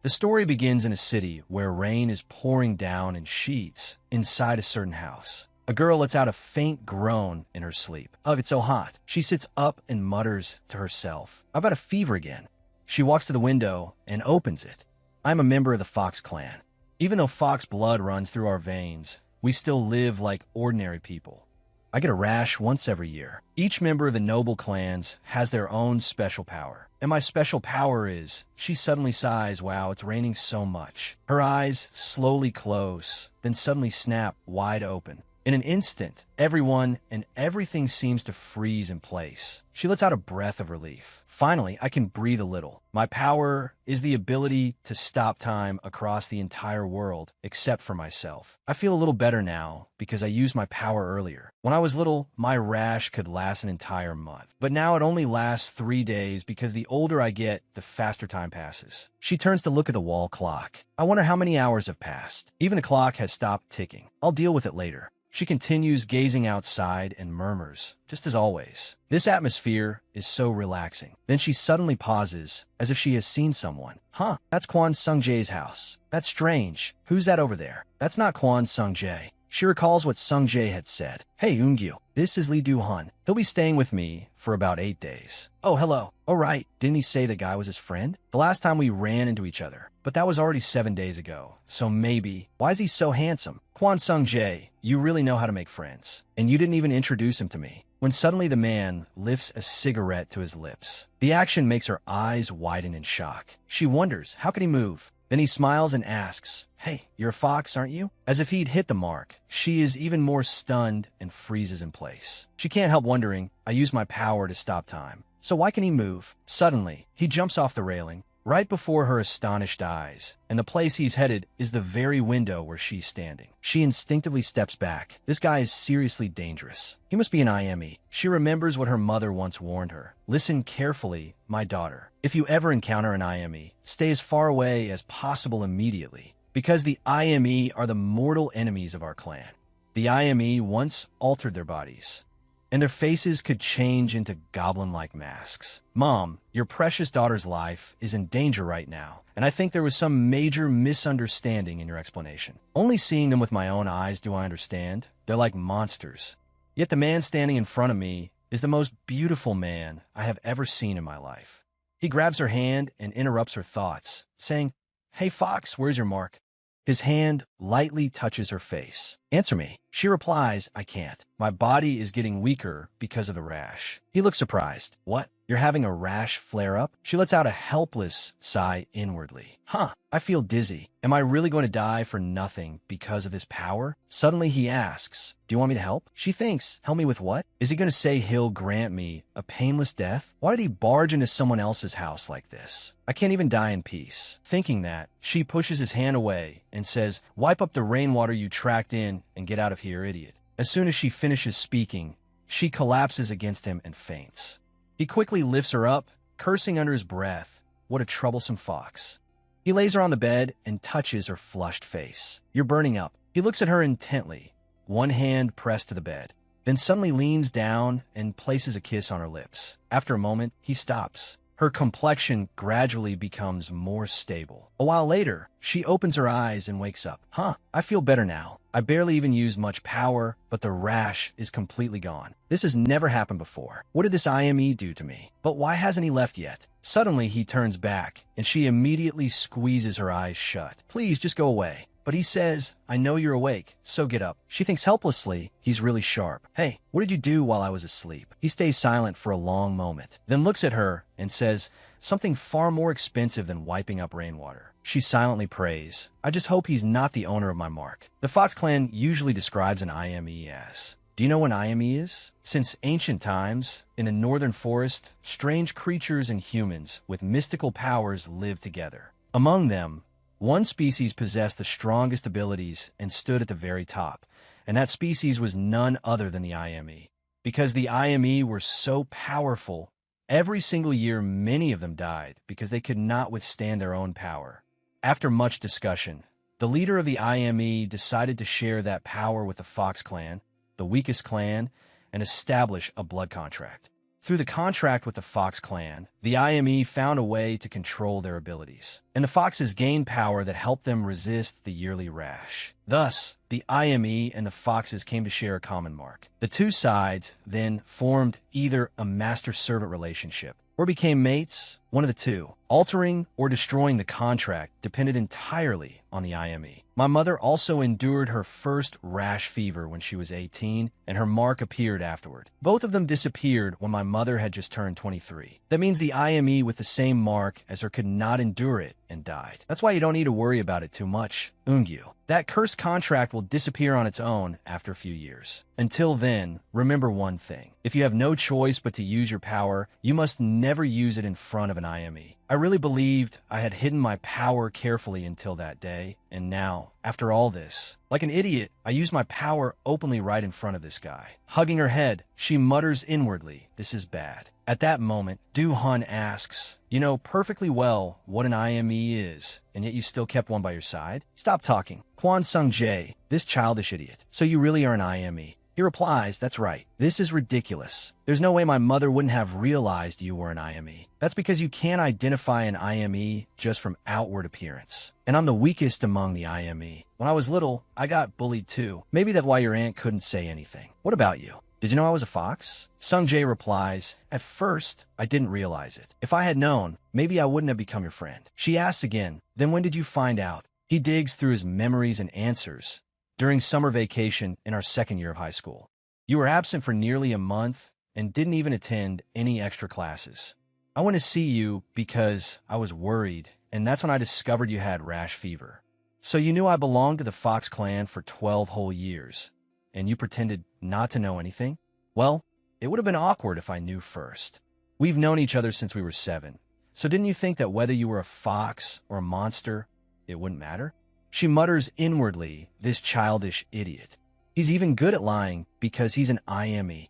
The story begins in a city where rain is pouring down in sheets inside a certain house. A girl lets out a faint groan in her sleep. Ugh, it's so hot. She sits up and mutters to herself, I've got a fever again. She walks to the window and opens it. I'm a member of the Fox clan. Even though fox blood runs through our veins, we still live like ordinary people. I get a rash once every year. Each member of the noble clans has their own special power. And my special power is, she suddenly sighs, wow, it's raining so much. Her eyes slowly close, then suddenly snap wide open. In an instant, everyone and everything seems to freeze in place. She lets out a breath of relief. Finally, I can breathe a little. My power is the ability to stop time across the entire world, except for myself. I feel a little better now because I used my power earlier. When I was little, my rash could last an entire month. But now it only lasts 3 days because the older I get, the faster time passes. She turns to look at the wall clock. I wonder how many hours have passed. Even the clock has stopped ticking. I'll deal with it later. She continues gazing outside and murmurs, just as always. This atmosphere is so relaxing. Then she suddenly pauses, as if she has seen someone. Huh, that's Kwon Sung-jae's house. That's strange. Who's that over there? That's not Kwon Sung-jae. She recalls what Sung-jae had said. Hey, Eun-gyu, this is Lee Do-hun. He'll be staying with me for about 8 days. Oh, hello. Oh, right. Didn't he say the guy was his friend? The last time we ran into each other. But that was already 7 days ago. So maybe. Why is he so handsome? Kwon Sung-jae, you really know how to make friends. And you didn't even introduce him to me. When suddenly the man lifts a cigarette to his lips. The action makes her eyes widen in shock. She wonders, how can he move? Then he smiles and asks, hey, you're a fox, aren't you? As if he'd hit the mark. She is even more stunned and freezes in place. She can't help wondering, I use my power to stop time. So why can he move? Suddenly, he jumps off the railing, right before her astonished eyes, and the place he's headed is the very window where she's standing. She instinctively steps back. This guy is seriously dangerous. He must be an IME. She remembers what her mother once warned her. Listen carefully, my daughter. If you ever encounter an IME, stay as far away as possible immediately, because the IME are the mortal enemies of our clan. The IME once altered their bodies, and their faces could change into goblin-like masks. Mom, your precious daughter's life is in danger right now, and I think there was some major misunderstanding in your explanation. Only seeing them with my own eyes do I understand. They're like monsters. Yet the man standing in front of me is the most beautiful man I have ever seen in my life. He grabs her hand and interrupts her thoughts, saying, Hey, Fox, where's your mark? His hand lightly touches her face. Answer me. She replies, I can't. My body is getting weaker because of the rash. He looks surprised. What? You're having a rash flare up? She lets out a helpless sigh inwardly. Huh, I feel dizzy. Am I really going to die for nothing because of this power? Suddenly he asks, do you want me to help? She thinks, help me with what? Is he going to say he'll grant me a painless death? Why did he barge into someone else's house like this? I can't even die in peace. Thinking that, she pushes his hand away and says, wipe up the rainwater you tracked in and get out of here, idiot. As soon as she finishes speaking, she collapses against him and faints. He quickly lifts her up, cursing under his breath. What a troublesome fox. He lays her on the bed and touches her flushed face. You're burning up. He looks at her intently, one hand pressed to the bed, then suddenly leans down and places a kiss on her lips. After a moment, he stops. Her complexion gradually becomes more stable. A while later, she opens her eyes and wakes up. Huh, I feel better now. I barely even used much power, but the rash is completely gone. This has never happened before. What did this IME do to me? But why hasn't he left yet? Suddenly, he turns back, and she immediately squeezes her eyes shut. Please, just go away. But he says, I know you're awake, so get up. She thinks helplessly he's really sharp. Hey, what did you do while I was asleep? He stays silent for a long moment, then looks at her and says, something far more expensive than wiping up rainwater. She silently prays, I just hope he's not the owner of my mark. The Fox clan usually describes an IME as, do you know what IME is? Since ancient times, in a northern forest, strange creatures and humans with mystical powers live together. Among them, one species possessed the strongest abilities and stood at the very top, and that species was none other than the IME. Because the IME were so powerful, every single year many of them died because they could not withstand their own power. After much discussion, the leader of the IME decided to share that power with the Fox clan, the weakest clan, and establish a blood contract. Through the contract with the Fox clan, the IME found a way to control their abilities, and the Foxes gained power that helped them resist the yearly rash. Thus, the IME and the Foxes came to share a common mark. The two sides then formed either a master-servant relationship or became mates, one of the two. Altering or destroying the contract depended entirely on the IME. My mother also endured her first rash fever when she was 18, and her mark appeared afterward. Both of them disappeared when my mother had just turned 23. That means the IME with the same mark as her could not endure it and died. That's why you don't need to worry about it too much, Eungyu. That cursed contract will disappear on its own after a few years. Until then, remember one thing. If you have no choice but to use your power, you must never use it in front of an IME. I really believed I had hidden my power carefully until that day, and now, after all this, like an idiot, I use my power openly right in front of this guy. Hugging her head, she mutters inwardly, "This is bad." At that moment, Du-hun asks, "You know perfectly well what an IME is, and yet you still kept one by your side? Stop talking." Kwon Sung-jae, this childish idiot. So you really are an IME. He replies, "That's right. This is ridiculous. There's no way my mother wouldn't have realized you were an IME. That's because you can't identify an IME just from outward appearance. And I'm the weakest among the IME. When I was little, I got bullied too. Maybe that's why your aunt couldn't say anything. What about you? Did you know I was a fox?" Sung-jae replies, "At first, I didn't realize it. If I had known, maybe I wouldn't have become your friend." She asks again, "Then when did you find out?" He digs through his memories and answers. "During summer vacation in our second year of high school. You were absent for nearly a month and didn't even attend any extra classes. I went to see you because I was worried, and that's when I discovered you had rash fever. So you knew I belonged to the Fox clan for 12 whole years, and you pretended not to know anything? Well, it would have been awkward if I knew first. We've known each other since we were 7, so didn't you think that whether you were a fox or a monster, it wouldn't matter?" She mutters inwardly, "This childish idiot. He's even good at lying because he's an IME.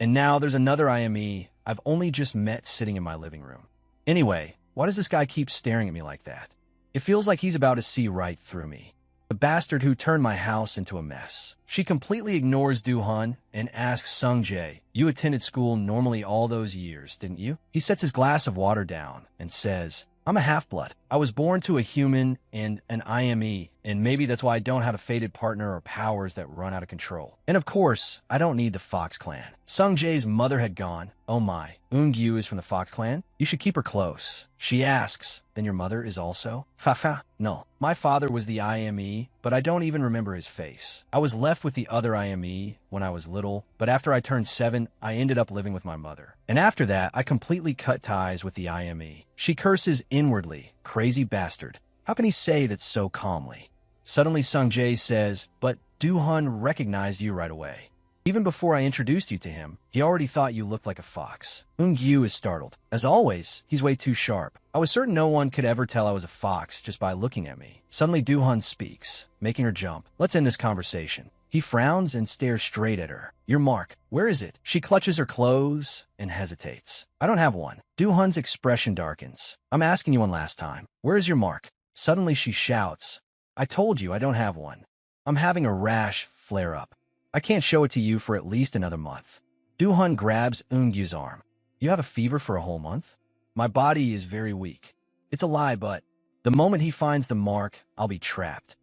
And now there's another IME I've only just met sitting in my living room. Anyway, why does this guy keep staring at me like that? It feels like he's about to see right through me. The bastard who turned my house into a mess." She completely ignores Du-hun and asks Sung-jae, "You attended school normally all those years, didn't you?" He sets his glass of water down and says, "I'm a half-blood. I was born to a human and an IME, and maybe that's why I don't have a fated partner or powers that run out of control. And of course, I don't need the Fox clan." Sung-jae's mother had gone. "Oh my, Eungyu is from the Fox clan? You should keep her close." She asks, "Then your mother is also?" Haha, no. My father was the IME, but I don't even remember his face. I was left with the other IME when I was little, but after I turned 7, I ended up living with my mother. And after that, I completely cut ties with the IME. She curses inwardly, "Crazy bastard. How can he say that so calmly?" Suddenly Sung-jae says, "But Du-hun recognized you right away. Even before I introduced you to him, he already thought you looked like a fox." Eungyu is startled. As always, he's way too sharp. I was certain no one could ever tell I was a fox just by looking at me. Suddenly Du-hun speaks, making her jump. "Let's end this conversation." He frowns and stares straight at her. "Your mark, where is it?" She clutches her clothes and hesitates. "I don't have one." Du-hun's expression darkens. "I'm asking you one last time. Where is your mark?" Suddenly she shouts, "I told you I don't have one. I'm having a rash flare-up. I can't show it to you for at least another month." Du-hun grabs Eungyu's arm. "You have a fever for a whole month? My body is very weak." It's a lie, but the moment he finds the mark, I'll be trapped.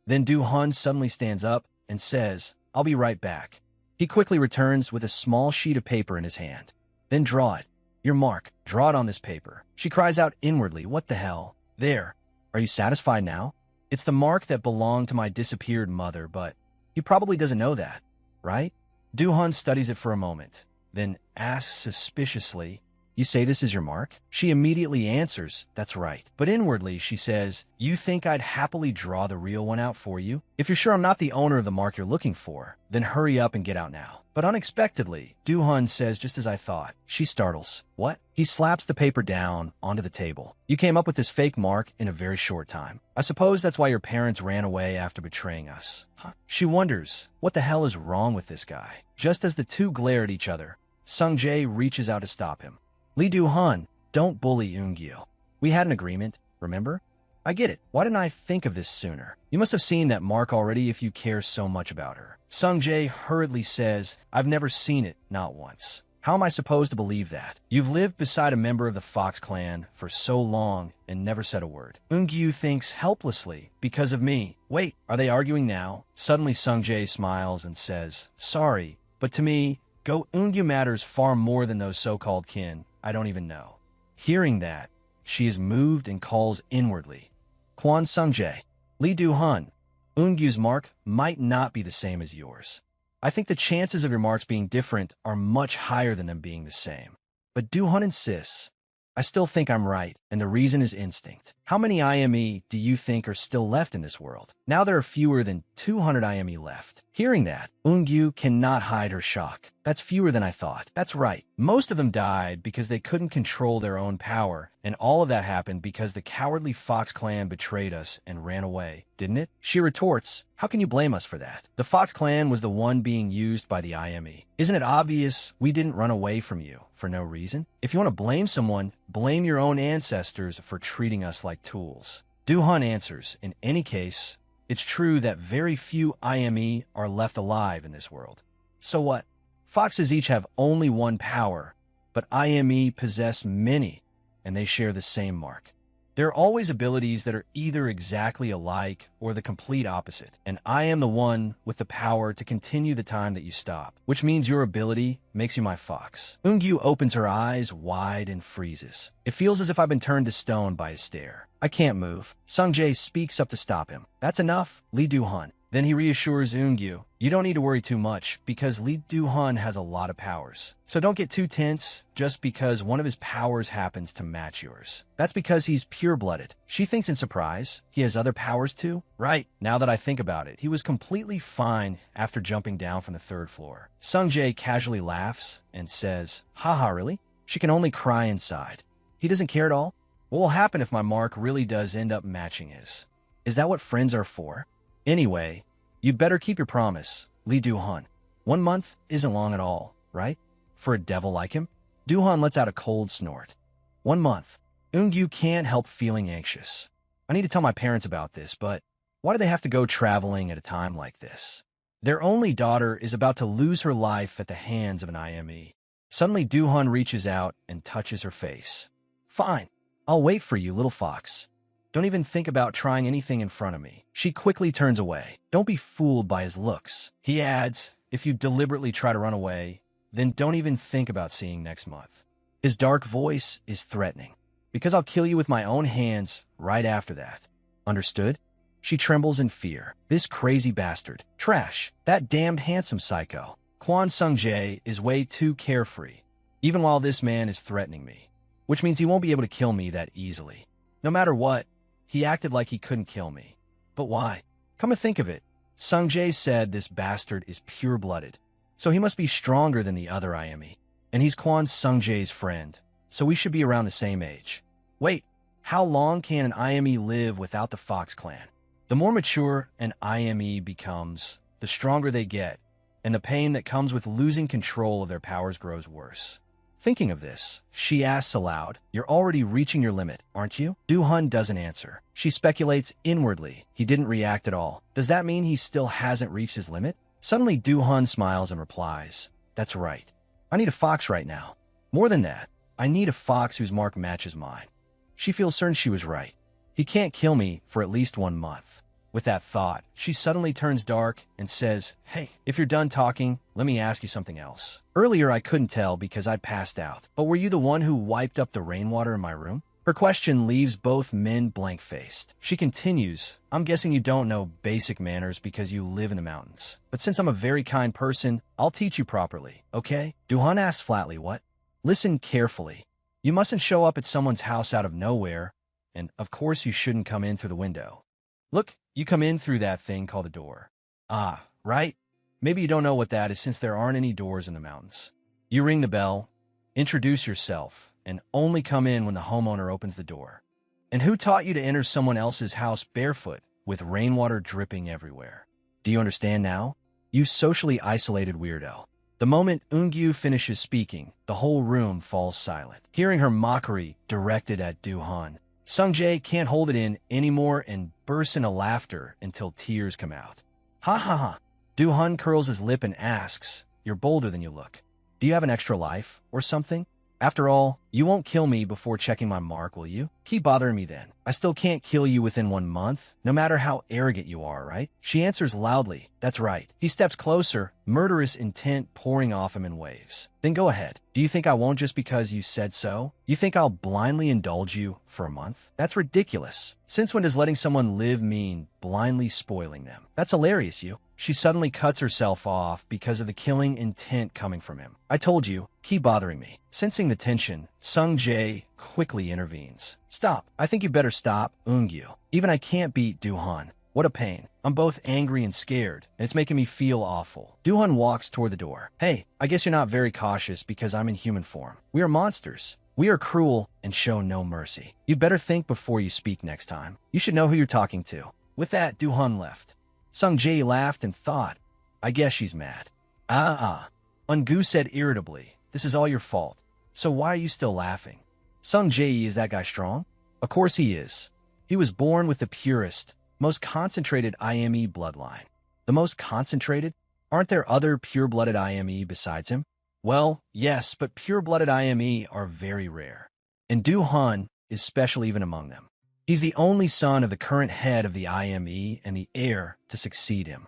Then Du-hun suddenly stands up and says, "I'll be right back." He quickly returns with a small sheet of paper in his hand. "Then draw it. Your mark. Draw it on this paper." She cries out inwardly, "What the hell?" "There. Are you satisfied now? It's the mark that belonged to my disappeared mother, but he probably doesn't know that, right?" Du-hun studies it for a moment, then asks suspiciously, "You say this is your mark?" She immediately answers, "That's right." But inwardly, she says, "You think I'd happily draw the real one out for you? If you're sure I'm not the owner of the mark you're looking for, then hurry up and get out now." But unexpectedly, Du-hun says, "Just as I thought." She startles. "What?" He slaps the paper down onto the table. "You came up with this fake mark in a very short time. I suppose that's why your parents ran away after betraying us." Huh? She wonders, what the hell is wrong with this guy? Just as the two glare at each other, Sung-jae reaches out to stop him. "Lee Du-hun, don't bully Eungyu. We had an agreement, remember? I get it. Why didn't I think of this sooner? You must have seen that mark already if you care so much about her." Sung-jae hurriedly says, "I've never seen it, not once." How am I supposed to believe that? You've lived beside a member of the Fox clan for so long and never said a word. Eun-gyu thinks helplessly because of me. Wait, are they arguing now? Suddenly Sung-jae smiles and says, sorry, but to me, Eun-gyu matters far more than those so-called kin I don't even know. Hearing that, she is moved and calls inwardly, Kwon Sung-jae, Lee Do-hun, Eun-gyu's mark might not be the same as yours. I think the chances of your marks being different are much higher than them being the same. But Do-hun insists. I still think I'm right, and the reason is instinct. How many IME do you think are still left in this world? Now there are fewer than 200 IME left. Hearing that, Eun-gyu cannot hide her shock. That's fewer than I thought. That's right. Most of them died because they couldn't control their own power, and all of that happened because the cowardly Fox clan betrayed us and ran away, didn't it? She retorts, how can you blame us for that? The Fox clan was the one being used by the IME. Isn't it obvious we didn't run away from you for no reason? If you want to blame someone, blame your own ancestors for treating us like tools. Do-hun answers, in any case, it's true that very few IME are left alive in this world. So what? Foxes each have only one power, but IME possess many, and they share the same mark. There are always abilities that are either exactly alike or the complete opposite, and I am the one with the power to continue the time that you stop, which means your ability makes you my fox. Eun-gyu opens her eyes wide and freezes. It feels as if I've been turned to stone by his stare. I can't move. Sung-jae speaks up to stop him. That's enough, Lee Do-hun. Then he reassures Eun-gyu, you don't need to worry too much because Lee Do-hun has a lot of powers. So don't get too tense just because one of his powers happens to match yours. That's because he's pure-blooded. She thinks in surprise, he has other powers too? Right, now that I think about it, he was completely fine after jumping down from the 3rd floor. Sung-jae casually laughs and says, haha, really? She can only cry inside. He doesn't care at all? What will happen if my mark really does end up matching his? Is that what friends are for? Anyway, you'd better keep your promise, Lee Do-hun. 1 month isn't long at all, right? For a devil like him? Do-hun lets out a cold snort. 1 month. Eun-gyu can't help feeling anxious. I need to tell my parents about this, but why do they have to go traveling at a time like this? Their only daughter is about to lose her life at the hands of an IME. Suddenly, Do-hun reaches out and touches her face. Fine. I'll wait for you, little fox. Don't even think about trying anything in front of me. She quickly turns away. Don't be fooled by his looks. He adds, if you deliberately try to run away, then don't even think about seeing next month. His dark voice is threatening. Because I'll kill you with my own hands right after that. Understood? She trembles in fear. This crazy bastard. Trash. That damned handsome psycho. Kwon Sung-jae is way too carefree, even while this man is threatening me. Which means he won't be able to kill me that easily. No matter what, he acted like he couldn't kill me. But why? Come to think of it, Sung-jae said this bastard is pure-blooded, so he must be stronger than the other IME. And he's Kwon Sung-jae's friend, so we should be around the same age. Wait, how long can an IME live without the Fox clan? The more mature an IME becomes, the stronger they get, and the pain that comes with losing control of their powers grows worse. Thinking of this, she asks aloud, you're already reaching your limit, aren't you? Do-hun doesn't answer. She speculates inwardly. He didn't react at all. Does that mean he still hasn't reached his limit? Suddenly, Do-hun smiles and replies, that's right. I need a fox right now. More than that, I need a fox whose mark matches mine. She feels certain she was right. He can't kill me for at least 1 month. With that thought, she suddenly turns dark and says, hey, if you're done talking, let me ask you something else. Earlier I couldn't tell because I passed out, but were you the one who wiped up the rainwater in my room? Her question leaves both men blank-faced. She continues, I'm guessing you don't know basic manners because you live in the mountains. But since I'm a very kind person, I'll teach you properly, okay? Do-hun asks flatly, what? Listen carefully. You mustn't show up at someone's house out of nowhere, and of course you shouldn't come in through the window. Look, you come in through that thing called a door. Ah, right? Maybe you don't know what that is since there aren't any doors in the mountains. You ring the bell, introduce yourself, and only come in when the homeowner opens the door. And who taught you to enter someone else's house barefoot with rainwater dripping everywhere? Do you understand now? You socially isolated weirdo. The moment Eun-gyu finishes speaking, the whole room falls silent. Hearing her mockery directed at Do-hun, Sung-jae can't hold it in anymore and bursts into laughter until tears come out. Ha ha ha. Do-hun curls his lip and asks, you're bolder than you look. Do you have an extra life or something? After all, you won't kill me before checking my mark, will you? Keep bothering me then. I still can't kill you within 1 month, no matter how arrogant you are, right? She answers loudly, that's right. He steps closer, murderous intent pouring off him in waves. Then go ahead. Do you think I won't just because you said so? You think I'll blindly indulge you for a month? That's ridiculous. Since when does letting someone live mean blindly spoiling them? That's hilarious, you. She suddenly cuts herself off because of the killing intent coming from him. I told you, keep bothering me. Sensing the tension, Sung Jae quickly intervenes. Stop. I think you better stop, Eun-gyu. Even I can't beat Do-han. What a pain. I'm both angry and scared, and it's making me feel awful. Do-han walks toward the door. Hey, I guess you're not very cautious because I'm in human form. We are monsters. We are cruel and show no mercy. You'd better think before you speak next time. You should know who you're talking to. With that, Do-han left. Sung Jae laughed and thought, I guess she's mad. Eun-gyu said irritably, this is all your fault. So why are you still laughing? Sung Jae, is that guy strong? Of course he is. He was born with the purest, most concentrated IME bloodline. The most concentrated? Aren't there other pure-blooded IME besides him? Well, yes, but pure-blooded IME are very rare. And Do-han is special even among them. He's the only son of the current head of the IME and the heir to succeed him.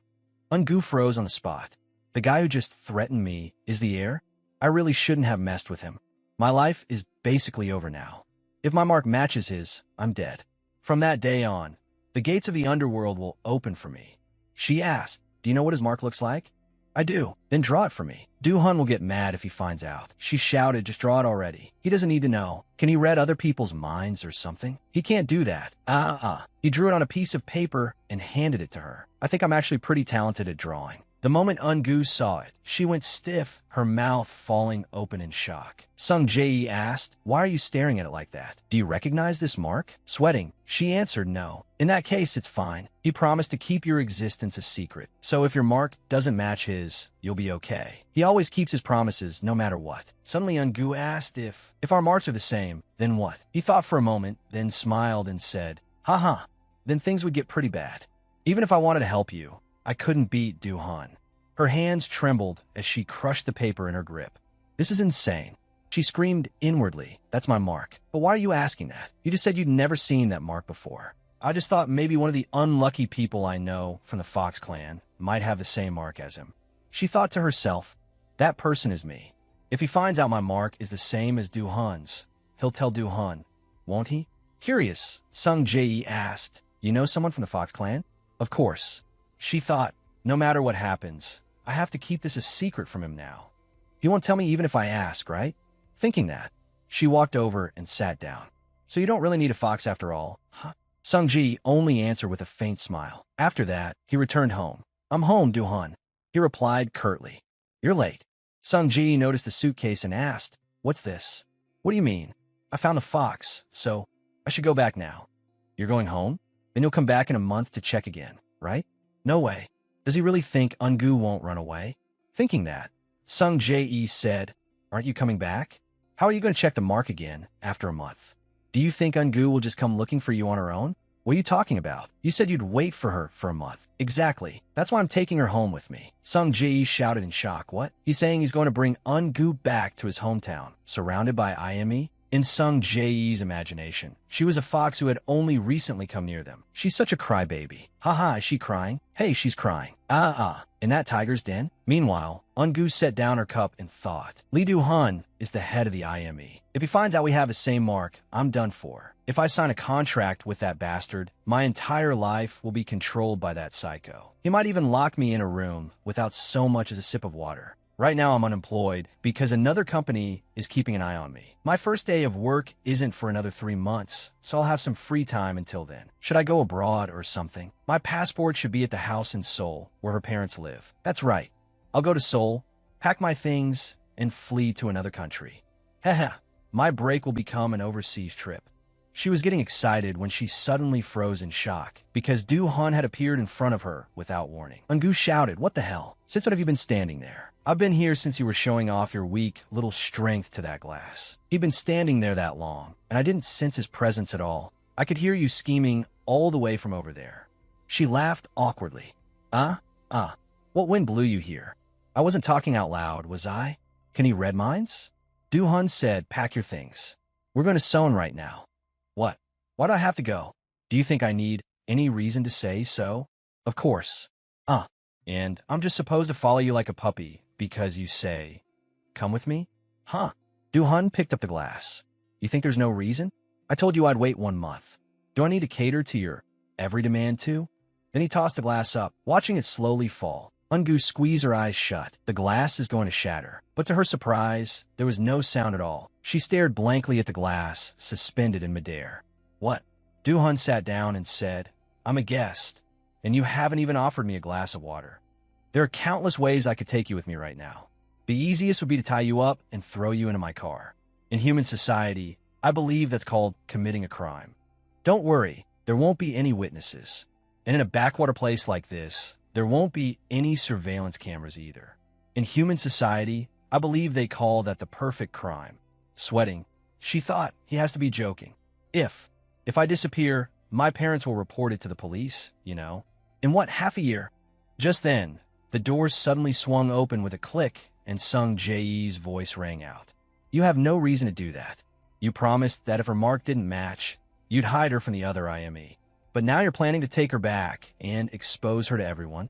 Eun-gyu froze on the spot. The guy who just threatened me is the heir? I really shouldn't have messed with him. My life is basically over now. If my mark matches his, I'm dead. From that day on, the gates of the underworld will open for me. She asked, do you know what his mark looks like? I do. Then draw it for me. Do-han will get mad if he finds out. She shouted, just draw it already. He doesn't need to know. Can he read other people's minds or something? He can't do that. He drew it on a piece of paper and handed it to her. I think I'm actually pretty talented at drawing. The moment Eun-gyu saw it, she went stiff, her mouth falling open in shock. Sung Jae asked, why are you staring at it like that? Do you recognize this mark? Sweating, she answered no. In that case, it's fine. He promised to keep your existence a secret. So if your mark doesn't match his, you'll be okay. He always keeps his promises no matter what. Suddenly Eun-gyu asked if our marks are the same, then what? He thought for a moment, then smiled and said, haha, then things would get pretty bad. Even if I wanted to help you, I couldn't beat Do-han. Her hands trembled as she crushed the paper in her grip. This is insane. She screamed inwardly, that's my mark. But why are you asking that? You just said you'd never seen that mark before. I just thought maybe one of the unlucky people I know from the Fox clan might have the same mark as him. She thought to herself, that person is me. If he finds out my mark is the same as Do-han's, he'll tell Do-han, won't he? Curious, Sung Jae asked, you know someone from the Fox clan? Of course. She thought, no matter what happens, I have to keep this a secret from him now. He won't tell me even if I ask, right? Thinking that, she walked over and sat down. So you don't really need a fox after all, huh? Sung Jae only answered with a faint smile. After that, he returned home. I'm home, Do-han. He replied curtly. You're late. Sung Jae noticed the suitcase and asked, what's this? What do you mean? I found a fox, so I should go back now. You're going home? Then you'll come back in a month to check again, right? No way. Does he really think Eun-gyu won't run away? Thinking that, Sung Jae said, aren't you coming back? How are you going to check the mark again after a month? Do you think Eun-gyu will just come looking for you on her own? What are you talking about? You said you'd wait for her for a month. Exactly. That's why I'm taking her home with me. Sung Jae shouted in shock. What? He's saying he's going to bring Eun-gyu back to his hometown, surrounded by IME? In Sung Jae's imagination, she was a fox who had only recently come near them. She's such a crybaby. Haha, is she crying? Hey, she's crying. In that tiger's den? Meanwhile, Eun-gyu set down her cup and thought. Lee Do-han is the head of the IME. If he finds out we have the same mark, I'm done for. If I sign a contract with that bastard, my entire life will be controlled by that psycho. He might even lock me in a room without so much as a sip of water. Right now I'm unemployed because another company is keeping an eye on me. My first day of work isn't for another 3 months, so I'll have some free time until then. Should I go abroad or something? My passport should be at the house in Seoul, where her parents live. That's right. I'll go to Seoul, pack my things, and flee to another country. Haha, my break will become an overseas trip. She was getting excited when she suddenly froze in shock because Do-han had appeared in front of her without warning. Eun-gyu shouted, what the hell? Since when have you been standing there? I've been here since you were showing off your weak little strength to that glass. He'd been standing there that long, and I didn't sense his presence at all. I could hear you scheming all the way from over there. She laughed awkwardly. What wind blew you here? I wasn't talking out loud, was I? Can he read minds? Du-hun said, pack your things. We're going to Seoul right now. What? Why do I have to go? Do you think I need any reason to say so? Of course. And I'm just supposed to follow you like a puppy because you say, come with me? Huh. Du-hun picked up the glass. You think there's no reason? I told you I'd wait 1 month. Do I need to cater to your every demand too? Then he tossed the glass up, watching it slowly fall. Eun-gu squeezed her eyes shut. The glass is going to shatter. But to her surprise, there was no sound at all. She stared blankly at the glass, suspended in midair. What? Du-hun sat down and said, I'm a guest, and you haven't even offered me a glass of water. There are countless ways I could take you with me right now. The easiest would be to tie you up and throw you into my car. In human society, I believe that's called committing a crime. Don't worry, there won't be any witnesses. And in a backwater place like this, there won't be any surveillance cameras either. In human society, I believe they call that the perfect crime. Sweating, she thought he has to be joking. If I disappear, my parents will report it to the police, you know. In what, half a year? Just then, the doors suddenly swung open with a click and Sung Jae's voice rang out. You have no reason to do that. You promised that if her mark didn't match, you'd hide her from the other IME. But now you're planning to take her back and expose her to everyone.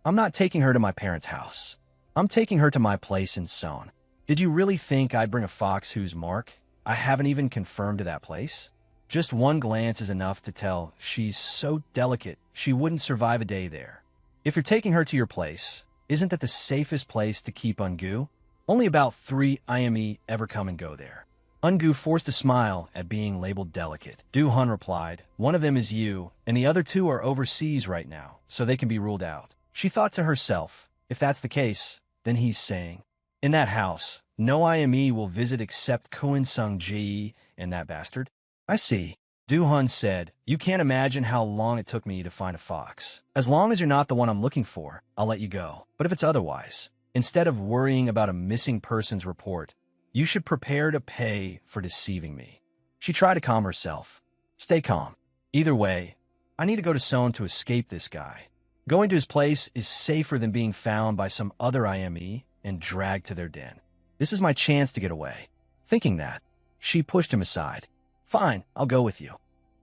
I'm not taking her to my parents' house. I'm taking her to my place in Seoul. Did you really think I'd bring a fox whose mark I haven't even confirmed to that place? Just one glance is enough to tell she's so delicate she wouldn't survive a day there. If you're taking her to your place, isn't that the safest place to keep Eun-gu? Only about 3 IME ever come and go there. Eun-gu forced a smile at being labeled delicate. Du-hun replied, one of them is you, and the other 2 are overseas right now, so they can be ruled out. She thought to herself, if that's the case, then he's saying, in that house, no IME will visit except Koen Sung-ji and that bastard. I see. Du-hun said, you can't imagine how long it took me to find a fox. As long as you're not the one I'm looking for, I'll let you go. But if it's otherwise, instead of worrying about a missing persons report, you should prepare to pay for deceiving me. She tried to calm herself. Stay calm. Either way, I need to go to Seoul to escape this guy. Going to his place is safer than being found by some other IME and dragged to their den. This is my chance to get away. Thinking that, she pushed him aside. Fine, I'll go with you.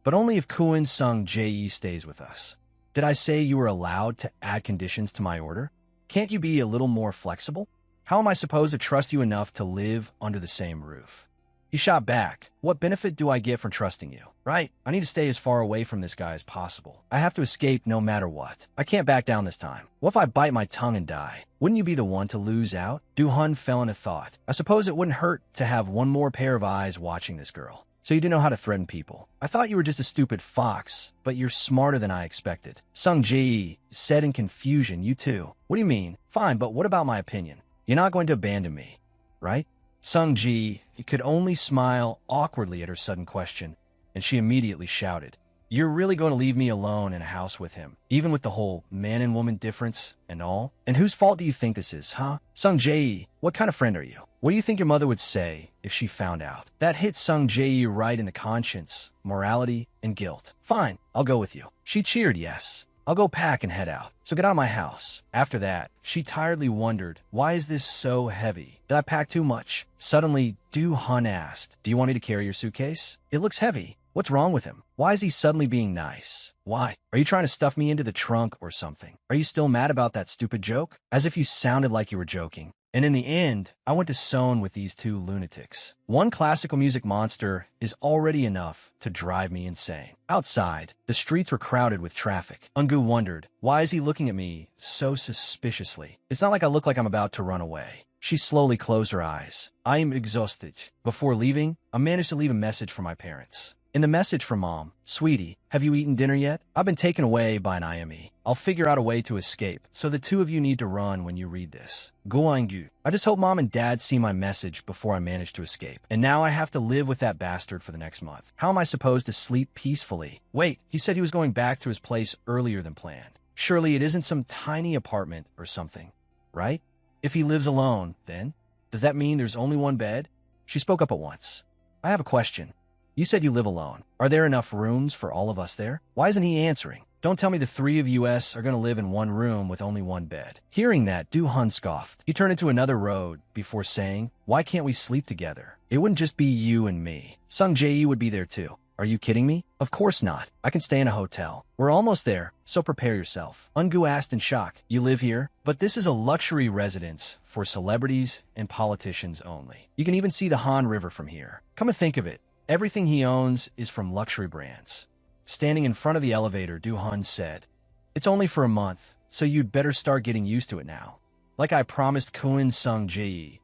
But only if Koen Sung-jae stays with us. Did I say you were allowed to add conditions to my order? Can't you be a little more flexible? How am I supposed to trust you enough to live under the same roof? He shot back. What benefit do I get from trusting you? Right, I need to stay as far away from this guy as possible. I have to escape no matter what. I can't back down this time. What if I bite my tongue and die? Wouldn't you be the one to lose out? Du-hun fell into thought. I suppose it wouldn't hurt to have one more pair of eyes watching this girl. So you didn't know how to threaten people. I thought you were just a stupid fox, but you're smarter than I expected. Sung-jae said in confusion, you too. What do you mean? Fine, but what about my opinion? You're not going to abandon me, right? Sung-jae could only smile awkwardly at her sudden question, and she immediately shouted, you're really going to leave me alone in a house with him, even with the whole man and woman difference and all? And whose fault do you think this is, huh? Sung-jae, what kind of friend are you? What do you think your mother would say if she found out? That hit Sung-jae right in the conscience, morality, and guilt. Fine, I'll go with you. She cheered yes. I'll go pack and head out. So get out of my house. After that, she tiredly wondered, why is this so heavy? Did I pack too much? Suddenly, Du-hun asked, do you want me to carry your suitcase? It looks heavy. What's wrong with him? Why is he suddenly being nice? Why? Are you trying to stuff me into the trunk or something? Are you still mad about that stupid joke? As if you sounded like you were joking. And in the end, I went to Seoul with these 2 lunatics. One classical music monster is already enough to drive me insane. Outside, the streets were crowded with traffic. Eun-gu wondered, why is he looking at me so suspiciously? It's not like I look like I'm about to run away. She slowly closed her eyes. I am exhausted. Before leaving, I managed to leave a message for my parents. In the message from Mom, sweetie, have you eaten dinner yet? I've been taken away by an IME. I'll figure out a way to escape, so the 2 of you need to run when you read this. Go-ang-gu. I just hope Mom and Dad see my message before I manage to escape. And now I have to live with that bastard for the next month. How am I supposed to sleep peacefully? Wait, he said he was going back to his place earlier than planned. Surely it isn't some tiny apartment or something, right? If he lives alone, then, does that mean there's only one bed? She spoke up at once. I have a question. You said you live alone. Are there enough rooms for all of us there? Why isn't he answering? Don't tell me the three of us are going to live in one room with only one bed. Hearing that, Du-hun scoffed. He turned into another road before saying, why can't we sleep together? It wouldn't just be you and me. Sung Jae would be there too. Are you kidding me? Of course not. I can stay in a hotel. We're almost there, so prepare yourself. Eun-gu asked in shock. You live here? But this is a luxury residence for celebrities and politicians only. You can even see the Han River from here. Come to think of it, everything he owns is from luxury brands. Standing in front of the elevator, Du-hun said, it's only for a month, so you'd better start getting used to it now. Like I promised Kwon Sung Jae,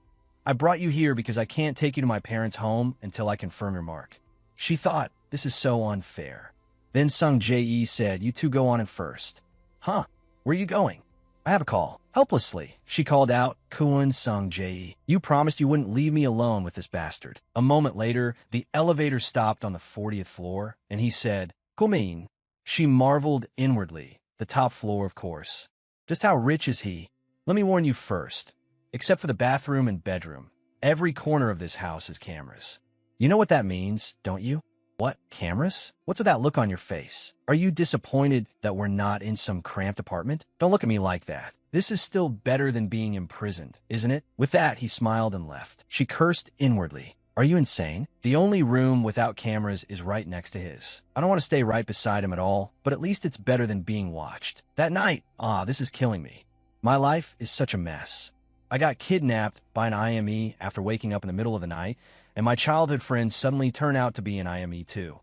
I brought you here because I can't take you to my parents' home until I confirm your mark. She thought, this is so unfair. Then Sung Jae said, you two go on in first. Huh? Where are you going? I have a call. Helplessly, she called out, Kwon Sung Jae, you promised you wouldn't leave me alone with this bastard. A moment later, the elevator stopped on the 40th floor, and he said, Kumin. She marveled inwardly. The top floor, of course. Just how rich is he? Let me warn you first. Except for the bathroom and bedroom, every corner of this house has cameras. You know what that means, don't you? What? Cameras? What's with that look on your face? Are you disappointed that we're not in some cramped apartment? Don't look at me like that. This is still better than being imprisoned, isn't it? With that, he smiled and left. She cursed inwardly. Are you insane? The only room without cameras is right next to his. I don't want to stay right beside him at all, but at least it's better than being watched. That night, this is killing me. My life is such a mess. I got kidnapped by an IME after waking up in the middle of the night, and my childhood friends suddenly turn out to be an IME too.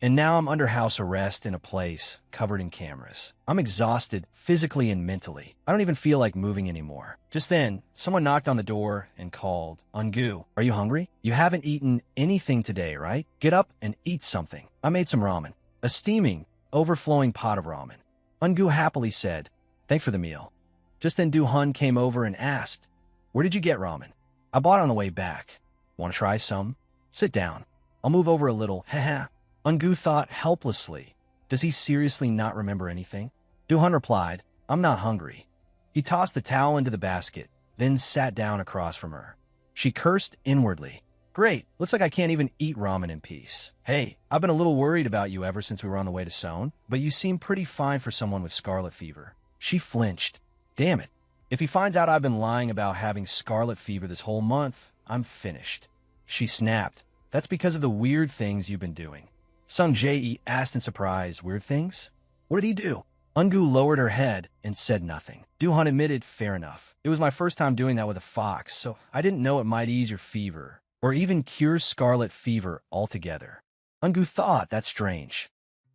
And now I'm under house arrest in a place covered in cameras. I'm exhausted physically and mentally. I don't even feel like moving anymore. Just then, someone knocked on the door and called, Eun-gu, are you hungry? You haven't eaten anything today, right? Get up and eat something. I made some ramen. A steaming, overflowing pot of ramen. Eun-gu happily said, thanks for the meal. Just then Du-hun came over and asked, where did you get ramen? I bought it on the way back. Want to try some? Sit down. I'll move over a little. Haha. Eun-gu thought helplessly. Does he seriously not remember anything? Du-hun replied, I'm not hungry. He tossed the towel into the basket, then sat down across from her. She cursed inwardly. Great, looks like I can't even eat ramen in peace. Hey, I've been a little worried about you ever since we were on the way to Seoul, but you seem pretty fine for someone with scarlet fever. She flinched. Damn it. If he finds out I've been lying about having scarlet fever this whole month, I'm finished. She snapped. That's because of the weird things you've been doing. Sung Jae asked in surprise, weird things? What did he do? Eun-gu lowered her head and said nothing. Du-hun admitted, fair enough. It was my first time doing that with a fox, so I didn't know it might ease your fever, or even cure scarlet fever altogether. Eun-gu thought, that's strange.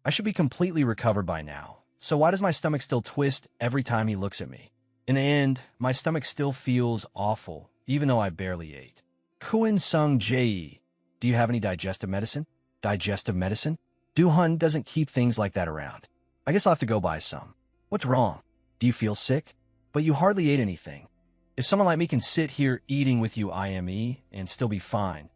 I should be completely recovered by now, so why does my stomach still twist every time he looks at me? In the end, my stomach still feels awful, even though I barely ate. Kwon Sung Jae, do you have any digestive medicine? Digestive medicine? Du-hun doesn't keep things like that around. I guess I'll have to go buy some. What's wrong? Do you feel sick? But you hardly ate anything. If someone like me can sit here eating with you IME and still be fine,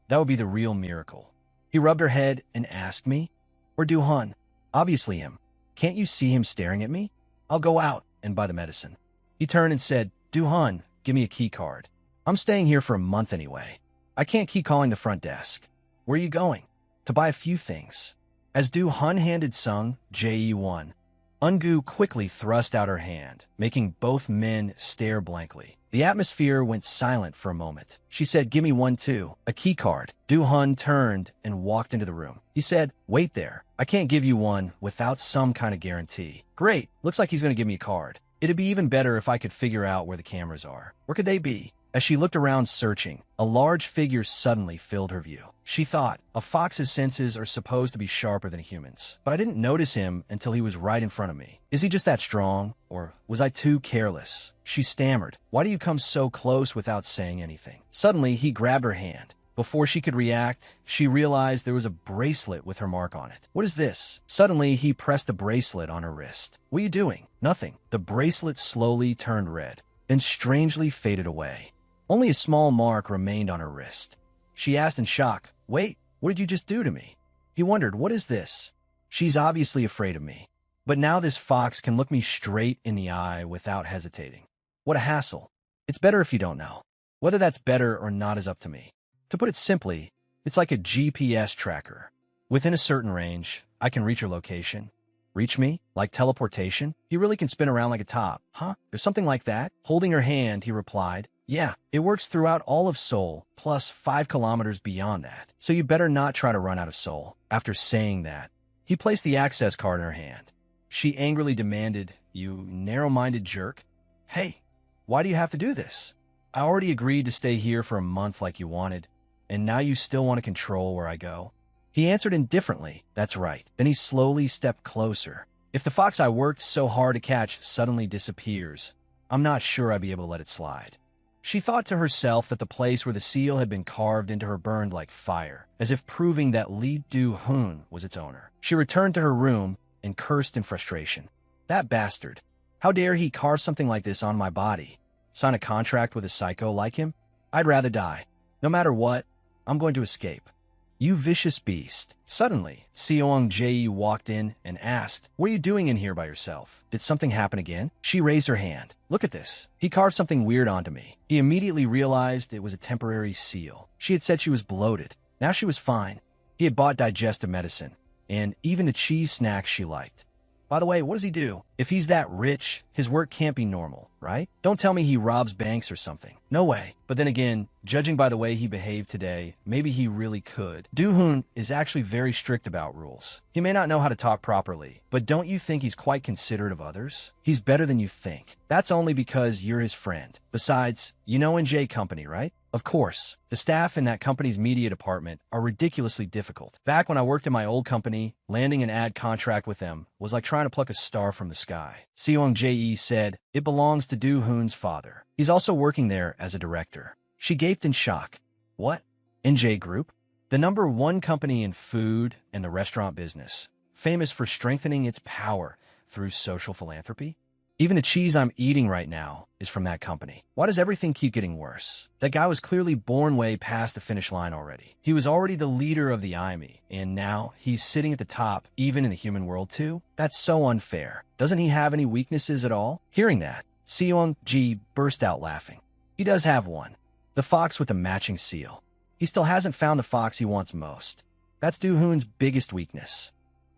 that would be the real miracle. He rubbed her head and asked me, or Du-hun? Obviously him. Can't you see him staring at me? I'll go out and buy the medicine. He turned and said, Du-hun, give me a key card. I'm staying here for a month anyway. I can't keep calling the front desk. Where are you going? To buy a few things. As Du-hun handed Sung Jae one, Eun-gu quickly thrust out her hand, making both men stare blankly. The atmosphere went silent for a moment. She said, give me one too, a key card. Du-hun turned and walked into the room. He said, wait there. I can't give you one without some kind of guarantee. Great, looks like he's going to give me a card. It'd be even better if I could figure out where the cameras are. Where could they be? As she looked around searching, a large figure suddenly filled her view. She thought, a fox's senses are supposed to be sharper than a human's, but I didn't notice him until he was right in front of me. Is he just that strong, or was I too careless? She stammered, why do you come so close without saying anything? Suddenly, he grabbed her hand. Before she could react, she realized there was a bracelet with her mark on it. What is this? Suddenly, he pressed a bracelet on her wrist. What are you doing? Nothing. The bracelet slowly turned red, then strangely faded away. Only a small mark remained on her wrist. She asked in shock, wait, what did you just do to me? He wondered, what is this? She's obviously afraid of me. But now this fox can look me straight in the eye without hesitating. What a hassle. It's better if you don't know. Whether that's better or not is up to me. To put it simply, it's like a GPS tracker. Within a certain range, I can reach your location. Reach me? Like teleportation? He really can spin around like a top, huh? There's something like that? Holding her hand, he replied, yeah, it works throughout all of Seoul, plus 5 kilometers beyond that. So you better not try to run out of Seoul. After saying that, he placed the access card in her hand. She angrily demanded, you narrow-minded jerk. Hey, why do you have to do this? I already agreed to stay here for a month like you wanted, and now you still want to control where I go? He answered indifferently, that's right. Then he slowly stepped closer. If the fox I worked so hard to catch suddenly disappears, I'm not sure I'd be able to let it slide. She thought to herself that the place where the seal had been carved into her burned like fire, as if proving that Lee Do-hoon was its owner. She returned to her room and cursed in frustration. That bastard. How dare he carve something like this on my body? Sign a contract with a psycho like him? I'd rather die. No matter what, I'm going to escape. You vicious beast. Suddenly, Seong Jae walked in and asked, what are you doing in here by yourself? Did something happen again? She raised her hand. Look at this. He carved something weird onto me. He immediately realized it was a temporary seal. She had said she was bloated. Now she was fine. He had bought digestive medicine, and even the cheese snacks she liked. By the way, what does he do? If he's that rich, his work can't be normal, right? Don't tell me he robs banks or something. No way. But then again, judging by the way he behaved today, maybe he really could. Do-hoon is actually very strict about rules. He may not know how to talk properly, but don't you think he's quite considerate of others? He's better than you think. That's only because you're his friend. Besides, you know NJ Company, right? Of course. The staff in that company's media department are ridiculously difficult. Back when I worked in my old company, landing an ad contract with them was like trying to pluck a star from the sky. Seong Jae said, it belongs to Do-hoon's father. He's also working there as a director. She gaped in shock. What? NJ Group? The #1 company in food and the restaurant business, famous for strengthening its power through social philanthropy? Even the cheese I'm eating right now is from that company. Why does everything keep getting worse? That guy was clearly born way past the finish line already. He was already the leader of the IME, and now he's sitting at the top, even in the human world too? That's so unfair. Doesn't he have any weaknesses at all? Hearing that, Seong Ji burst out laughing. He does have one. The fox with the matching seal. He still hasn't found the fox he wants most. That's Do-hoon's biggest weakness.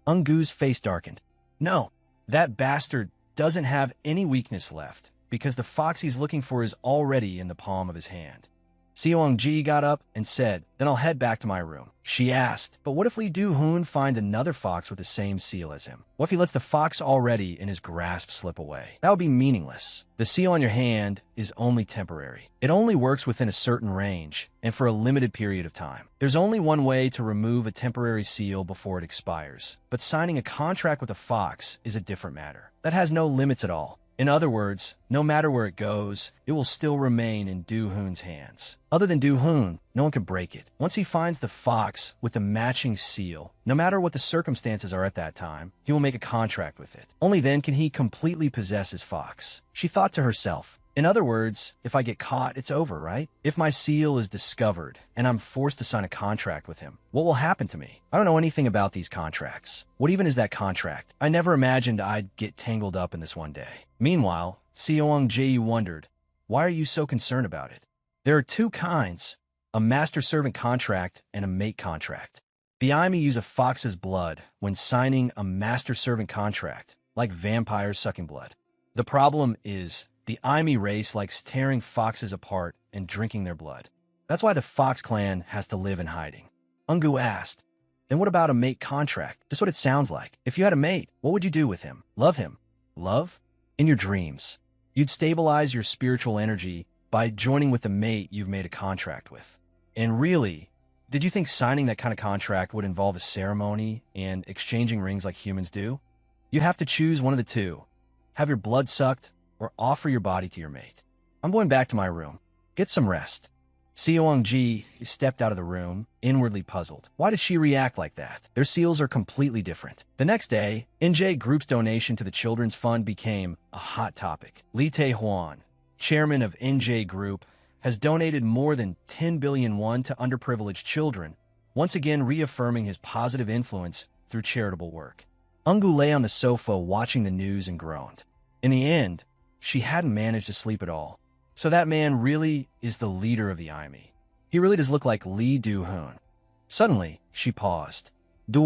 Eun-gu's face darkened. No, that bastard doesn't have any weakness left, because the fox he's looking for is already in the palm of his hand. Seong Ji got up and said, then I'll head back to my room. She asked, but what if Lee Do-hoon find another fox with the same seal as him? What if he lets the fox already in his grasp slip away? That would be meaningless. The seal on your hand is only temporary. It only works within a certain range and for a limited period of time. There's only one way to remove a temporary seal before it expires, but signing a contract with a fox is a different matter. That has no limits at all. In other words, no matter where it goes, it will still remain in Do-hoon's hands. Other than Do-hoon, no one can break it. Once he finds the fox with the matching seal, no matter what the circumstances are at that time, he will make a contract with it. Only then can he completely possess his fox. She thought to herself, in other words, if I get caught, it's over, right? If my seal is discovered and I'm forced to sign a contract with him, what will happen to me? I don't know anything about these contracts. What even is that contract? I never imagined I'd get tangled up in this one day. Meanwhile, Seong Jae wondered, why are you so concerned about it? There are two kinds, a master-servant contract and a mate contract. The IME use a fox's blood when signing a master-servant contract, like vampires sucking blood. The problem is, the IME race likes tearing foxes apart and drinking their blood. That's why the Fox clan has to live in hiding. Eun-gu asked, then what about a mate contract? Just what it sounds like. If you had a mate, what would you do with him? Love him? Love? In your dreams. You'd stabilize your spiritual energy by joining with the mate you've made a contract with. And really, did you think signing that kind of contract would involve a ceremony and exchanging rings like humans do? You have to choose one of the two. Have your blood sucked, or offer your body to your mate. I'm going back to my room. Get some rest. Seong Ji stepped out of the room, inwardly puzzled. Why did she react like that? Their seals are completely different. The next day, NJ Group's donation to the Children's Fund became a hot topic. Lee Tae-hwan, chairman of NJ Group, has donated more than 10 billion won to underprivileged children, once again reaffirming his positive influence through charitable work. Eun-gu lay on the sofa watching the news and groaned. In the end, she hadn't managed to sleep at all. So that man really is the leader of the IME. He really does look like Lee Do-hoon. Suddenly, she paused. The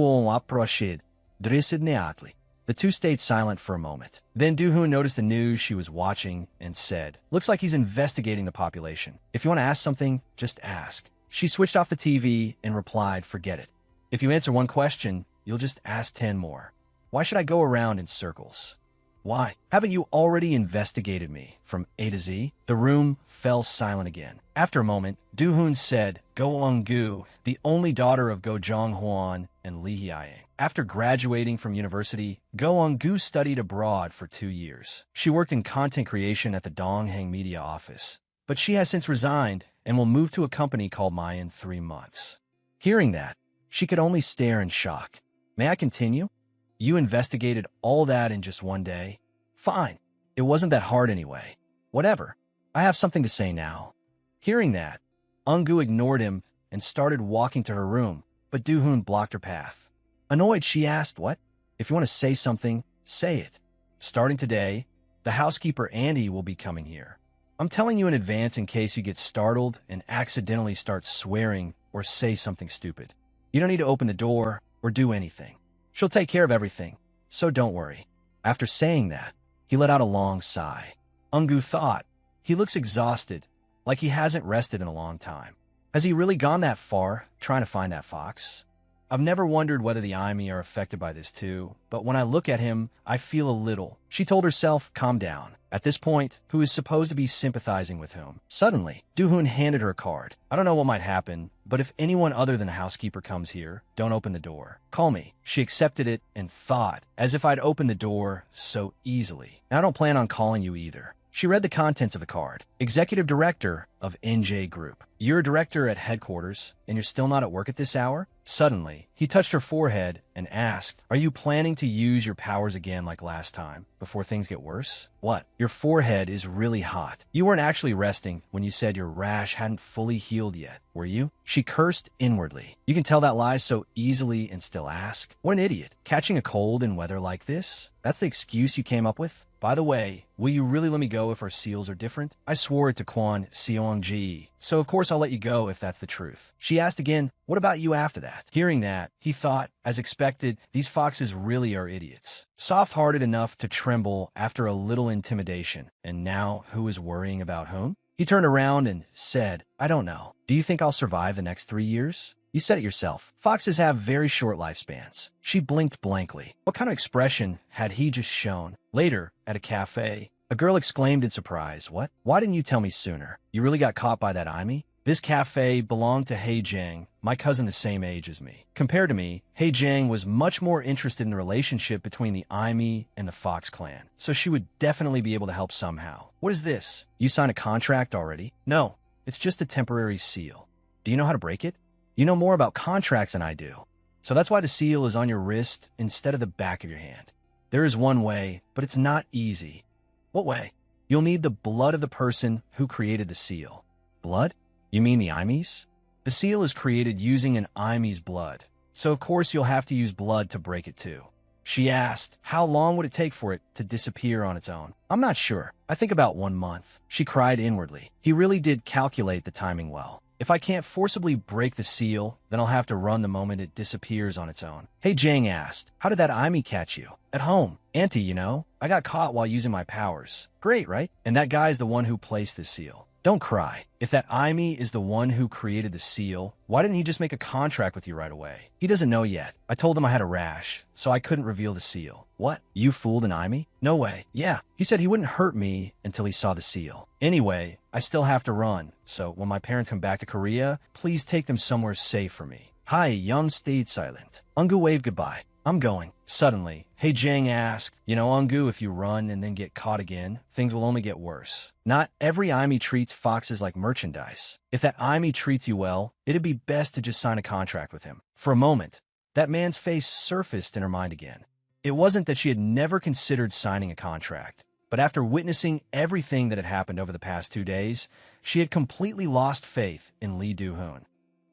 The two stayed silent for a moment. Then Do-hoon noticed the news she was watching and said, "Looks like he's investigating the population. If you want to ask something, just ask." She switched off the TV and replied, "Forget it. If you answer one question, you'll just ask 10 more. Why should I go around in circles? Why? Haven't you already investigated me from A to Z?" The room fell silent again. After a moment, Do-hoon said, "Go Eun-gu, the only daughter of Go Jong-hwan and Lee Hye-in. After graduating from university, Go Eun-gu studied abroad for 2 years. She worked in content creation at the Donghang Media office, but she has since resigned and will move to a company called Mai in 3 months." Hearing that, she could only stare in shock. "May I continue? You investigated all that in just 1 day? Fine. It wasn't that hard anyway. Whatever. I have something to say now." Hearing that, Eun-gu ignored him and started walking to her room, but Do-hoon blocked her path. Annoyed, she asked, "What? If you want to say something, say it. Starting today, the housekeeper Andy will be coming here. I'm telling you in advance in case you get startled and accidentally start swearing or say something stupid. You don't need to open the door or do anything. She'll take care of everything, so don't worry." After saying that, he let out a long sigh. Eun-gu thought, he looks exhausted, like he hasn't rested in a long time. Has he really gone that far, trying to find that fox? I've never wondered whether the Aimi are affected by this too, but when I look at him, I feel a little. She told herself, "Calm down." At this point, who is supposed to be sympathizing with whom? Suddenly, Do-hoon handed her a card. "I don't know what might happen, but if anyone other than the housekeeper comes here, don't open the door. Call me." She accepted it and thought, as if I'd opened the door so easily. "And I don't plan on calling you either." She read the contents of the card. "Executive Director of NJ Group. You're a director at headquarters, and you're still not at work at this hour?" Suddenly, he touched her forehead and asked, "Are you planning to use your powers again like last time, before things get worse?" "What? Your forehead is really hot. You weren't actually resting when you said your rash hadn't fully healed yet, were you?" She cursed inwardly. "You can tell that lie so easily and still ask? What an idiot. Catching a cold in weather like this? That's the excuse you came up with? By the way, will you really let me go if our seals are different? I swore it to Kwon Seong-ji, so of course I'll let you go if that's the truth." She asked again, "What about you after that?" Hearing that, he thought, as expected, these foxes really are idiots. Soft-hearted enough to tremble after a little intimidation, and now who is worrying about whom? He turned around and said, "I don't know. Do you think I'll survive the next 3 years? You said it yourself. Foxes have very short lifespans." She blinked blankly. What kind of expression had he just shown? Later, at a cafe, a girl exclaimed in surprise, "What? Why didn't you tell me sooner? You really got caught by that Aimi?" This cafe belonged to Hei Jiang, my cousin the same age as me. Compared to me, Hei Jiang was much more interested in the relationship between the Aimi and the Fox clan, so she would definitely be able to help somehow. "What is this? You signed a contract already?" "No, it's just a temporary seal." "Do you know how to break it?" "You know more about contracts than I do. So that's why the seal is on your wrist instead of the back of your hand. There is one way, but it's not easy." "What way?" "You'll need the blood of the person who created the seal." "Blood? You mean the Aimis?" "The seal is created using an Aimi's blood, so of course you'll have to use blood to break it too." She asked, "How long would it take for it to disappear on its own?" "I'm not sure. I think about 1 month." She cried inwardly. He really did calculate the timing well. If I can't forcibly break the seal, then I'll have to run the moment it disappears on its own. Hey Jang asked, "How did that Aimi catch you?" "At home. Auntie, you know. I got caught while using my powers." "Great, right? And that guy's the one who placed the seal." "Don't cry. If that Aimi is the one who created the seal, why didn't he just make a contract with you right away?" "He doesn't know yet. I told him I had a rash, so I couldn't reveal the seal." "What? You fooled an Aimi?" "No way. Yeah. He said he wouldn't hurt me until he saw the seal. Anyway, I still have to run, so when my parents come back to Korea, please take them somewhere safe for me." Hi, Yun stayed silent. Eun-gu waved goodbye. "I'm going." Suddenly, Hei Jiang asked, "You know, Eun-gu, if you run and then get caught again, things will only get worse. Not every Aimi treats foxes like merchandise. If that Aimi treats you well, it'd be best to just sign a contract with him." For a moment, that man's face surfaced in her mind again. It wasn't that she had never considered signing a contract, but after witnessing everything that had happened over the past 2 days, she had completely lost faith in Lee Do-hoon.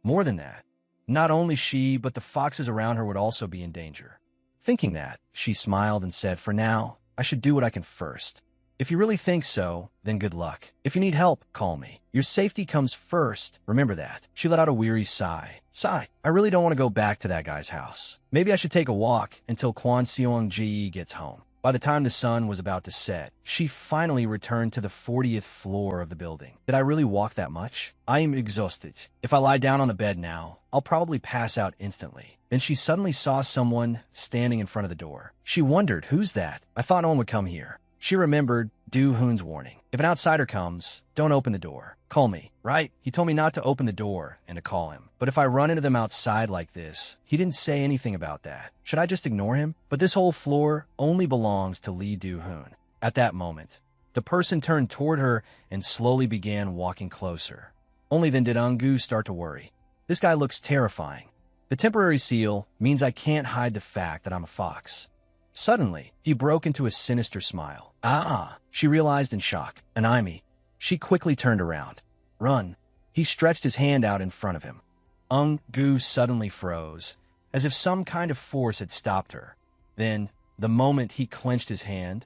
More than that, not only she, but the foxes around her would also be in danger. Thinking that, she smiled and said, "For now, I should do what I can first. If you really think so, then good luck. If you need help, call me. Your safety comes first. Remember that. She let out a weary sigh. I really don't want to go back to that guy's house. Maybe I should take a walk until Kwan Seong Ji gets home. By the time the sun was about to set, she finally returned to the 40th floor of the building. Did I really walk that much? I am exhausted. If I lie down on the bed now, I'll probably pass out instantly. Then she suddenly saw someone standing in front of the door. She wondered, who's that? I thought no one would come here. She remembered Do-hoon's warning. If an outsider comes, don't open the door. Call me, right? He told me not to open the door and to call him. But if I run into them outside like this, he didn't say anything about that. Should I just ignore him? But this whole floor only belongs to Lee Do-hoon. At that moment, the person turned toward her and slowly began walking closer. Only then did Eun-gu start to worry. This guy looks terrifying. The temporary seal means I can't hide the fact that I'm a fox. Suddenly, he broke into a sinister smile. She realized in shock. An Aimee. She quickly turned around. Run. He stretched his hand out in front of him. Eun-gu suddenly froze, as if some kind of force had stopped her. Then, the moment he clenched his hand,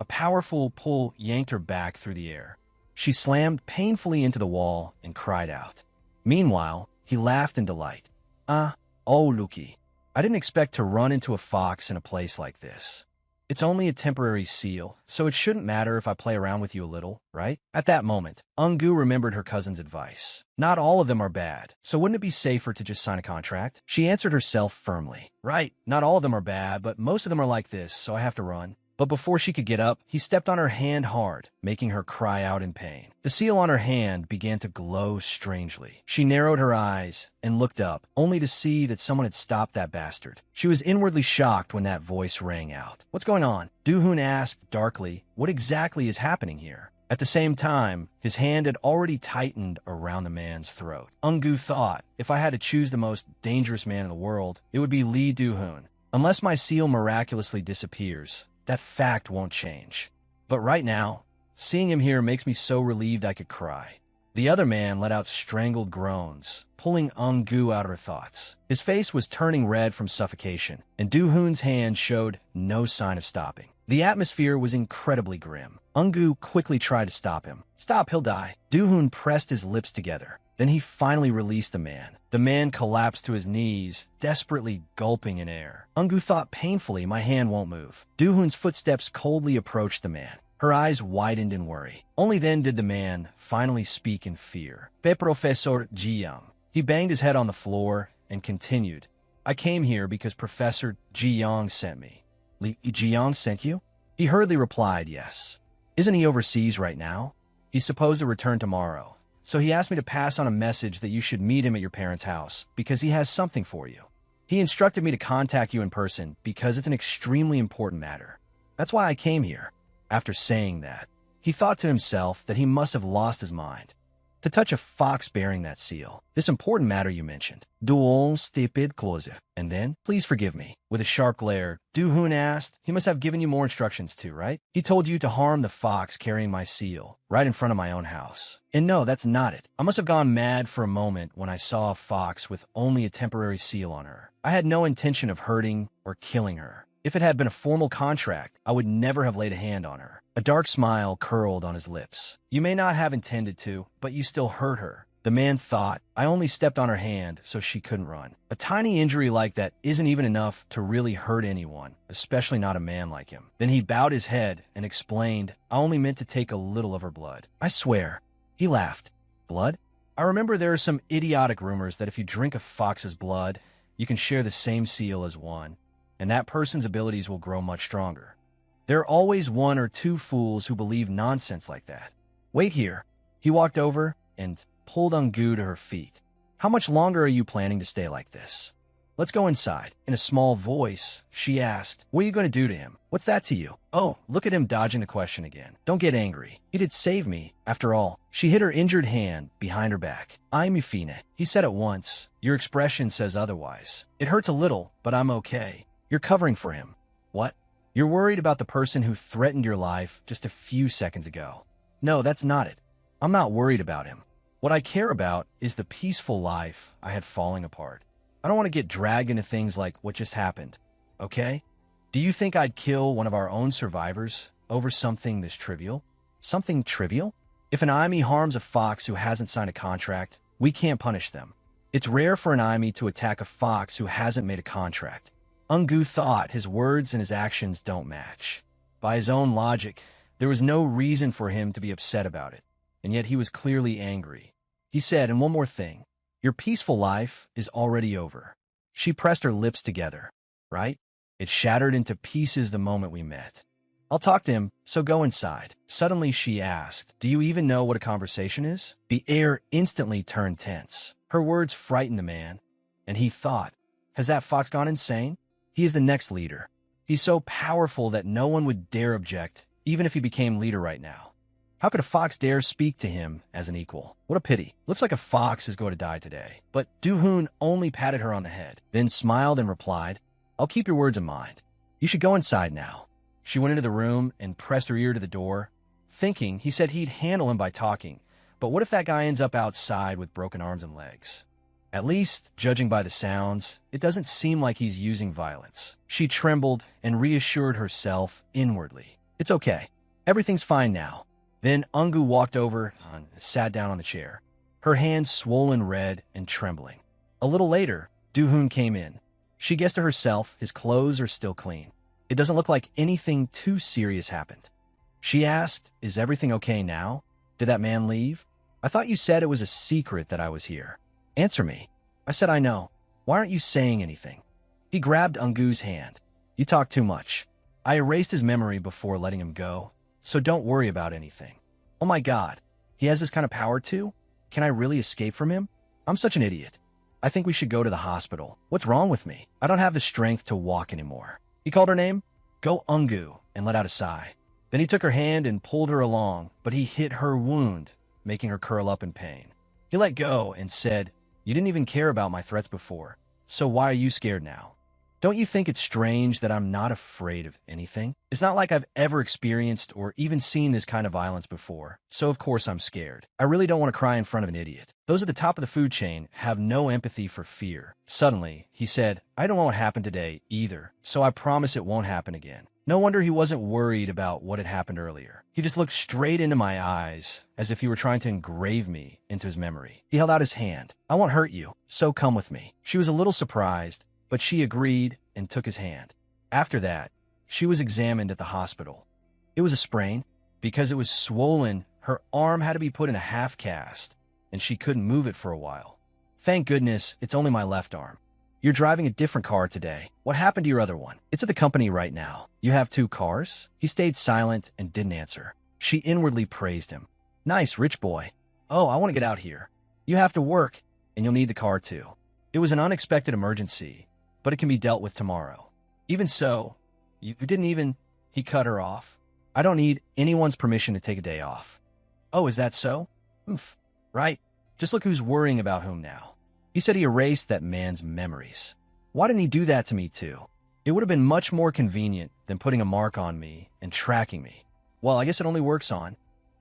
a powerful pull yanked her back through the air. She slammed painfully into the wall and cried out. Meanwhile, he laughed in delight. Oh, Luki. I didn't expect to run into a fox in a place like this. It's only a temporary seal, so it shouldn't matter if I play around with you a little, right? At that moment, Eun-gu remembered her cousin's advice. Not all of them are bad, so wouldn't it be safer to just sign a contract? She answered herself firmly. Right, not all of them are bad, but most of them are like this, so I have to run. But before she could get up, he stepped on her hand hard, making her cry out in pain. The seal on her hand began to glow strangely. She narrowed her eyes and looked up, only to see that someone had stopped that bastard. She was inwardly shocked when that voice rang out. What's going on? Do-hoon asked darkly, what exactly is happening here? At the same time, his hand had already tightened around the man's throat. Eun-gu thought, if I had to choose the most dangerous man in the world, it would be Lee Do-hoon. Unless my seal miraculously disappears, that fact won't change. But right now, seeing him here makes me so relieved I could cry. The other man let out strangled groans, pulling Eun-gu out of her thoughts. His face was turning red from suffocation, and Do-hoon's hand showed no sign of stopping. The atmosphere was incredibly grim. Eun-gu quickly tried to stop him. Stop, he'll die. Do-hoon pressed his lips together. Then he finally released the man. The man collapsed to his knees, desperately gulping in air. Eun-gu thought painfully, my hand won't move. Do-hoon's footsteps coldly approached the man. Her eyes widened in worry. Only then did the man finally speak in fear. Professor Ji-young. He banged his head on the floor and continued. I came here because Professor Ji-young sent me. Ji-young sent you? He hurriedly replied, yes. Isn't he overseas right now? He's supposed to return tomorrow. So he asked me to pass on a message that you should meet him at your parents' house because he has something for you. He instructed me to contact you in person because it's an extremely important matter. That's why I came here. After saying that, he thought to himself that he must have lost his mind. To touch a fox bearing that seal, this important matter you mentioned. Duol stupid closer. And then, please forgive me. With a sharp glare, Do-hoon asked, he must have given you more instructions too, right? He told you to harm the fox carrying my seal, right in front of my own house. And no, that's not it. I must have gone mad for a moment when I saw a fox with only a temporary seal on her. I had no intention of hurting or killing her. If it had been a formal contract, I would never have laid a hand on her. A dark smile curled on his lips. You may not have intended to, but you still hurt her. The man thought, I only stepped on her hand so she couldn't run. A tiny injury like that isn't even enough to really hurt anyone, especially not a man like him. Then he bowed his head and explained, I only meant to take a little of her blood. I swear. He laughed. Blood? I remember there are some idiotic rumors that if you drink a fox's blood, you can share the same seal as one, and that person's abilities will grow much stronger. There are always one or two fools who believe nonsense like that. Wait here. He walked over and pulled Eun-gu to her feet. How much longer are you planning to stay like this? Let's go inside. In a small voice, she asked, what are you going to do to him? What's that to you? Oh, look at him dodging the question again. Don't get angry. He did save me, after all. She hid her injured hand behind her back. I'm Yufine. He said at once, your expression says otherwise. It hurts a little, but I'm okay. You're covering for him. What? You're worried about the person who threatened your life just a few seconds ago. No, that's not it. I'm not worried about him. What I care about is the peaceful life I had falling apart. I don't want to get dragged into things like what just happened, okay? Do you think I'd kill one of our own survivors? over something this trivial? Something trivial? If an enemy harms a fox who hasn't signed a contract, we can't punish them. It's rare for an enemy to attack a fox who hasn't made a contract. Ungu thought his words and his actions don't match. By his own logic, there was no reason for him to be upset about it, and yet he was clearly angry. He said, and one more thing, your peaceful life is already over. She pressed her lips together, right? It shattered into pieces the moment we met. I'll talk to him, so go inside. Suddenly she asked, do you even know what a conversation is? The air instantly turned tense. Her words frightened the man, and he thought, has that fox gone insane? He is the next leader. He's so powerful that no one would dare object, even if he became leader right now. How could a fox dare speak to him as an equal? What a pity. Looks like a fox is going to die today. But Do-hoon only patted her on the head, then smiled and replied, I'll keep your words in mind. You should go inside now. She went into the room and pressed her ear to the door, thinking he said he'd handle him by talking. But what if that guy ends up outside with broken arms and legs? At least, judging by the sounds, it doesn't seem like he's using violence. She trembled and reassured herself inwardly. It's okay. Everything's fine now. Then Ungu walked over and sat down on the chair, her hands swollen red and trembling. A little later, Do-hoon came in. She guessed to herself his clothes are still clean. It doesn't look like anything too serious happened. She asked, is everything okay now? Did that man leave? I thought you said it was a secret that I was here. Answer me. I said I know. Why aren't you saying anything? He grabbed Ungu's hand. You talk too much. I erased his memory before letting him go, so don't worry about anything. Oh my God, he has this kind of power too? Can I really escape from him? I'm such an idiot. I think we should go to the hospital. What's wrong with me? I don't have the strength to walk anymore. He called her name. Go Ungu, and let out a sigh. Then he took her hand and pulled her along, but he hit her wound, making her curl up in pain. He let go and said, you didn't even care about my threats before, so why are you scared now? Don't you think it's strange that I'm not afraid of anything? It's not like I've ever experienced or even seen this kind of violence before, so of course I'm scared. I really don't want to cry in front of an idiot. Those at the top of the food chain have no empathy for fear. Suddenly, he said, I don't know what happened today either, so I promise it won't happen again. No wonder he wasn't worried about what had happened earlier. He just looked straight into my eyes, as if he were trying to engrave me into his memory. He held out his hand. I won't hurt you, so come with me. She was a little surprised, but she agreed and took his hand. After that, she was examined at the hospital. It was a sprain. Because it was swollen, her arm had to be put in a half cast, and she couldn't move it for a while. Thank goodness, it's only my left arm. You're driving a different car today. What happened to your other one? It's at the company right now. You have 2 cars? He stayed silent and didn't answer. She inwardly praised him. Nice, rich boy. Oh, I want to get out here. You have to work, and you'll need the car too. It was an unexpected emergency, but it can be dealt with tomorrow. Even so, you didn't even... He cut her off. I don't need anyone's permission to take a day off. Oh, is that so? Oof. Right. Just look who's worrying about whom now. He said he erased that man's memories. Why didn't he do that to me too? It would have been much more convenient than putting a mark on me and tracking me. Well, I guess it only works on.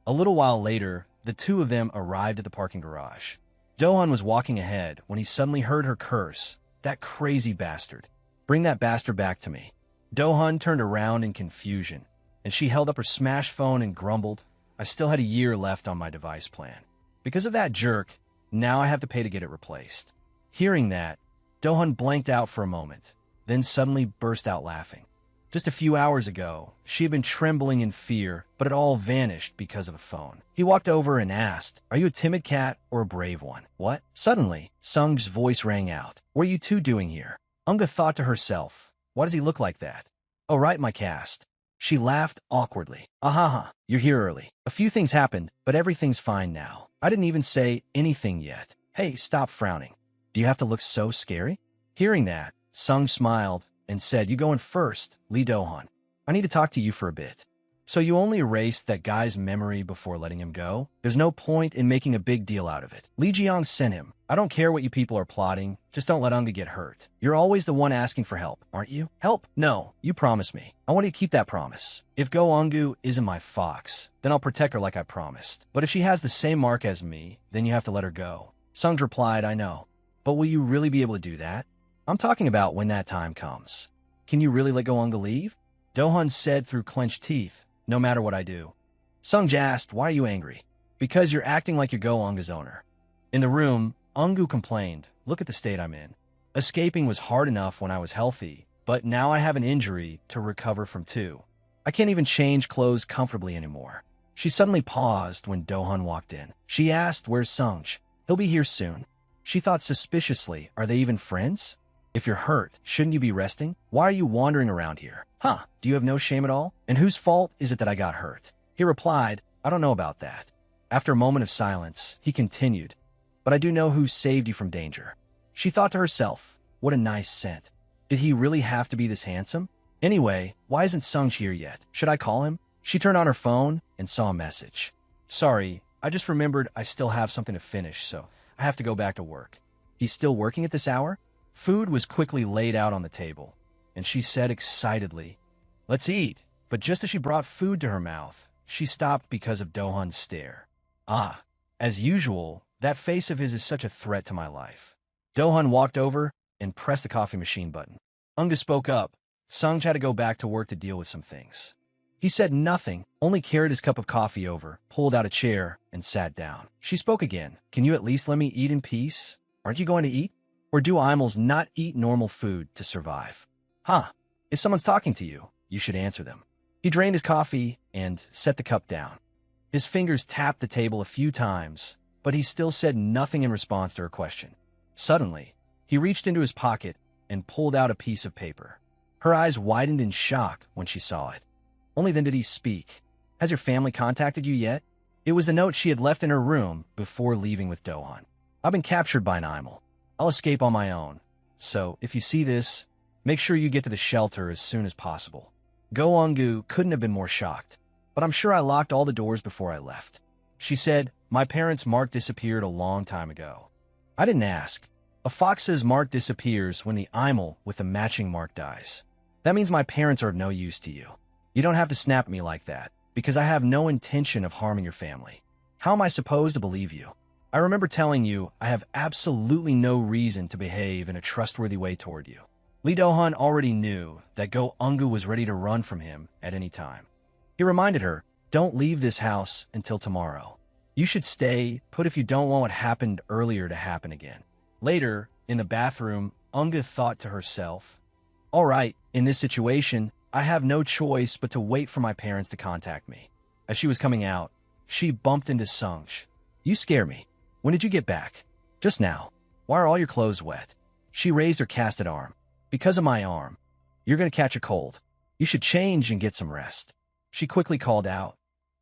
A little while later, the 2 of them arrived at the parking garage. Do-hoon was walking ahead when he suddenly heard her curse. That crazy bastard. Bring that bastard back to me. Do-hoon turned around in confusion, and she held up her smash phone and grumbled, I still had a year left on my device plan. Because of that jerk, now I have to pay to get it replaced. Hearing that, Do-hoon blanked out for a moment, then suddenly burst out laughing. Just a few hours ago, she had been trembling in fear, but it all vanished because of a phone. He walked over and asked, are you a timid cat or a brave one? What? Suddenly, Sung's voice rang out. What are you 2 doing here? Unga thought to herself, why does he look like that? Oh, right, my cast. She laughed awkwardly. Ahaha, you're here early. A few things happened, but everything's fine now. I didn't even say anything yet. Hey, stop frowning. Do you have to look so scary? Hearing that, Sung smiled and said, you go in first, Lee Do-hoon. I need to talk to you for a bit. So you only erased that guy's memory before letting him go? There's no point in making a big deal out of it. Lee Jiang sent him. I don't care what you people are plotting. Just don't let Unga get hurt. You're always the one asking for help, aren't you? Help? No, you promised me. I want you to keep that promise. If Go Ungu isn't my fox, then I'll protect her like I promised. But if she has the same mark as me, then you have to let her go. Sung replied, I know. But will you really be able to do that? I'm talking about when that time comes. Can you really let Go Unga leave? Do-hoon said through clenched teeth, no matter what I do. Sungj asked, why are you angry? Because you're acting like you're Go-Unga's owner. In the room, Ungu complained, look at the state I'm in. Escaping was hard enough when I was healthy, but now I have an injury to recover from too. I can't even change clothes comfortably anymore. She suddenly paused when Dohun walked in. She asked, where's Sungj? He'll be here soon. She thought suspiciously, are they even friends? If you're hurt, shouldn't you be resting? Why are you wandering around here? Huh, do you have no shame at all? And whose fault is it that I got hurt? He replied, I don't know about that. After a moment of silence, he continued, but I do know who saved you from danger. She thought to herself, what a nice scent. Did he really have to be this handsome? Anyway, why isn't Sungj here yet? Should I call him? She turned on her phone and saw a message. Sorry, I just remembered I still have something to finish, so I have to go back to work. He's still working at this hour? Food was quickly laid out on the table, and she said excitedly, let's eat. But just as she brought food to her mouth, she stopped because of Dohun's stare. Ah, as usual, that face of his is such a threat to my life. Dohun walked over and pressed the coffee machine button. Unga spoke up. Sungj had to go back to work to deal with some things. He said nothing, only carried his cup of coffee over, pulled out a chair, and sat down. She spoke again. Can you at least let me eat in peace? Aren't you going to eat? Or do Imals not eat normal food to survive? Huh. If someone's talking to you, you should answer them. He drained his coffee and set the cup down. His fingers tapped the table a few times, but he still said nothing in response to her question. Suddenly, he reached into his pocket and pulled out a piece of paper. Her eyes widened in shock when she saw it. Only then did he speak. Has your family contacted you yet? It was a note she had left in her room before leaving with Dohun. I've been captured by an Imel. I'll escape on my own. So, if you see this, make sure you get to the shelter as soon as possible. Go-Ungu couldn't have been more shocked, but I'm sure I locked all the doors before I left. She said, my parents' mark disappeared a long time ago. I didn't ask. A fox's mark disappears when the Imel with the matching mark dies. That means my parents are of no use to you. You don't have to snap at me like that, because I have no intention of harming your family. How am I supposed to believe you? I remember telling you I have absolutely no reason to behave in a trustworthy way toward you. Lee Do-hun already knew that Go-Ungu was ready to run from him at any time. He reminded her, don't leave this house until tomorrow. You should stay put if you don't want what happened earlier to happen again. Later, in the bathroom, Unga thought to herself, all right, in this situation, I have no choice but to wait for my parents to contact me. As she was coming out, she bumped into Sungj. You scare me. When did you get back? Just now. Why are all your clothes wet? She raised her casted arm. Because of my arm. You're going to catch a cold. You should change and get some rest. She quickly called out.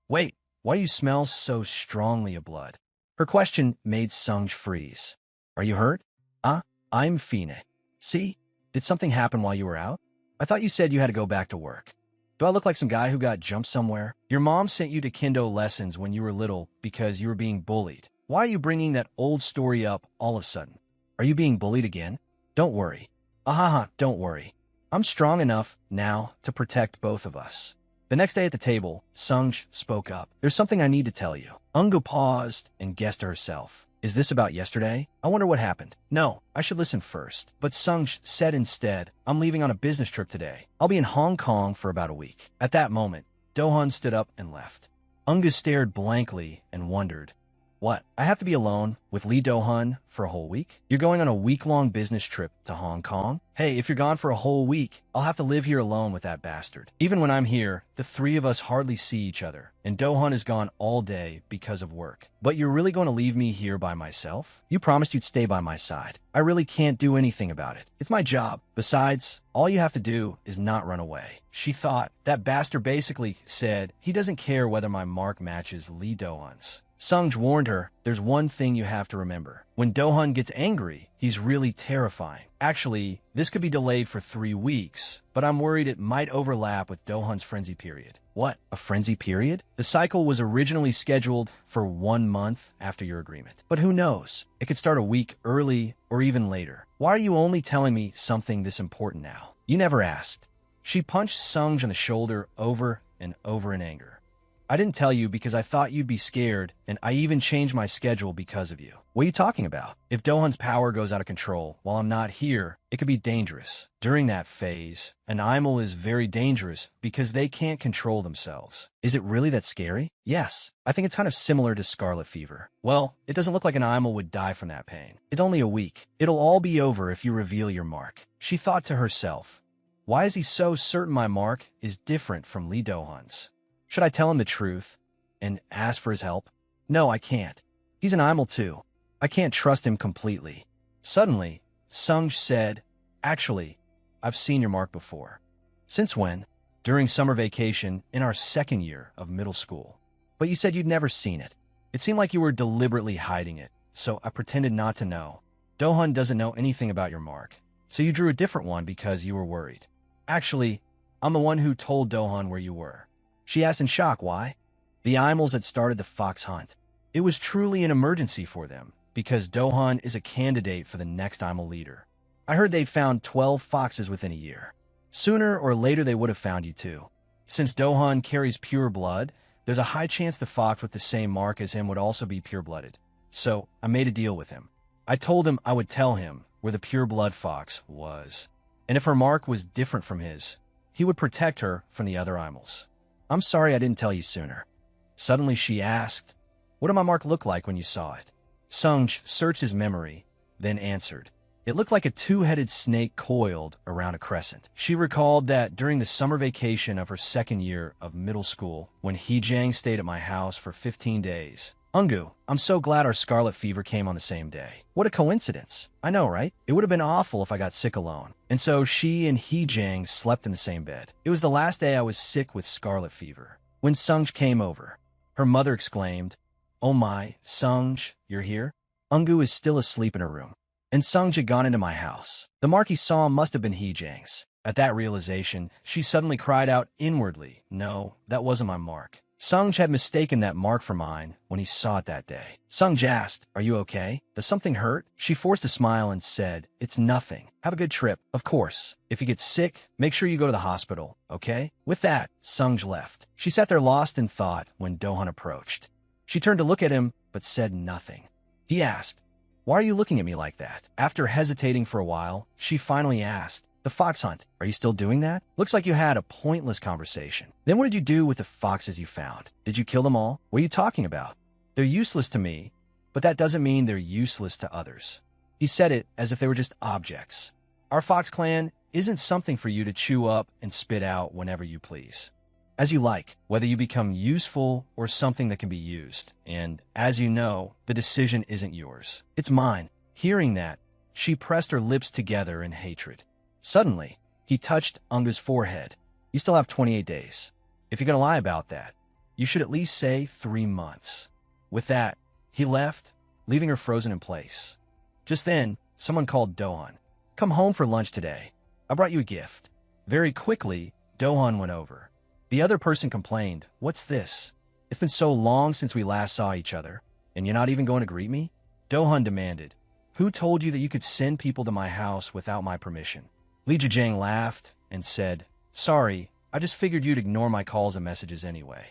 Wait, why do you smell so strongly of blood? Her question made Sungj freeze. Are you hurt? I'm Fine. See? Did something happen while you were out? I thought you said you had to go back to work. Do I look like some guy who got jumped somewhere? Your mom sent you to Kendo lessons when you were little because you were being bullied. Why are you bringing that old story up all of a sudden? Are you being bullied again? Don't worry. Don't worry. I'm strong enough now to protect both of us. The next day at the table, Sungj spoke up. There's something I need to tell you. Ungu paused and guessed to herself. Is this about yesterday? I wonder what happened. No, I should listen first. But Sungj said instead, I'm leaving on a business trip today. I'll be in Hong Kong for about a week. At that moment, Dohun stood up and left. Unga stared blankly and wondered, what? I have to be alone with Lee Do-hun for a whole week? You're going on a week-long business trip to Hong Kong? Hey, if you're gone for a whole week, I'll have to live here alone with that bastard. Even when I'm here, the three of us hardly see each other, and Do-hun is gone all day because of work. But you're really going to leave me here by myself? You promised you'd stay by my side. I really can't do anything about it. It's my job. Besides, all you have to do is not run away. She thought that bastard basically said he doesn't care whether my mark matches Lee Do-hun's. Sungj warned her, there's one thing you have to remember. When Do-hun gets angry, he's really terrifying. Actually, this could be delayed for 3 weeks, but I'm worried it might overlap with Do-hun's frenzy period. What? A frenzy period? The cycle was originally scheduled for 1 month after your agreement. But who knows? It could start a week early or even later. Why are you only telling me something this important now? You never asked. She punched Sungj on the shoulder over and over in anger. I didn't tell you because I thought you'd be scared, and I even changed my schedule because of you. What are you talking about? If Dohan's power goes out of control while I'm not here, it could be dangerous. During that phase, an animal is very dangerous because they can't control themselves. Is it really that scary? Yes. I think it's kind of similar to scarlet fever. Well, it doesn't look like an animal would die from that pain. It's only a week. It'll all be over if you reveal your mark. She thought to herself, why is he so certain my mark is different from Lee Dohan's? Should I tell him the truth and ask for his help? No, I can't. He's an animal too. I can't trust him completely. Suddenly, Sung said, actually, I've seen your mark before. Since when? During summer vacation in our second year of middle school. But you said you'd never seen it. It seemed like you were deliberately hiding it, so I pretended not to know. Dohan doesn't know anything about your mark, so you drew a different one because you were worried. Actually, I'm the one who told Dohan where you were. She asked in shock why. The animals had started the fox hunt. It was truly an emergency for them, because Dohan is a candidate for the next animal leader. I heard they'd found 12 foxes within a year. Sooner or later they would have found you too. Since Dohan carries pure blood, there's a high chance the fox with the same mark as him would also be pure-blooded. So I made a deal with him. I told him I would tell him where the pure-blood fox was. And if her mark was different from his, he would protect her from the other animals. I'm sorry I didn't tell you sooner. Suddenly she asked, what did my mark look like when you saw it? Sung searched his memory, then answered. It looked like a two-headed snake coiled around a crescent. She recalled that during the summer vacation of her second year of middle school, when Hee-jang stayed at my house for 15 days. Ungu, I'm so glad our scarlet fever came on the same day. What a coincidence. I know, right? It would have been awful if I got sick alone. And so she and Hee-jang slept in the same bed. It was the last day I was sick with scarlet fever. When Sung came over, her mother exclaimed, oh my, Sung, you're here? Ungu is still asleep in her room. And Sung had gone into my house. The mark he saw must have been Hee-jang's. At that realization, she suddenly cried out inwardly, no, that wasn't my mark. Sung had mistaken that mark for mine when he saw it that day. Sung asked, are you okay? Does something hurt? She forced a smile and said, it's nothing. Have a good trip. Of course. If you get sick, make sure you go to the hospital, okay? With that, Sung left. She sat there lost in thought when Dohan approached. She turned to look at him, but said nothing. He asked, why are you looking at me like that? After hesitating for a while, she finally asked, the fox hunt, are you still doing that? Looks like you had a pointless conversation. Then what did you do with the foxes you found? Did you kill them all? What are you talking about? They're useless to me, but that doesn't mean they're useless to others. He said it as if they were just objects. Our fox clan isn't something for you to chew up and spit out whenever you please. As you like, whether you become useful or something that can be used. And as you know, the decision isn't yours. It's mine. Hearing that, she pressed her lips together in hatred. Suddenly, he touched Unga's forehead. You still have 28 days. If you're going to lie about that, you should at least say 3 months. With that, he left, leaving her frozen in place. Just then, someone called Dohan. Come home for lunch today. I brought you a gift. Very quickly, Dohan went over. The other person complained, what's this? It's been so long since we last saw each other, and you're not even going to greet me? Dohan demanded, who told you that you could send people to my house without my permission? Lee Jijang laughed and said, sorry, I just figured you'd ignore my calls and messages anyway.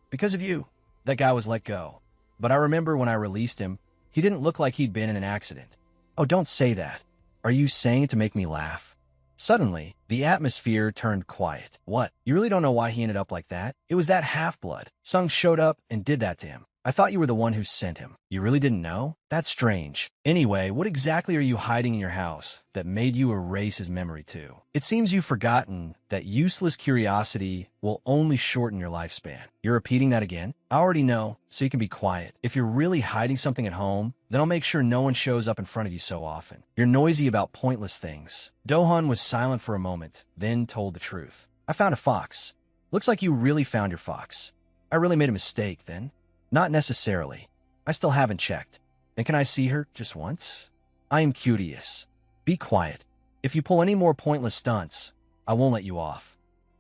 Because of you, that guy was let go. But I remember when I released him, he didn't look like he'd been in an accident. Oh, don't say that. Are you saying it to make me laugh? Suddenly, the atmosphere turned quiet. What? You really don't know why he ended up like that? It was that half-blood. Sung showed up and did that to him. I thought you were the one who sent him. You really didn't know? That's strange. Anyway, what exactly are you hiding in your house that made you erase his memory too? It seems you've forgotten that useless curiosity will only shorten your lifespan. You're repeating that again? I already know, so you can be quiet. If you're really hiding something at home, then I'll make sure no one shows up in front of you so often. You're noisy about pointless things. Dohan was silent for a moment, then told the truth. I found a fox. Looks like you really found your fox. I really made a mistake then. Not necessarily. I still haven't checked. And can I see her just once? I am curious. Be quiet. If you pull any more pointless stunts, I won't let you off.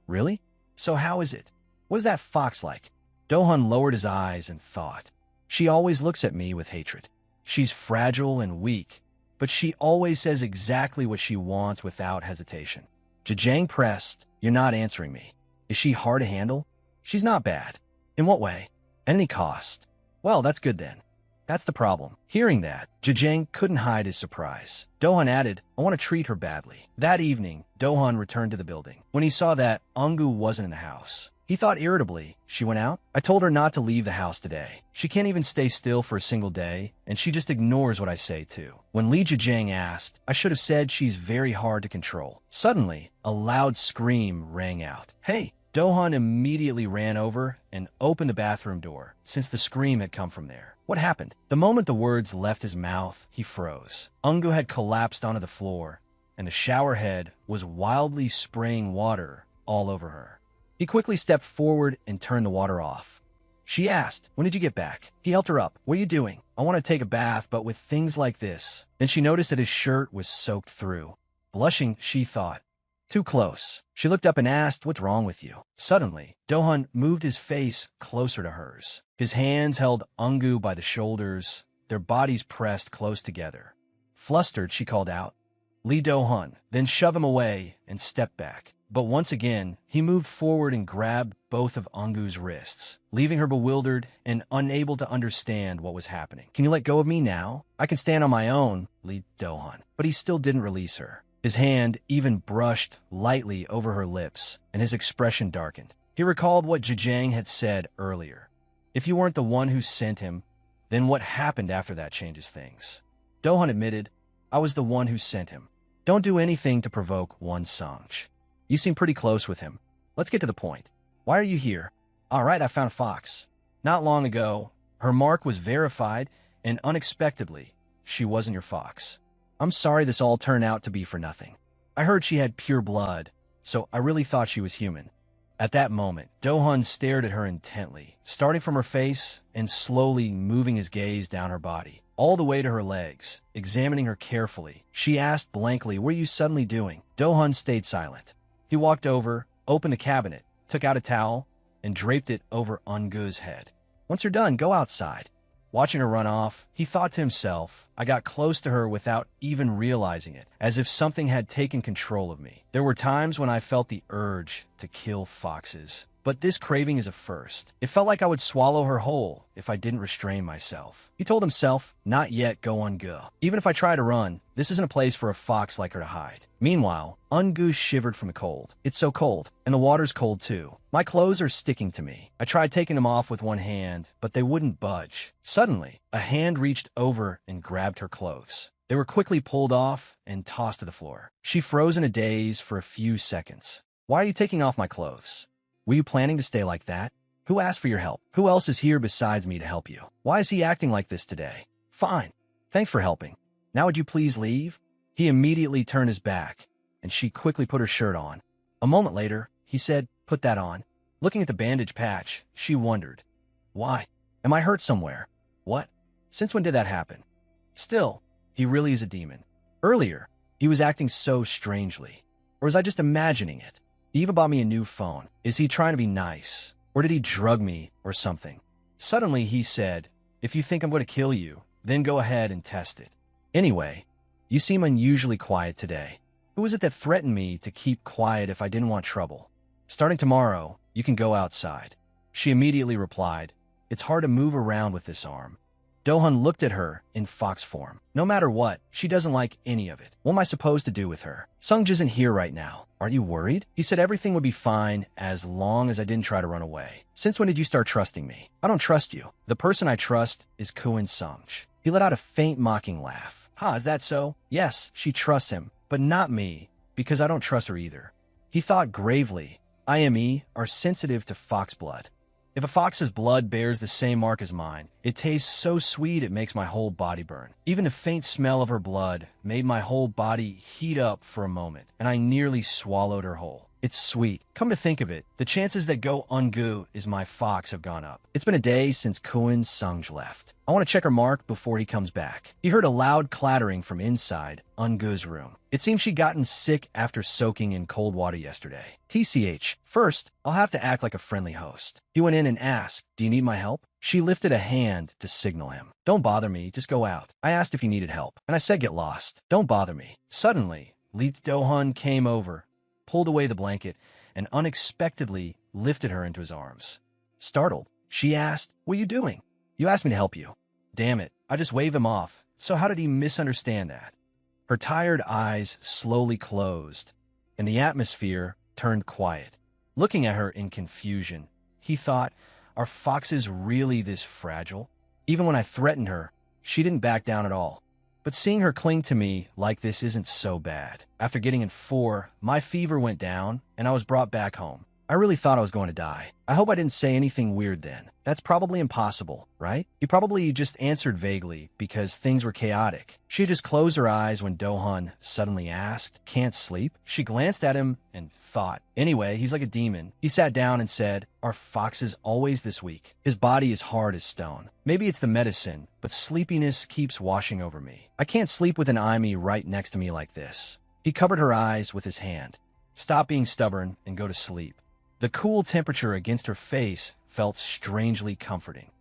Really? So how is it? What is that fox like? Dohan lowered his eyes and thought. She always looks at me with hatred. She's fragile and weak, but she always says exactly what she wants without hesitation. Jijang pressed, you're not answering me. Is she hard to handle? She's not bad. In what way? At any cost. Well, that's good then. That's the problem. Hearing that, Jajang couldn't hide his surprise. Dohan added, I want to treat her badly. That evening, Dohan returned to the building. When he saw that Ungu wasn't in the house, he thought irritably, she went out? I told her not to leave the house today. She can't even stay still for a single day, and she just ignores what I say too. When Li Jijang asked, I should have said she's very hard to control. Suddenly, a loud scream rang out. Hey! Dohan immediately ran over and opened the bathroom door, since the scream had come from there. What happened? The moment the words left his mouth, he froze. Ungu had collapsed onto the floor, and the shower head was wildly spraying water all over her. He quickly stepped forward and turned the water off. She asked, when did you get back? He helped her up. What are you doing? I want to take a bath, but with things like this. Then she noticed that his shirt was soaked through. Blushing, she thought, too close. She looked up and asked, what's wrong with you? Suddenly, Dohan moved his face closer to hers. His hands held Ungu by the shoulders, their bodies pressed close together. Flustered, she called out, Lee Dohan, then shoved him away and stepped back. But once again, he moved forward and grabbed both of Ungu's wrists, leaving her bewildered and unable to understand what was happening. Can you let go of me now? I can stand on my own, Lee Dohan. But he still didn't release her. His hand even brushed lightly over her lips, and his expression darkened. He recalled what Jajang had said earlier. If you weren't the one who sent him, then what happened after that changes things. Dohan admitted, I was the one who sent him. Don't do anything to provoke one Sanj. You seem pretty close with him. Let's get to the point. Why are you here? All right, I found a fox. Not long ago, her mark was verified, and unexpectedly, she wasn't your fox. I'm sorry this all turned out to be for nothing. I heard she had pure blood, so I really thought she was human. At that moment, Dohan stared at her intently, starting from her face and slowly moving his gaze down her body, all the way to her legs, examining her carefully. She asked blankly, what are you suddenly doing? Dohan stayed silent. He walked over, opened a cabinet, took out a towel, and draped it over Ungu's head. Once you're done, go outside. Watching her run off, he thought to himself, I got close to her without even realizing it, as if something had taken control of me. There were times when I felt the urge to kill foxes, but this craving is a first. It felt like I would swallow her whole if I didn't restrain myself. He told himself, not yet, go Ungu. Even if I try to run, this isn't a place for a fox like her to hide. Meanwhile, Ungu shivered from the cold. It's so cold, and the water's cold too. My clothes are sticking to me. I tried taking them off with one hand, but they wouldn't budge. Suddenly, a hand reached over and grabbed her clothes. They were quickly pulled off and tossed to the floor. She froze in a daze for a few seconds. Why are you taking off my clothes? Were you planning to stay like that? Who asked for your help? Who else is here besides me to help you? Why is he acting like this today? Fine. Thanks for helping. Now would you please leave? He immediately turned his back, and she quickly put her shirt on. A moment later, he said, put that on. Looking at the bandage patch, she wondered, why? Am I hurt somewhere? What? Since when did that happen? Still, he really is a demon. Earlier, he was acting so strangely. Or was I just imagining it? He even bought me a new phone. Is he trying to be nice? Or did he drug me or something? Suddenly, he said, if you think I'm going to kill you, then go ahead and test it. Anyway, you seem unusually quiet today. Who was it that threatened me to keep quiet if I didn't want trouble? Starting tomorrow, you can go outside. She immediately replied, it's hard to move around with this arm. Dohan looked at her in fox form. No matter what, she doesn't like any of it. What am I supposed to do with her? Sungj isn't here right now. Aren't you worried? He said everything would be fine as long as I didn't try to run away. Since when did you start trusting me? I don't trust you. The person I trust is Kuin Sungj. He let out a faint mocking laugh. Is that so? Yes, she trusts him, but not me, because I don't trust her either. He thought gravely, IME are sensitive to fox blood. If a fox's blood bears the same mark as mine, it tastes so sweet it makes my whole body burn. Even the faint smell of her blood made my whole body heat up for a moment, and I nearly swallowed her whole. It's sweet. Come to think of it, the chances that Go Ungu is my fox have gone up. It's been a day since Kuin Sungj left. I want to check her mark before he comes back. He heard a loud clattering from inside Ungu's room. It seems she'd gotten sick after soaking in cold water yesterday. TCH, first, I'll have to act like a friendly host. He went in and asked, do you need my help? She lifted a hand to signal him. Don't bother me, just go out. I asked if he needed help, and I said get lost. Don't bother me. Suddenly, Lee Dohan came over, pulled away the blanket, and unexpectedly lifted her into his arms. Startled, She asked, "What are you doing?" "You asked me to help you." "Damn it, I just waved him off. So how did he misunderstand that?" Her tired eyes slowly closed, and the atmosphere turned quiet. Looking at her in confusion, he thought, are foxes really this fragile? Even when I threatened her, she didn't back down at all. But seeing her cling to me like this isn't so bad. After getting in 4, my fever went down, and I was brought back home. I really thought I was going to die. I hope I didn't say anything weird then. That's probably impossible, right? He probably just answered vaguely because things were chaotic. She had just closed her eyes when Do-hun suddenly asked, "Can't sleep?" She glanced at him and thought, anyway, he's like a demon. He sat down and said, "Are foxes always this weak?" His body is hard as stone. Maybe it's the medicine, but sleepiness keeps washing over me. I can't sleep with an Aimi right next to me like this. He covered her eyes with his hand. Stop being stubborn and go to sleep. The cool temperature against her face felt strangely comforting.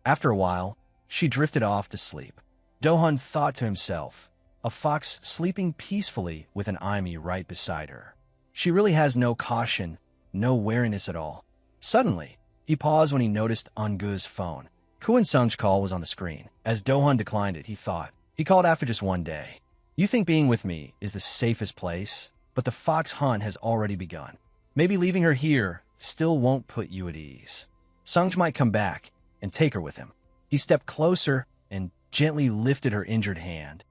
After a while, she drifted off to sleep. Do-hun thought to himself, a fox sleeping peacefully with an Aimi right beside her. She really has no caution, no wariness at all. Suddenly, he paused when he noticed Eun-gu's phone. Koo Sung's call was on the screen. As Do-hun declined it, he thought. He called after just one day. "You think being with me is the safest place, but the fox hunt has already begun. Maybe leaving her here still won't put you at ease. Sung might come back and take her with him." He stepped closer and gently lifted her injured hand,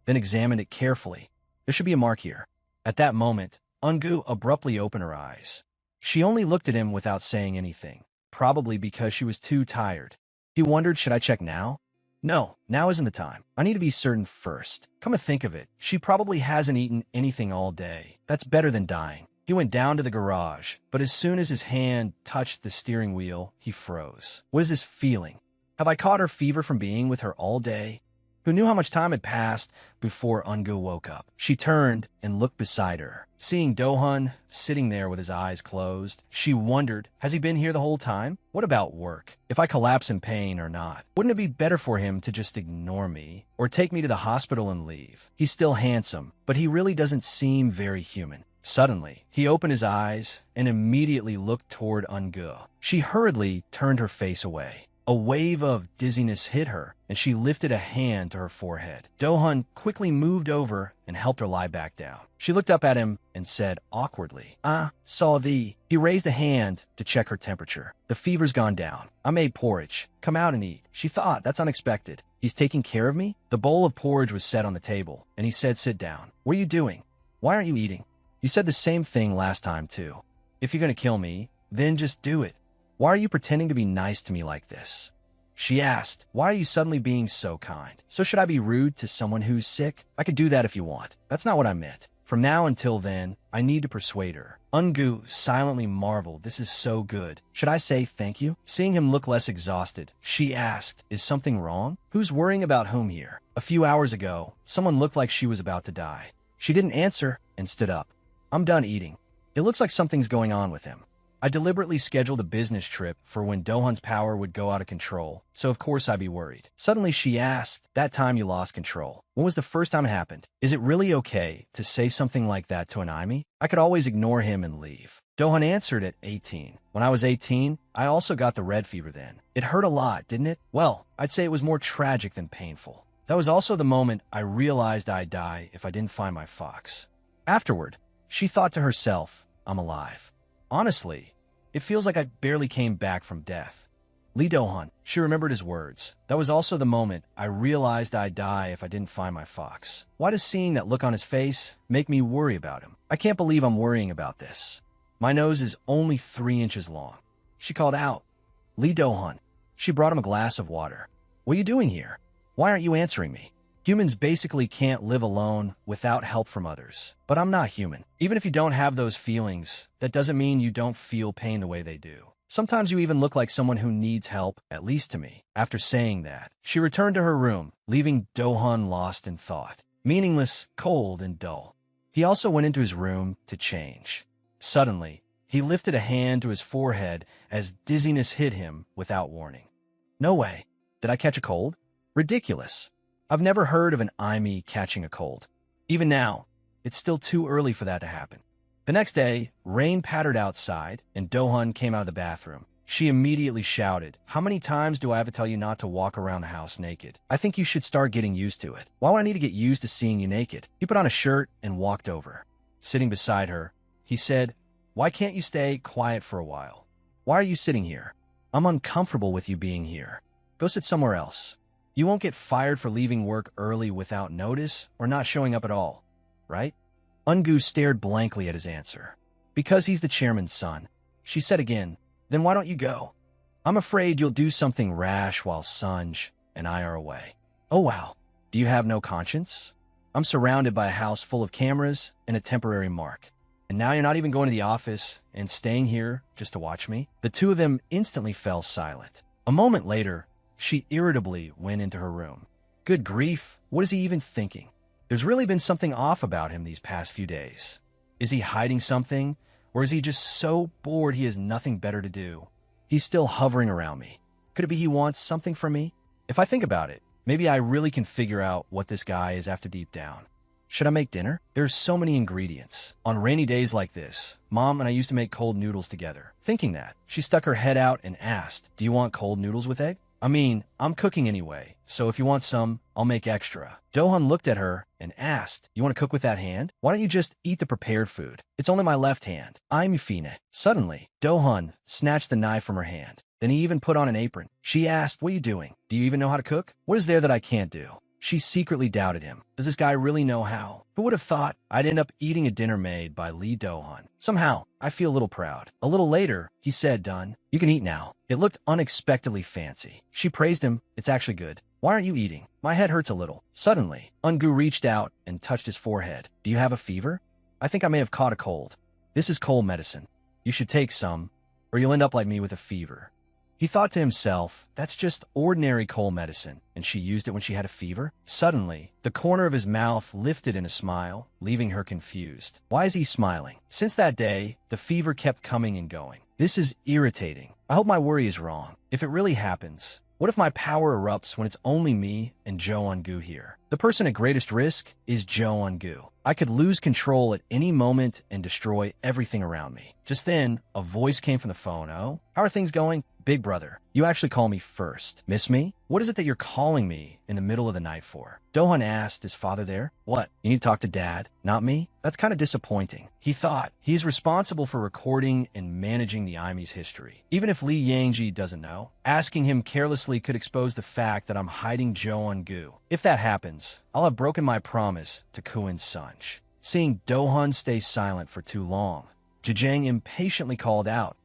then examined it carefully. There should be a mark here. At that moment, Eun-gu abruptly opened her eyes. She only looked at him without saying anything, probably because she was too tired. He wondered, should I check now? No, now isn't the time. I need to be certain first. Come to think of it, she probably hasn't eaten anything all day. That's better than dying. He went down to the garage, but as soon as his hand touched the steering wheel, he froze. What is this feeling? Have I caught her fever from being with her all day? Who knew how much time had passed before Eun-gu woke up? She turned and looked beside her. Seeing Do-hun sitting there with his eyes closed, she wondered, has he been here the whole time? What about work? If I collapse in pain or not? Wouldn't it be better for him to just ignore me or take me to the hospital and leave? He's still handsome, but he really doesn't seem very human. Suddenly, he opened his eyes and immediately looked toward Eun-gu. She hurriedly turned her face away. A wave of dizziness hit her, and she lifted a hand to her forehead. Do-hun quickly moved over and helped her lie back down. She looked up at him and said awkwardly, saw thee. He raised a hand to check her temperature. "The fever's gone down. I made porridge. Come out and eat." She thought, that's unexpected. He's taking care of me? The bowl of porridge was set on the table, and he said, "Sit down." "What are you doing? Why aren't you eating?" "You said the same thing last time, too. If you're going to kill me, then just do it. Why are you pretending to be nice to me like this?" She asked, "Why are you suddenly being so kind? So should I be rude to someone who's sick? I could do that if you want. That's not what I meant. From now until then, I need to persuade her." Eun-gu silently marveled. This is so good. Should I say thank you? Seeing him look less exhausted, she asked, "Is something wrong? Who's worrying about whom here?" A few hours ago, someone looked like she was about to die. She didn't answer and stood up. "I'm done eating. It looks like something's going on with him. I deliberately scheduled a business trip for when Do-hun's power would go out of control, so of course I'd be worried." Suddenly she asked, "That time you lost control, when was the first time it happened? Is it really okay to say something like that to an Aimi? I could always ignore him and leave." Do-hun answered at 18. "When I was 18, I also got the red fever then. It hurt a lot, didn't it? Well, I'd say it was more tragic than painful. That was also the moment I realized I'd die if I didn't find my fox." Afterward, she thought to herself, "I'm alive. Honestly, it feels like I barely came back from death." Lee Do-hun, she remembered his words. "That was also the moment I realized I'd die if I didn't find my fox." Why does seeing that look on his face make me worry about him? I can't believe I'm worrying about this. My nose is only 3 inches long. She called out, "Lee Do-hun." She brought him a glass of water. "What are you doing here? Why aren't you answering me?" Humans basically can't live alone without help from others. But I'm not human. Even if you don't have those feelings, that doesn't mean you don't feel pain the way they do. Sometimes you even look like someone who needs help, at least to me. After saying that, she returned to her room, leaving Do-hun lost in thought. Meaningless, cold, and dull. He also went into his room to change. Suddenly, he lifted a hand to his forehead as dizziness hit him without warning. No way. Did I catch a cold? Ridiculous. I've never heard of an Aimi catching a cold. Even now, it's still too early for that to happen. The next day, rain pattered outside, and Do-hun came out of the bathroom. She immediately shouted, "How many times do I have to tell you not to walk around the house naked? I think you should start getting used to it." "Why would I need to get used to seeing you naked?" He put on a shirt and walked over. Sitting beside her, he said, "Why can't you stay quiet for a while? Why are you sitting here? I'm uncomfortable with you being here. Go sit somewhere else. You won't get fired for leaving work early without notice or not showing up at all, right?" Ungu stared blankly at his answer. "Because he's the chairman's son." She said again, "Then why don't you go? I'm afraid you'll do something rash while Sanj and I are away." "Oh wow, do you have no conscience? I'm surrounded by a house full of cameras and a temporary mark. And now you're not even going to the office and staying here just to watch me?" The two of them instantly fell silent. A moment later, she irritably went into her room. Good grief, what is he even thinking? There's really been something off about him these past few days. Is he hiding something, or is he just so bored he has nothing better to do? He's still hovering around me. Could it be he wants something from me? If I think about it, maybe I really can figure out what this guy is after deep down. Should I make dinner? There's so many ingredients. On rainy days like this, Mom and I used to make cold noodles together. Thinking that, she stuck her head out and asked, "Do you want cold noodles with egg?" "I mean, I'm cooking anyway, so if you want some, I'll make extra." Dohan looked at her and asked, "You want to cook with that hand? Why don't you just eat the prepared food? It's only my left hand. I'm Yufine." Suddenly, Dohan snatched the knife from her hand. Then he even put on an apron. She asked, "What are you doing? Do you even know how to cook? What is there that I can't do?" She secretly doubted him. Does this guy really know how? Who would have thought I'd end up eating a dinner made by Lee Dohan? Somehow, I feel a little proud. A little later, he said, "Done. You can eat now." It looked unexpectedly fancy. She praised him. "It's actually good. Why aren't you eating? My head hurts a little." Suddenly, Ungu reached out and touched his forehead. "Do you have a fever?" "I think I may have caught a cold. This is cold medicine. You should take some, or you'll end up like me with a fever." He thought to himself, that's just ordinary cold medicine, and she used it when she had a fever? Suddenly, the corner of his mouth lifted in a smile, leaving her confused. Why is he smiling? Since that day, the fever kept coming and going. This is irritating. I hope my worry is wrong. If it really happens, what if my power erupts when it's only me and Jo Ungu here? The person at greatest risk is Jo Ungu. I could lose control at any moment and destroy everything around me. Just then, a voice came from the phone. "Oh, how are things going?" "Big brother, you actually call me first. Miss me? What is it that you're calling me in the middle of the night for?" Dohan asked, "Is father there?" "What? You need to talk to dad, not me?" That's kind of disappointing. He thought he's responsible for recording and managing the IME's history. Even if Lee Yangji doesn't know, asking him carelessly could expose the fact that I'm hiding Jo Ungu. If that happens, I'll have broken my promise to Kuin Sanj. Seeing Dohan stay silent for too long, Jijang impatiently called out,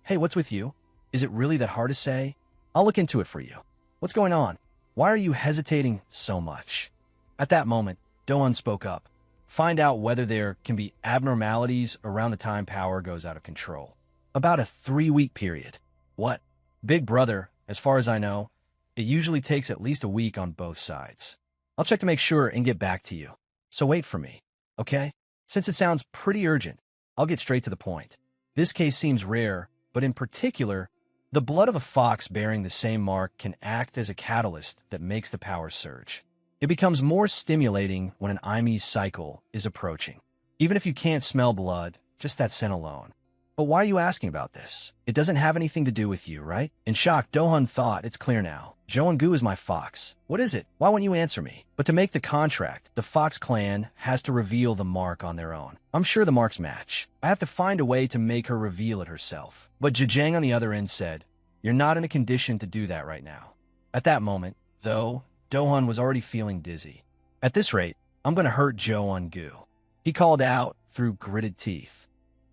"Hey, what's with you? Is it really that hard to say? I'll look into it for you. What's going on? Why are you hesitating so much?" At that moment, Dohan spoke up. "Find out whether there can be abnormalities around the time power goes out of control. About a 3-week period." "What?" "Big brother, as far as I know, it usually takes at least a week on both sides. I'll check to make sure and get back to you. So wait for me, okay? Since it sounds pretty urgent, I'll get straight to the point. This case seems rare, but in particular, the blood of a fox bearing the same mark can act as a catalyst that makes the power surge. It becomes more stimulating when an IME's cycle is approaching. Even if you can't smell blood, just that scent alone. But why are you asking about this? It doesn't have anything to do with you, right?" In shock, Dohan thought, it's clear now. Jo Ungu is my fox. What is it? Why won't you answer me? But to make the contract, the Fox clan has to reveal the mark on their own. I'm sure the marks match. I have to find a way to make her reveal it herself. But Jijang on the other end said, "You're not in a condition to do that right now." At that moment, though, Dohan was already feeling dizzy. "At this rate, I'm going to hurt Jo Ungu." He called out through gritted teeth,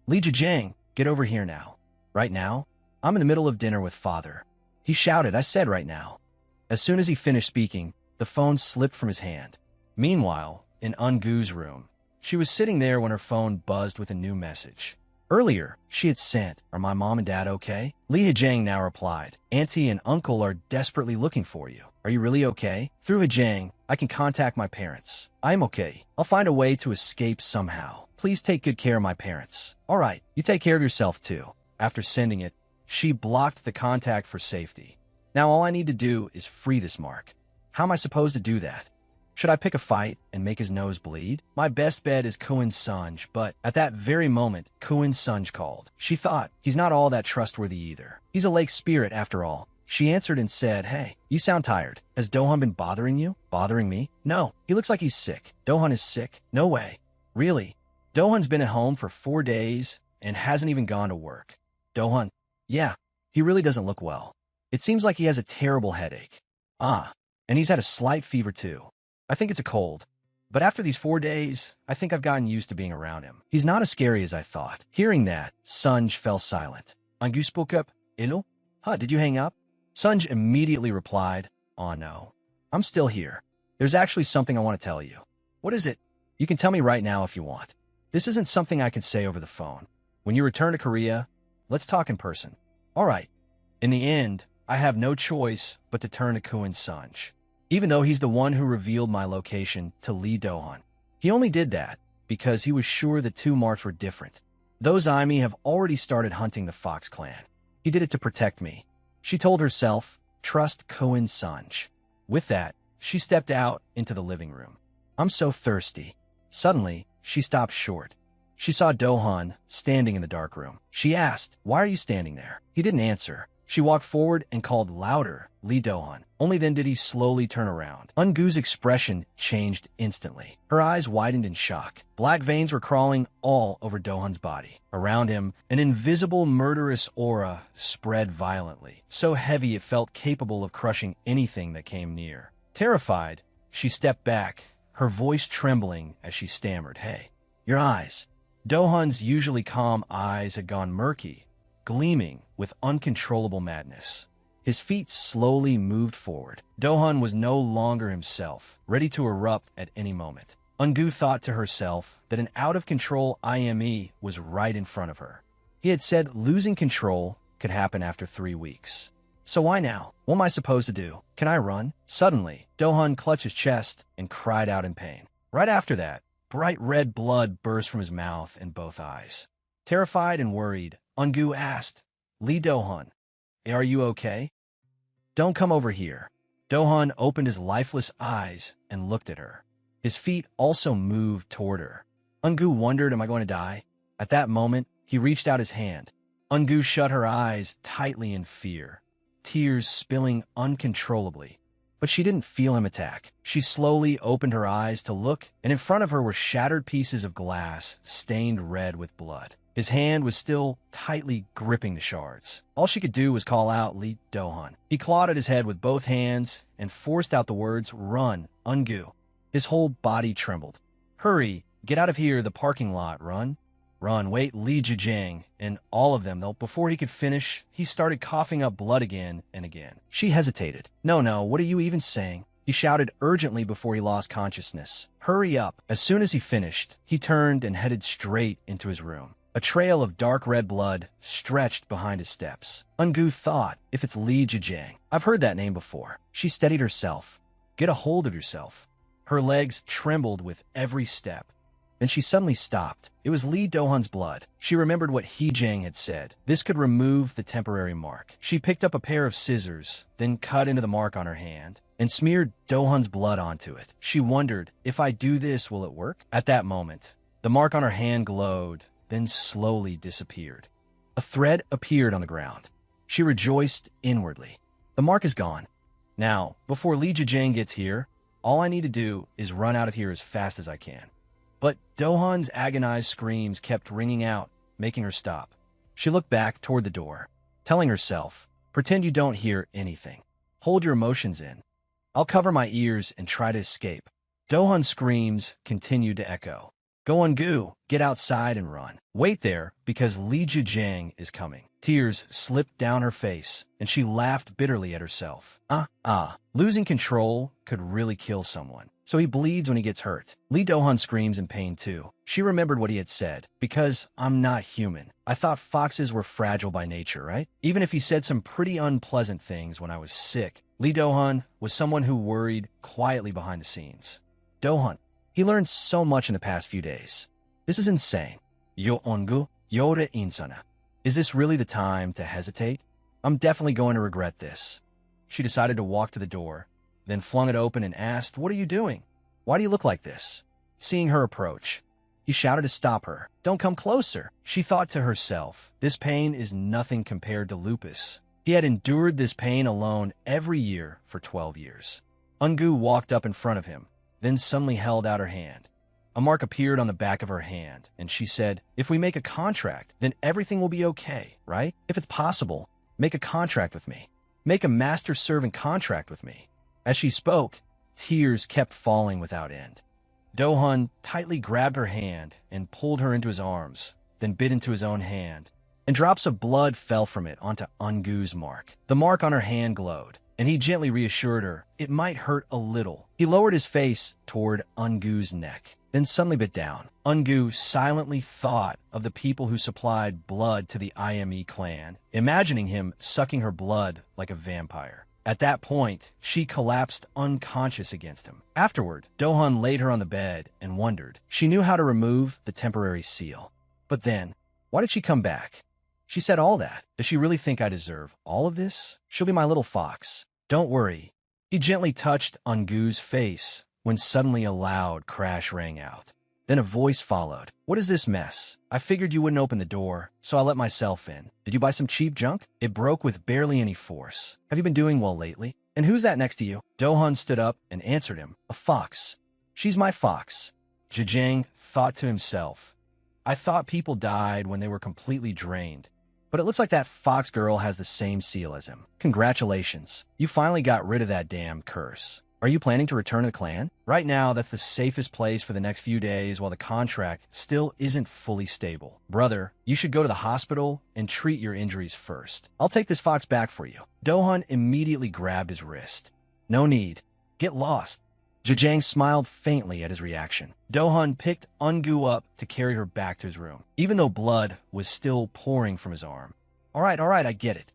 "Lee Jijang, get over here now." "Right now? I'm in the middle of dinner with father." He shouted, "I said right now." As soon as he finished speaking, the phone slipped from his hand. Meanwhile, in Ungu's room, she was sitting there when her phone buzzed with a new message. Earlier, she had sent, "Are my mom and dad okay?" Lee Hajang now replied, "Auntie and uncle are desperately looking for you. Are you really okay?" Through Hajang, I can contact my parents. I'm okay. I'll find a way to escape somehow. Please take good care of my parents. All right, you take care of yourself too. After sending it, she blocked the contact for safety. Now all I need to do is free this mark. How am I supposed to do that? Should I pick a fight and make his nose bleed? My best bet is Kuin Sunj, but at that very moment, Kuin Sunj called. She thought, he's not all that trustworthy either. He's a lake spirit after all. She answered and said, hey, you sound tired. Has Dohan been bothering you? Bothering me? No, he looks like he's sick. Dohan is sick? No way. Really? Dohan's been at home for 4 days and hasn't even gone to work. Dohan? Yeah, he really doesn't look well. It seems like he has a terrible headache. Ah, and he's had a slight fever too. I think it's a cold. But after these 4 days, I think I've gotten used to being around him. He's not as scary as I thought. Hearing that, Sunj fell silent. Angu spoke up, Ilo? Huh, did you hang up? Sunj immediately replied, oh no. I'm still here. There's actually something I want to tell you. What is it? You can tell me right now if you want. This isn't something I can say over the phone. When you return to Korea, let's talk in person. All right. In the end, I have no choice but to turn to Kuin Sunj. Even though he's the one who revealed my location to Lee Dohan. He only did that because he was sure the two marks were different. Those Aimi have already started hunting the Fox clan. He did it to protect me. She told herself, trust Kuin Sunj. With that, she stepped out into the living room. I'm so thirsty. Suddenly, she stopped short. She saw Dohan standing in the dark room. She asked, why are you standing there? He didn't answer. She walked forward and called louder, Lee Dohan. Only then did he slowly turn around. Ungu's expression changed instantly. Her eyes widened in shock. Black veins were crawling all over Dohan's body. Around him, an invisible murderous aura spread violently, so heavy it felt capable of crushing anything that came near. Terrified, she stepped back, her voice trembling as she stammered, hey, your eyes. Dohan's usually calm eyes had gone murky, gleaming with uncontrollable madness. His feet slowly moved forward. Dohan was no longer himself, ready to erupt at any moment. Ungu thought to herself that an out-of-control IME was right in front of her. He had said losing control could happen after 3 weeks. So why now? What am I supposed to do? Can I run? Suddenly, Dohan clutched his chest and cried out in pain. Right after that, bright red blood burst from his mouth and both eyes. Terrified and worried, Ungu asked, Lee Dohan, are you okay? Don't come over here. Dohan opened his lifeless eyes and looked at her. His feet also moved toward her. Ungu wondered, am I going to die? At that moment, he reached out his hand. Ungu shut her eyes tightly in fear, tears spilling uncontrollably. But she didn't feel him attack. She slowly opened her eyes to look, and in front of her were shattered pieces of glass stained red with blood. His hand was still tightly gripping the shards. All she could do was call out Lee Dohan. He clawed at his head with both hands and forced out the words, run, Ungu. His whole body trembled. Hurry, get out of here, the parking lot, run. Run, wait, Lee Jijiang, and all of them, though before he could finish, he started coughing up blood again and again. She hesitated. No, what are you even saying? He shouted urgently before he lost consciousness. Hurry up. As soon as he finished, he turned and headed straight into his room. A trail of dark red blood stretched behind his steps. Ungu thought, if it's Lee Jijiang, I've heard that name before. She steadied herself. Get a hold of yourself. Her legs trembled with every step. Then she suddenly stopped. It was Lee Dohan's blood. She remembered what He Jiang had said. This could remove the temporary mark. She picked up a pair of scissors, then cut into the mark on her hand, and smeared Dohan's blood onto it. She wondered, if I do this, will it work? At that moment, the mark on her hand glowed, then slowly disappeared. A thread appeared on the ground. She rejoiced inwardly. The mark is gone. Now, before Lee Jijiang gets here, all I need to do is run out of here as fast as I can. But Dohan's agonized screams kept ringing out, making her stop. She looked back toward the door, telling herself, pretend you don't hear anything. Hold your emotions in. I'll cover my ears and try to escape. Dohan's screams continued to echo. Go on, Gu, get outside and run. Wait there, because Lee Jijiang is coming. Tears slipped down her face, and she laughed bitterly at herself. Losing control could really kill someone. So he bleeds when he gets hurt. Lee Dohan screams in pain too. She remembered what he had said. Because I'm not human. I thought foxes were fragile by nature, right? Even if he said some pretty unpleasant things when I was sick, Lee Dohan was someone who worried quietly behind the scenes. Dohan. He learned so much in the past few days. This is insane. Yo ongu, yore insana. Is this really the time to hesitate? I'm definitely going to regret this. She decided to walk to the door, then flung it open and asked, what are you doing? Why do you look like this? Seeing her approach, he shouted to stop her. Don't come closer. She thought to herself, this pain is nothing compared to lupus. He had endured this pain alone every year for 12 years. Ungu walked up in front of him, then suddenly held out her hand. A mark appeared on the back of her hand, and she said, if we make a contract, then everything will be okay, right? If it's possible, make a contract with me. Make a master-servant contract with me. As she spoke, tears kept falling without end. Do-hun tightly grabbed her hand and pulled her into his arms, then bit into his own hand, and drops of blood fell from it onto Ungu's mark. The mark on her hand glowed, and he gently reassured her it might hurt a little. He lowered his face toward Ungu's neck, then suddenly bit down. Ungu silently thought of the people who supplied blood to the IME clan, imagining him sucking her blood like a vampire. At that point, she collapsed unconscious against him. Afterward, Do-hun laid her on the bed and wondered. She knew how to remove the temporary seal. But then, why did she come back? She said all that. Does she really think I deserve all of this? She'll be my little fox. Don't worry. He gently touched Ungu's face when suddenly a loud crash rang out. Then a voice followed. What is this mess? I figured you wouldn't open the door, so I let myself in. Did you buy some cheap junk? It broke with barely any force. Have you been doing well lately? And who's that next to you? Do-hun stood up and answered him. A fox. She's my fox. Zhejiang thought to himself. I thought people died when they were completely drained. But it looks like that fox girl has the same seal as him. Congratulations. You finally got rid of that damn curse. Are you planning to return to the clan? Right now, that's the safest place for the next few days while the contract still isn't fully stable. Brother, you should go to the hospital and treat your injuries first. I'll take this fox back for you. Do-hun immediately grabbed his wrist. No need. Get lost. Zhejiang smiled faintly at his reaction. Do-hun picked Ungu up to carry her back to his room, even though blood was still pouring from his arm. All right, I get it.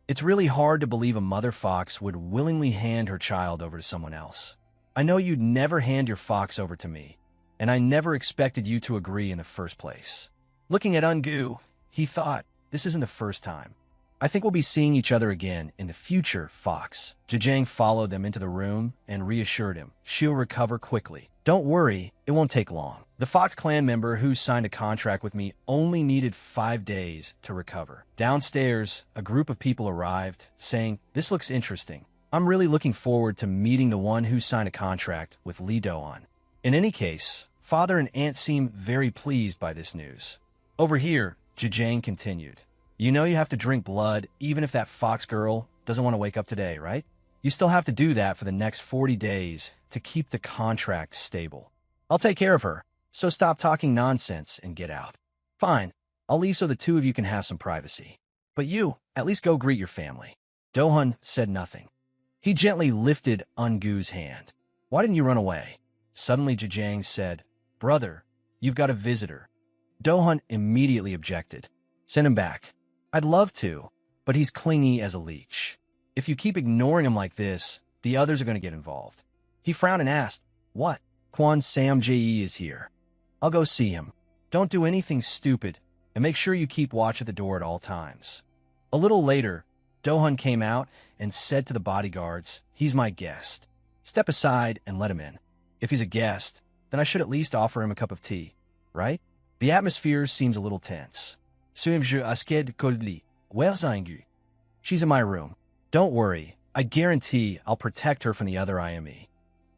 It's really hard to believe a mother fox would willingly hand her child over to someone else. I know you'd never hand your fox over to me, and I never expected you to agree in the first place. Looking at Ungu, he thought, this isn't the first time. I think we'll be seeing each other again in the future, fox. Zhejiang followed them into the room and reassured him. She'll recover quickly. Don't worry, it won't take long. The Fox clan member who signed a contract with me only needed 5 days to recover. Downstairs, a group of people arrived, saying, this looks interesting. I'm really looking forward to meeting the one who signed a contract with Li Do-hun. In any case, father and aunt seem very pleased by this news. Over here, Zhejiang continued. You know you have to drink blood even if that fox girl doesn't want to wake up today, right? You still have to do that for the next 40 days to keep the contract stable. I'll take care of her, so stop talking nonsense and get out. Fine, I'll leave so the two of you can have some privacy. But you, at least go greet your family. Do-hun said nothing. He gently lifted Ungu's hand. Why didn't you run away? Suddenly Zhejiang said, Brother, you've got a visitor. Do-hun immediately objected. Send him back. I'd love to, but he's clingy as a leech. If you keep ignoring him like this, the others are going to get involved. He frowned and asked, What? Kwon Sam-jae is here. I'll go see him. Don't do anything stupid, and make sure you keep watch at the door at all times. A little later, Do-hun came out and said to the bodyguards, He's my guest. Step aside and let him in. If he's a guest, then I should at least offer him a cup of tea, right? The atmosphere seems a little tense. Where's Ungu? She's in my room. Don't worry, I guarantee I'll protect her from the other IME.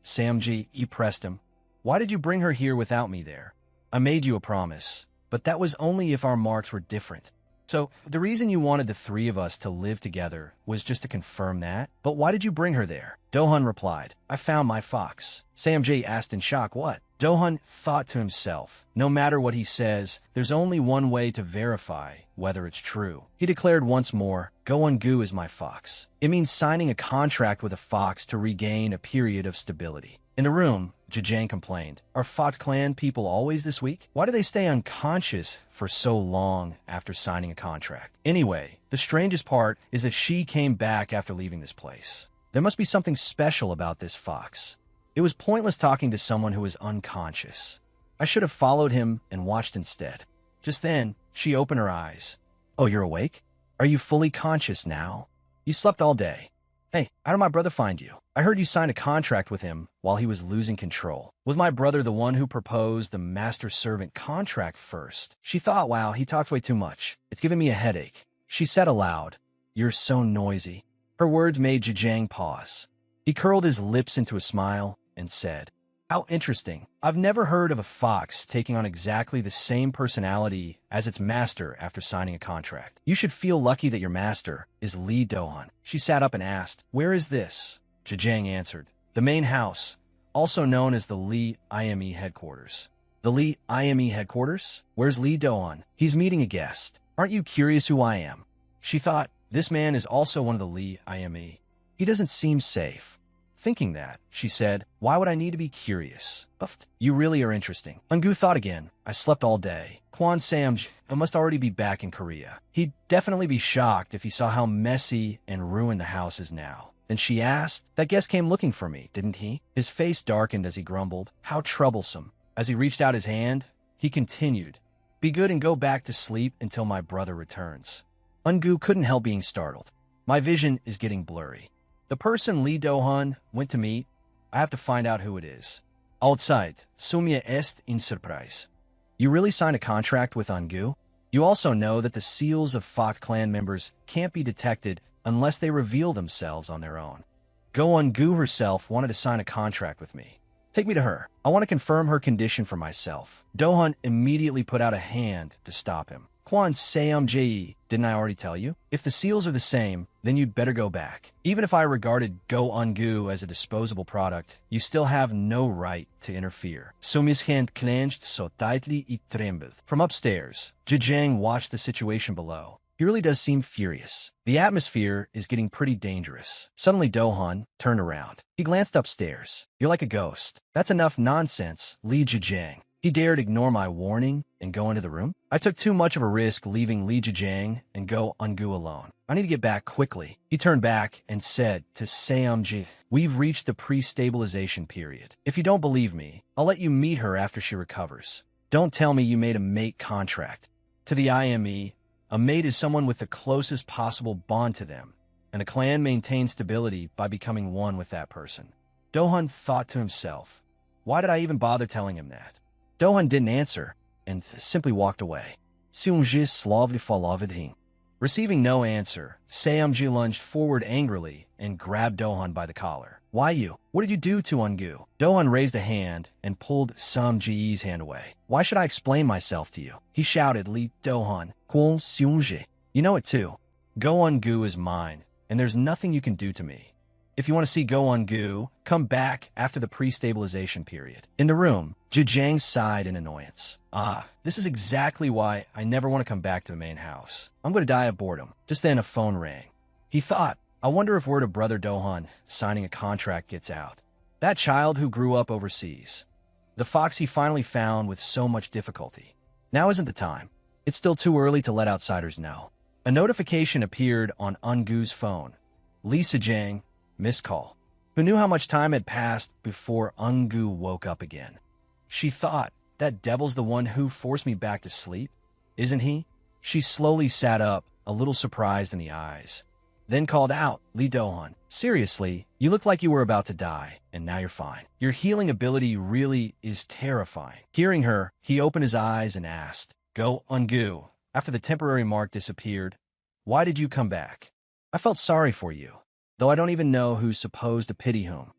Sam-ji pressed him. Why did you bring her here without me there? I made you a promise, but that was only if our marks were different. So, the reason you wanted the three of us to live together was just to confirm that? But why did you bring her there? Do-hun replied, I found my fox. Sam-ji asked in shock, what? Do-hun thought to himself, no matter what he says, there's only one way to verify whether it's true. He declared once more, Go-ungu is my fox. It means signing a contract with a fox to regain a period of stability. In the room, Zhejiang complained, Are Fox Clan people always this weak? Why do they stay unconscious for so long after signing a contract? Anyway, the strangest part is that she came back after leaving this place. There must be something special about this fox. It was pointless talking to someone who was unconscious. I should have followed him and watched instead. Just then, she opened her eyes. Oh, you're awake? Are you fully conscious now? You slept all day. Hey, how did my brother find you? I heard you signed a contract with him while he was losing control. Was my brother the one who proposed the master-servant contract first? She thought, wow, he talks way too much. It's giving me a headache. She said aloud, "You're so noisy." Her words made Zhejiang pause. He curled his lips into a smile and said, "How interesting. I've never heard of a fox taking on exactly the same personality as its master after signing a contract. You should feel lucky that your master is Li Dohan." She sat up and asked, "Where is this?" Zhejiang answered, "The main house, also known as the Li IME headquarters." "The Li IME headquarters? Where's Li Dohan?" "He's meeting a guest. Aren't you curious who I am?" She thought, this man is also one of the Li IME. He doesn't seem safe. Thinking that, she said, "Why would I need to be curious? Uffed. You really are interesting." Ungu thought again. "I slept all day. Kwon Samj, I must already be back in Korea. He'd definitely be shocked if he saw how messy and ruined the house is now." Then she asked, "That guest came looking for me, didn't he?" His face darkened as he grumbled, "How troublesome." As he reached out his hand, he continued, "Be good and go back to sleep until my brother returns." Ungu couldn't help being startled. "My vision is getting blurry. The person Li Dohan went to meet, I have to find out who it is. Outside, sumia est in surprise." "You really signed a contract with Ungu? You also know that the seals of Fox clan members can't be detected unless they reveal themselves on their own. Go Ungu herself wanted to sign a contract with me. Take me to her. I want to confirm her condition for myself." Dohan immediately put out a hand to stop him. "Kwan Seum Je, didn't I already tell you? If the seals are the same, then you'd better go back. Even if I regarded Go Ungu as a disposable product, you still have no right to interfere." So Miss Hand clenched so tightly it trembled. From upstairs, Zhejiang watched the situation below. He really does seem furious. The atmosphere is getting pretty dangerous. Suddenly Dohan turned around. He glanced upstairs. "You're like a ghost." "That's enough nonsense, Li Zhejiang. He dared ignore my warning and go into the room? I took too much of a risk leaving Li Zhejiang and Go Ungu alone. I need to get back quickly." He turned back and said to Seumji, "We've reached the pre-stabilization period. If you don't believe me, I'll let you meet her after she recovers. Don't tell me you made a mate contract." To the IME, a mate is someone with the closest possible bond to them, and a clan maintains stability by becoming one with that person. Dohan thought to himself, why did I even bother telling him that? Dohan didn't answer, and simply walked away. Seumji slavly followed. Receiving no answer, Seumji lunged forward angrily and grabbed Dohan by the collar. "Why you? What did you do to Ungu?" Dohan raised a hand and pulled Seumji's hand away. "Why should I explain myself to you?" He shouted, "Li Dohan, Kwon Seumji. You know it too. Go Ungu is mine, and there's nothing you can do to me. If you want to see Go Ungu, come back after the pre-stabilization period." In the room, Zhejiang sighed in annoyance. This is exactly why I never want to come back to the main house. I'm going to die of boredom. Just then a phone rang. He thought, I wonder if word of brother Dohan signing a contract gets out. That child who grew up overseas. The fox he finally found with so much difficulty. Now isn't the time. It's still too early to let outsiders know. A notification appeared on Ungu's phone. Lisa Jiang, missed call. Who knew how much time had passed before Ungu woke up again? She thought, that devil's the one who forced me back to sleep, isn't he? She slowly sat up, a little surprised in the eyes. Then called out, Li Dohan, seriously, you look like you were about to die, and now you're fine. Your healing ability really is terrifying. Hearing her, he opened his eyes and asked, Go Ungu, after the temporary mark disappeared, why did you come back? I felt sorry for you, though I don't even know who's supposed to pity whom.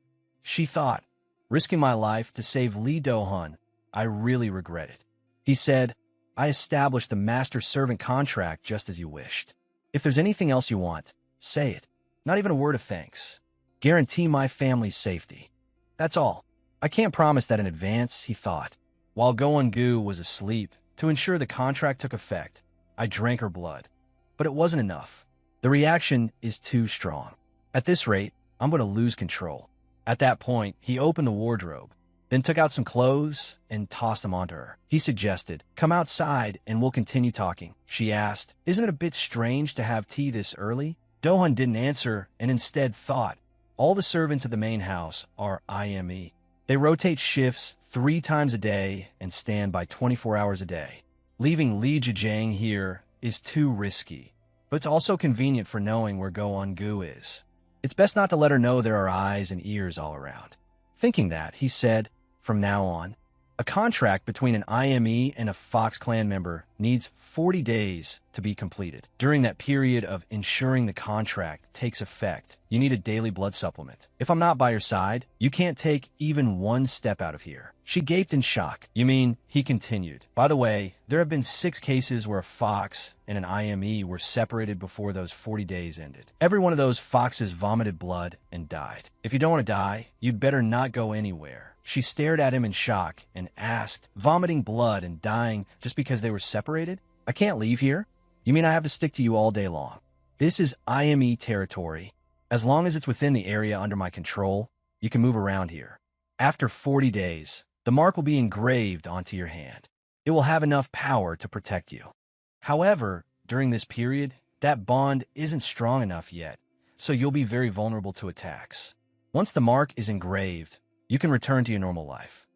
She thought, risking my life to save Li Dohan, I really regret it. He said, I established the master-servant contract just as you wished. If there's anything else you want, say it. Not even a word of thanks. Guarantee my family's safety. That's all. I can't promise that in advance, he thought. While Go Ungu was asleep, to ensure the contract took effect, I drank her blood. But it wasn't enough. The reaction is too strong. At this rate, I'm going to lose control. At that point, he opened the wardrobe, then took out some clothes and tossed them onto her. He suggested, come outside and we'll continue talking. She asked, isn't it a bit strange to have tea this early? Dohan didn't answer and instead thought, all the servants at the main house are IME. They rotate shifts 3 times a day and stand by 24 hours a day. Leaving Li Zhejiang here is too risky, but it's also convenient for knowing where Go Ungu is. It's best not to let her know there are eyes and ears all around. Thinking that, he said, from now on, a contract between an IME and a Fox Clan member needs 40 days to be completed. During that period of ensuring the contract takes effect, you need a daily blood supplement. If I'm not by your side, you can't take even one step out of here. She gaped in shock. You mean, he continued. By the way, there have been 6 cases where a Fox and an IME were separated before those 40 days ended. Every one of those Foxes vomited blood and died. If you don't want to die, you'd better not go anywhere. She stared at him in shock and asked, vomiting blood and dying just because they were separated? I can't leave here? You mean I have to stick to you all day long? This is IME territory. As long as it's within the area under my control, you can move around here. After 40 days, the mark will be engraved onto your hand. It will have enough power to protect you. However, during this period, that bond isn't strong enough yet, so you'll be very vulnerable to attacks. Once the mark is engraved, you can return to your normal life.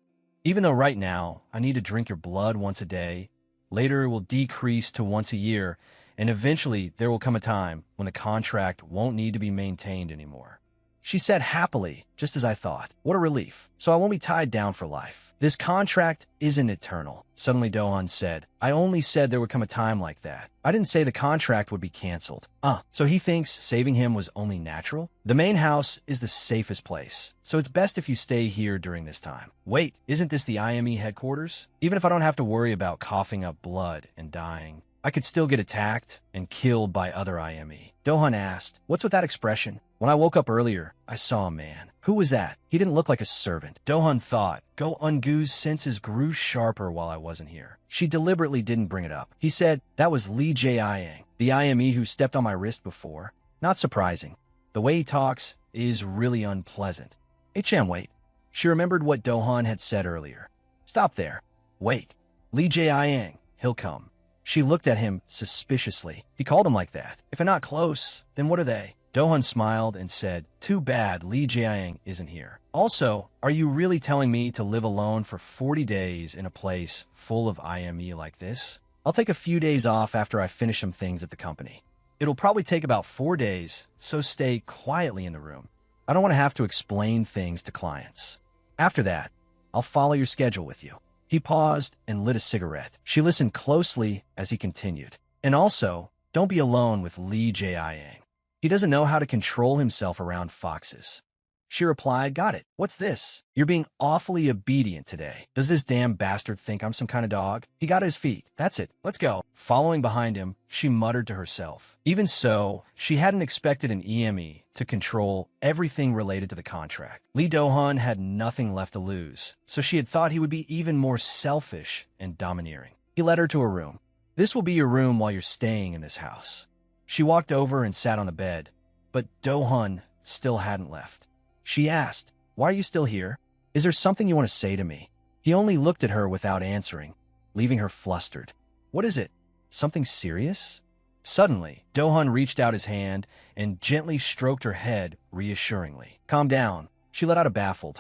Even though right now, I need to drink your blood once a day, later it will decrease to once a year, and eventually there will come a time when the contract won't need to be maintained anymore. She said happily, just as I thought. What a relief. So I won't be tied down for life. This contract isn't eternal, suddenly Dohan said. I only said there would come a time like that. I didn't say the contract would be canceled. So he thinks saving him was only natural? The main house is the safest place, so it's best if you stay here during this time. Wait, isn't this the IME headquarters? Even if I don't have to worry about coughing up blood and dying, I could still get attacked and killed by other IME. Dohan asked, what's with that expression? When I woke up earlier, I saw a man. Who was that? He didn't look like a servant. Dohan thought. Go Ungu's senses grew sharper while I wasn't here. She deliberately didn't bring it up. He said, that was Lee Jae-yang, the IME who stepped on my wrist before. Not surprising. The way he talks is really unpleasant. Hey Cham, wait. She remembered what Dohan had said earlier. Stop there. Wait. Lee Jae-yang, he'll come. She looked at him suspiciously. He called him like that. If I'm not close, then what are they? Dohan smiled and said, too bad Lee Jae-yang isn't here. Also, are you really telling me to live alone for 40 days in a place full of IME like this? I'll take a few days off after I finish some things at the company. It'll probably take about 4 days, so stay quietly in the room. I don't want to have to explain things to clients. After that, I'll follow your schedule with you. He paused and lit a cigarette. She listened closely as he continued. And also, don't be alone with Lee Jae-yang. He doesn't know how to control himself around foxes. She replied, got it. What's this? You're being awfully obedient today. Does this damn bastard think I'm some kind of dog? He got his feet. That's it. Let's go. Following behind him, she muttered to herself. Even so, she hadn't expected an EME to control everything related to the contract. Lee Dohan had nothing left to lose, so she had thought he would be even more selfish and domineering. He led her to a room. This will be your room while you're staying in this house. She walked over and sat on the bed, but Dohan still hadn't left. She asked, why are you still here? Is there something you want to say to me? He only looked at her without answering, leaving her flustered. What is it? Something serious? Suddenly, Dohan reached out his hand and gently stroked her head reassuringly. Calm down. She let out a baffled,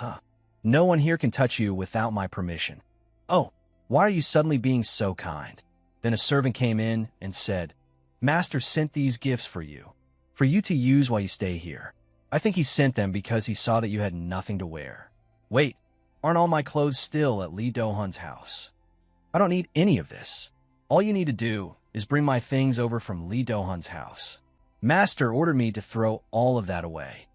No one here can touch you without my permission. Oh, why are you suddenly being so kind? Then a servant came in and said, Master sent these gifts for you to use while you stay here. I think he sent them because he saw that you had nothing to wear. Wait, aren't all my clothes still at Lee Dohan's house? I don't need any of this. All you need to do is bring my things over from Lee Dohan's house. Master ordered me to throw all of that away.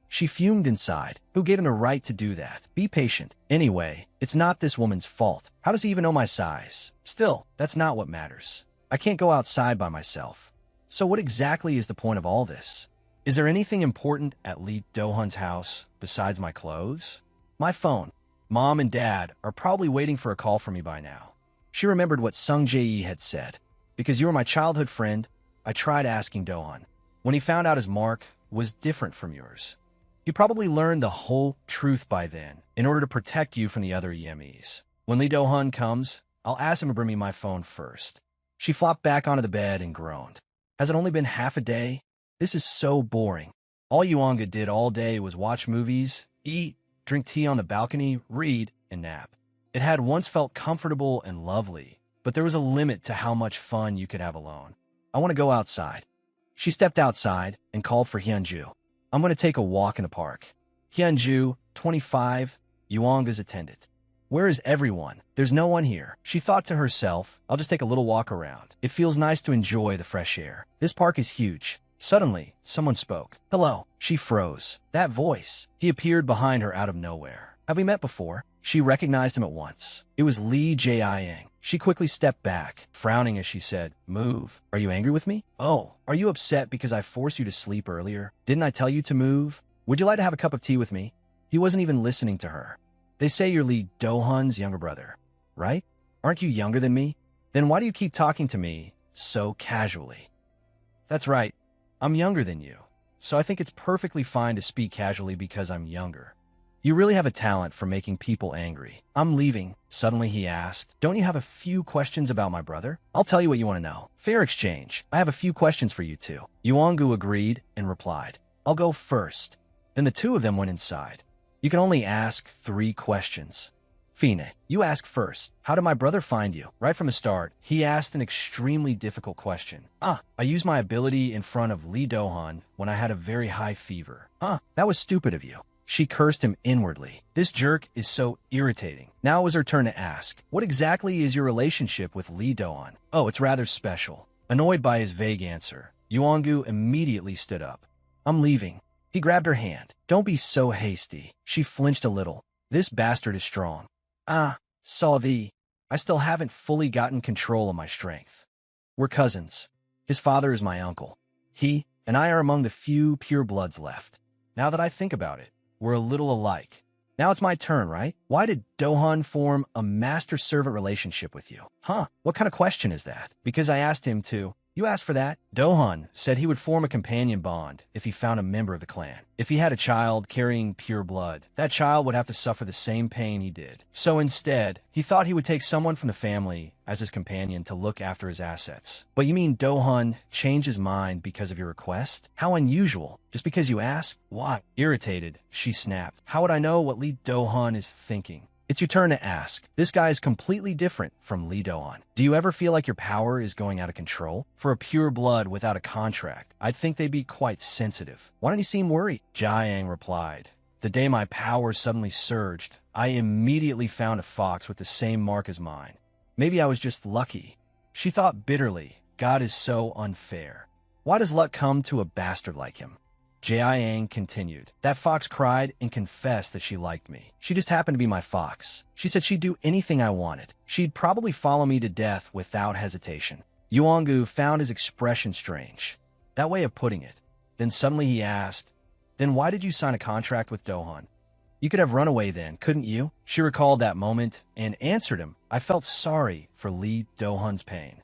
She fumed inside. Who gave him the right to do that? Be patient. Anyway, it's not this woman's fault. How does he even know my size? Still, that's not what matters. I can't go outside by myself. So what exactly is the point of all this? Is there anything important at Lee Dohan's house besides my clothes? My phone. Mom and Dad are probably waiting for a call from me by now. She remembered what Sung Jae-yi had said. Because you were my childhood friend, I tried asking Dohan. When he found out his mark was different from yours. He probably learned the whole truth by then in order to protect you from the other EMEs. When Lee Dohan comes, I'll ask him to bring me my phone first. She flopped back onto the bed and groaned. Has it only been half a day? This is so boring. All Yuanga did all day was watch movies, eat, drink tea on the balcony, read, and nap. It had once felt comfortable and lovely, but there was a limit to how much fun you could have alone. I want to go outside. She stepped outside and called for Hyunju. I'm going to take a walk in the park. Hyunju, 25, Yuanga's attendant. Where is everyone? There's no one here. She thought to herself, I'll just take a little walk around. It feels nice to enjoy the fresh air. This park is huge. Suddenly, someone spoke. Hello. She froze. That voice. He appeared behind her out of nowhere. Have we met before? She recognized him at once. It was Lee Jae-yang. She quickly stepped back, frowning as she said, Move. Are you angry with me? Oh, are you upset because I forced you to sleep earlier? Didn't I tell you to move? Would you like to have a cup of tea with me? He wasn't even listening to her. They say you're Lee Do-hun's younger brother, right? Aren't you younger than me? Then why do you keep talking to me so casually? That's right. I'm younger than you, so I think it's perfectly fine to speak casually because I'm younger. You really have a talent for making people angry. I'm leaving, suddenly he asked. Don't you have a few questions about my brother? I'll tell you what you want to know. Fair exchange. I have a few questions for you too. Yuangu agreed and replied. I'll go first. Then the two of them went inside. You can only ask 3 questions. Fine, you ask first. How did my brother find you? Right from the start, he asked an extremely difficult question. I used my ability in front of Lee Do-hun when I had a very high fever. That was stupid of you. She cursed him inwardly. This jerk is so irritating. Now it was her turn to ask, what exactly is your relationship with Lee Do-hun? Oh, it's rather special. Annoyed by his vague answer, Yuangu immediately stood up. I'm leaving. He grabbed her hand. Don't be so hasty. She flinched a little. This bastard is strong. Saw thee. I still haven't fully gotten control of my strength. We're cousins. His father is my uncle. He and I are among the few pure bloods left. Now that I think about it, we're a little alike. Now it's my turn, right? Why did Do-hun form a master-servant relationship with you? What kind of question is that? Because I asked him to. You asked for that? Do-hun said he would form a companion bond if he found a member of the clan. If he had a child carrying pure blood, that child would have to suffer the same pain he did. So instead, he thought he would take someone from the family as his companion to look after his assets. But you mean Do-hun changed his mind because of your request? How unusual. Just because you asked? Why? Irritated, she snapped. How would I know what Lee Do-hun is thinking? It's your turn to ask. This guy is completely different from Lee Do-hun. Do you ever feel like your power is going out of control? For a pure blood without a contract, I'd think they'd be quite sensitive. Why don't you seem worried? Jae-yang replied. The day my power suddenly surged, I immediately found a fox with the same mark as mine. Maybe I was just lucky. She thought bitterly, God is so unfair. Why does luck come to a bastard like him? Jae-yang continued. That fox cried and confessed that she liked me. She just happened to be my fox. She said she'd do anything I wanted. She'd probably follow me to death without hesitation. Yuangu found his expression strange. That way of putting it. Then suddenly he asked, Then why did you sign a contract with Do-hun? You could have run away then, couldn't you? She recalled that moment and answered him. I felt sorry for Lee Do-hun's pain.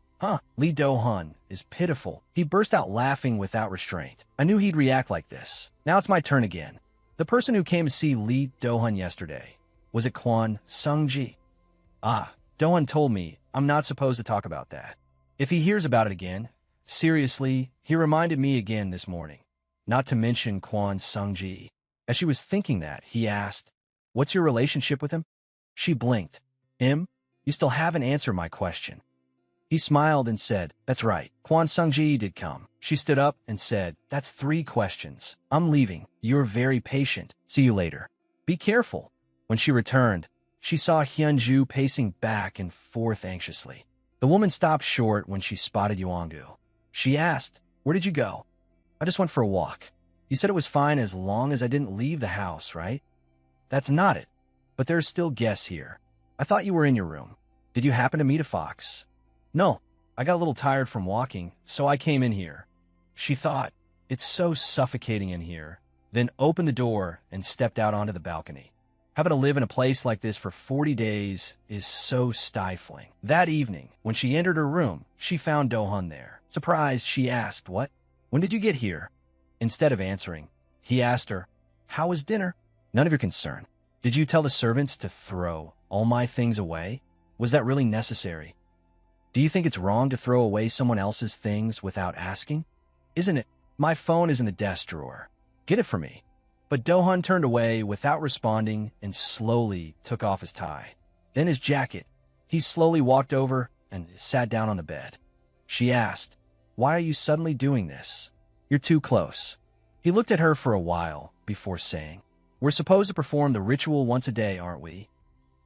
Lee Do-hun is pitiful. He burst out laughing without restraint. I knew he'd react like this. Now it's my turn again. The person who came to see Lee Do-hun yesterday, was it Kwon Sung-ji? Do-hun told me I'm not supposed to talk about that. If he hears about it again, seriously, he reminded me again this morning. Not to mention Kwon Sung-ji. As she was thinking that, he asked, What's your relationship with him? She blinked. Him? You still haven't answered my question. He smiled and said, That's right. Kwon Sung-ji did come. She stood up and said, That's 3 questions. I'm leaving. You're very patient. See you later. Be careful. When she returned, she saw Hyunju pacing back and forth anxiously. The woman stopped short when she spotted Yuangu. She asked, Where did you go? I just went for a walk. You said it was fine as long as I didn't leave the house, right? That's not it. But there's still guests here. I thought you were in your room. Did you happen to meet a fox? No, I got a little tired from walking, so I came in here. She thought, It's so suffocating in here, then opened the door and stepped out onto the balcony. Having to live in a place like this for 40 days is so stifling. That evening, when she entered her room, she found Do-hun there. Surprised, she asked, What? When did you get here? Instead of answering, he asked her, How was dinner? None of your concern. Did you tell the servants to throw all my things away? Was that really necessary? Do you think it's wrong to throw away someone else's things without asking? Isn't it? My phone is in the desk drawer. Get it for me. But Do-hun turned away without responding and slowly took off his tie. Then his jacket. He slowly walked over and sat down on the bed. She asked, Why are you suddenly doing this? You're too close. He looked at her for a while before saying, "We're supposed to perform the ritual once a day, aren't we?"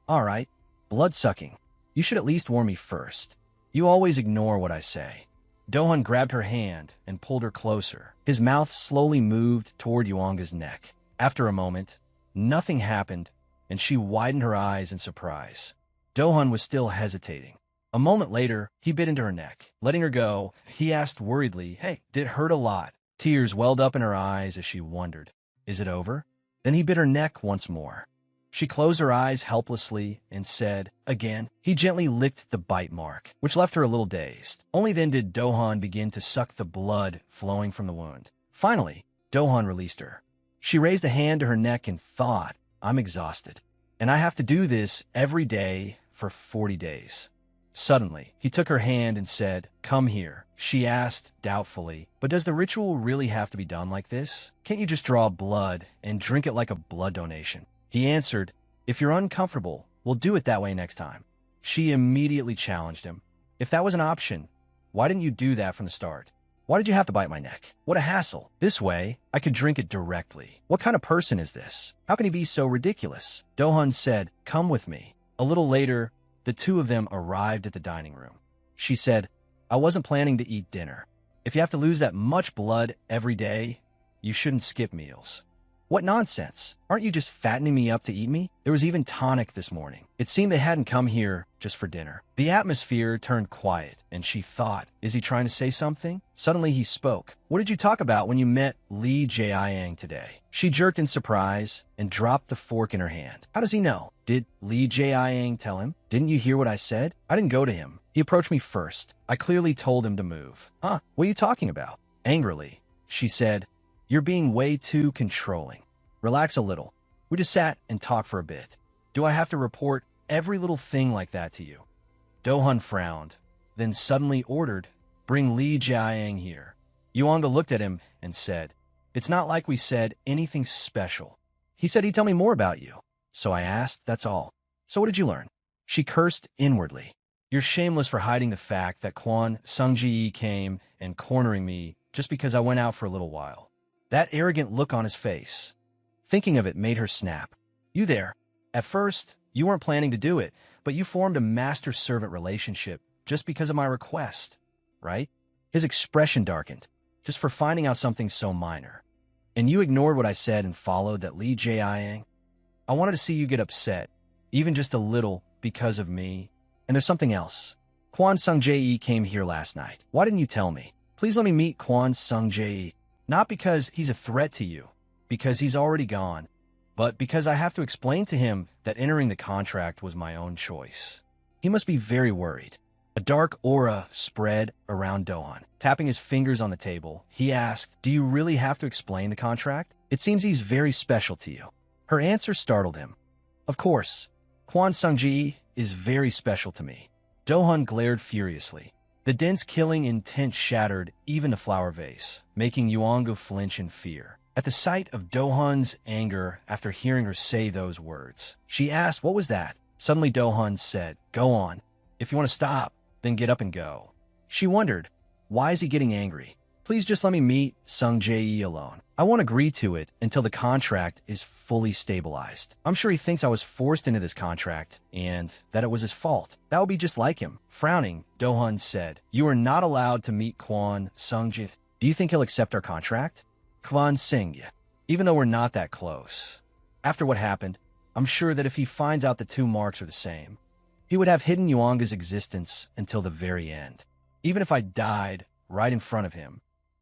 "All right. Blood-sucking. You should at least warn me first. You always ignore what I say." Dohan grabbed her hand and pulled her closer. His mouth slowly moved toward Yuanga's neck. After a moment, nothing happened, and she widened her eyes in surprise. Dohan was still hesitating. A moment later, he bit into her neck. Letting her go, he asked worriedly, "Hey, did it hurt a lot?" Tears welled up in her eyes as she wondered, "Is it over?" Then he bit her neck once more. She closed her eyes helplessly and said, again. He gently licked the bite mark, which left her a little dazed. Only then did Dohan begin to suck the blood flowing from the wound. Finally, Dohan released her. She raised a hand to her neck and thought, "I'm exhausted, and I have to do this every day for 40 days. Suddenly, he took her hand and said, "Come here." She asked doubtfully, "But does the ritual really have to be done like this? Can't you just draw blood and drink it like a blood donation?" He answered, "If you're uncomfortable, we'll do it that way next time." She immediately challenged him. "If that was an option, why didn't you do that from the start? Why did you have to bite my neck? What a hassle. This way, I could drink it directly. What kind of person is this? How can he be so ridiculous?" Dohan said, "Come with me." A little later, the two of them arrived at the dining room. She said, "I wasn't planning to eat dinner. If you have to lose that much blood every day, you shouldn't skip meals." "What nonsense. Aren't you just fattening me up to eat me? There was even tonic this morning." It seemed they hadn't come here just for dinner. The atmosphere turned quiet, and she thought, is he trying to say something? Suddenly he spoke. "What did you talk about when you met Lee Jiayang today?" She jerked in surprise and dropped the fork in her hand. How does he know? Did Lee Jiayang tell him? Didn't you hear what I said? I didn't go to him. He approached me first. I clearly told him to move. Huh? What are you talking about? Angrily, she said, "You're being way too controlling. Relax a little. We just sat and talked for a bit. Do I have to report every little thing like that to you?" Dohan frowned, then suddenly ordered, "Bring Li Jiayang here." Yuanga looked at him and said, "It's not like we said anything special. He said he'd tell me more about you. So I asked, that's all. So what did you learn?" She cursed inwardly. "You're shameless for hiding the fact that Kwon Sung-ji came and cornering me just because I went out for a little while." That arrogant look on his face. Thinking of it made her snap. "You there. At first, you weren't planning to do it, but you formed a master-servant relationship just because of my request, right?" His expression darkened, just for finding out something so minor. "And you ignored what I said and followed that Lee Jiayang? I wanted to see you get upset, even just a little, because of me. And there's something else. Kwon Sung-jae came here last night. Why didn't you tell me? Please let me meet Kwon Sung-jae. Not because he's a threat to you, because he's already gone, but because I have to explain to him that entering the contract was my own choice." He must be very worried. A dark aura spread around Dohan. Tapping his fingers on the table, he asked, "Do you really have to explain the contract? It seems he's very special to you." Her answer startled him. "Of course. Kwon Sung-ji is very special to me." Dohan glared furiously. The dense killing intent shattered even the flower vase, making Yuanga flinch in fear. At the sight of Dohan's anger after hearing her say those words, she asked, "What was that?" Suddenly Dohan said, "Go on. If you want to stop, then get up and go." She wondered, why is he getting angry? "Please just let me meet Sung-jae alone. I won't agree to it until the contract is fully stabilized. I'm sure he thinks I was forced into this contract and that it was his fault. That would be just like him." Frowning, Dohan said, "You are not allowed to meet Kwon Sung-jae. Do you think he'll accept our contract?" "Kwon Sung-jae, even though we're not that close. After what happened, I'm sure that if he finds out the two marks are the same, he would have hidden Yuanga's existence until the very end. Even if I died right in front of him,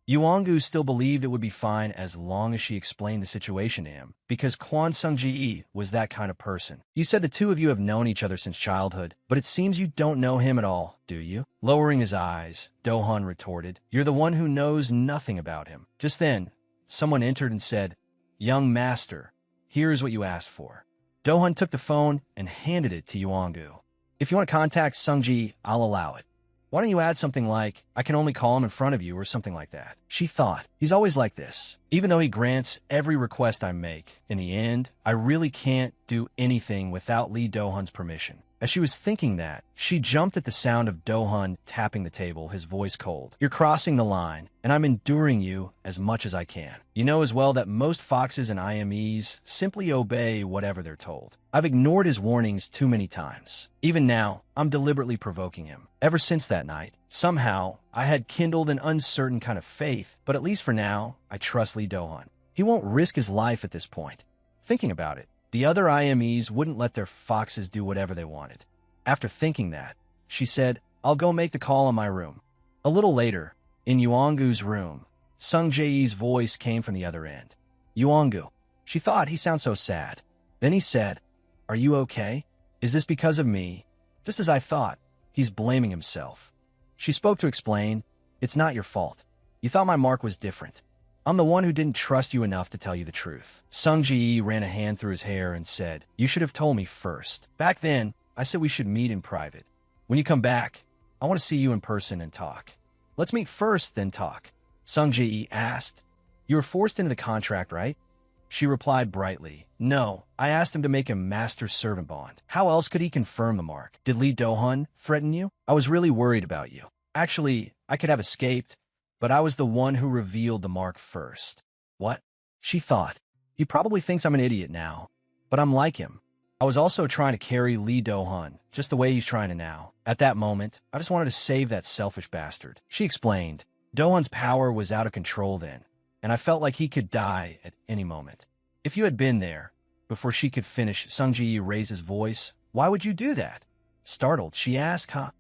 Yuangu still believed it would be fine as long as she explained the situation to him, because Kwon Sung-ji was that kind of person. You said the two of you have known each other since childhood, but it seems you don't know him at all, do you?" Lowering his eyes, Dohan retorted, "You're the one who knows nothing about him." Just then, someone entered and said, "Young master, here is what you asked for." Dohan took the phone and handed it to Yuangu. "If you want to contact Sung-ji, I'll allow it. Why don't you add something like, I can only call him in front of you," or something like that? She thought, he's always like this. Even though he grants every request I make, in the end, I really can't do anything without Lee Dohan's permission. As she was thinking that, she jumped at the sound of Do-hun tapping the table, his voice cold. You're crossing the line, and I'm enduring you as much as I can. You know as well that most foxes and IMEs simply obey whatever they're told. I've ignored his warnings too many times. Even now, I'm deliberately provoking him. Ever since that night, somehow, I had kindled an uncertain kind of faith, but at least for now, I trust Lee Do-hun. He won't risk his life at this point. Thinking about it, the other IMEs wouldn't let their foxes do whatever they wanted. After thinking that, she said, I'll go make the call in my room. A little later, in Yuangu's room, Sung Jae's voice came from the other end. Yuangu. She thought he sounded so sad. Then he said, Are you okay? Is this because of me? Just as I thought, he's blaming himself. She spoke to explain, It's not your fault. You thought my mark was different. I'm the one who didn't trust you enough to tell you the truth. Sung Ji ran a hand through his hair and said, You should have told me first. Back then, I said we should meet in private. When you come back, I want to see you in person and talk. Let's meet first, then talk. Sung Ji asked, You were forced into the contract, right? She replied brightly, No, I asked him to make a master-servant bond. How else could he confirm the mark? Did Lee Do-hun threaten you? I was really worried about you. Actually, I could have escaped, but I was the one who revealed the mark first. What? She thought. He probably thinks I'm an idiot now, but I'm like him. I was also trying to carry Lee Do-hun, just the way he's trying to now. At that moment, I just wanted to save that selfish bastard. She explained. Do-hun's power was out of control then, and I felt like he could die at any moment. If you had been there, before she could finish, Sung Ji raised his voice. Why would you do that? Startled, she asked, Huh?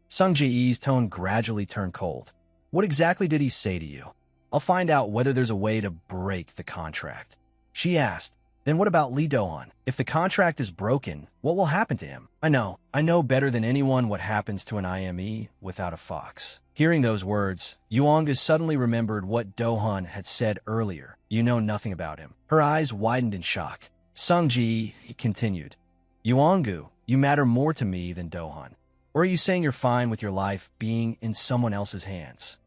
Sung Ji's tone gradually turned cold. What exactly did he say to you? I'll find out whether there's a way to break the contract. She asked, Then what about Lee Do-hun? If the contract is broken, what will happen to him? I know better than anyone what happens to an IME without a fox. Hearing those words, Yuanga suddenly remembered what Do-hun had said earlier. You know nothing about him. Her eyes widened in shock. Sung Ji continued, Yuangu, you matter more to me than Do-hun. Or are you saying you're fine with your life being in someone else's hands?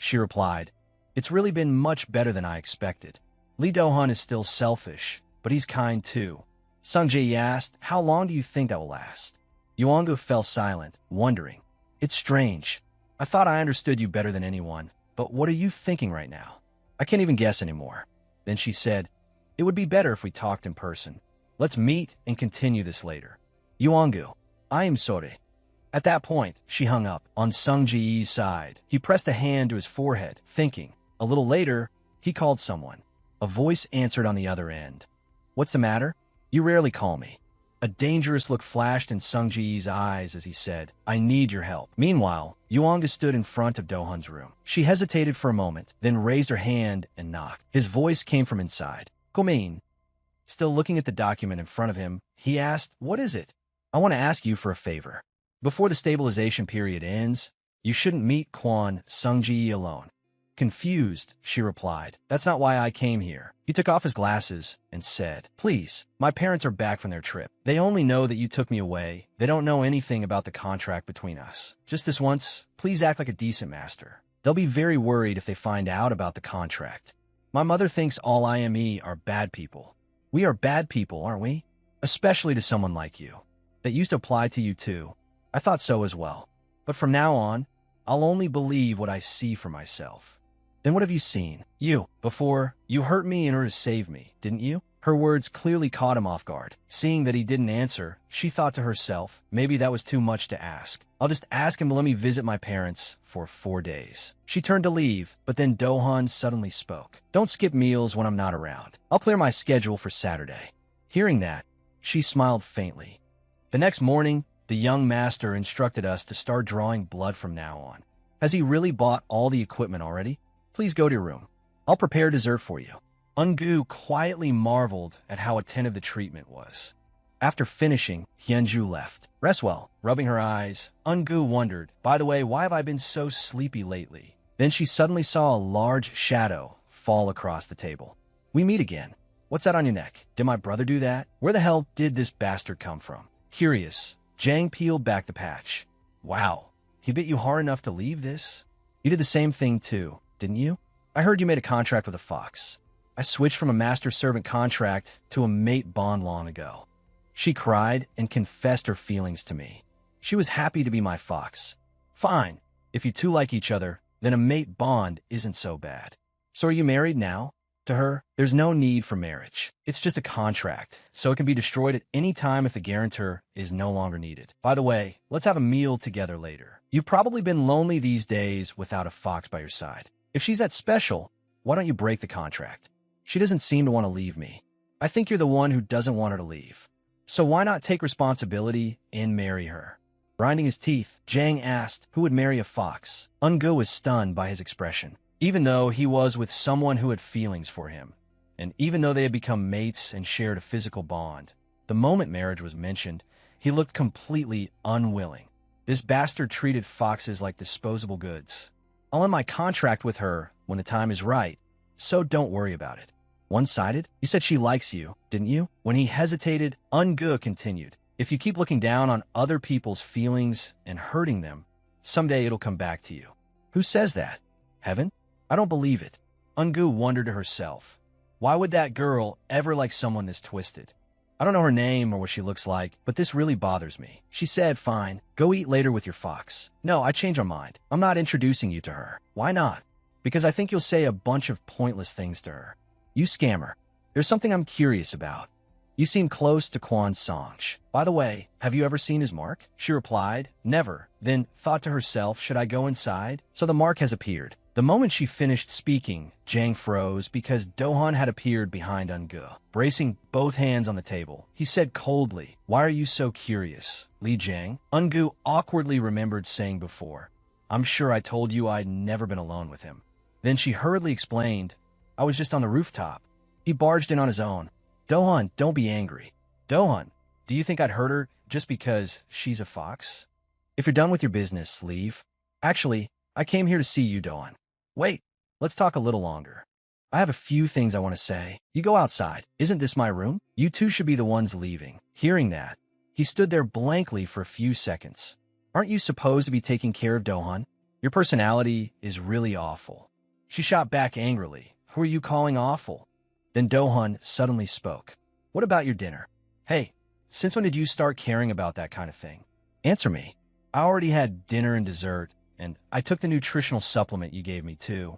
She replied, It's really been much better than I expected. Lee Do-hun is still selfish, but he's kind too. Sung Ji asked, How long do you think that will last? Yuangu fell silent, wondering. It's strange. I thought I understood you better than anyone, but what are you thinking right now? I can't even guess anymore. Then she said, It would be better if we talked in person. Let's meet and continue this later. Yuangu, I am sorry. At that point, she hung up. On Sung Ji's side, he pressed a hand to his forehead, thinking. A little later, he called someone. A voice answered on the other end. What's the matter? You rarely call me. A dangerous look flashed in Sung Ji's eyes as he said, I need your help. Meanwhile, Yuanga stood in front of Do-hun's room. She hesitated for a moment, then raised her hand and knocked. His voice came from inside. Come in. Still looking at the document in front of him, he asked, What is it? I want to ask you for a favor. Before the stabilization period ends, you shouldn't meet Kwon Sung Ji alone. Confused, she replied, That's not why I came here. He took off his glasses and said, Please, my parents are back from their trip. They only know that you took me away. They don't know anything about the contract between us. Just this once, please act like a decent master. They'll be very worried if they find out about the contract. My mother thinks all IME are bad people. We are bad people, aren't we? Especially to someone like you. That used to apply to you too. I thought so as well. But from now on, I'll only believe what I see for myself. Then what have you seen? You. Before, you hurt me in order to save me, didn't you? Her words clearly caught him off guard. Seeing that he didn't answer, she thought to herself, maybe that was too much to ask. I'll just ask him to let me visit my parents for 4 days. She turned to leave, but then Do-hun suddenly spoke. Don't skip meals when I'm not around. I'll clear my schedule for Saturday. Hearing that, she smiled faintly. The next morning, the young master instructed us to start drawing blood from now on. Has he really bought all the equipment already? Please go to your room. I'll prepare dessert for you. Eun-gu quietly marveled at how attentive the treatment was. After finishing, Hyunju left. Rest well. Rubbing her eyes, Eun-gu wondered, By the way, why have I been so sleepy lately? Then she suddenly saw a large shadow fall across the table. We meet again. What's that on your neck? Did my brother do that? Where the hell did this bastard come from? Curious, Jang peeled back the patch. Wow, he bit you hard enough to leave this? You did the same thing too, didn't you? I heard you made a contract with a fox. I switched from a master-servant contract to a mate bond long ago. She cried and confessed her feelings to me. She was happy to be my fox. Fine, if you two like each other, then a mate bond isn't so bad. So are you married now? To her, there's no need for marriage. It's just a contract, so it can be destroyed at any time if the guarantor is no longer needed. By the way, let's have a meal together later. You've probably been lonely these days without a fox by your side. If she's that special, why don't you break the contract? She doesn't seem to want to leave me. I think you're the one who doesn't want her to leave. So why not take responsibility and marry her? Grinding his teeth, Jang asked who would marry a fox. Ungu was stunned by his expression. Even though he was with someone who had feelings for him, and even though they had become mates and shared a physical bond, the moment marriage was mentioned, he looked completely unwilling. This bastard treated foxes like disposable goods. I'll end my contract with her when the time is right, so don't worry about it. One-sided? You said she likes you, didn't you? When he hesitated, Ungu continued. If you keep looking down on other people's feelings and hurting them, someday it'll come back to you. Who says that? Heaven? I don't believe it. Ungu wondered to herself. Why would that girl ever like someone this twisted? I don't know her name or what she looks like, but this really bothers me. She said, fine, go eat later with your fox. No, I changed my mind. I'm not introducing you to her. Why not? Because I think you'll say a bunch of pointless things to her. You scammer. There's something I'm curious about. You seem close to Quan Songj. By the way, have you ever seen his mark? She replied, never. Then thought to herself, should I go inside? So the mark has appeared. The moment she finished speaking, Jang froze because Dohan had appeared behind Ungu. Bracing both hands on the table, he said coldly, why are you so curious, Li Jang? Ungu awkwardly remembered saying before, I'm sure I told you I'd never been alone with him. Then she hurriedly explained, I was just on the rooftop. He barged in on his own. Dohan, don't be angry. Dohan, do you think I'd hurt her just because she's a fox? If you're done with your business, leave. Actually, I came here to see you, Dohan. Wait, let's talk a little longer. I have a few things I want to say. You go outside. Isn't this my room? You two should be the ones leaving. Hearing that, he stood there blankly for a few seconds. Aren't you supposed to be taking care of Dohan? Your personality is really awful. She shot back angrily. Who are you calling awful? Then Dohan suddenly spoke. What about your dinner? Hey, since when did you start caring about that kind of thing? Answer me. I already had dinner and dessert, and I took the nutritional supplement you gave me too.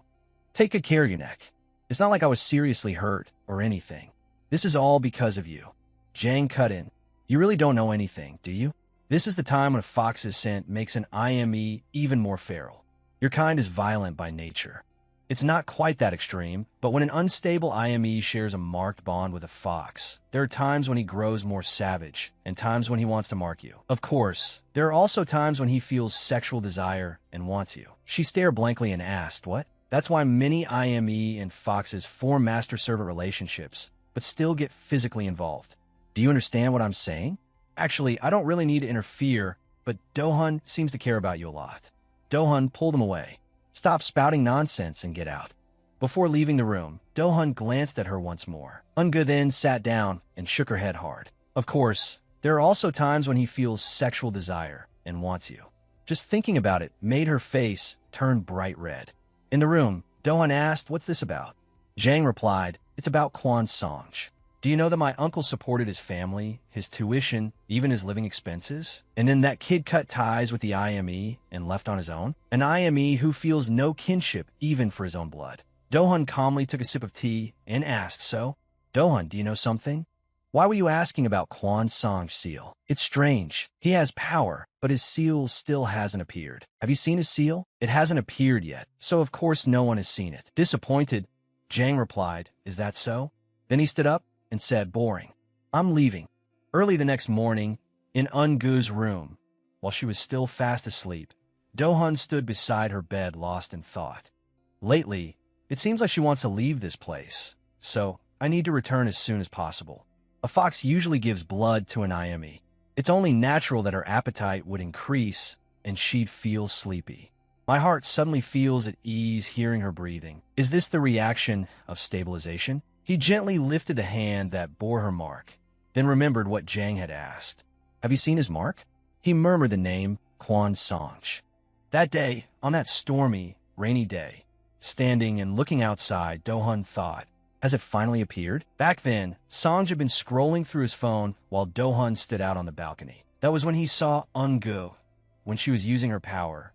Take good care of your neck. It's not like I was seriously hurt or anything. This is all because of you. Jang cut in. You really don't know anything, do you? This is the time when a fox's scent makes an IME even more feral. Your kind is violent by nature. It's not quite that extreme, but when an unstable IME shares a marked bond with a fox, there are times when he grows more savage and times when he wants to mark you. Of course, there are also times when he feels sexual desire and wants you. She stared blankly and asked, what? That's why many IME and foxes form master-servant relationships, but still get physically involved. Do you understand what I'm saying? Actually, I don't really need to interfere, but Dohan seems to care about you a lot. Dohan pulled him away. Stop spouting nonsense and get out. Before leaving the room, Dohan glanced at her once more. Ungu then sat down and shook her head hard. Of course, there are also times when he feels sexual desire and wants you. Just thinking about it made her face turn bright red. In the room, Dohan asked, what's this about? Jang replied, it's about Quan Songj. Do you know that my uncle supported his family, his tuition, even his living expenses? And then that kid cut ties with the IME and left on his own? An IME who feels no kinship even for his own blood. Dohan calmly took a sip of tea and asked, so? Dohan, do you know something? Why were you asking about Quan Song's seal? It's strange. He has power, but his seal still hasn't appeared. Have you seen his seal? It hasn't appeared yet, so of course no one has seen it. Disappointed, Jang replied, is that so? Then he stood up and said, boring. I'm leaving. Early the next morning, in Ungu's room, while she was still fast asleep, Dohan stood beside her bed lost in thought. Lately, it seems like she wants to leave this place, so I need to return as soon as possible. A fox usually gives blood to an IME. It's only natural that her appetite would increase and she'd feel sleepy. My heart suddenly feels at ease hearing her breathing. Is this the reaction of stabilization? He gently lifted the hand that bore her mark, then remembered what Jang had asked. Have you seen his mark? He murmured the name Quan Songj. That day, on that stormy, rainy day, standing and looking outside, Dohan thought, Has it finally appeared? Back then, Sanj had been scrolling through his phone while Do-hun stood out on the balcony. That was when he saw Eun-gu, when she was using her power,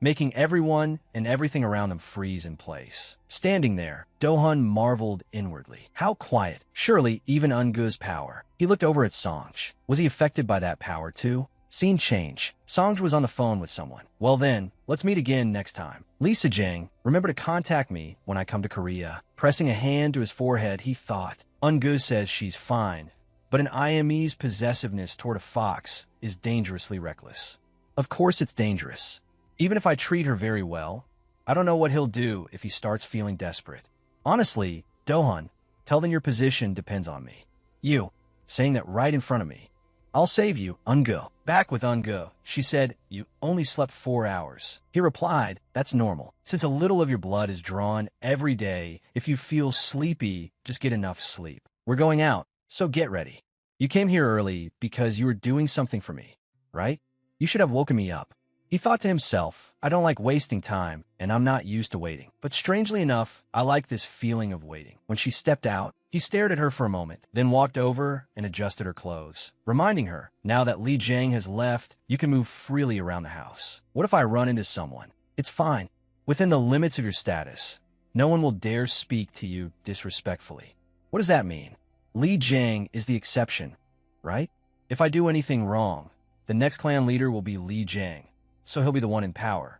making everyone and everything around them freeze in place. Standing there, Do-hun marveled inwardly. How quiet. Surely even Eun-gu's power. He looked over at Sanj. Was he affected by that power too? Scene change. Sanj was on the phone with someone. Well then, let's meet again next time. Lisa Jang, remember to contact me when I come to Korea. Pressing a hand to his forehead, he thought. Eun-gu says she's fine, but an IME's possessiveness toward a fox is dangerously reckless. Of course it's dangerous. Even if I treat her very well, I don't know what he'll do if he starts feeling desperate. Honestly, Do-hun, tell them your position depends on me. You, saying that right in front of me. I'll save you, Eun-gu. Back with Eun-gu, she said, you only slept 4 hours. He replied, that's normal. Since a little of your blood is drawn every day, if you feel sleepy, just get enough sleep. We're going out, so get ready. You came here early because you were doing something for me, right? You should have woken me up. He thought to himself, I don't like wasting time, and I'm not used to waiting. But strangely enough, I like this feeling of waiting. When she stepped out, he stared at her for a moment, then walked over and adjusted her clothes, reminding her, now that Li Jiang has left, you can move freely around the house. What if I run into someone? It's fine. Within the limits of your status, no one will dare speak to you disrespectfully. What does that mean? Li Jiang is the exception, right? If I do anything wrong, the next clan leader will be Li Jiang, so he'll be the one in power.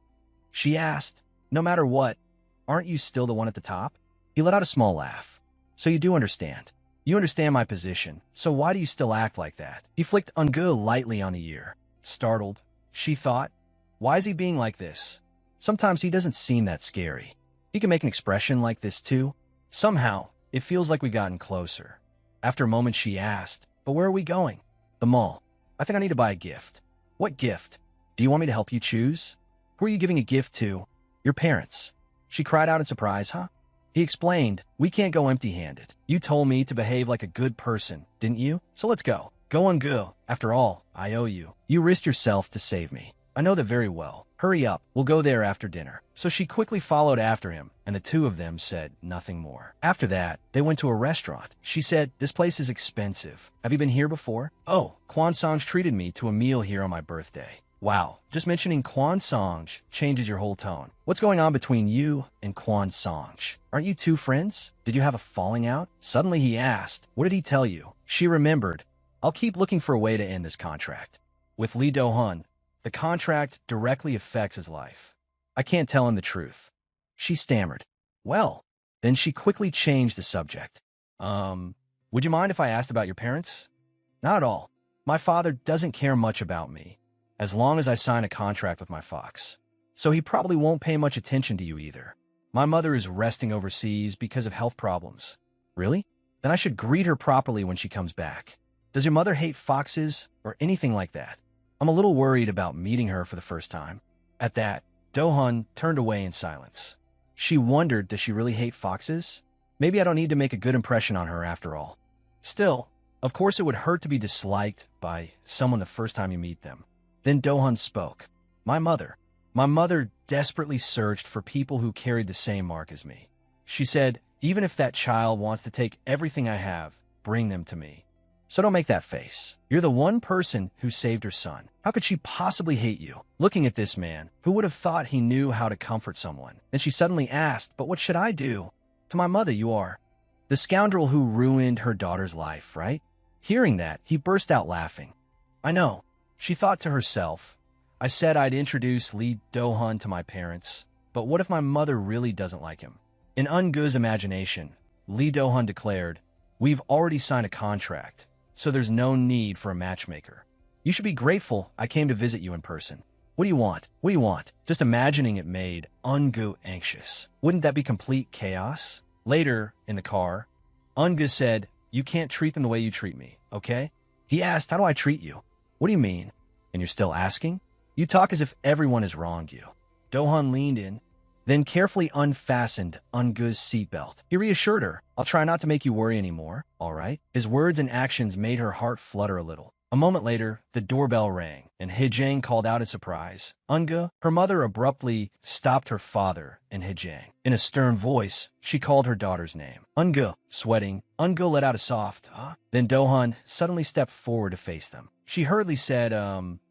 She asked, no matter what, aren't you still the one at the top? He let out a small laugh. So you do understand. You understand my position, so why do you still act like that? He flicked Eun-gu lightly on the ear. Startled, she thought, why is he being like this? Sometimes he doesn't seem that scary. He can make an expression like this too. Somehow, it feels like we've gotten closer. After a moment, she asked, but where are we going? The mall. I think I need to buy a gift. What gift? Do you want me to help you choose? Who are you giving a gift to? Your parents. She cried out in surprise, huh? He explained, we can't go empty-handed. You told me to behave like a good person, didn't you? So let's go. Go on, go. After all, I owe you. You risked yourself to save me. I know that very well. Hurry up. We'll go there after dinner. So she quickly followed after him, and the two of them said nothing more. After that, they went to a restaurant. She said, this place is expensive. Have you been here before? Oh, Kwan Sanj treated me to a meal here on my birthday. Wow, just mentioning Kwan Sanj changes your whole tone. What's going on between you and Kwan Sanj? Aren't you two friends? Did you have a falling out? Suddenly he asked, what did he tell you? She remembered, I'll keep looking for a way to end this contract. With Lee Do-hun, the contract directly affects his life. I can't tell him the truth. She stammered. Well, then she quickly changed the subject. Would you mind if I asked about your parents? Not at all. My father doesn't care much about me, as long as I sign a contract with my fox. So he probably won't pay much attention to you either. My mother is resting overseas because of health problems. Really? Then I should greet her properly when she comes back. Does your mother hate foxes or anything like that? I'm a little worried about meeting her for the first time. At that, Do-hun turned away in silence. She wondered, does she really hate foxes? Maybe I don't need to make a good impression on her after all. Still, of course it would hurt to be disliked by someone the first time you meet them. Then Do-hun spoke. My mother desperately searched for people who carried the same mark as me. She said, even if that child wants to take everything I have, bring them to me. So don't make that face. You're the one person who saved her son. How could she possibly hate you? Looking at this man, who would have thought he knew how to comfort someone? Then she suddenly asked, but what should I do? To my mother you are. The scoundrel who ruined her daughter's life, right? Hearing that, he burst out laughing. I know. She thought to herself, I said I'd introduce Lee Do-hun to my parents, but what if my mother really doesn't like him? In Eun-gu's imagination, Lee Do-hun declared, we've already signed a contract, so there's no need for a matchmaker. You should be grateful I came to visit you in person. What do you want? What do you want? Just imagining it made Eun-gu anxious. Wouldn't that be complete chaos? Later, in the car, Eun-gu said, you can't treat them the way you treat me, okay? He asked, how do I treat you? What do you mean? And you're still asking? You talk as if everyone has wronged you. Do-hun leaned in, then carefully unfastened Eun-gu's seatbelt. He reassured her, I'll try not to make you worry anymore, all right? His words and actions made her heart flutter a little. A moment later, the doorbell rang, and Hijang called out in surprise. Unga, her mother abruptly stopped her father and Hijang. In a stern voice, she called her daughter's name. Unga, sweating, Unga let out a soft, huh? Then Dohan suddenly stepped forward to face them. She hurriedly said,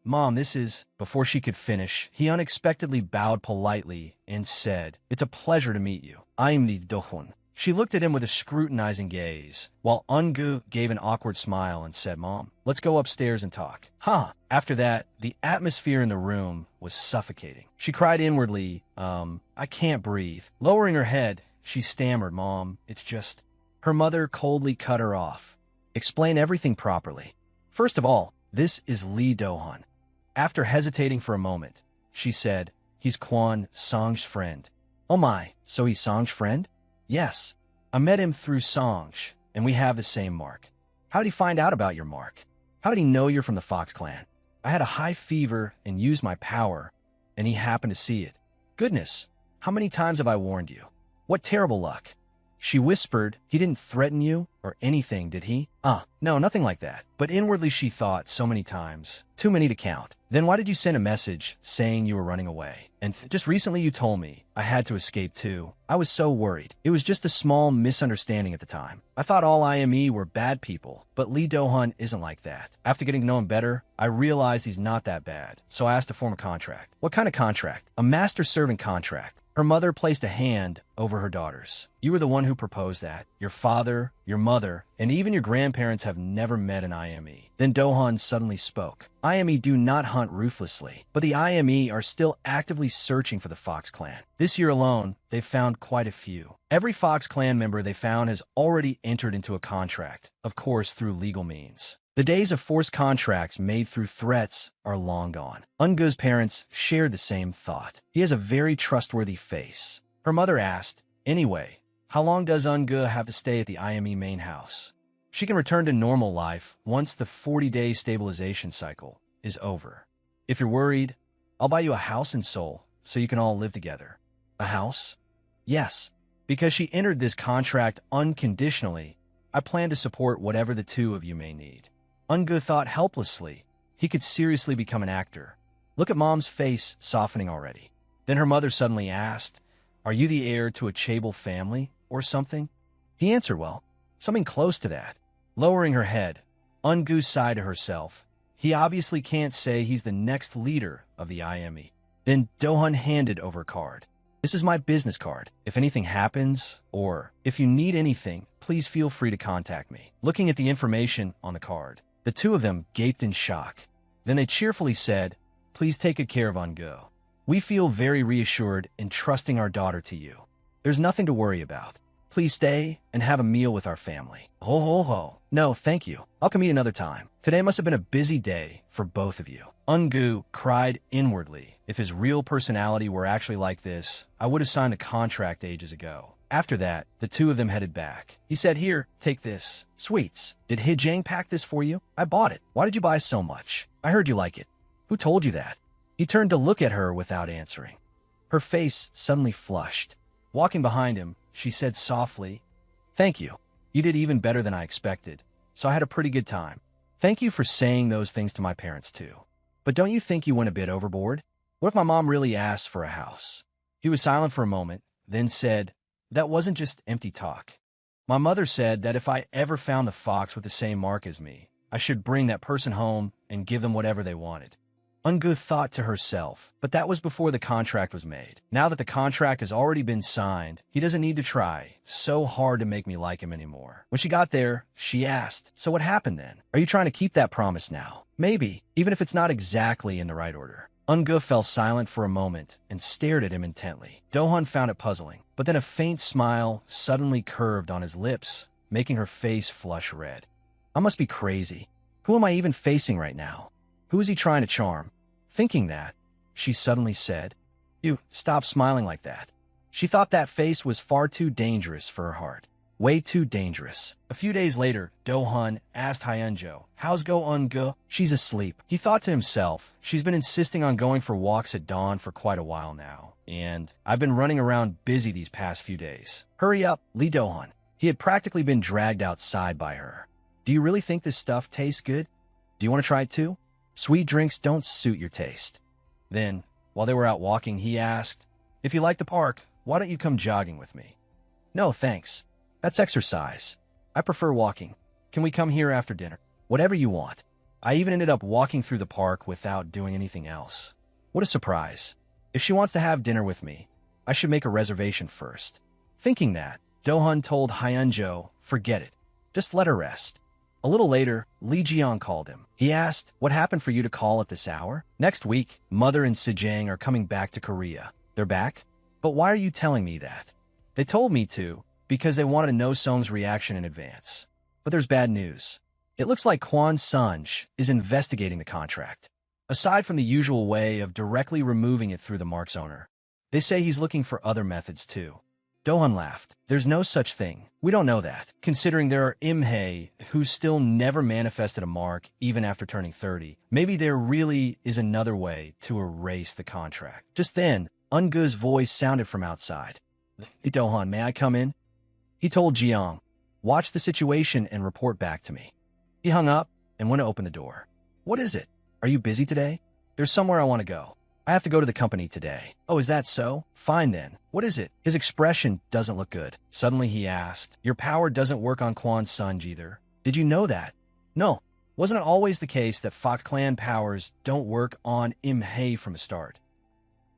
Mom, this is... Before she could finish, he unexpectedly bowed politely and said, It's a pleasure to meet you. I'm the Dohun. She looked at him with a scrutinizing gaze, while Ungu gave an awkward smile and said, Mom, let's go upstairs and talk. Huh. After that, the atmosphere in the room was suffocating. She cried inwardly, I can't breathe. Lowering her head, she stammered, Mom, it's just... Her mother coldly cut her off. Explain everything properly. First of all, this is Lee Dohan. After hesitating for a moment, she said, He's Kwon Song's friend. Oh my, so he's Song's friend? Yes. I met him through Songj, and we have the same mark. How did he find out about your mark? How did he know you're from the Fox clan? I had a high fever and used my power, and he happened to see it. Goodness, how many times have I warned you? What terrible luck. She whispered, He didn't threaten you or anything, did he? No, nothing like that. But inwardly she thought so many times, too many to count. Then why did you send a message saying you were running away? And just recently you told me I had to escape too. I was so worried. It was just a small misunderstanding at the time. I thought all IME were bad people, but Lee Do-hun isn't like that. After getting to know him better, I realized he's not that bad, so I asked to form a contract. What kind of contract? A master-servant contract. Her mother placed a hand over her daughters. You were the one who proposed that. Your father, your mother, and even your grandparents have never met an IME. Then Do-hun suddenly spoke. IME do not hunt ruthlessly, but the IME are still actively searching for the Fox clan. This year alone, they've found quite a few. Every Fox clan member they found has already entered into a contract, of course through legal means. The days of forced contracts made through threats are long gone. Ungu's parents shared the same thought. He has a very trustworthy face. Her mother asked, Anyway, how long does Ungu have to stay at the IME main house? She can return to normal life once the 40-day stabilization cycle is over. If you're worried, I'll buy you a house in Seoul so you can all live together. A house? Yes. Because she entered this contract unconditionally, I plan to support whatever the two of you may need. Ungu thought helplessly. He could seriously become an actor. Look at Mom's face softening already. Then her mother suddenly asked, Are you the heir to a Chaebol family or something? He answered, Well, something close to that. Lowering her head, Ungu sighed to herself. He obviously can't say he's the next leader of the IME. Then Do-hun handed over a card. This is my business card. If anything happens, or if you need anything, please feel free to contact me. Looking at the information on the card, the two of them gaped in shock. Then they cheerfully said, Please take good care of Ungu. We feel very reassured in trusting our daughter to you. There's nothing to worry about. Please stay and have a meal with our family. Ho ho ho. No, thank you. I'll come eat another time. Today must have been a busy day for both of you. Ungu cried inwardly. If his real personality were actually like this, I would have signed the contract ages ago. After that, the two of them headed back. He said, Here, take this. Sweets. Did Hijang pack this for you? I bought it. Why did you buy so much? I heard you like it. Who told you that? He turned to look at her without answering. Her face suddenly flushed. Walking behind him, she said softly, Thank you. You did even better than I expected, so I had a pretty good time. Thank you for saying those things to my parents too. But don't you think you went a bit overboard? What if my mom really asked for a house? He was silent for a moment, then said, That wasn't just empty talk. My mother said that if I ever found the fox with the same mark as me, I should bring that person home and give them whatever they wanted. Ungu thought to herself, but that was before the contract was made. Now that the contract has already been signed, he doesn't need to try so hard to make me like him anymore. When she got there, she asked, So what happened then? Are you trying to keep that promise now? Maybe, even if it's not exactly in the right order. Ungu fell silent for a moment and stared at him intently. Do-hun found it puzzling, but then a faint smile suddenly curved on his lips, making her face flush red. I must be crazy. Who am I even facing right now? Who is he trying to charm? Thinking that, she suddenly said, You, stop smiling like that. She thought that face was far too dangerous for her heart. Way too dangerous. A few days later, Do-hun asked Hyunjo, How's Ungu? She's asleep. He thought to himself, She's been insisting on going for walks at dawn for quite a while now, and I've been running around busy these past few days. Hurry up, Lee Do-hun. He had practically been dragged outside by her. Do you really think this stuff tastes good? Do you want to try it too? Sweet drinks don't suit your taste. Then, while they were out walking, he asked, if you like the park, why don't you come jogging with me? No, thanks. That's exercise. I prefer walking. Can we come here after dinner? Whatever you want. I even ended up walking through the park without doing anything else. What a surprise. If she wants to have dinner with me, I should make a reservation first. Thinking that, Do-hun told Hyunjo, forget it. Just let her rest. A little later, Lee Ji-young called him. He asked, what happened for you to call at this hour? Next week, Mother and Sejang are coming back to Korea. They're back? But why are you telling me that? They told me to, because they wanted to know Song's reaction in advance. But there's bad news. It looks like Kwon Sunj is investigating the contract. Aside from the usual way of directly removing it through the mark's owner, they say he's looking for other methods too. Do-hun laughed. There's no such thing. We don't know that, considering there are Im-hae who still never manifested a mark even after turning 30. Maybe there really is another way to erase the contract. Just then, Eun-gu's voice sounded from outside. Hey, Do-hun, may I come in? He told Ji-young, watch the situation and report back to me. He hung up and went to open the door. What is it? Are you busy today? There's somewhere I want to go. I have to go to the company today. Oh, is that so? Fine then. What is it? His expression doesn't look good. Suddenly he asked, your power doesn't work on Kwon Sunj either. Did you know that? No. Wasn't it always the case that Fox Clan powers don't work on Im-hae from the start?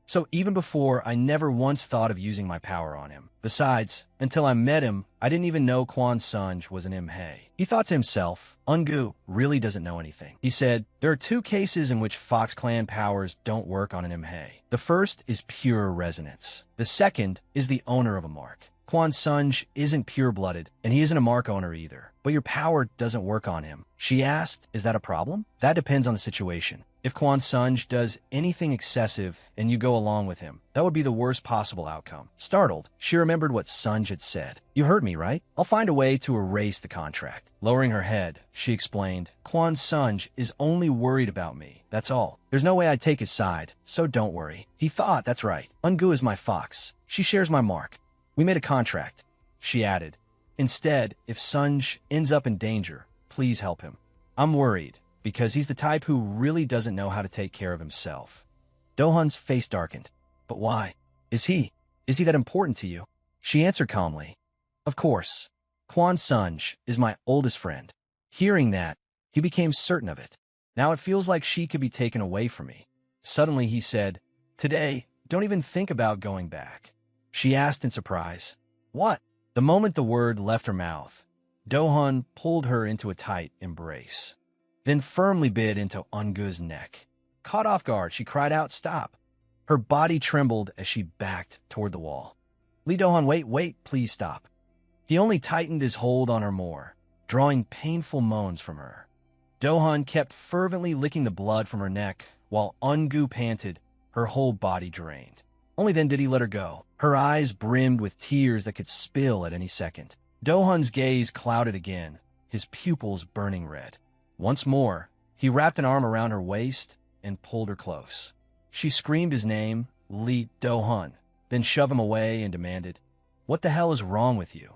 So even before, I never once thought of using my power on him. Besides, until I met him, I didn't even know Kwon Sunj was an Im-hae. He thought to himself, Eun-gu really doesn't know anything. He said, there are two cases in which Fox Clan powers don't work on an Im-hae. The first is pure resonance. The second is the owner of a mark. Kwon Sunj isn't pure-blooded, and he isn't a mark owner either. But your power doesn't work on him. She asked, is that a problem? That depends on the situation. If Kwon Sunj does anything excessive and you go along with him, that would be the worst possible outcome. Startled, she remembered what Sunj had said. You heard me, right? I'll find a way to erase the contract. Lowering her head, she explained, Kwon Sunj is only worried about me. That's all. There's no way I'd take his side, so don't worry. He thought, that's right. Eun-gu is my fox. She shares my mark. We made a contract. She added, instead, if Sunj ends up in danger, please help him. I'm worried, because he's the type who really doesn't know how to take care of himself. Do-hun's face darkened. But why? Is he that important to you? She answered calmly. Of course. Kwon Sunj is my oldest friend. Hearing that, he became certain of it. Now it feels like she could be taken away from me. Suddenly he said, today, don't even think about going back. She asked in surprise, what? The moment the word left her mouth, Do-hun pulled her into a tight embrace, then firmly bit into Eun-gu's neck. Caught off guard, she cried out, stop. Her body trembled as she backed toward the wall. Lee Do-hun, wait, please stop. He only tightened his hold on her more, drawing painful moans from her. Do-hun kept fervently licking the blood from her neck, while Eun-gu panted, her whole body drained. Only then did he let her go. Her eyes brimmed with tears that could spill at any second. Do-hun's gaze clouded again, his pupils burning red. Once more, he wrapped an arm around her waist and pulled her close. She screamed his name, Lee Do-hun, then shoved him away and demanded, what the hell is wrong with you?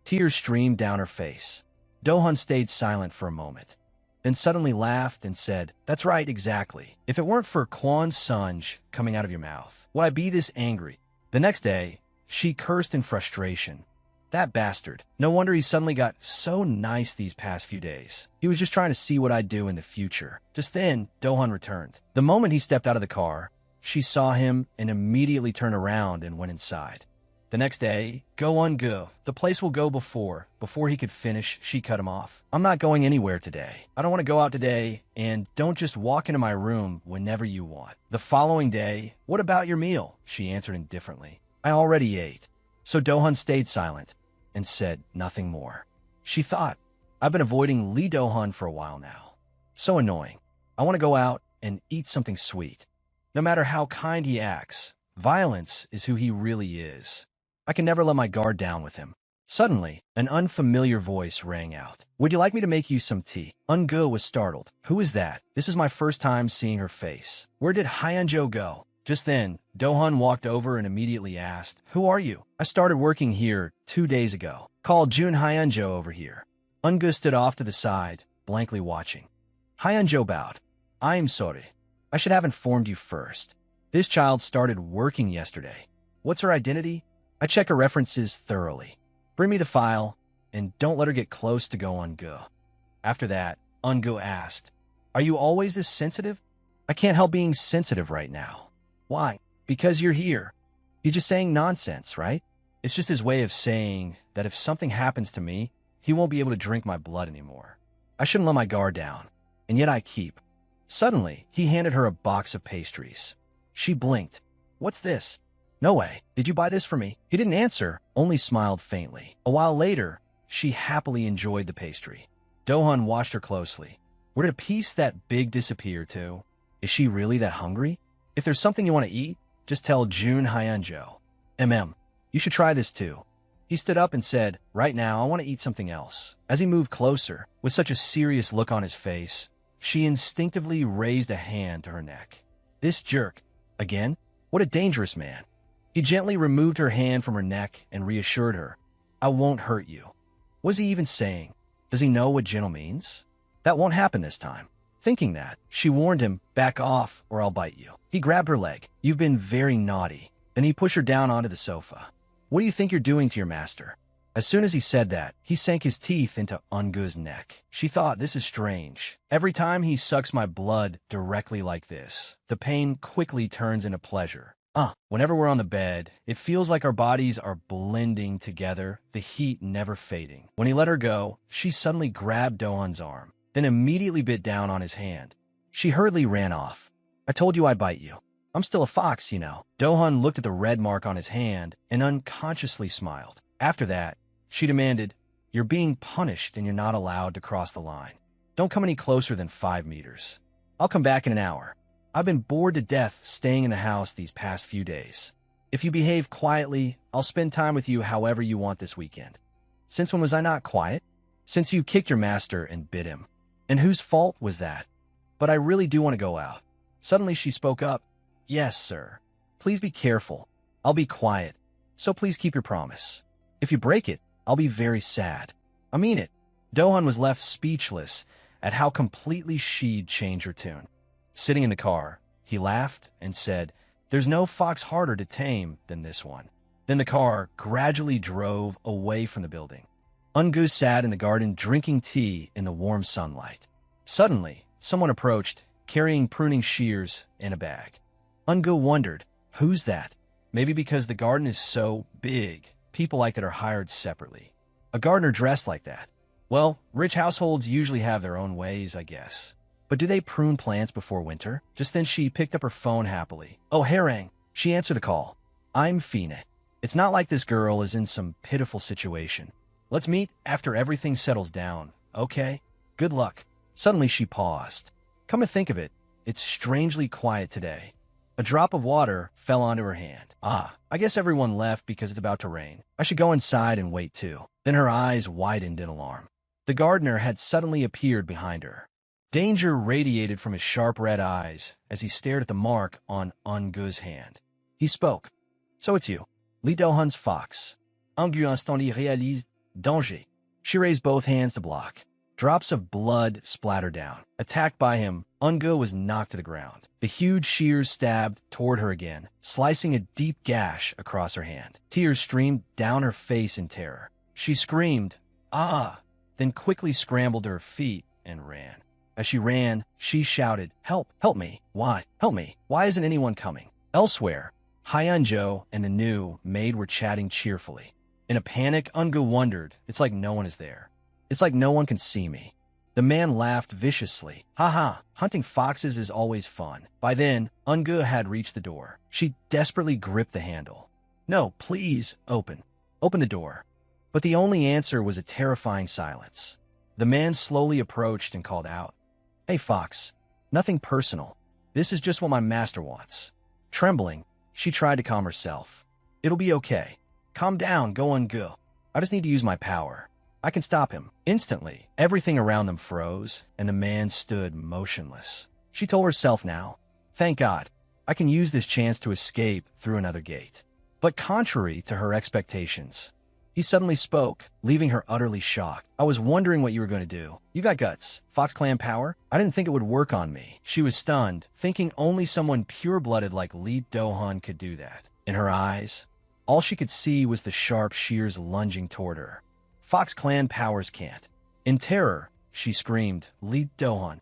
Tears streamed down her face. Do-hun stayed silent for a moment, then suddenly laughed and said, that's right, exactly. If it weren't for Kwon Sunj coming out of your mouth, would I be this angry? The next day, she cursed in frustration. That bastard. No wonder he suddenly got so nice these past few days. He was just trying to see what I'd do in the future. Just then, Do-hun returned. The moment he stepped out of the car, she saw him and immediately turned around and went inside. The next day, go Eun-gu. The place will go before he could finish, she cut him off. I'm not going anywhere today. I don't want to go out today, and don't just walk into my room whenever you want. The following day, what about your meal? She answered indifferently. I already ate. So Do-hun stayed silent and said nothing more. She thought, I've been avoiding Lee Do-hun for a while now. So annoying. I want to go out and eat something sweet. No matter how kind he acts, violence is who he really is. I can never let my guard down with him. Suddenly, an unfamiliar voice rang out. Would you like me to make you some tea? Eun-gu was startled. Who is that? This is my first time seeing her face. Where did Hyunjo go? Just then, Do-hun walked over and immediately asked, who are you? I started working here 2 days ago. Call Jun Hyunjo over here. Eun-gu stood off to the side, blankly watching. Hyunjo bowed. I am sorry. I should have informed you first. This child started working yesterday. What's her identity? I check her references thoroughly. Bring me the file, and don't let her get close to Go On-gu. After that, On-gu asked, Are you always this sensitive? I can't help being sensitive right now. Why? Because you're here. He's just saying nonsense, right? It's just his way of saying that if something happens to me, he won't be able to drink my blood anymore. I shouldn't let my guard down, and yet I keep. Suddenly, he handed her a box of pastries. She blinked. What's this? No way. Did you buy this for me? He didn't answer, only smiled faintly. A while later, she happily enjoyed the pastry. Dohun watched her closely. Where did a piece that big disappear to? Is she really that hungry? If there's something you want to eat, just tell Jun Hyunjo. You should try this too. He stood up and said, Right now, I want to eat something else. As he moved closer, with such a serious look on his face, she instinctively raised a hand to her neck. This jerk. Again? What a dangerous man. He gently removed her hand from her neck and reassured her, I won't hurt you. What is he even saying? Does he know what gentle means? That won't happen this time. Thinking that, she warned him, Back off or I'll bite you. He grabbed her leg. You've been very naughty. Then he pushed her down onto the sofa. What do you think you're doing to your master? As soon as he said that, he sank his teeth into On-gu's neck. She thought, this is strange. Every time he sucks my blood directly like this, the pain quickly turns into pleasure. Whenever we're on the bed, it feels like our bodies are blending together, the heat never fading. When he let her go, she suddenly grabbed Dohun's arm, then immediately bit down on his hand. She hurriedly ran off. I told you I'd bite you. I'm still a fox, you know. Dohun looked at the red mark on his hand and unconsciously smiled. After that, she demanded, You're being punished and you're not allowed to cross the line. Don't come any closer than 5 meters. I'll come back in an hour. I've been bored to death staying in the house these past few days. If you behave quietly, I'll spend time with you however you want this weekend. Since when was I not quiet? Since you kicked your master and bit him. And whose fault was that? But I really do want to go out. Suddenly she spoke up. Yes, sir. Please be careful. I'll be quiet. So please keep your promise. If you break it, I'll be very sad. I mean it. Dohun was left speechless at how completely she'd changed her tune. Sitting in the car, he laughed and said, There's no fox harder to tame than this one. Then the car gradually drove away from the building. On-gu sat in the garden drinking tea in the warm sunlight. Suddenly, someone approached, carrying pruning shears in a bag. On-gu wondered, Who's that? Maybe because the garden is so big, people like that are hired separately. A gardener dressed like that. Well, rich households usually have their own ways, I guess. But do they prune plants before winter? Just then she picked up her phone happily. Oh, Harang. She answered the call. I'm Fina. It's not like this girl is in some pitiful situation. Let's meet after everything settles down, okay? Good luck. Suddenly she paused. Come to think of it, it's strangely quiet today. A drop of water fell onto her hand. I guess everyone left because it's about to rain. I should go inside and wait too. Then her eyes widened in alarm. The gardener had suddenly appeared behind her. Danger radiated from his sharp red eyes as he stared at the mark on On-gu's hand. He spoke. So it's you, Lee Do-hun's fox. On-gu instantly réalise danger. She raised both hands to block. Drops of blood splattered down. Attacked by him, On-gu was knocked to the ground. The huge shears stabbed toward her again, slicing a deep gash across her hand. Tears streamed down her face in terror. She screamed, then quickly scrambled to her feet and ran. As she ran, she shouted, Help! Help me! Why? Help me! Why isn't anyone coming? Elsewhere, Hyunjo and the new maid were chatting cheerfully. In a panic, On-gu wondered, It's like no one is there. It's like no one can see me. The man laughed viciously. Hunting foxes is always fun. By then, On-gu had reached the door. She desperately gripped the handle. No, please, open. Open the door. But the only answer was a terrifying silence. The man slowly approached and called out, Hey, fox, nothing personal. This is just what my master wants. Trembling, she tried to calm herself. It'll be okay. Calm down, Go On-gu. I just need to use my power. I can stop him. Instantly, everything around them froze, and the man stood motionless. She told herself now, Thank God, I can use this chance to escape through another gate. But contrary to her expectations, He suddenly spoke, leaving her utterly shocked. I was wondering what you were going to do. You got guts. Fox Clan power? I didn't think it would work on me. She was stunned, thinking only someone pure-blooded like Lee Do-hun could do that. In her eyes, all she could see was the sharp shears lunging toward her. Fox Clan powers can't. In terror, she screamed, Lee Do-hun.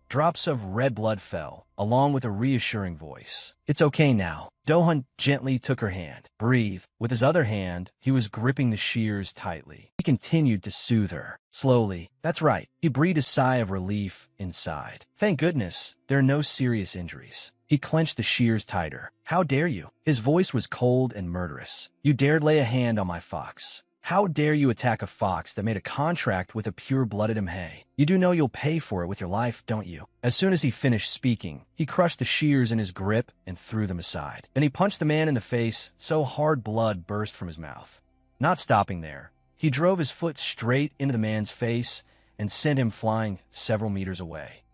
Drops of red blood fell, along with a reassuring voice. It's okay now. Do-hun gently took her hand. Breathe. With his other hand, he was gripping the shears tightly. He continued to soothe her. Slowly. That's right. He breathed a sigh of relief inside. Thank goodness, there are no serious injuries. He clenched the shears tighter. How dare you? His voice was cold and murderous. You dared lay a hand on my fox. How dare you attack a fox that made a contract with a pure-blooded Imhei? You do know you'll pay for it with your life, don't you? As soon as he finished speaking, he crushed the shears in his grip and threw them aside. Then he punched the man in the face so hard blood burst from his mouth. Not stopping there, he drove his foot straight into the man's face and sent him flying several meters away.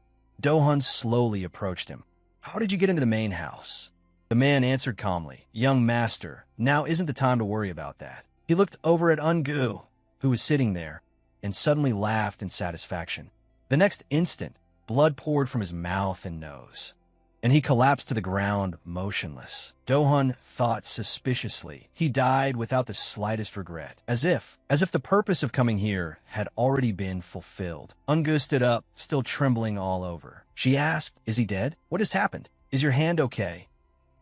Do-hun slowly approached him. How did you get into the main house? The man answered calmly, Young master, now isn't the time to worry about that. He looked over at Ungu, who was sitting there, and suddenly laughed in satisfaction. The next instant, blood poured from his mouth and nose, and he collapsed to the ground motionless. Do-hun thought suspiciously. He died without the slightest regret, as if the purpose of coming here had already been fulfilled. Ungu stood up, still trembling all over. She asked, Is he dead? What has happened? Is your hand okay?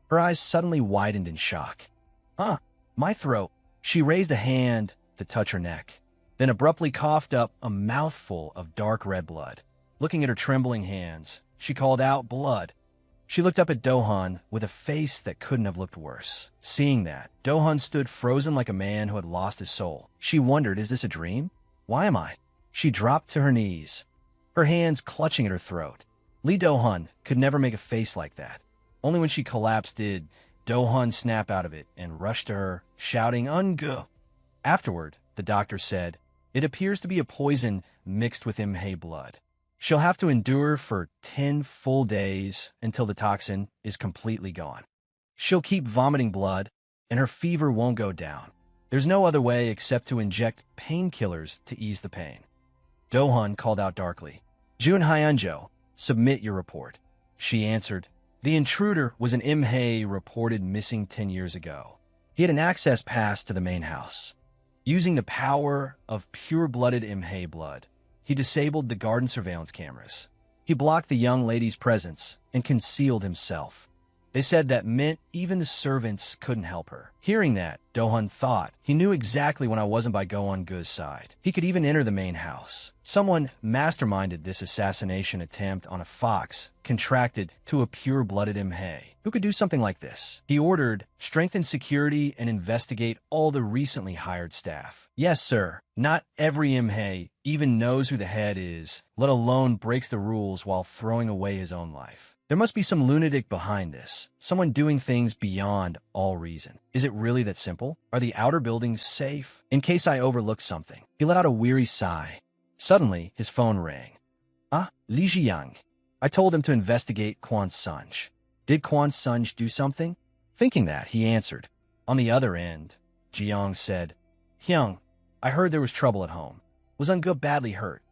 Her eyes suddenly widened in shock. My throat. She raised a hand to touch her neck, then abruptly coughed up a mouthful of dark red blood. Looking at her trembling hands, she called out, Blood. She looked up at Do-hun with a face that couldn't have looked worse. Seeing that, Do-hun stood frozen like a man who had lost his soul. She wondered, is this a dream? Why am I? She dropped to her knees, her hands clutching at her throat. Lee Do-hun could never make a face like that. Only when she collapsed did Do-hun snapped out of it and rushed to her, shouting, Ungu. Afterward, the doctor said, It appears to be a poison mixed with Imhei blood. She'll have to endure for 10 full days until the toxin is completely gone. She'll keep vomiting blood, and her fever won't go down. There's no other way except to inject painkillers to ease the pain. Do-hun called out darkly, Jun Hyunjo, submit your report. She answered, The intruder was an Imhei reported missing 10 years ago. He had an access pass to the main house. Using the power of pure-blooded Imhei blood, he disabled the garden surveillance cameras. He blocked the young lady's presence and concealed himself. They said that meant even the servants couldn't help her. Hearing that, Do-hun thought he knew exactly when I wasn't by Go-on-Gu's side. He could even enter the main house. Someone masterminded this assassination attempt on a fox contracted to a pure-blooded Imhei. Who could do something like this? He ordered, strengthen security and investigate all the recently hired staff. Yes, sir. Not every Imhei even knows who the head is, let alone breaks the rules while throwing away his own life. There must be some lunatic behind this, someone doing things beyond all reason. Is it really that simple? Are the outer buildings safe? In case I overlooked something. He let out a weary sigh. Suddenly, his phone rang. Li Ziyang. I told him to investigate Quan Sunj. Did Quan Sunj do something? Thinking that, he answered. On the other end, Jiang said, Hyung, I heard there was trouble at home. Was Ungu badly hurt?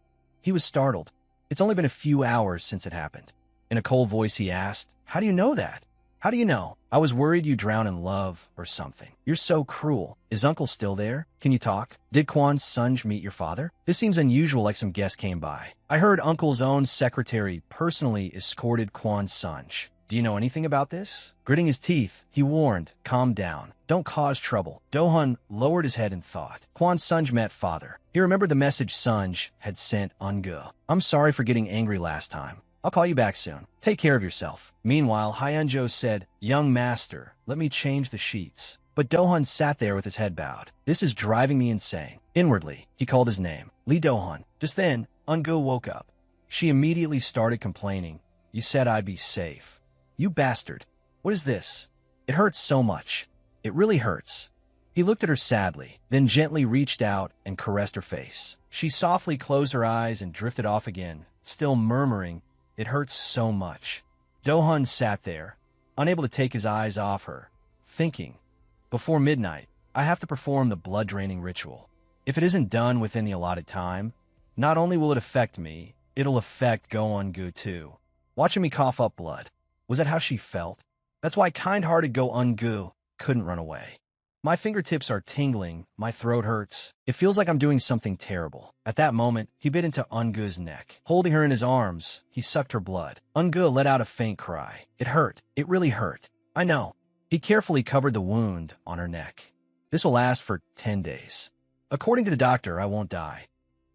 He was startled. It's only been a few hours since it happened. In a cold voice, he asked, How do you know that? How do you know? I was worried you drown in love or something. You're so cruel. Is Uncle still there? Can you talk? Did Quan Sunj meet your father? This seems unusual, like some guest came by. I heard Uncle's own secretary personally escorted Quan Sunj. Do you know anything about this? Gritting his teeth, he warned, Calm down. Don't cause trouble. Do-hun lowered his head in thought. Quan Sunj met father. He remembered the message Sunj had sent Ungu. I'm sorry for getting angry last time. I'll call you back soon. Take care of yourself. Meanwhile, Hyunjo said, Young master, let me change the sheets. But Do-hun sat there with his head bowed. This is driving me insane. Inwardly, he called his name, Lee Do-hun. Just then, Ungu woke up. She immediately started complaining. You said I'd be safe. You bastard. What is this? It hurts so much. It really hurts. He looked at her sadly, then gently reached out and caressed her face. She softly closed her eyes and drifted off again, still murmuring, It hurts so much. Do-hun sat there, unable to take his eyes off her, thinking. Before midnight, I have to perform the blood-draining ritual. If it isn't done within the allotted time, not only will it affect me, it'll affect Go Ungu too. Watching me cough up blood. Was that how she felt? That's why kind-hearted Go Ungu couldn't run away. My fingertips are tingling, my throat hurts. It feels like I'm doing something terrible. At that moment, he bit into Ungu's neck. Holding her in his arms, he sucked her blood. Ungu let out a faint cry. It hurt. It really hurt. I know. He carefully covered the wound on her neck. This will last for 10 days. According to the doctor, I won't die.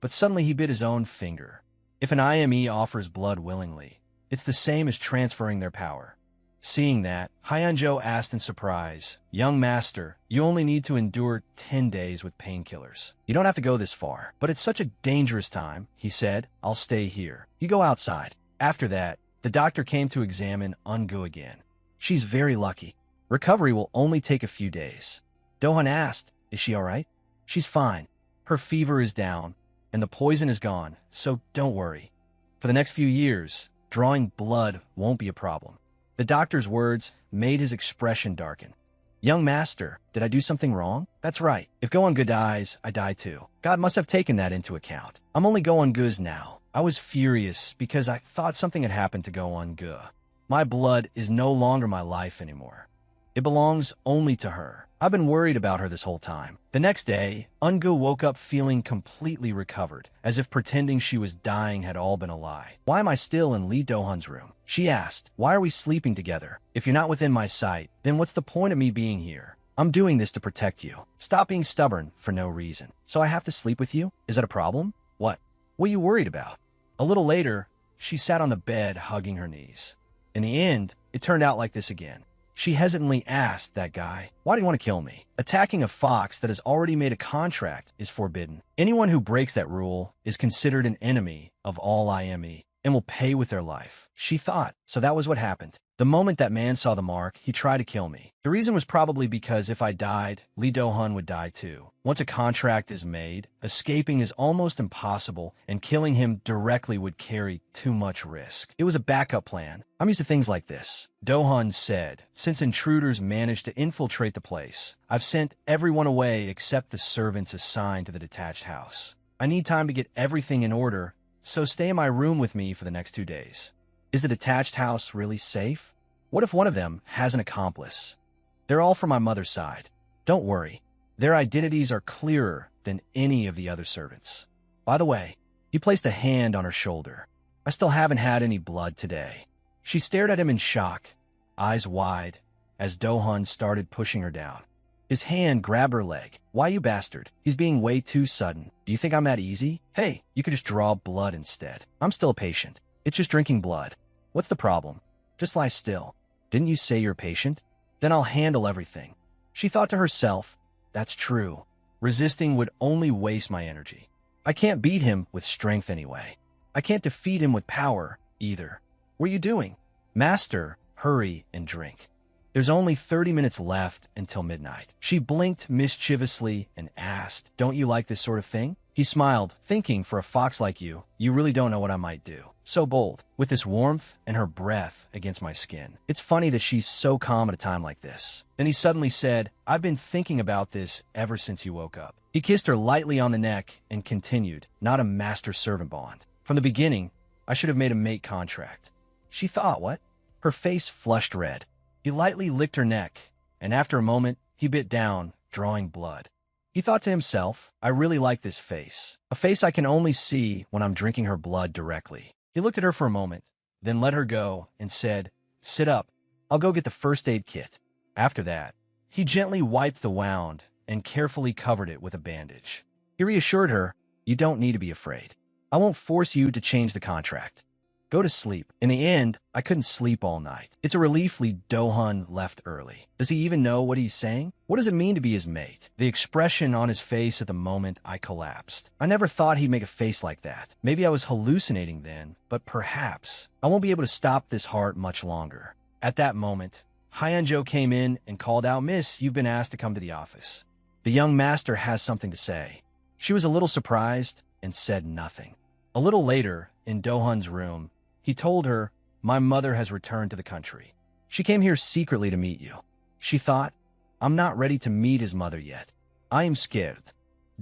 But suddenly he bit his own finger. If an IME offers blood willingly, it's the same as transferring their power. Seeing that, Hyeonjo asked in surprise, "Young master, you only need to endure 10 days with painkillers. You don't have to go this far. But it's such a dangerous time," he said. "I'll stay here. You go outside." After that, the doctor came to examine Ungu again. "She's very lucky. Recovery will only take a few days." Dohan asked, "Is she all right?" "She's fine. Her fever is down, and the poison is gone, so don't worry. For the next few years, drawing blood won't be a problem." The doctor's words made his expression darken. "Young master, did I do something wrong?" "That's right. If Go Ungu dies, I die too. God must have taken that into account. I'm only Go Ungu's now. I was furious because I thought something had happened to Go Ungu. My blood is no longer my life anymore. It belongs only to her. I've been worried about her this whole time." The next day, Ungu woke up feeling completely recovered, as if pretending she was dying had all been a lie. "Why am I still in Lee Do-hun's room?" she asked. "Why are we sleeping together? If you're not within my sight, then what's the point of me being here? I'm doing this to protect you. Stop being stubborn for no reason. So I have to sleep with you? Is that a problem? What? What are you worried about?" A little later, she sat on the bed hugging her knees. In the end, it turned out like this again. She hesitantly asked that guy, "Why do you want to kill me?" Attacking a fox that has already made a contract is forbidden. Anyone who breaks that rule is considered an enemy of all IME and will pay with their life. She thought, so that was what happened. The moment that man saw the mark, he tried to kill me. The reason was probably because if I died, Lee Do-hun would die too. Once a contract is made, escaping is almost impossible, and killing him directly would carry too much risk. It was a backup plan. "I'm used to things like this," Do-hun said. "Since intruders managed to infiltrate the place, I've sent everyone away except the servants assigned to the detached house. I need time to get everything in order, so stay in my room with me for the next 2 days. Is the detached house really safe? What if one of them has an accomplice? They're all from my mother's side. Don't worry. Their identities are clearer than any of the other servants. By the way," he placed a hand on her shoulder, "I still haven't had any blood today." She stared at him in shock, eyes wide, as Do-hun started pushing her down. His hand grabbed her leg. "Why, you bastard? He's being way too sudden. Do you think I'm that easy? Hey, you could just draw blood instead. I'm still a patient. It's just drinking blood. What's the problem? Just lie still. Didn't you say you're a patient? Then I'll handle everything." She thought to herself, that's true. Resisting would only waste my energy. I can't beat him with strength anyway. I can't defeat him with power either. "What are you doing?" "Master, hurry and drink. There's only 30 minutes left until midnight." She blinked mischievously and asked, "Don't you like this sort of thing?" He smiled, thinking, for a fox like you, you really don't know what I might do. So bold, with this warmth and her breath against my skin. It's funny that she's so calm at a time like this. Then he suddenly said, "I've been thinking about this ever since you woke up." He kissed her lightly on the neck and continued, "Not a master-servant bond. From the beginning, I should have made a mate contract." She thought, what? Her face flushed red. He lightly licked her neck, and after a moment, he bit down, drawing blood. He thought to himself, I really like this face. A face I can only see when I'm drinking her blood directly. He looked at her for a moment, then let her go and said, "Sit up. I'll go get the first aid kit." After that, he gently wiped the wound and carefully covered it with a bandage. He reassured her, "You don't need to be afraid. I won't force you to change the contract. Go to sleep." In the end, I couldn't sleep all night. It's a relief Lee Do-hun left early. Does he even know what he's saying? What does it mean to be his mate? The expression on his face at the moment I collapsed. I never thought he'd make a face like that. Maybe I was hallucinating then, but perhaps. I won't be able to stop this heart much longer. At that moment, Hyeonjo came in and called out, "Miss, you've been asked to come to the office. The young master has something to say." She was a little surprised and said nothing. A little later, in Do-hun's room, he told her, "My mother has returned to the country. She came here secretly to meet you." She thought, I'm not ready to meet his mother yet. I am scared.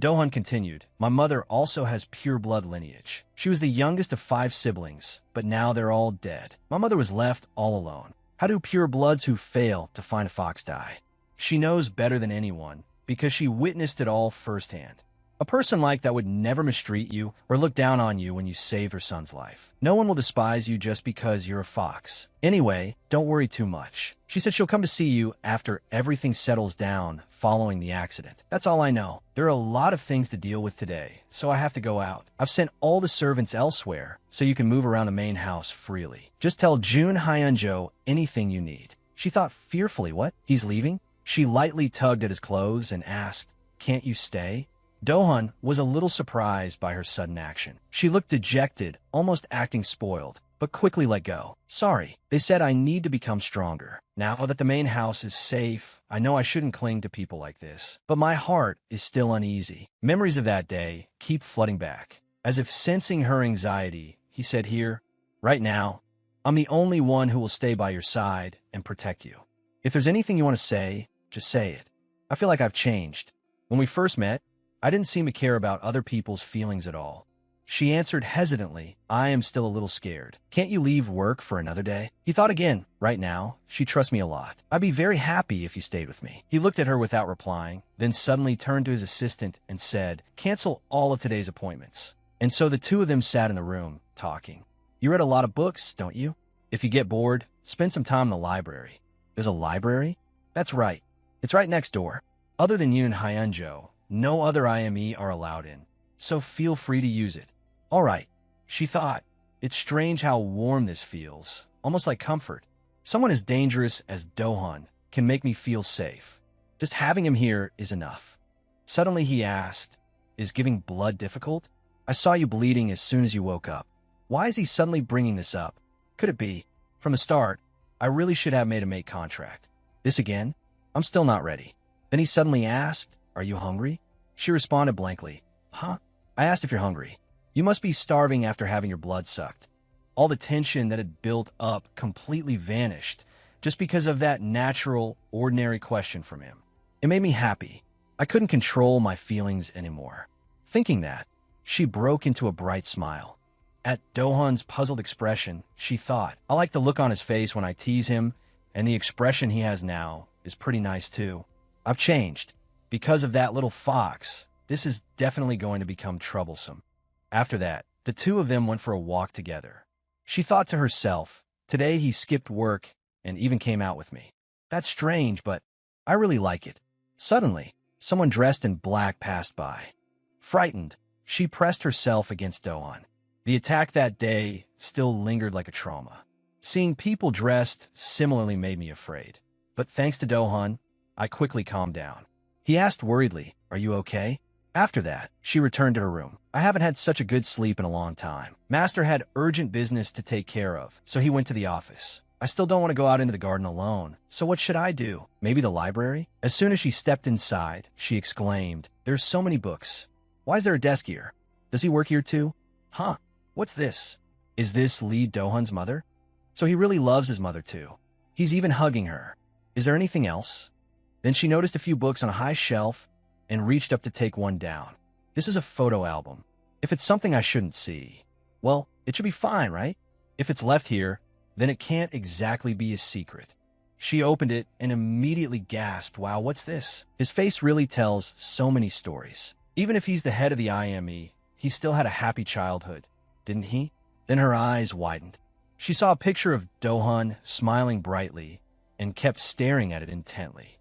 Dohan continued, my mother also has pure blood lineage. She was the youngest of 5 siblings, but now they're all dead. My mother was left all alone. How do pure bloods who fail to find a fox die? She knows better than anyone because she witnessed it all firsthand. A person like that would never mistreat you or look down on you when you save her son's life. No one will despise you just because you're a fox. Anyway, don't worry too much. She said she'll come to see you after everything settles down following the accident. That's all I know. There are a lot of things to deal with today, so I have to go out. I've sent all the servants elsewhere so you can move around the main house freely. Just tell Jun Hyunjo anything you need. She thought fearfully, what? He's leaving? She lightly tugged at his clothes and asked, can't you stay? Dohan was a little surprised by her sudden action. She looked dejected, almost acting spoiled, but quickly let go. Sorry, they said I need to become stronger. Now that the main house is safe, I know I shouldn't cling to people like this, but my heart is still uneasy. Memories of that day keep flooding back. As if sensing her anxiety, he said, here, right now, I'm the only one who will stay by your side and protect you. If there's anything you want to say, just say it. I feel like I've changed. When we first met, I didn't seem to care about other people's feelings at all. She answered hesitantly, I am still a little scared. Can't you leave work for another day? He thought again. Right now, she trusts me a lot. I'd be very happy if you stayed with me. He looked at her without replying, then suddenly turned to his assistant and said, cancel all of today's appointments. And so the two of them sat in the room, talking. You read a lot of books, don't you? If you get bored, spend some time in the library. There's a library? That's right. It's right next door. Other than you and Hyunjo, no other IME are allowed in, so feel free to use it. All right, she thought. It's strange how warm this feels, almost like comfort. Someone as dangerous as Dohan can make me feel safe. Just having him here is enough. Suddenly he asked, is giving blood difficult? I saw you bleeding as soon as you woke up. Why is he suddenly bringing this up? Could it be? From the start, I really should have made a mate contract. This again? I'm still not ready. Then he suddenly asked, are you hungry? She responded blankly. Huh? I asked if you're hungry. You must be starving after having your blood sucked. All the tension that had built up completely vanished just because of that natural, ordinary question from him. It made me happy. I couldn't control my feelings anymore. Thinking that, she broke into a bright smile. At Dohan's puzzled expression, she thought, I like the look on his face when I tease him, and the expression he has now is pretty nice too. I've changed. Because of that little fox, this is definitely going to become troublesome. After that, the two of them went for a walk together. She thought to herself, today he skipped work and even came out with me. That's strange, but I really like it. Suddenly, someone dressed in black passed by. Frightened, she pressed herself against Dohan. The attack that day still lingered like a trauma. Seeing people dressed similarly made me afraid. But thanks to Dohan, I quickly calmed down. He asked worriedly, are you okay? After that, she returned to her room. I haven't had such a good sleep in a long time. Master had urgent business to take care of, so he went to the office. I still don't want to go out into the garden alone, so what should I do? Maybe the library? As soon as she stepped inside, she exclaimed, there's so many books. Why is there a desk here? Does he work here too? Huh, what's this? Is this Lee Dohan's mother? So he really loves his mother too. He's even hugging her. Is there anything else? Then she noticed a few books on a high shelf and reached up to take one down. This is a photo album. If it's something I shouldn't see, well, it should be fine, right? If it's left here, then it can't exactly be a secret. She opened it and immediately gasped, wow, what's this? His face really tells so many stories. Even if he's the head of the IME, he still had a happy childhood, didn't he? Then her eyes widened. She saw a picture of Dohan smiling brightly and kept staring at it intently.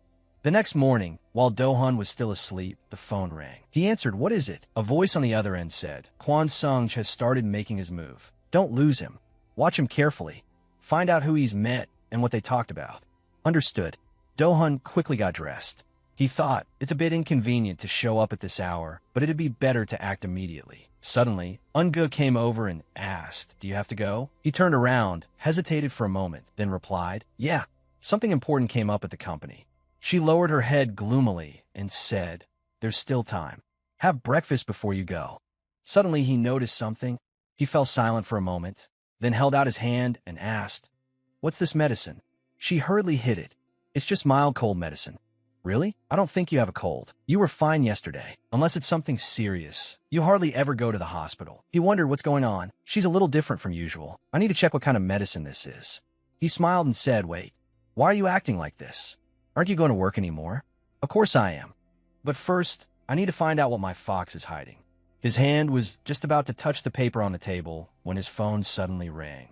The next morning, while Dohan was still asleep, the phone rang. He answered, what is it? A voice on the other end said, Kwon Sung has started making his move. Don't lose him. Watch him carefully. Find out who he's met and what they talked about. Understood. Dohan quickly got dressed. He thought, it's a bit inconvenient to show up at this hour, but it'd be better to act immediately. Suddenly, Unga came over and asked, do you have to go? He turned around, hesitated for a moment, then replied, yeah, something important came up at the company. She lowered her head gloomily and said, there's still time. Have breakfast before you go. Suddenly he noticed something. He fell silent for a moment, then held out his hand and asked, what's this medicine? She hurriedly hid it. It's just mild cold medicine. Really? I don't think you have a cold. You were fine yesterday. Unless it's something serious. You hardly ever go to the hospital. He wondered what's going on. She's a little different from usual. I need to check what kind of medicine this is. He smiled and said, wait, why are you acting like this? Aren't you going to work anymore? Of course I am. But first, I need to find out what my fox is hiding. His hand was just about to touch the paper on the table when his phone suddenly rang,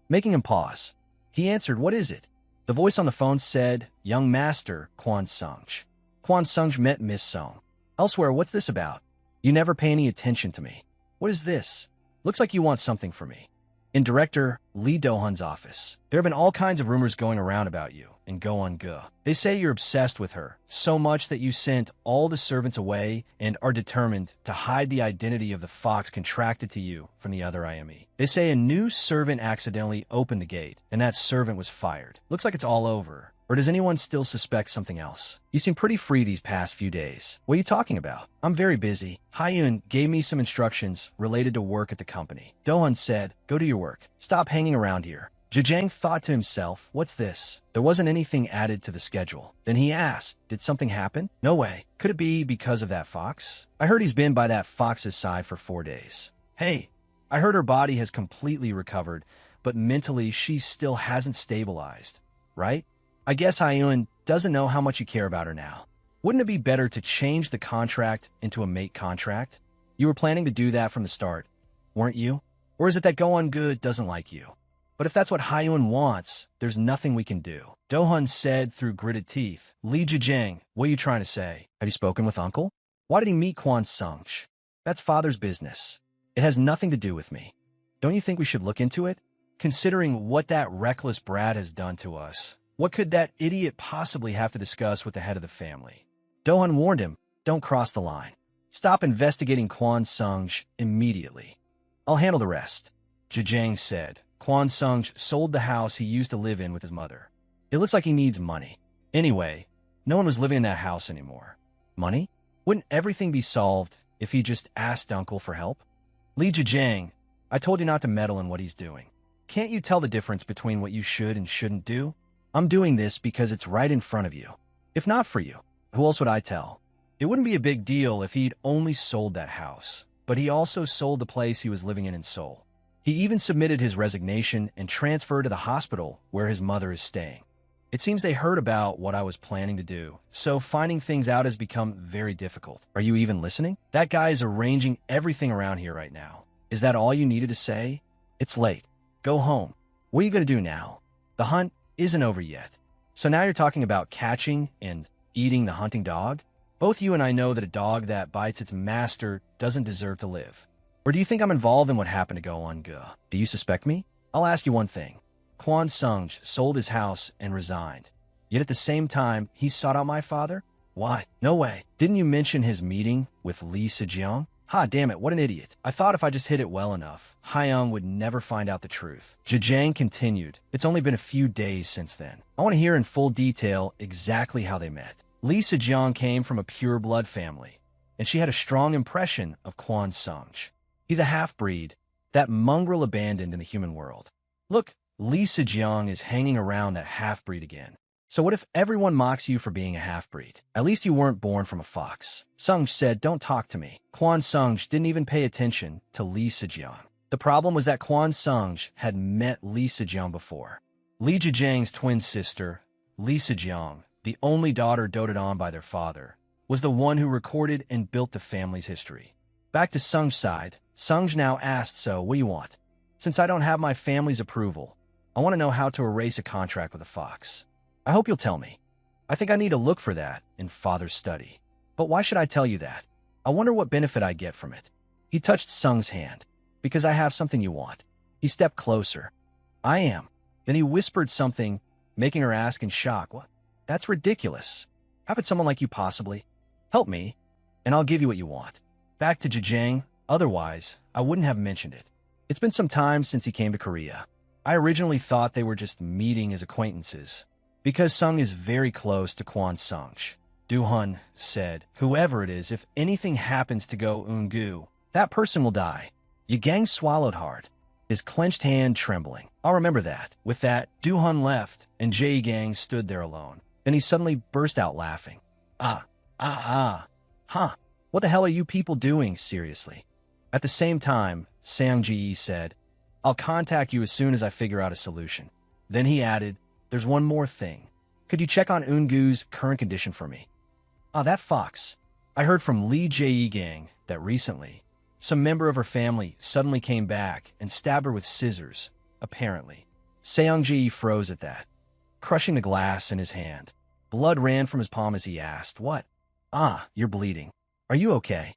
making him pause. He answered, what is it? The voice on the phone said, Young Master, Kwon Sung-j. Kwon Sung-j met Miss Song. Elsewhere, what's this about? You never pay any attention to me. What is this? Looks like you want something from me. In Director Lee Do-hun's office, there have been all kinds of rumors going around about you and Go-un-gu. They say you're obsessed with her, so much that you sent all the servants away and are determined to hide the identity of the fox contracted to you from the other IME. They say a new servant accidentally opened the gate, and that servant was fired. Looks like it's all over. Or does anyone still suspect something else? You seem pretty free these past few days. What are you talking about? I'm very busy. Hyun gave me some instructions related to work at the company. Do-hun said, go do your work. Stop hanging around here. Jajang thought to himself, what's this? There wasn't anything added to the schedule. Then he asked, did something happen? No way. Could it be because of that fox? I heard he's been by that fox's side for 4 days. Hey, I heard her body has completely recovered, but mentally she still hasn't stabilized, right? I guess Hyun doesn't know how much you care about her now. Wouldn't it be better to change the contract into a mate contract? You were planning to do that from the start, weren't you? Or is it that Go-un-gu doesn't like you? But if that's what Hyun wants, there's nothing we can do. Do-hun said through gritted teeth. Lee Jajang, what are you trying to say? Have you spoken with Uncle? Why did he meet Kwon Sung-j? That's father's business. It has nothing to do with me. Don't you think we should look into it? Considering what that reckless brat has done to us, what could that idiot possibly have to discuss with the head of the family? Do-hun warned him, don't cross the line. Stop investigating Kwon Sung-j immediately. I'll handle the rest. Jajang said. Kwon Sung-j sold the house he used to live in with his mother. It looks like he needs money. Anyway, no one was living in that house anymore. Money? Wouldn't everything be solved if he just asked Uncle for help? Lee Jajang, I told you not to meddle in what he's doing. Can't you tell the difference between what you should and shouldn't do? I'm doing this because it's right in front of you. If not for you, who else would I tell? It wouldn't be a big deal if he'd only sold that house, but he also sold the place he was living in Seoul. He even submitted his resignation and transferred to the hospital where his mother is staying. It seems they heard about what I was planning to do, so finding things out has become very difficult. Are you even listening? That guy is arranging everything around here right now. Is that all you needed to say? It's late. Go home. What are you going to do now? The hunt isn't over yet. So now you're talking about catching and eating the hunting dog? Both you and I know that a dog that bites its master doesn't deserve to live. Or do you think I'm involved in what happened to Go-un-gu? Do you suspect me? I'll ask you one thing. Kwon Sung-j sold his house and resigned. Yet at the same time, he sought out my father? Why? No way. Didn't you mention his meeting with Lee Sejong? Ha, damn it, what an idiot. I thought if I just hid it well enough, Hyung would never find out the truth. Jajang continued. It's only been a few days since then. I want to hear in full detail exactly how they met. Lee Sejong came from a pure-blood family, and she had a strong impression of Kwon Sung-j. He's a half-breed, that mongrel abandoned in the human world. Look, Lee Sejong is hanging around that half-breed again. So what if everyone mocks you for being a half-breed? At least you weren't born from a fox. Sung-j said, don't talk to me. Kwon Sung-j didn't even pay attention to Lee Sejong. The problem was that Kwon Sung-j had met Lee Sejong before. Lee Jajang's twin sister, Lee Sejong, the only daughter doted on by their father, was the one who recorded and built the family's history. Back to Sung-j's side, Sung-j now asked, so what do you want? Since I don't have my family's approval, I want to know how to erase a contract with a fox. I hope you'll tell me. I think I need to look for that in Father's study. But why should I tell you that? I wonder what benefit I get from it. He touched Sung's hand. Because I have something you want. He stepped closer. I am. Then he whispered something, making her ask in shock, what? That's ridiculous. How could someone like you possibly? Help me, and I'll give you what you want. Back to Jajang. Otherwise, I wouldn't have mentioned it. It's been some time since he came to Korea. I originally thought they were just meeting as acquaintances. Because Sung is very close to Kwon Sung-j. Do-hun said, whoever it is, if anything happens to Go-un-gu, that person will die. Ye-gang swallowed hard, his clenched hand trembling. I'll remember that. With that, Do-hun left, and Jae-gang stood there alone. Then he suddenly burst out laughing. Ah, huh. What the hell are you people doing, seriously? At the same time, Sang-ji said, I'll contact you as soon as I figure out a solution. Then he added, there's one more thing. Could you check on Eun-gu's current condition for me? Ah, that fox. I heard from Lee Jae-gang that recently, some member of her family suddenly came back and stabbed her with scissors, apparently. Seong-ji froze at that, crushing the glass in his hand. Blood ran from his palm as he asked, what? Ah, you're bleeding. Are you okay?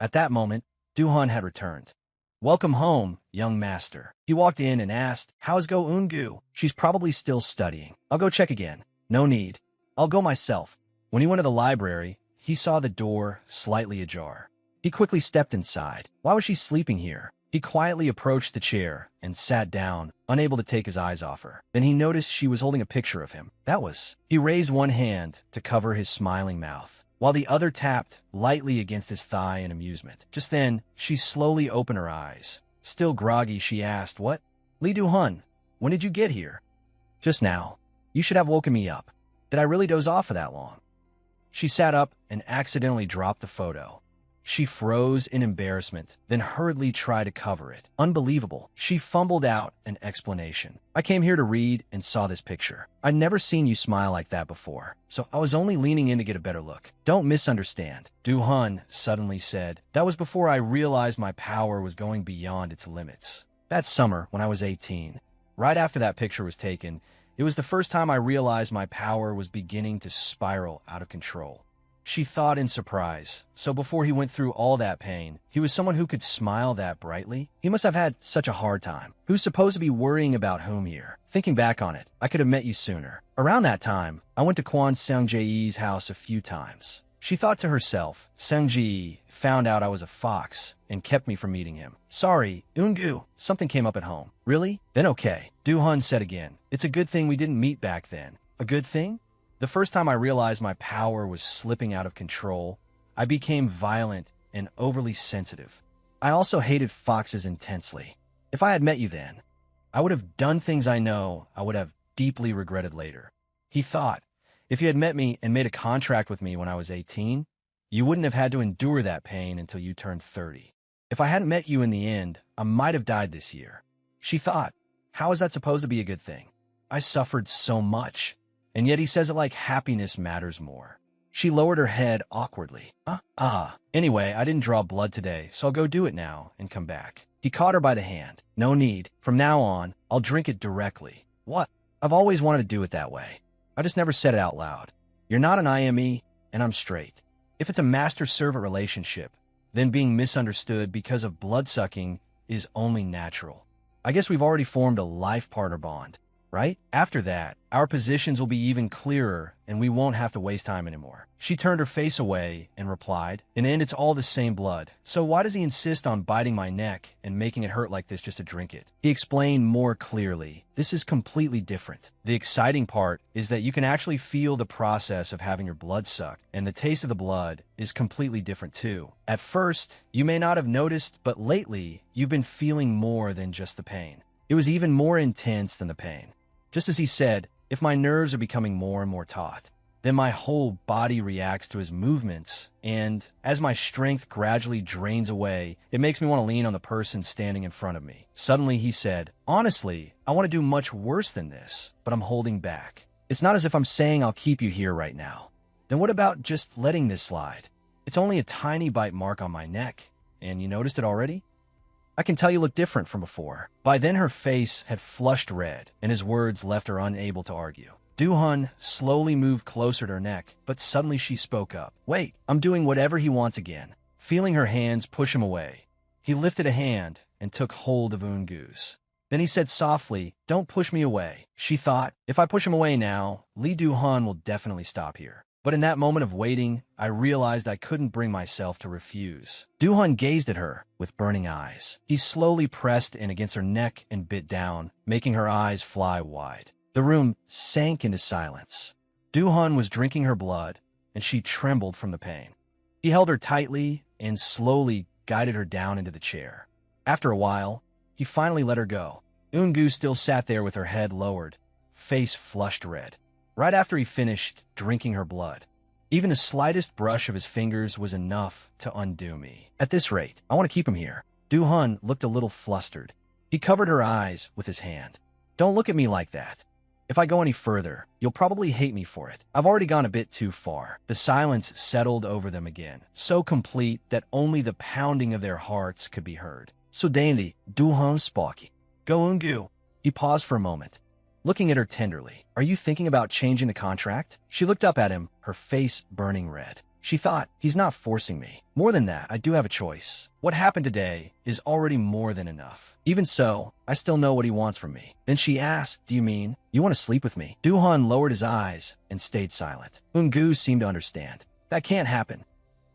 At that moment, Do-hun had returned. Welcome home, young master. He walked in and asked, how's Go Eun-gu? She's probably still studying. I'll go check again. No need. I'll go myself. When he went to the library, he saw the door slightly ajar. He quickly stepped inside. Why was she sleeping here? He quietly approached the chair and sat down, unable to take his eyes off her. Then he noticed she was holding a picture of him. He raised one hand to cover his smiling mouth, while the other tapped lightly against his thigh in amusement. Just then, she slowly opened her eyes. Still groggy, she asked, what? Lee Do-hun, when did you get here? Just now. You should have woken me up. Did I really doze off for that long? She sat up and accidentally dropped the photo. She froze in embarrassment, then hurriedly tried to cover it. Unbelievable. She fumbled out an explanation. I came here to read and saw this picture. I'd never seen you smile like that before, so I was only leaning in to get a better look. Don't misunderstand, Do-hun suddenly said. That was before I realized my power was going beyond its limits. That summer, when I was 18, right after that picture was taken, it was the first time I realized my power was beginning to spiral out of control. She thought in surprise. So before he went through all that pain, he was someone who could smile that brightly? He must have had such a hard time. Who's supposed to be worrying about whom here? Thinking back on it, I could have met you sooner. Around that time, I went to Kwon Seung-jae's house a few times. She thought to herself, Seung-ji found out I was a fox and kept me from meeting him. Sorry, Eun-gu, something came up at home. Really? Then okay. Do-hun said again. It's a good thing we didn't meet back then. A good thing? The first time I realized my power was slipping out of control, I became violent and overly sensitive. I also hated foxes intensely. If I had met you then, I would have done things I know I would have deeply regretted later. He thought, if you had met me and made a contract with me when I was 18, you wouldn't have had to endure that pain until you turned 30. If I hadn't met you in the end, I might have died this year. She thought, how is that supposed to be a good thing? I suffered so much. And yet he says it like happiness matters more. She lowered her head awkwardly. Anyway, I didn't draw blood today, so I'll go do it now and come back. He caught her by the hand. No need. From now on, I'll drink it directly. What? I've always wanted to do it that way. I just never said it out loud. You're not an IME, and I'm straight. If it's a master-servant relationship, then being misunderstood because of blood-sucking is only natural. I guess we've already formed a life partner bond. Right? After that, our positions will be even clearer and we won't have to waste time anymore. She turned her face away and replied, in the end, it's all the same blood. So why does he insist on biting my neck and making it hurt like this just to drink it? He explained more clearly. This is completely different. The exciting part is that you can actually feel the process of having your blood sucked, and the taste of the blood is completely different too. At first, you may not have noticed, but lately, you've been feeling more than just the pain. It was even more intense than the pain. Just as he said, if my nerves are becoming more and more taut, then my whole body reacts to his movements, and as my strength gradually drains away, it makes me want to lean on the person standing in front of me. Suddenly he said, honestly, I want to do much worse than this, but I'm holding back. It's not as if I'm saying I'll keep you here right now. Then what about just letting this slide? It's only a tiny bite mark on my neck, and you noticed it already? I can tell you look different from before. By then her face had flushed red, and his words left her unable to argue. Do-hun slowly moved closer to her neck, but suddenly she spoke up. Wait, I'm doing whatever he wants again. Feeling her hands push him away, he lifted a hand and took hold of Eun-gu's. Then he said softly, don't push me away. She thought, if I push him away now, Lee Do-hun will definitely stop here. But in that moment of waiting, I realized I couldn't bring myself to refuse. Do-hun gazed at her with burning eyes. He slowly pressed in against her neck and bit down, making her eyes fly wide. The room sank into silence. Do-hun was drinking her blood, and she trembled from the pain. He held her tightly and slowly guided her down into the chair. After a while, he finally let her go. Eun-gu still sat there with her head lowered, face flushed red. Right after he finished drinking her blood, Even the slightest brush of his fingers was enough to undo me. At this rate, I want to keep him here. Du-hun looked a little flustered. He covered her eyes with his hand. Don't look at me like that. If I go any further, you'll probably hate me for it. I've already gone a bit too far. The silence settled over them again, so complete that only the pounding of their hearts could be heard. Suddenly, Du-hun spoke. Go Eun-gu. He paused for a moment, looking at her tenderly. Are you thinking about changing the contract? She looked up at him, her face burning red. She thought, he's not forcing me. More than that, I do have a choice. What happened today is already more than enough. Even so, I still know what he wants from me. Then she asked, do you mean you want to sleep with me? Du-hun lowered his eyes and stayed silent. Eun-gu seemed to understand. That can't happen.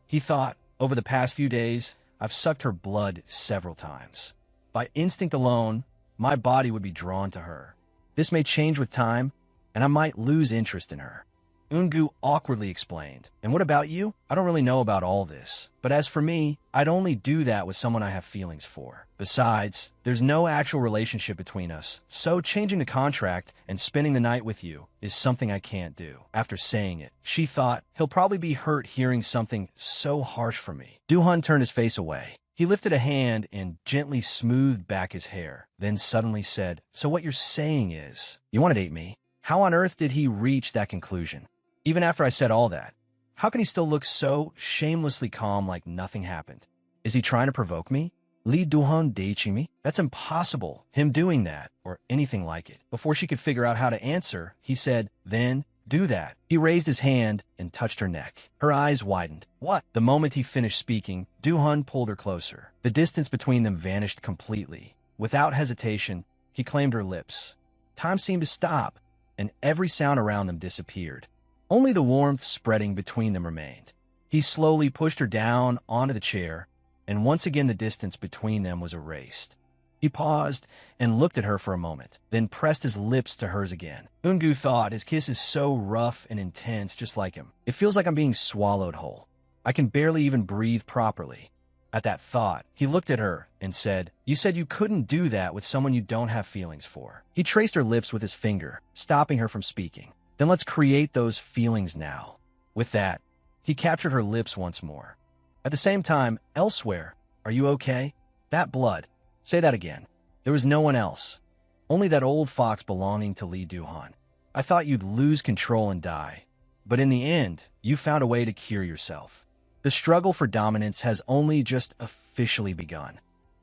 He thought, over the past few days, I've sucked her blood several times. By instinct alone, my body would be drawn to her. This may change with time, and I might lose interest in her. Eun-gu awkwardly explained. And what about you? I don't really know about all this. But as for me, I'd only do that with someone I have feelings for. Besides, there's no actual relationship between us, so changing the contract and spending the night with you is something I can't do. After saying it, she thought, he'll probably be hurt hearing something so harsh from me. Du-hun turned his face away. He lifted a hand and gently smoothed back his hair, then suddenly said, so what you're saying is, you want to date me? How on earth did he reach that conclusion? Even after I said all that, how can he still look so shamelessly calm like nothing happened? Is he trying to provoke me? Lee Du-hun dating me? That's impossible, him doing that, or anything like it. Before she could figure out how to answer, he said, then do that. He raised his hand and touched her neck. Her eyes widened. What? The moment he finished speaking, Du-hun pulled her closer. The distance between them vanished completely. Without hesitation, he claimed her lips. Time seemed to stop, and every sound around them disappeared. Only the warmth spreading between them remained. He slowly pushed her down onto the chair, and once again the distance between them was erased. He paused and looked at her for a moment, then pressed his lips to hers again. Eun-gu thought, his kiss is so rough and intense, just like him. It feels like I'm being swallowed whole. I can barely even breathe properly. At that thought, he looked at her and said, you said you couldn't do that with someone you don't have feelings for. He traced her lips with his finger, stopping her from speaking. Then let's create those feelings now. With that, he captured her lips once more. At the same time, elsewhere, are you okay? That blood. Say that again. There was no one else. Only that old fox belonging to Lee Du-hun. I thought you'd lose control and die. But in the end, you found a way to cure yourself. The struggle for dominance has only just officially begun.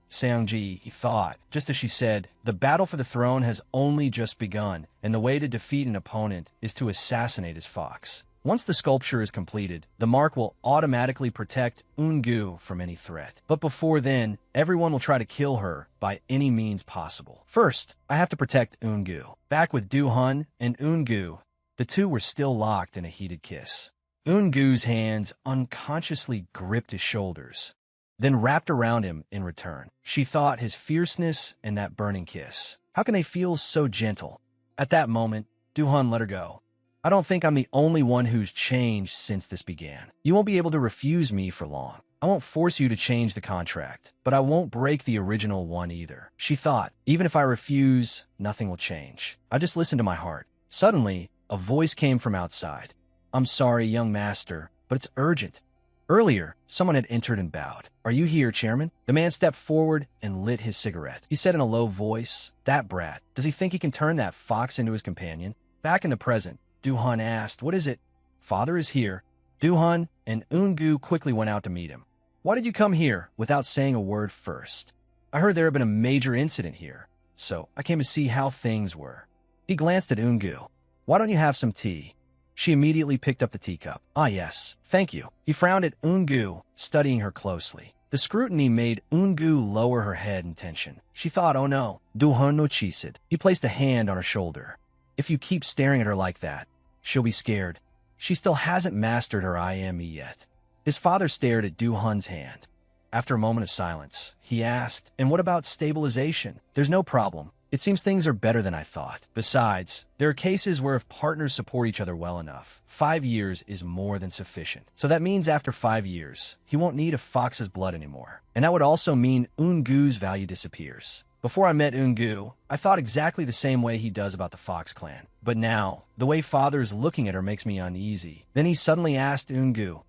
Seong-ji, he thought, just as she said, the battle for the throne has only just begun, and the way to defeat an opponent is to assassinate his fox. Once the sculpture is completed, the mark will automatically protect Eun-gu from any threat. But before then, everyone will try to kill her by any means possible. First, I have to protect Eun-gu. Back with Du-hun and Eun-gu, the two were still locked in a heated kiss. Eun-gu's hands unconsciously gripped his shoulders, then wrapped around him in return. She thought his fierceness and that burning kiss. How can they feel so gentle? At that moment, Du-hun let her go. I don't think I'm the only one who's changed since this began. You won't be able to refuse me for long. I won't force you to change the contract, but I won't break the original one either. She thought, even if I refuse, nothing will change. I just listen to my heart. Suddenly, a voice came from outside. I'm sorry, young master, but it's urgent. Earlier, someone had entered and bowed. Are you here, Chairman? The man stepped forward and lit his cigarette. He said in a low voice, that brat, does he think he can turn that fox into his companion? Back in the present, Du-hun asked, what is it? Father is here. Du-hun and Eun-gu quickly went out to meet him. Why did you come here without saying a word first? I heard there had been a major incident here, so I came to see how things were. He glanced at Eun-gu. Why don't you have some tea? She immediately picked up the teacup. Ah, yes, thank you. He frowned at Eun-gu, studying her closely. The scrutiny made Eun-gu lower her head in tension. She thought, oh no, Du-hun no chisid. He placed a hand on her shoulder. If you keep staring at her like that, she'll be scared. She still hasn't mastered her I am me yet. His father stared at Du-hun's hand. After a moment of silence, he asked, and what about stabilization? There's no problem. It seems things are better than I thought. Besides, there are cases where if partners support each other well enough, 5 years is more than sufficient. So that means after 5 years, he won't need a fox's blood anymore. And that would also mean Eun-gu's value disappears. Before I met Eungu, I thought exactly the same way he does about the Fox clan. But now, the way father is looking at her makes me uneasy. Then he suddenly asked Eungu,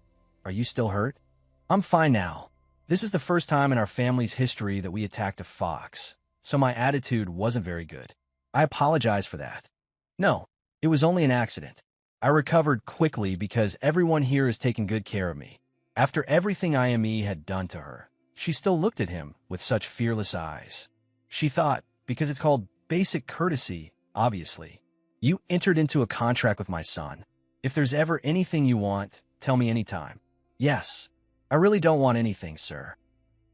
"Are you still hurt?" "I'm fine now. This is the first time in our family's history that we attacked a fox, so my attitude wasn't very good. I apologize for that." "No, it was only an accident. I recovered quickly because everyone here is taking good care of me." After everything IME had done to her, she still looked at him with such fearless eyes. She thought, because it's called basic courtesy, obviously. "You entered into a contract with my son. If there's ever anything you want, tell me anytime." "Yes, I really don't want anything, sir."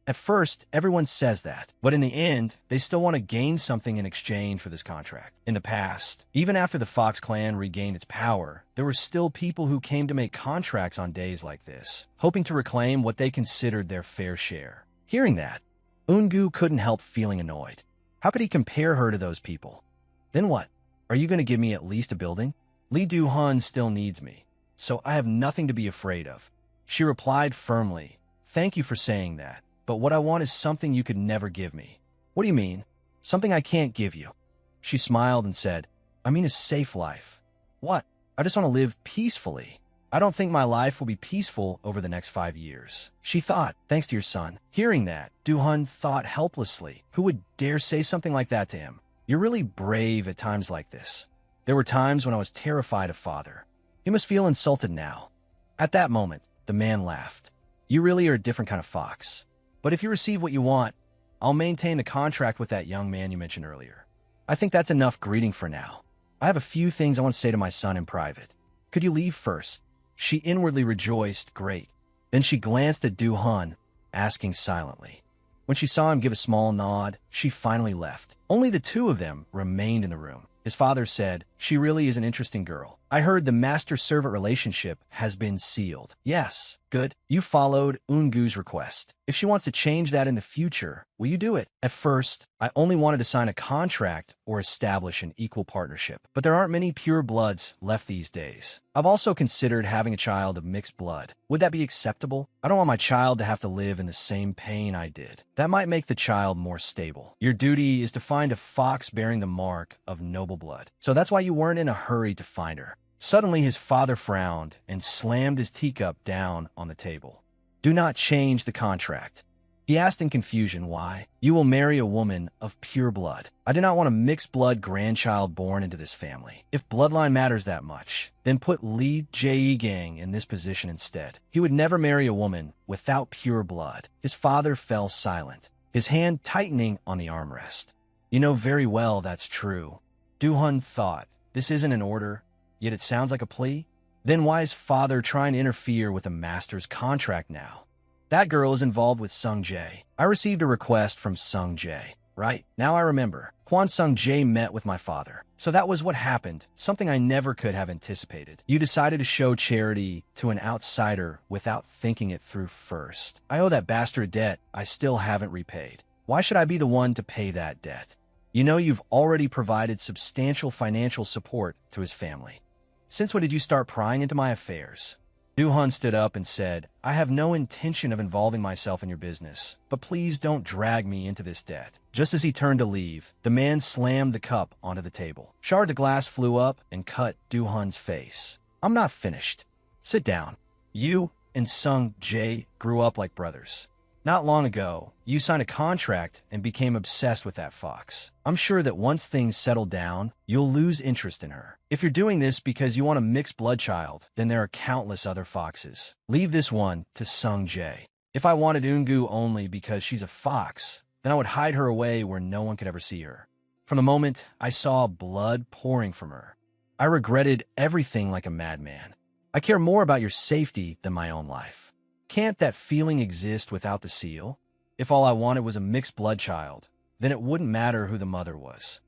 At first, everyone says that, but in the end, they still want to gain something in exchange for this contract. In the past, even after the Fox clan regained its power, there were still people who came to make contracts on days like this, hoping to reclaim what they considered their fair share. Hearing that, Eungu couldn't help feeling annoyed. How could he compare her to those people? "Then what? Are you going to give me at least a building?" "Lee Do-hun still needs me, so I have nothing to be afraid of." She replied firmly, "Thank you for saying that, but what I want is something you could never give me." "What do you mean? Something I can't give you?" She smiled and said, "I mean a safe life." "What? I just want to live peacefully. I don't think my life will be peaceful over the next 5 years." She thought, "Thanks to your son." Hearing that, Do-hun thought helplessly, who would dare say something like that to him? "You're really brave at times like this. There were times when I was terrified of father. You must feel insulted now." At that moment, the man laughed. "You really are a different kind of fox. But if you receive what you want, I'll maintain the contract with that young man you mentioned earlier. I think that's enough greeting for now. I have a few things I want to say to my son in private. Could you leave first?" She inwardly rejoiced, great. Then she glanced at Do-hun, asking silently. When she saw him give a small nod, she finally left. Only the two of them remained in the room. His father said, "She really is an interesting girl. I heard the master-servant relationship has been sealed." "Yes, good. You followed Eungu's request. If she wants to change that in the future, will you do it?" "At first, I only wanted to sign a contract or establish an equal partnership, but there aren't many pure bloods left these days. I've also considered having a child of mixed blood. Would that be acceptable? I don't want my child to have to live in the same pain I did. That might make the child more stable. Your duty is to find a fox bearing the mark of noble blood. So that's why you weren't in a hurry to find her." Suddenly his father frowned and slammed his teacup down on the table. "Do not change the contract." He asked in confusion why. "You will marry a woman of pure blood. I do not want a mixed-blood grandchild born into this family. If bloodline matters that much, then put Lee Jae-gang in this position instead. He would never marry a woman without pure blood." His father fell silent, his hand tightening on the armrest. "You know very well that's true." Do-hun thought, this isn't an order, yet it sounds like a plea. Then why is father trying to interfere with a master's contract now? "That girl is involved with Sung Jae. I received a request from Sung Jae. Right, now I remember. Kwon Sung Jae met with my father. So that was what happened, something I never could have anticipated. You decided to show charity to an outsider without thinking it through first. I owe that bastard debt I still haven't repaid. Why should I be the one to pay that debt? You know you've already provided substantial financial support to his family. Since when did you start prying into my affairs?" Do-hun stood up and said, "I have no intention of involving myself in your business, but please don't drag me into this debt." Just as he turned to leave, the man slammed the cup onto the table. Shards of glass flew up and cut Do-hun's face. "I'm not finished. Sit down. You and Sung Jae grew up like brothers. Not long ago, you signed a contract and became obsessed with that fox. I'm sure that once things settle down, you'll lose interest in her. If you're doing this because you want a mixed blood child, then there are countless other foxes. Leave this one to Sung Jae. If I wanted Eungu only because she's a fox, then I would hide her away where no one could ever see her. From the moment I saw blood pouring from her, I regretted everything like a madman. I care more about your safety than my own life. Can't that feeling exist without the seal? If all I wanted was a mixed blood child, then it wouldn't matter who the mother was."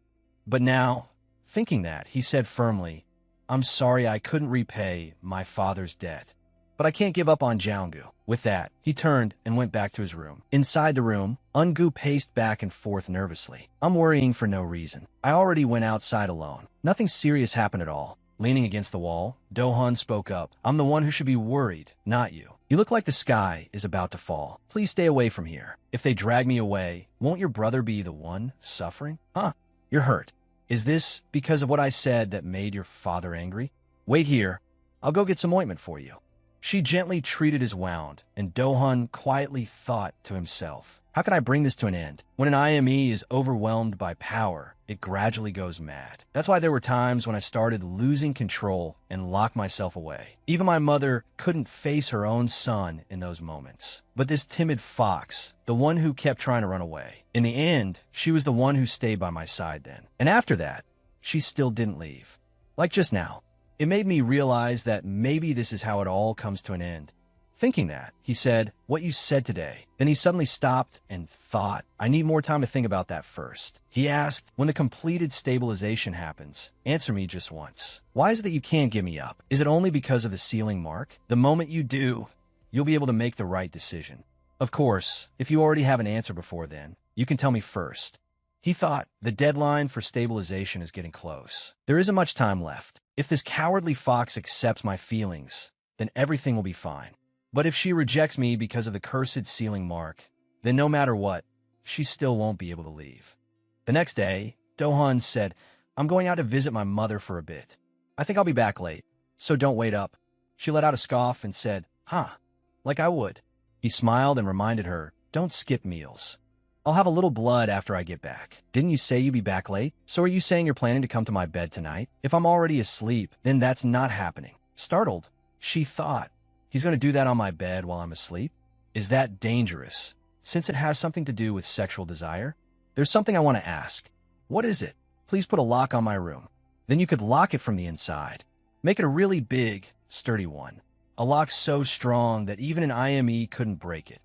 But now, thinking that, he said firmly, "I'm sorry I couldn't repay my father's debt. But I can't give up on Jeongu." With that, he turned and went back to his room. Inside the room, Eungu paced back and forth nervously. "I'm worrying for no reason. I already went outside alone. Nothing serious happened at all." Leaning against the wall, Do-hun spoke up. "I'm the one who should be worried, not you. You look like the sky is about to fall. Please stay away from here. If they drag me away, won't your brother be the one suffering? Huh? You're hurt. Is this because of what I said that made your father angry? Wait here. I'll go get some ointment for you. She gently treated his wound, and Do-hun quietly thought to himself, how can I bring this to an end? When an IME is overwhelmed by power, it gradually goes mad. That's why there were times when I started losing control and locked myself away. Even my mother couldn't face her own son in those moments. But this timid fox, the one who kept trying to run away, in the end, she was the one who stayed by my side then. And after that, she still didn't leave. Like just now. It made me realize that maybe this is how it all comes to an end. Thinking that, he said, what you said today. Then he suddenly stopped and thought, I need more time to think about that first. He asked, when the completed stabilization happens, answer me just once. Why is it that you can't give me up? Is it only because of the sealing mark? The moment you do, you'll be able to make the right decision. Of course, if you already have an answer before then, you can tell me first. He thought, the deadline for stabilization is getting close. There isn't much time left. If this cowardly fox accepts my feelings, then everything will be fine. But if she rejects me because of the cursed sealing mark, then no matter what, she still won't be able to leave. The next day, Do-hun said, I'm going out to visit my mother for a bit. I think I'll be back late, so don't wait up. She let out a scoff and said, like I would. He smiled and reminded her, don't skip meals. I'll have a little blood after I get back. Didn't you say you'd be back late? So are you saying you're planning to come to my bed tonight? If I'm already asleep, then that's not happening. Startled, she thought, he's going to do that on my bed while I'm asleep? Is that dangerous? Since it has something to do with sexual desire? There's something I want to ask. What is it? Please put a lock on my room. Then you could lock it from the inside. Make it a really big, sturdy one. A lock so strong that even an IME couldn't break it.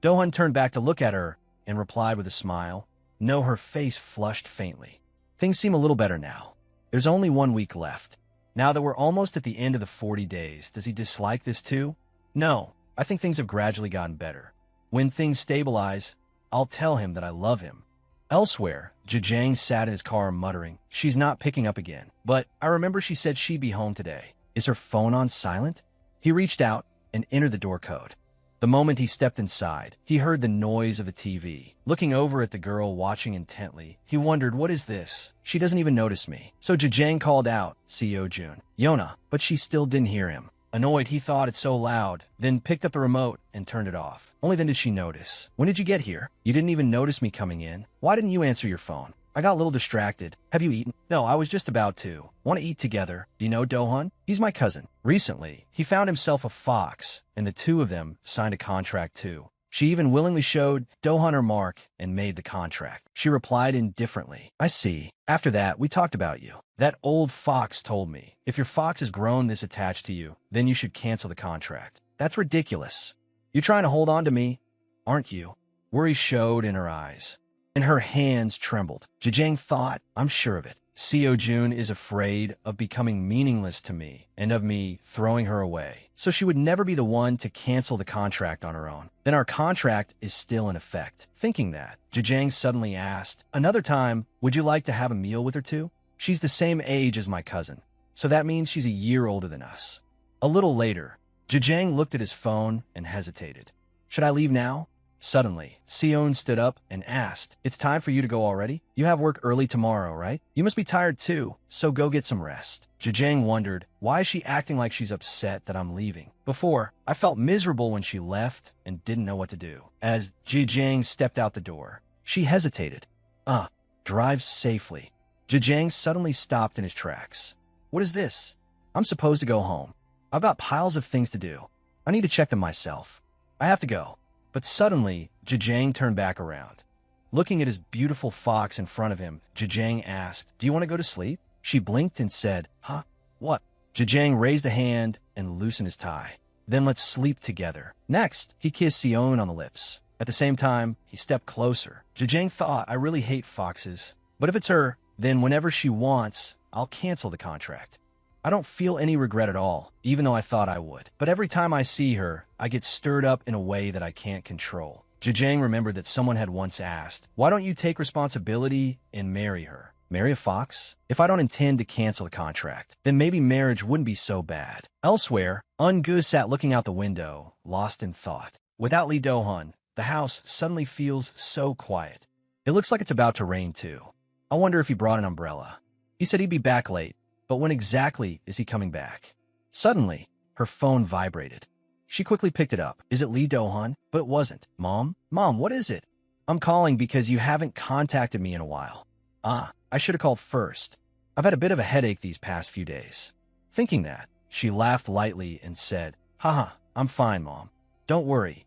Do-hun turned back to look at her and replied with a smile. No, her face flushed faintly. Things seem a little better now. There's only 1 week left. Now that we're almost at the end of the 40 days, does he dislike this too? No, I think things have gradually gotten better. When things stabilize, I'll tell him that I love him. Elsewhere, Zhejiang sat in his car muttering, she's not picking up again. But I remember she said she'd be home today. Is her phone on silent? He reached out and entered the door code. The moment he stepped inside, he heard the noise of the TV. Looking over at the girl watching intently, he wondered, what is this? She doesn't even notice me. So Zhejiang called out, Seo-jun, Yona, but she still didn't hear him. Annoyed, he thought it so loud, then picked up the remote and turned it off. Only then did she notice. When did you get here? You didn't even notice me coming in. Why didn't you answer your phone? I got a little distracted. Have you eaten? No, I was just about to. Want to eat together? Do you know Do-hun? He's my cousin. Recently, he found himself a fox, and the two of them signed a contract too. She even willingly showed Do-hun her mark and made the contract. She replied indifferently, I see. After that, we talked about you. That old fox told me, if your fox has grown this attached to you, then you should cancel the contract. That's ridiculous. You're trying to hold on to me, aren't you? Worry showed in her eyes, and her hands trembled. Zhejiang thought, I'm sure of it. Seo-jun is afraid of becoming meaningless to me and of me throwing her away. So she would never be the one to cancel the contract on her own. Then our contract is still in effect. Thinking that, Zhejiang suddenly asked, another time, would you like to have a meal with her too? She's the same age as my cousin, so that means she's a year older than us. A little later, Zhejiang looked at his phone and hesitated. Should I leave now? Suddenly, Sion stood up and asked, it's time for you to go already? You have work early tomorrow, right? You must be tired too, so go get some rest. Zhejiang wondered, why is she acting like she's upset that I'm leaving? Before, I felt miserable when she left and didn't know what to do. As Zhejiang stepped out the door, she hesitated. Drive safely. Zhejiang suddenly stopped in his tracks. What is this? I'm supposed to go home. I've got piles of things to do. I need to check them myself. I have to go. But suddenly, Zhejiang turned back around. Looking at his beautiful fox in front of him, Zhejiang asked, do you want to go to sleep? She blinked and said, huh? What? Zhejiang raised a hand and loosened his tie. Then let's sleep together. Next, he kissed Sion on the lips. At the same time, he stepped closer. Zhejiang thought, I really hate foxes. But if it's her, then whenever she wants, I'll cancel the contract. I don't feel any regret at all, even though I thought I would. But every time I see her, I get stirred up in a way that I can't control. Zhejiang remembered that someone had once asked, why don't you take responsibility and marry her? Marry a fox? If I don't intend to cancel the contract, then maybe marriage wouldn't be so bad. Elsewhere, Eun-gu sat looking out the window, lost in thought. Without Lee Do-hun, the house suddenly feels so quiet. It looks like it's about to rain too. I wonder if he brought an umbrella. He said he'd be back late, but when exactly is he coming back? Suddenly, her phone vibrated. She quickly picked it up. Is it Lee Do-hun? But it wasn't. Mom, what is it? I'm calling because you haven't contacted me in a while. I should have called first. I've had a bit of a headache these past few days. Thinking that, she laughed lightly and said, Haha, I'm fine, Mom. Don't worry.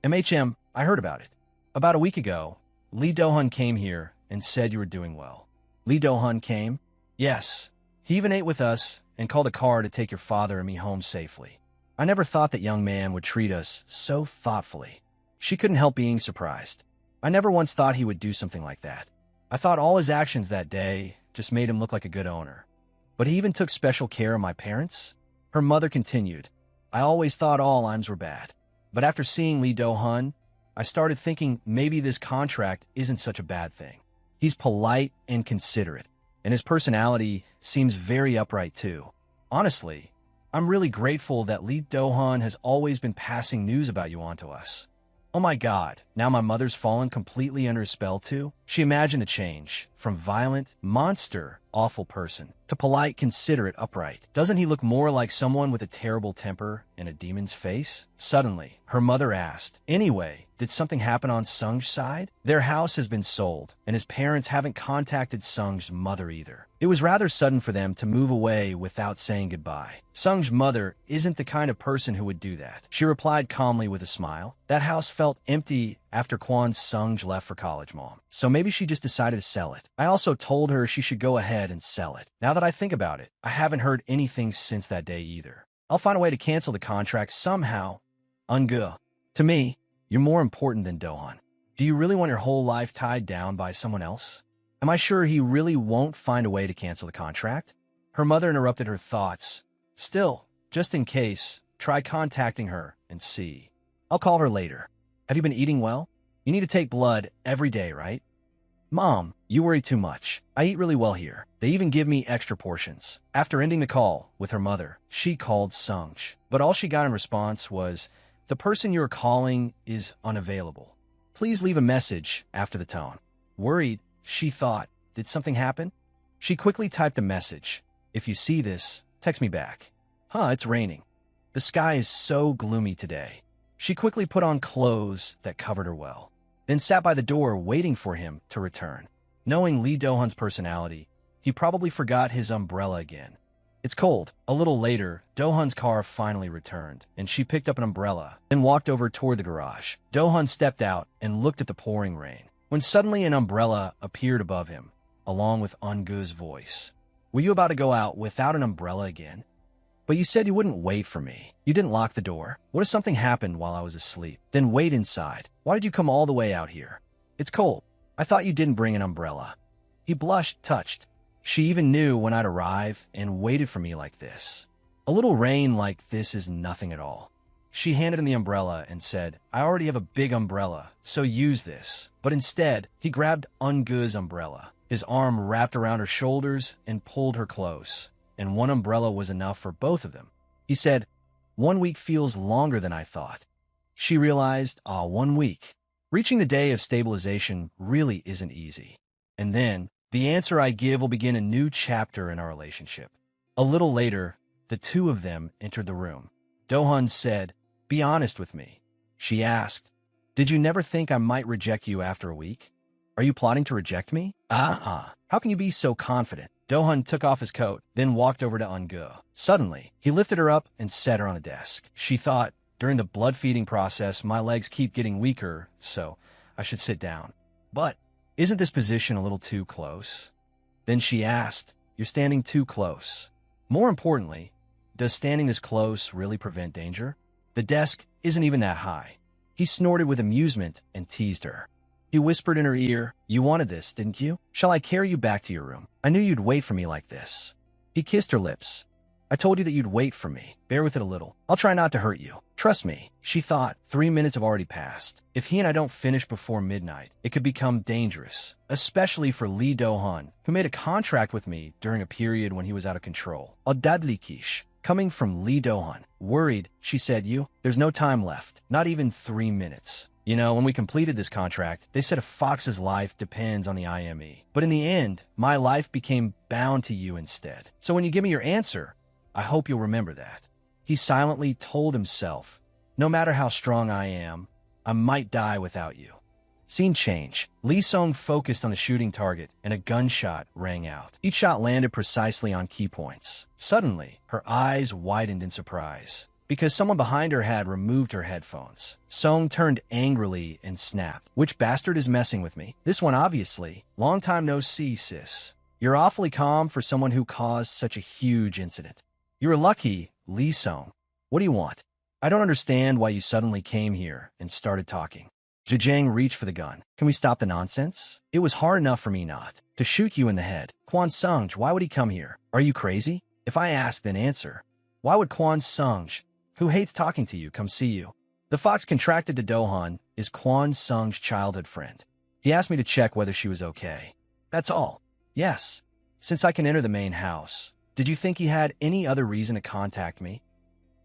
MHM, I heard about it. About a week ago, Lee Do-hun came here and said you were doing well. Lee Do-hun came? Yes. He even ate with us and called a car to take your father and me home safely. I never thought that young man would treat us so thoughtfully. She couldn't help being surprised. I never once thought he would do something like that. I thought all his actions that day just made him look like a good owner. But he even took special care of my parents? Her mother continued, I always thought all Ims were bad. But after seeing Lee Do-hun, I started thinking maybe this contract isn't such a bad thing. He's polite and considerate, and his personality seems very upright too. Honestly, I'm really grateful that Lee Do-hun has always been passing news about you on to us. Oh my God, now my mother's fallen completely under a spell too? She imagined a change from violent, monster, awful person to polite, considerate, upright. Doesn't he look more like someone with a terrible temper and a demon's face? Suddenly, her mother asked, Anyway, did something happen on Sung's side? Their house has been sold, and his parents haven't contacted Sung's mother either. It was rather sudden for them to move away without saying goodbye. Sung's mother isn't the kind of person who would do that. She replied calmly with a smile. That house felt empty after Kwon Sung left for college, Mom. So maybe she just decided to sell it. I also told her she should go ahead and sell it. Now that I think about it, I haven't heard anything since that day either. I'll find a way to cancel the contract somehow. Eun-gu. To me, you're more important than Do-hun. Do you really want your whole life tied down by someone else? Am I sure he really won't find a way to cancel the contract? Her mother interrupted her thoughts. Still, just in case, try contacting her and see. I'll call her later. Have you been eating well? You need to take blood every day, right? Mom, you worry too much. I eat really well here. They even give me extra portions. After ending the call with her mother, she called Sung. But all she got in response was, the person you're calling is unavailable. Please leave a message after the tone. Worried, she thought, did something happen? She quickly typed a message. If you see this, text me back. It's raining. The sky is so gloomy today. She quickly put on clothes that covered her well, then sat by the door waiting for him to return. Knowing Lee Do-hun's personality, he probably forgot his umbrella again. It's cold. A little later, Do-hun's car finally returned, and she picked up an umbrella, then walked over toward the garage. Do-hun stepped out and looked at the pouring rain, when suddenly an umbrella appeared above him, along with Eun-gu's voice. Were you about to go out without an umbrella again? But you said you wouldn't wait for me. You didn't lock the door. What if something happened while I was asleep? Then wait inside. Why did you come all the way out here? It's cold. I thought you didn't bring an umbrella. He blushed, touched. She even knew when I'd arrive and waited for me like this. A little rain like this is nothing at all. She handed him the umbrella and said, I already have a big umbrella, so use this. But instead, he grabbed Eun-gu's umbrella. His arm wrapped around her shoulders and pulled her close, and one umbrella was enough for both of them. He said, 1 week feels longer than I thought. She realized, 1 week. Reaching the day of stabilization really isn't easy. And then, the answer I give will begin a new chapter in our relationship. A little later, the two of them entered the room. Do-hun said, Be honest with me. She asked, Did you never think I might reject you after a week? Are you plotting to reject me? How can you be so confident? Do-hun took off his coat, then walked over to Eun-gu. Suddenly, he lifted her up and set her on a desk. She thought, during the blood-feeding process, my legs keep getting weaker, so I should sit down. But isn't this position a little too close? Then she asked, You're standing too close. More importantly, does standing this close really prevent danger? The desk isn't even that high. He snorted with amusement and teased her. He whispered in her ear, You wanted this, didn't you? Shall I carry you back to your room? I knew you'd wait for me like this. He kissed her lips. I told you that you'd wait for me. Bear with it a little. I'll try not to hurt you. Trust me. She thought. 3 minutes have already passed. If he and I don't finish before midnight, it could become dangerous, especially for Lee Do-hun, who made a contract with me during a period when he was out of control. Odadlikish. Coming from Lee Do-hun. Worried, she said, there's no time left. Not even 3 minutes. You know, when we completed this contract, they said a fox's life depends on the IME. But in the end, my life became bound to you instead. So when you give me your answer, I hope you'll remember that. He silently told himself, no matter how strong I am, I might die without you. Scene change. Lee Sung focused on the shooting target, and a gunshot rang out. Each shot landed precisely on key points. Suddenly, her eyes widened in surprise, because someone behind her had removed her headphones. Sung turned angrily and snapped. Which bastard is messing with me? This one, obviously. Long time no see, sis. You're awfully calm for someone who caused such a huge incident. You were lucky, Lee Sung. What do you want? I don't understand why you suddenly came here and started talking. Zhejiang reached for the gun. Can we stop the nonsense? It was hard enough for me not to shoot you in the head. Kwon Sung, why would he come here? Are you crazy? If I ask, then answer. Why would Kwon Sung, who hates talking to you, come see you? The fox contracted to Do-hun is Kwon Sung's childhood friend. He asked me to check whether she was okay. That's all. Yes. Since I can enter the main house. Did you think he had any other reason to contact me?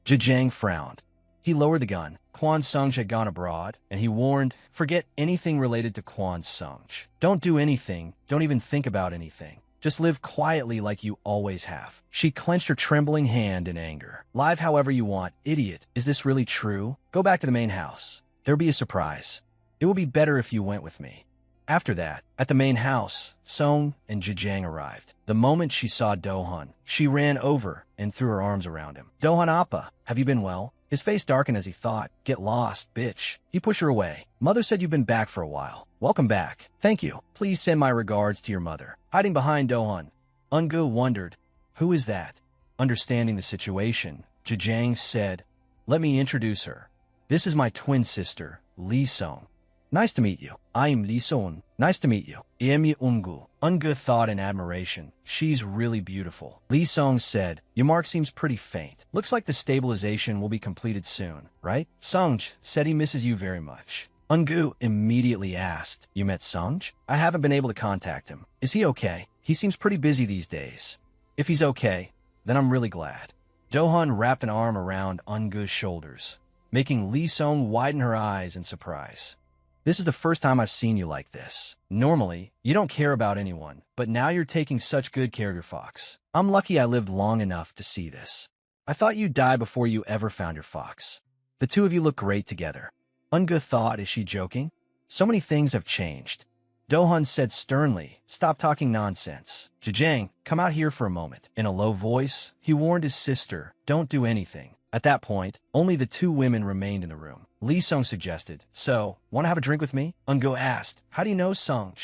Zhejiang frowned. He lowered the gun. Kwon Sung had gone abroad, and he warned, forget anything related to Kwon Sung. Don't do anything. Don't even think about anything. Just live quietly like you always have. She clenched her trembling hand in anger. Live however you want. Idiot. Is this really true? Go back to the main house. There'll be a surprise. It will be better if you went with me. After that, at the main house, Song and Zhejiang arrived. The moment she saw Do-hun, she ran over and threw her arms around him. Do-hun Appa, have you been well? His face darkened as he thought, get lost, bitch. He pushed her away. Mother said you've been back for a while. Welcome back. Thank you. Please send my regards to your mother. Hiding behind Do-hun, Eun-gu wondered, who is that? Understanding the situation, Zhejiang said, let me introduce her. This is my twin sister, Lee Song. Nice to meet you. I'm Lee Song. Nice to meet you. Eun-gu. Eun-gu thought in admiration. She's really beautiful. Lee Song said, your mark seems pretty faint. Looks like the stabilization will be completed soon, right? Sung said he misses you very much. Eun-gu immediately asked, you met Sung? I haven't been able to contact him. Is he okay? He seems pretty busy these days. If he's okay, then I'm really glad. Do-hun wrapped an arm around Eun-gu's shoulders, making Lee Song widen her eyes in surprise. This is the first time I've seen you like this. Normally, you don't care about anyone, but now you're taking such good care of your fox. I'm lucky I lived long enough to see this. I thought you'd die before you ever found your fox. The two of you look great together. Eun-gu thought, is she joking? So many things have changed. Do-hun said sternly, stop talking nonsense. Zhejiang, come out here for a moment. In a low voice, he warned his sister, don't do anything. At that point, only the two women remained in the room. Lee Sung suggested, so, want to have a drink with me? Eun-gu asked, how do you know Sung?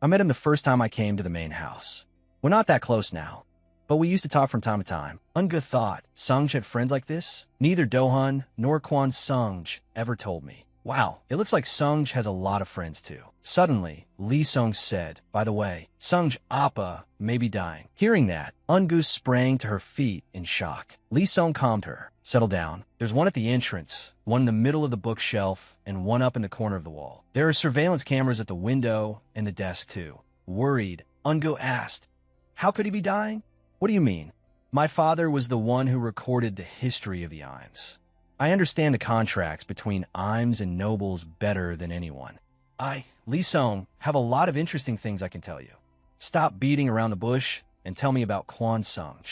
I met him the first time I came to the main house. We're not that close now, but we used to talk from time to time. Eun-gu thought, Sung had friends like this? Neither Do-hun nor Kwon Sung ever told me. Wow, it looks like Sung has a lot of friends too. Suddenly, Lee Sung said, by the way, Sung Appa may be dying. Hearing that, Eun-gu sprang to her feet in shock. Lee Sung calmed her. Settle down. There's one at the entrance, one in the middle of the bookshelf, and one up in the corner of the wall. There are surveillance cameras at the window and the desk too. Worried, Eun-gu asked, how could he be dying? What do you mean? My father was the one who recorded the history of the Imes. I understand the contracts between Imes and nobles better than anyone. I, Lee Sung, have a lot of interesting things I can tell you. Stop beating around the bush and tell me about Kwon Sung.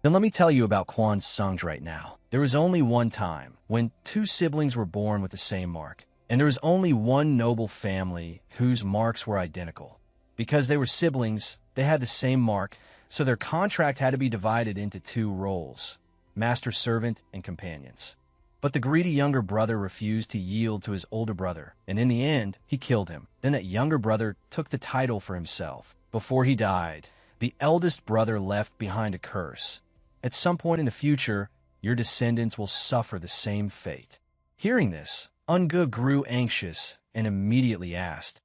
Then let me tell you about Kwon Sung right now. There was only one time when two siblings were born with the same mark, and there was only one noble family whose marks were identical. Because they were siblings, they had the same mark, so their contract had to be divided into two roles, master-servant and companions. But the greedy younger brother refused to yield to his older brother, and in the end, he killed him. Then that younger brother took the title for himself. Before he died, the eldest brother left behind a curse. At some point in the future, your descendants will suffer the same fate. Hearing this, Eun-gu grew anxious and immediately asked,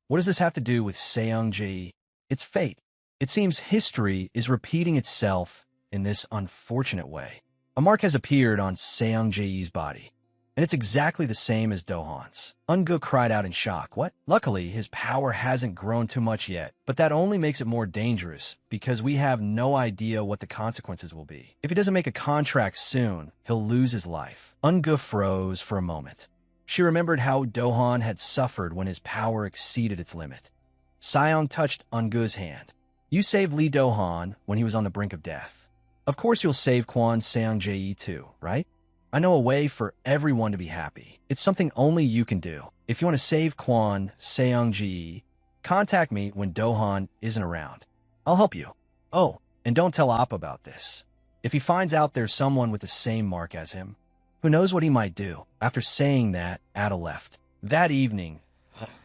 what does this have to do with Seung-jae? It's fate. It seems history is repeating itself in this unfortunate way. A mark has appeared on Seong-jae's body, and it's exactly the same as Do-han's. Eun-gu cried out in shock. What? Luckily, his power hasn't grown too much yet, but that only makes it more dangerous because we have no idea what the consequences will be. If he doesn't make a contract soon, he'll lose his life. Eun-gu froze for a moment. She remembered how Do-han had suffered when his power exceeded its limit. Seong touched Eun-gu's hand. You saved Lee Do-han when he was on the brink of death. Of course you'll save Kwon Seong-jae too, right? I know a way for everyone to be happy. It's something only you can do. If you want to save Kwon Seong-jae, contact me when Do-han isn't around. I'll help you. Oh, and don't tell Appa about this. If he finds out there's someone with the same mark as him, who knows what he might do? After saying that, Ada left. That evening,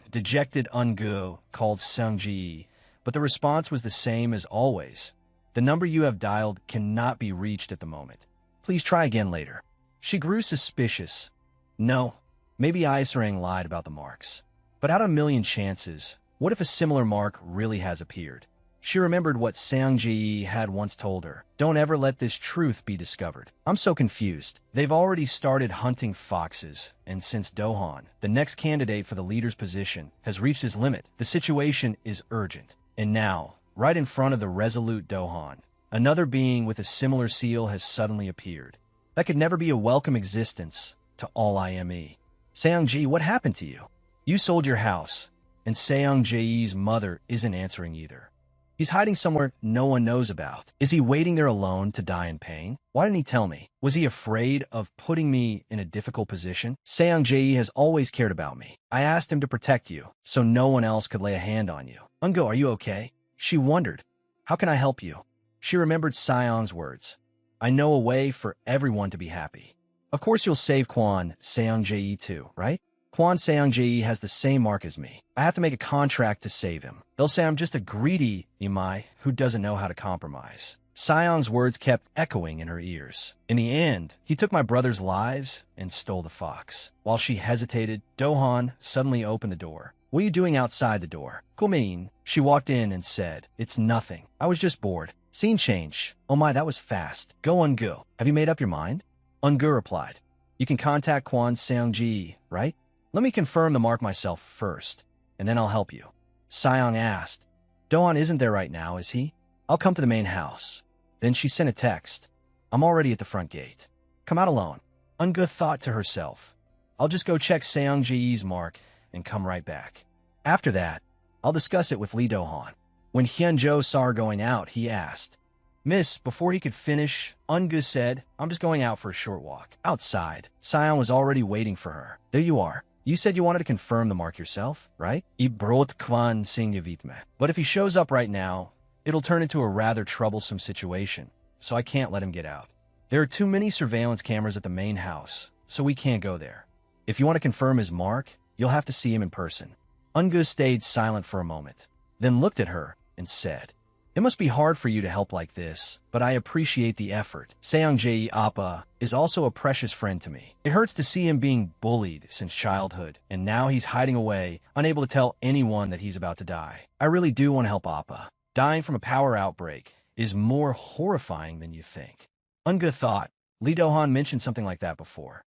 dejected Eun-gu called Seong-jae, but the response was the same as always. The number you have dialed cannot be reached at the moment. Please try again later. She grew suspicious. No, maybe Aisarang lied about the marks. But out of a million chances, what if a similar mark really has appeared? She remembered what Seong-jae had once told her. Don't ever let this truth be discovered. I'm so confused. They've already started hunting foxes, and since Do-han, the next candidate for the leader's position, has reached his limit, the situation is urgent. And now, right in front of the resolute Do-han, another being with a similar seal has suddenly appeared. That could never be a welcome existence to all IME. Seong-jae, what happened to you? You sold your house, and Seong-jae's mother isn't answering either. He's hiding somewhere no one knows about. Is he waiting there alone to die in pain? Why didn't he tell me? Was he afraid of putting me in a difficult position? Seong-jae has always cared about me. I asked him to protect you, so no one else could lay a hand on you. Eun-gu, are you okay? She wondered, how can I help you? She remembered Seong's words. I know a way for everyone to be happy. Of course you'll save Kwon Seong-jae too, right? Kwon Seong-jae has the same mark as me. I have to make a contract to save him. They'll say I'm just a greedy Imai who doesn't know how to compromise. Seong's words kept echoing in her ears. In the end, he took my brother's lives and stole the fox. While she hesitated, Do-han suddenly opened the door. What are you doing outside the door? Gumin. She walked in and said, It's nothing. I was just bored. Scene change. Oh my, that was fast. Go Eun-gu. Have you made up your mind? Eun-gu replied. You can contact Kwon Seong-jae, right? Let me confirm the mark myself first, and then I'll help you. Seong asked. Do-han isn't there right now, is he? I'll come to the main house. Then she sent a text. I'm already at the front gate. Come out alone. Eun-gu thought to herself. I'll just go check Seong-jae's mark and come right back. After that, I'll discuss it with Lee Do-han. When Hyun-jo saw her going out, he asked, Miss, before he could finish, Eun-gu said, I'm just going out for a short walk. Outside, Seong was already waiting for her. There you are. You said you wanted to confirm the mark yourself, right? I brot kwan signavitme. But if he shows up right now, it'll turn into a rather troublesome situation, so I can't let him get out. There are too many surveillance cameras at the main house, so we can't go there. If you want to confirm his mark, you'll have to see him in person. Eun-gu stayed silent for a moment, then looked at her and said, It must be hard for you to help like this, but I appreciate the effort. Seong-jae Appa is also a precious friend to me. It hurts to see him being bullied since childhood, and now he's hiding away, unable to tell anyone that he's about to die. I really do want to help Appa. Dying from a power outbreak is more horrifying than you think. Eun-gu thought. Lee Do-han mentioned something like that before.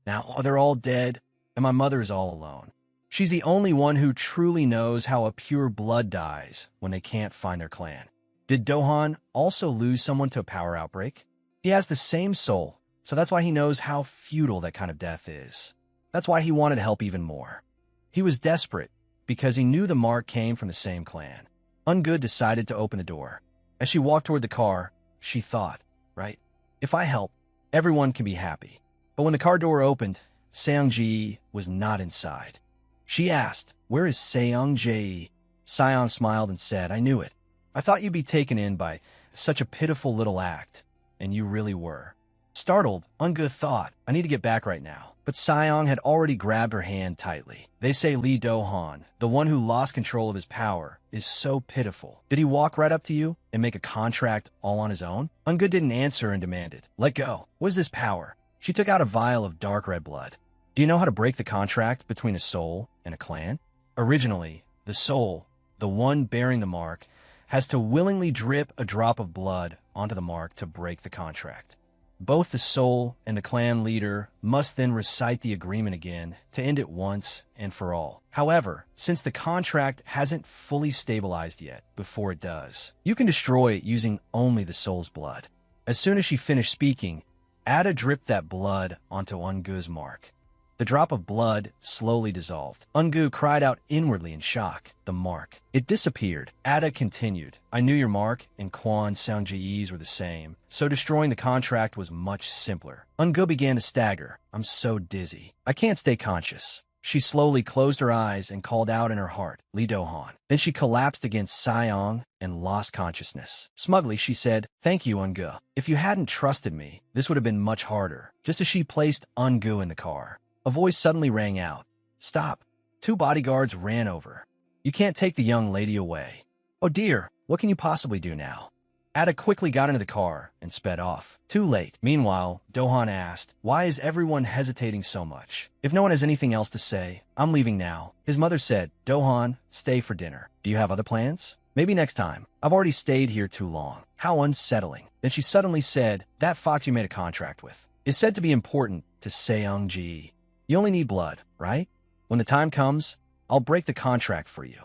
Now they're all dead, and my mother is all alone. She's the only one who truly knows how a pure blood dies when they can't find their clan. Did Do-han also lose someone to a power outbreak? He has the same soul, so that's why he knows how futile that kind of death is. That's why he wanted to help even more. He was desperate because he knew the mark came from the same clan. Eun-gu decided to open the door. As she walked toward the car, she thought, right, if I help, everyone can be happy. But when the car door opened, Seong-jae was not inside. She asked, Where is Seong-jae? Seong smiled and said, I knew it. I thought you'd be taken in by such a pitiful little act, and you really were. Startled, Eun-gu thought, I need to get back right now. But Seong had already grabbed her hand tightly. They say Lee Do-han, the one who lost control of his power, is so pitiful. Did he walk right up to you and make a contract all on his own? Eun-gu didn't answer and demanded, Let go. What is this power? She took out a vial of dark red blood. Do you know how to break the contract between a soul and a clan? Originally, the soul, the one bearing the mark, has to willingly drip a drop of blood onto the mark to break the contract. Both the soul and the clan leader must then recite the agreement again to end it once and for all. However, since the contract hasn't fully stabilized yet, before it does, you can destroy it using only the soul's blood. As soon as she finished speaking, Ada dripped that blood onto Ungu's mark. The drop of blood slowly dissolved. Ungu cried out inwardly in shock. The mark. It disappeared. Ada continued. I knew your mark and Quan Seongji's were the same, so destroying the contract was much simpler. Ungu began to stagger. I'm so dizzy. I can't stay conscious. She slowly closed her eyes and called out in her heart, Lee Do-han. Then she collapsed against Saiyong and lost consciousness. Smugly, she said, Thank you, Ungu. If you hadn't trusted me, this would have been much harder. Just as she placed Ungu in the car, a voice suddenly rang out. Stop. 2 bodyguards ran over. You can't take the young lady away. Oh dear, what can you possibly do now? Ada quickly got into the car and sped off. Too late. Meanwhile, Do-han asked, Why is everyone hesitating so much? If no one has anything else to say, I'm leaving now. His mother said, Do-han, stay for dinner. Do you have other plans? Maybe next time. I've already stayed here too long. How unsettling. Then she suddenly said, That fox you made a contract with is said to be important to Seongji. You only need blood, right? When the time comes, I'll break the contract for you.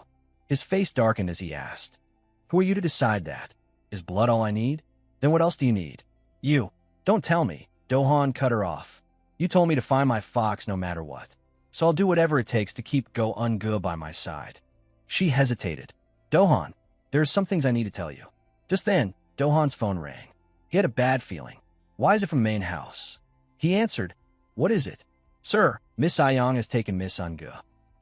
His face darkened as he asked, Who are you to decide that? Is blood all I need? Then what else do you need? You. Don't tell me. Do-han cut her off. You told me to find my fox no matter what. So I'll do whatever it takes to keep Go Ungu by my side. She hesitated. Do-han, there are some things I need to tell you. Just then, Do-han's phone rang. He had a bad feeling. Why is it from main house? He answered, What is it? Sir, Miss Aiyong has taken Miss Ungu.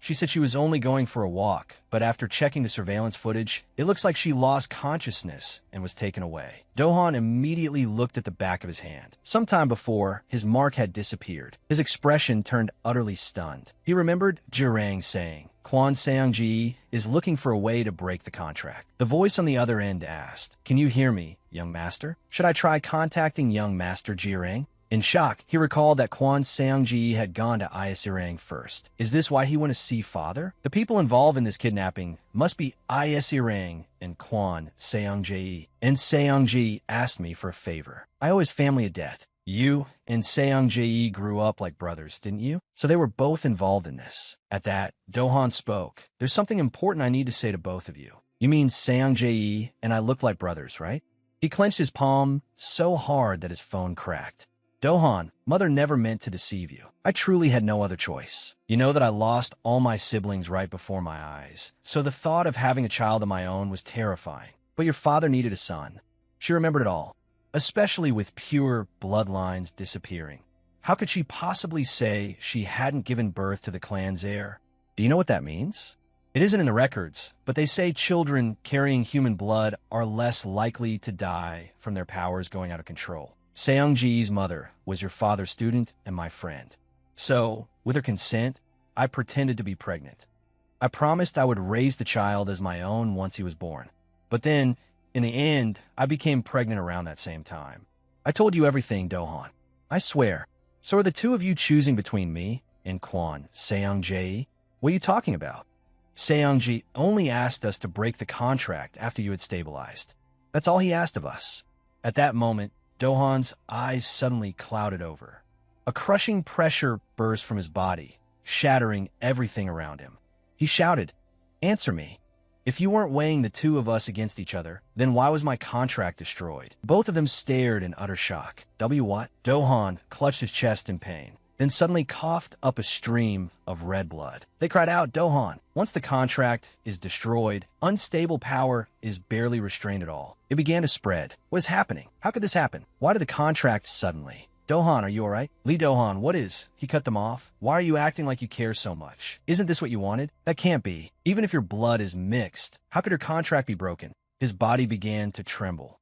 She said she was only going for a walk, but after checking the surveillance footage, it looks like she lost consciousness and was taken away. Do-han immediately looked at the back of his hand. Sometime before, his mark had disappeared. His expression turned utterly stunned. He remembered Jirang saying, Quan Seongji is looking for a way to break the contract. The voice on the other end asked, Can you hear me, young master? Should I try contacting young master Jirang? In shock, he recalled that Quan Seongji had gone to Ayasirang first. Is this why he went to see father? The people involved in this kidnapping must be Ayasirang and Quan Seongji. And Seongji asked me for a favor. I owe his family a debt. You and Seongji grew up like brothers, didn't you? So they were both involved in this. At that, Do-han spoke. There's something important I need to say to both of you. You mean Seongji and I look like brothers, right? He clenched his palm so hard that his phone cracked. Do-han, mother never meant to deceive you. I truly had no other choice. You know that I lost all my siblings right before my eyes, so the thought of having a child of my own was terrifying. But your father needed a son. She remembered it all, especially with pure bloodlines disappearing. How could she possibly say she hadn't given birth to the clan's heir? Do you know what that means? It isn't in the records, but they say children carrying human blood are less likely to die from their powers going out of control. Seongji's mother was your father's student and my friend. So, with her consent, I pretended to be pregnant. I promised I would raise the child as my own once he was born. But then, in the end, I became pregnant around that same time. I told you everything, Do-han. I swear. So are the two of you choosing between me and Quan Seongji? What are you talking about? Seongji only asked us to break the contract after you had stabilized. That's all he asked of us. At that moment, Do-han's eyes suddenly clouded over. A crushing pressure burst from his body, shattering everything around him. He shouted, Answer me. If you weren't weighing the two of us against each other, then why was my contract destroyed? Both of them stared in utter shock. What? Do-han clutched his chest in pain, then suddenly coughed up a stream of red blood. They cried out, Do-han, once the contract is destroyed, unstable power is barely restrained at all. It began to spread. What is happening? How could this happen? Why did the contract suddenly? Do-han, are you alright? Lee Do-han, what is? He cut them off. Why are you acting like you care so much? Isn't this what you wanted? That can't be. Even if your blood is mixed, how could her contract be broken? His body began to tremble.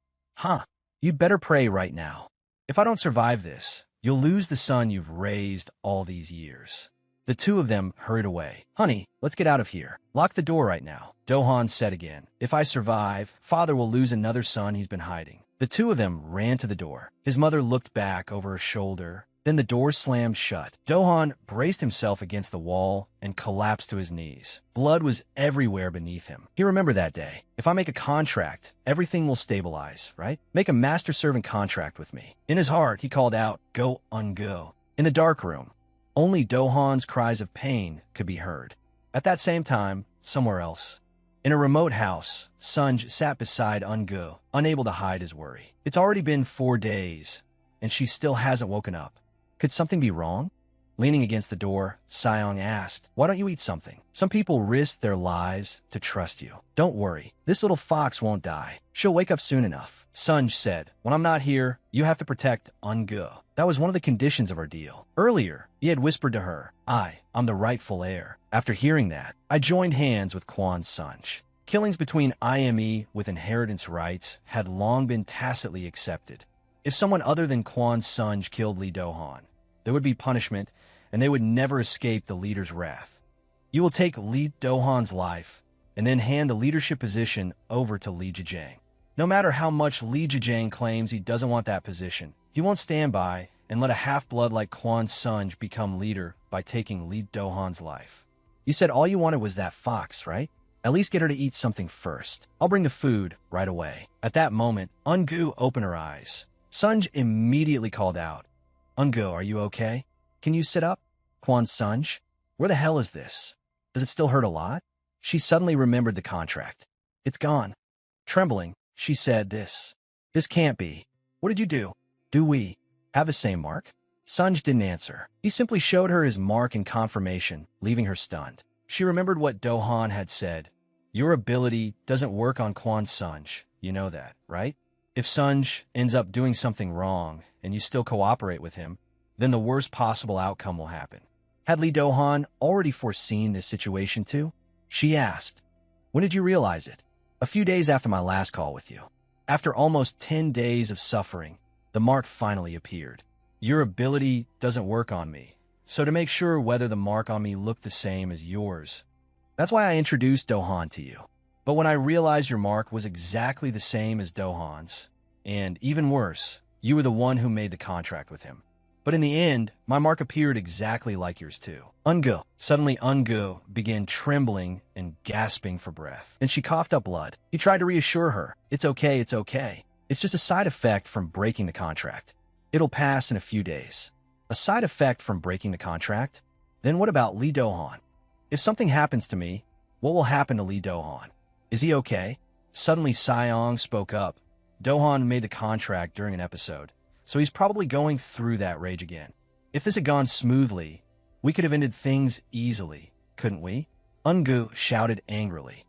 You'd better pray right now. If I don't survive this, you'll lose the son you've raised all these years. The two of them hurried away. Honey, let's get out of here. Lock the door right now. Do-han said again. If I survive, father will lose another son he's been hiding. The two of them ran to the door. His mother looked back over her shoulder, Then the door slammed shut. Do-han braced himself against the wall and collapsed to his knees. Blood was everywhere beneath him. He remembered that day. If I make a contract, everything will stabilize, right? Make a master-servant contract with me. In his heart, he called out, "Go, Ungo." In the dark room, only Do-han's cries of pain could be heard. At that same time, somewhere else, in a remote house, Sunj sat beside Ungo, unable to hide his worry. It's already been 4 days, and she still hasn't woken up. Could something be wrong? Leaning against the door, Seong asked, "Why don't you eat something? Some people risk their lives to trust you. Don't worry, this little fox won't die. She'll wake up soon enough." Sunj said, "When I'm not here, you have to protect Ungo." That was one of the conditions of our deal. Earlier, he had whispered to her, I'm the rightful heir." After hearing that, I joined hands with Kwon Sunj. Killings between IME with inheritance rights had long been tacitly accepted. If someone other than Kwon Sunj killed Lee Do-han, there would be punishment, and they would never escape the leader's wrath. You will take Lee Do-han's life, and then hand the leadership position over to Lee Jijang. No matter how much Lee Jijang claims he doesn't want that position, he won't stand by and let a half-blood like Kwon Sunj become leader by taking Lee Do-han's life. You said all you wanted was that fox, right? At least get her to eat something first. I'll bring the food right away. At that moment, Ungu opened her eyes. Sunj immediately called out, "Ungo, are you okay? Can you sit up?" "Kwon Sunj, where the hell is this? Does it still hurt a lot?" She suddenly remembered the contract. "It's gone." Trembling, she said, This can't be. What did you do? Do we have the same mark?" Sunj didn't answer. He simply showed her his mark in confirmation, leaving her stunned. She remembered what Do-han had said. "Your ability doesn't work on Kwon Sunj. You know that, right? If Sunj ends up doing something wrong and you still cooperate with him, then the worst possible outcome will happen." Had Lee Do-han already foreseen this situation too? She asked, "When did you realize it?" "A few days after my last call with you. After almost 10 days of suffering, the mark finally appeared. Your ability doesn't work on me, so to make sure whether the mark on me looked the same as yours, that's why I introduced Do-han to you. But when I realized your mark was exactly the same as Do-han's, and even worse, you were the one who made the contract with him. But in the end, my mark appeared exactly like yours too." Suddenly Ungu began trembling and gasping for breath. Then she coughed up blood. He tried to reassure her. It's okay. It's just a side effect from breaking the contract. It'll pass in a few days." A side effect from breaking the contract? Then what about Lee Do-han? If something happens to me, what will happen to Lee Do-han? Is he okay? Suddenly Seong spoke up. Do-han made the contract during an episode, so he's probably going through that rage again. If this had gone smoothly, we could have ended things easily, couldn't we? Ungu shouted angrily.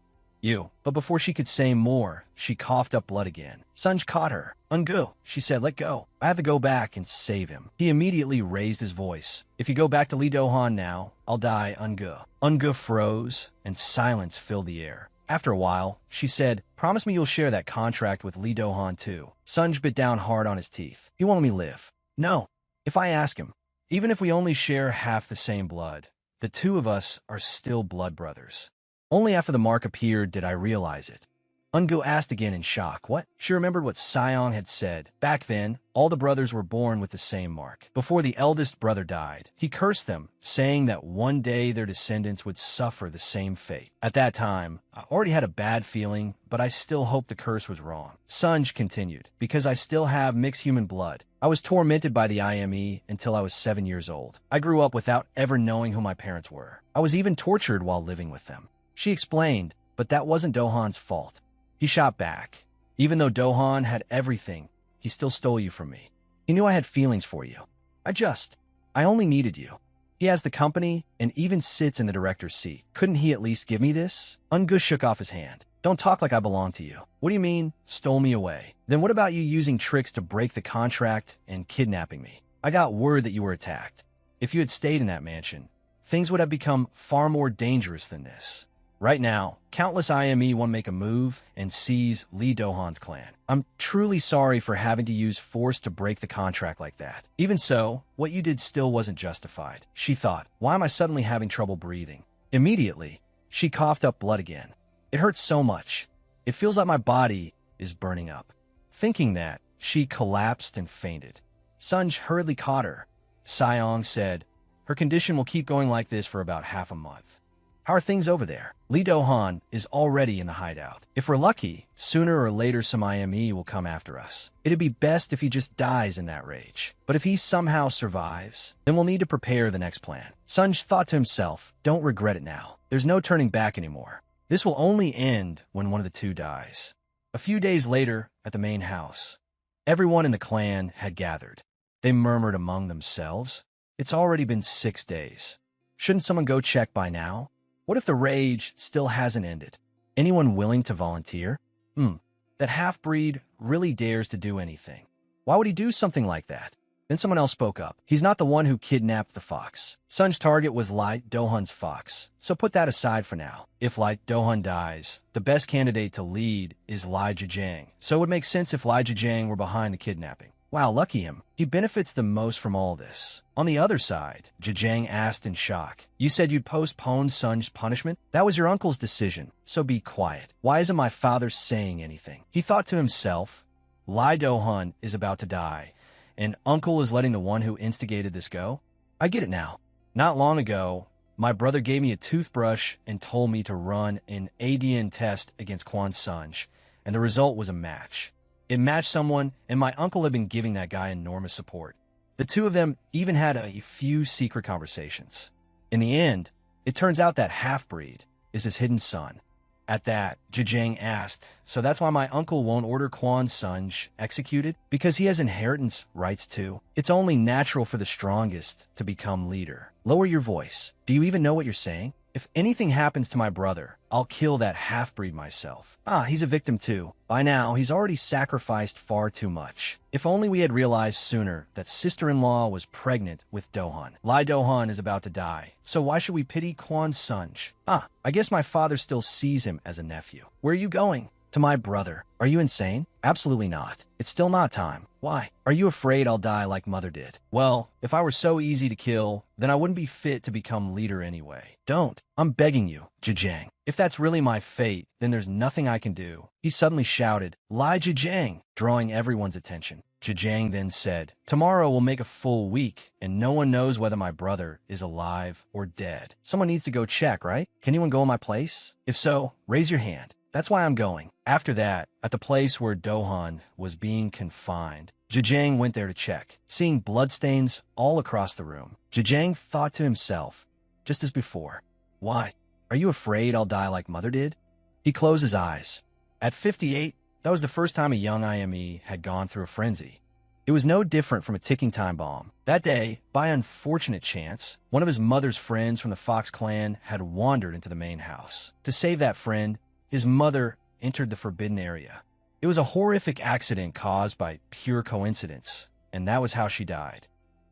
But before she could say more, she coughed up blood again. Sunj caught her. "Ungu," she said, "let go. I have to go back and save him." He immediately raised his voice. "If you go back to Lee Do-han now, I'll die, Ungu." Ungu froze, and silence filled the air. After a while, she said, "Promise me you'll share that contract with Lee Do-han too." Sunj bit down hard on his teeth. "He won't let me live." "No. If I ask him, even if we only share half the same blood, the two of us are still blood brothers." Only after the mark appeared did I realize it. Ungu asked again in shock. What? She remembered what Seong had said. Back then, all the brothers were born with the same mark. Before the eldest brother died, he cursed them, saying that one day their descendants would suffer the same fate. At that time, I already had a bad feeling, but I still hoped the curse was wrong. Sunj continued, "Because I still have mixed human blood. I was tormented by the IME until I was 7 years old. I grew up without ever knowing who my parents were. I was even tortured while living with them." She explained, but that wasn't Do-han's fault. He shot back. "Even though Do-han had everything, he still stole you from me. He knew I had feelings for you. I only needed you. He has the company and even sits in the director's seat. Couldn't he at least give me this?" Ungu shook off his hand. "Don't talk like I belong to you." "What do you mean, stole me away? Then what about you using tricks to break the contract and kidnapping me? I got word that you were attacked. If you had stayed in that mansion, things would have become far more dangerous than this. Right now, countless IME want to make a move and seize Lee Do-han's clan. I'm truly sorry for having to use force to break the contract like that. Even so, what you did still wasn't justified." She thought, why am I suddenly having trouble breathing? Immediately, she coughed up blood again. "It hurts so much. It feels like my body is burning up." Thinking that, she collapsed and fainted. Sunj hurriedly caught her. Sayong said, her condition will keep going like this for about half a month. How are things over there? Lee Do-han is already in the hideout. If we're lucky, sooner or later some IME will come after us. It'd be best if he just dies in that rage. But if he somehow survives, then we'll need to prepare the next plan. Sunj thought to himself, don't regret it now. There's no turning back anymore. This will only end when one of the two dies. A few days later, at the main house, everyone in the clan had gathered. They murmured among themselves, it's already been 6 days. Shouldn't someone go check by now? What if the rage still hasn't ended? Anyone willing to volunteer? That half-breed really dares to do anything. Why would he do something like that? Then someone else spoke up. He's not the one who kidnapped the fox. Sun's target was Light Do-han's fox, so put that aside for now. If Light Do-han dies, the best candidate to lead is Lai Zhejiang, so it would make sense if Lai Zhejiang were behind the kidnapping. Wow, lucky him. He benefits the most from all this. On the other side, Zhejiang asked in shock, you said you'd postpone Sun's punishment? That was your uncle's decision, so be quiet. Why isn't my father saying anything? He thought to himself, Lai Do-han is about to die, and uncle is letting the one who instigated this go? I get it now. Not long ago, my brother gave me a toothbrush and told me to run an ADN test against Quan Sunj, and the result was a match. It matched someone, and my uncle had been giving that guy enormous support. The two of them even had a few secret conversations. In the end, it turns out that half-breed is his hidden son. At that, Zhejiang asked, so that's why my uncle won't order Quan Sunj executed? Because he has inheritance rights too. It's only natural for the strongest to become leader. Lower your voice. Do you even know what you're saying? If anything happens to my brother, I'll kill that half-breed myself. He's a victim too. By now, he's already sacrificed far too much. If only we had realized sooner that sister-in-law was pregnant with Do-han. Lai Do-han is about to die, so why should we pity Quan Sunj? I guess my father still sees him as a nephew. Where are you going? To my brother. Are you insane? Absolutely not. It's still not time. Why? Are you afraid I'll die like mother did? Well, if I were so easy to kill, then I wouldn't be fit to become leader anyway. Don't. I'm begging you, Zhejiang. If that's really my fate, then there's nothing I can do. He suddenly shouted, Lai Zhejiang, drawing everyone's attention. Zhejiang then said, tomorrow will make a full week, and no one knows whether my brother is alive or dead. Someone needs to go check, right? Can anyone go in my place? If so, raise your hand. That's why I'm going. After that, at the place where Do-han was being confined, Zhejiang went there to check, seeing bloodstains all across the room. Zhejiang thought to himself, just as before, why? Are you afraid I'll die like mother did? He closed his eyes. At 58, that was the first time a young IME had gone through a frenzy. It was no different from a ticking time bomb. That day, by unfortunate chance, one of his mother's friends from the Fox clan had wandered into the main house. To save that friend, his mother entered the forbidden area. It was a horrific accident caused by pure coincidence, and that was how she died.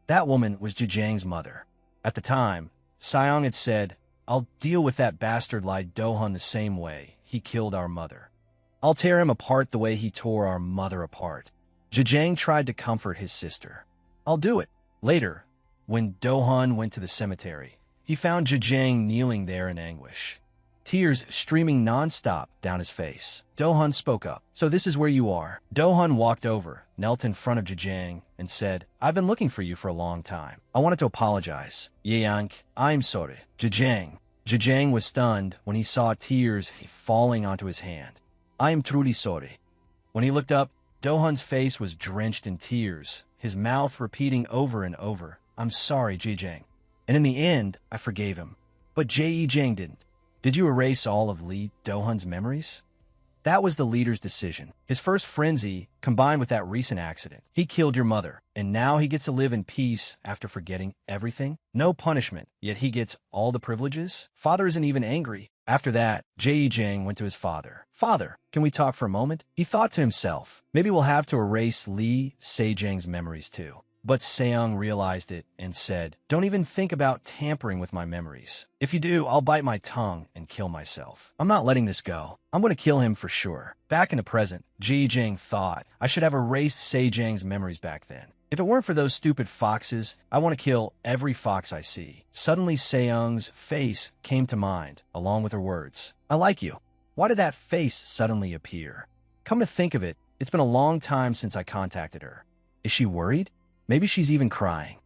That woman was Zhejiang's mother. At the time, Sayong had said, I'll deal with that bastard like Do-han the same way he killed our mother. I'll tear him apart the way he tore our mother apart. Zhejiang tried to comfort his sister. I'll do it. Later, when Do-han went to the cemetery, he found Zhejiang kneeling there in anguish, tears streaming non-stop down his face. Do-han spoke up. So this is where you are. Do-han walked over, knelt in front of Zhejiang, and said, I've been looking for you for a long time. I wanted to apologize. Yang, I'm sorry. Zhejiang was stunned when he saw tears falling onto his hand. I am truly sorry. When he looked up, Do-han's face was drenched in tears, his mouth repeating over and over, I'm sorry, Zhejiang. And in the end, I forgave him. But Zhejiang didn't. Did you erase all of Lee Do-han's memories? That was the leader's decision. His first frenzy combined with that recent accident. He killed your mother, and now he gets to live in peace after forgetting everything? No punishment, yet he gets all the privileges? Father isn't even angry. After that, Zhejiang went to his father. Father, can we talk for a moment? He thought to himself, maybe we'll have to erase Lee Sejang's memories too. But Seong realized it and said, don't even think about tampering with my memories. If you do, I'll bite my tongue and kill myself. I'm not letting this go. I'm going to kill him for sure. Back in the present, Zhejiang thought, I should have erased Sejang's memories back then. If it weren't for those stupid foxes, I want to kill every fox I see. Suddenly Seong's face came to mind, along with her words. I like you. Why did that face suddenly appear? Come to think of it, it's been a long time since I contacted her. Is she worried? Maybe she's even crying.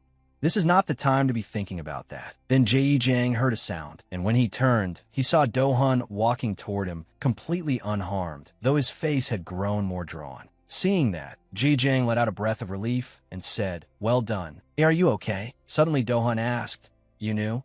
This is not the time to be thinking about that. Then Ji Jiang heard a sound, and when he turned, he saw Do-hun walking toward him, completely unharmed, though his face had grown more drawn. Seeing that, Ji Jiang let out a breath of relief and said, "Well done. Hey, are you okay?" Suddenly Do-hun asked, "You knew?"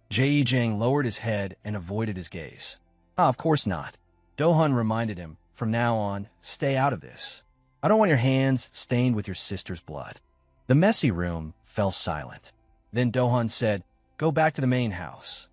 Ji Jiang lowered his head and avoided his gaze. "Ah, of course not." Do-hun reminded him, "From now on, stay out of this. I don't want your hands stained with your sister's blood." The messy room fell silent. Then Do-hun said, "Go back to the main house."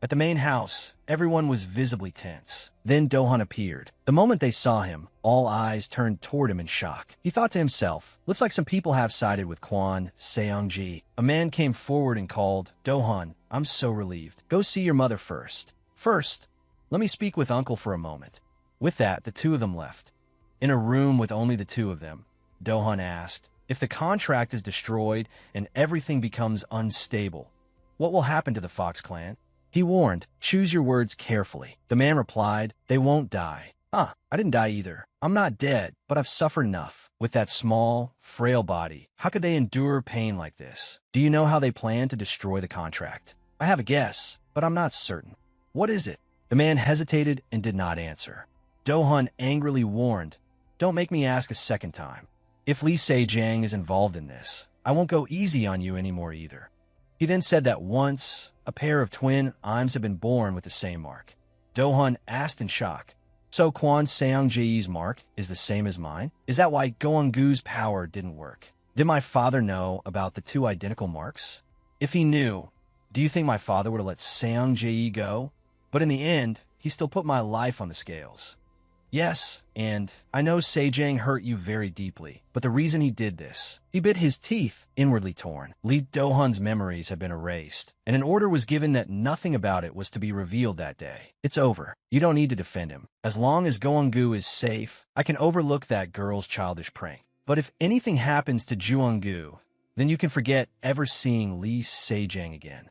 At the main house, everyone was visibly tense. Then Do-hun appeared. The moment they saw him, all eyes turned toward him in shock. He thought to himself, "Looks like some people have sided with Kwon Seong-ji." A man came forward and called, "Do-hun, I'm so relieved. Go see your mother first. First, let me speak with Uncle for a moment." With that, the two of them left. In a room with only the two of them, Do-hun asked, "If the contract is destroyed and everything becomes unstable, what will happen to the Fox clan?" He warned, "Choose your words carefully." The man replied, "They won't die." "Huh, I didn't die either. I'm not dead, but I've suffered enough. With that small, frail body, how could they endure pain like this? Do you know how they plan to destroy the contract?" "I have a guess, but I'm not certain." "What is it?" The man hesitated and did not answer. Do-hun angrily warned, "Don't make me ask a second time. If Lee Se-jang is involved in this, I won't go easy on you anymore either." He then said that once, a pair of twin arms had been born with the same mark. Do-hun asked in shock, "So Kwon Seong-ji's mark is the same as mine? Is that why Go-eun-gu's power didn't work? Did my father know about the two identical marks? If he knew, do you think my father would have let Seong-ji go? But in the end, he still put my life on the scales." "Yes, and I know Se-jang hurt you very deeply, but the reason he did this, he bit his teeth, inwardly torn. Lee Do-hun's memories had been erased, and an order was given that nothing about it was to be revealed that day. It's over. You don't need to defend him. As long as Go-eun-gu is safe, I can overlook that girl's childish prank. But if anything happens to Ju-eun-gu, then you can forget ever seeing Lee Se-jang again."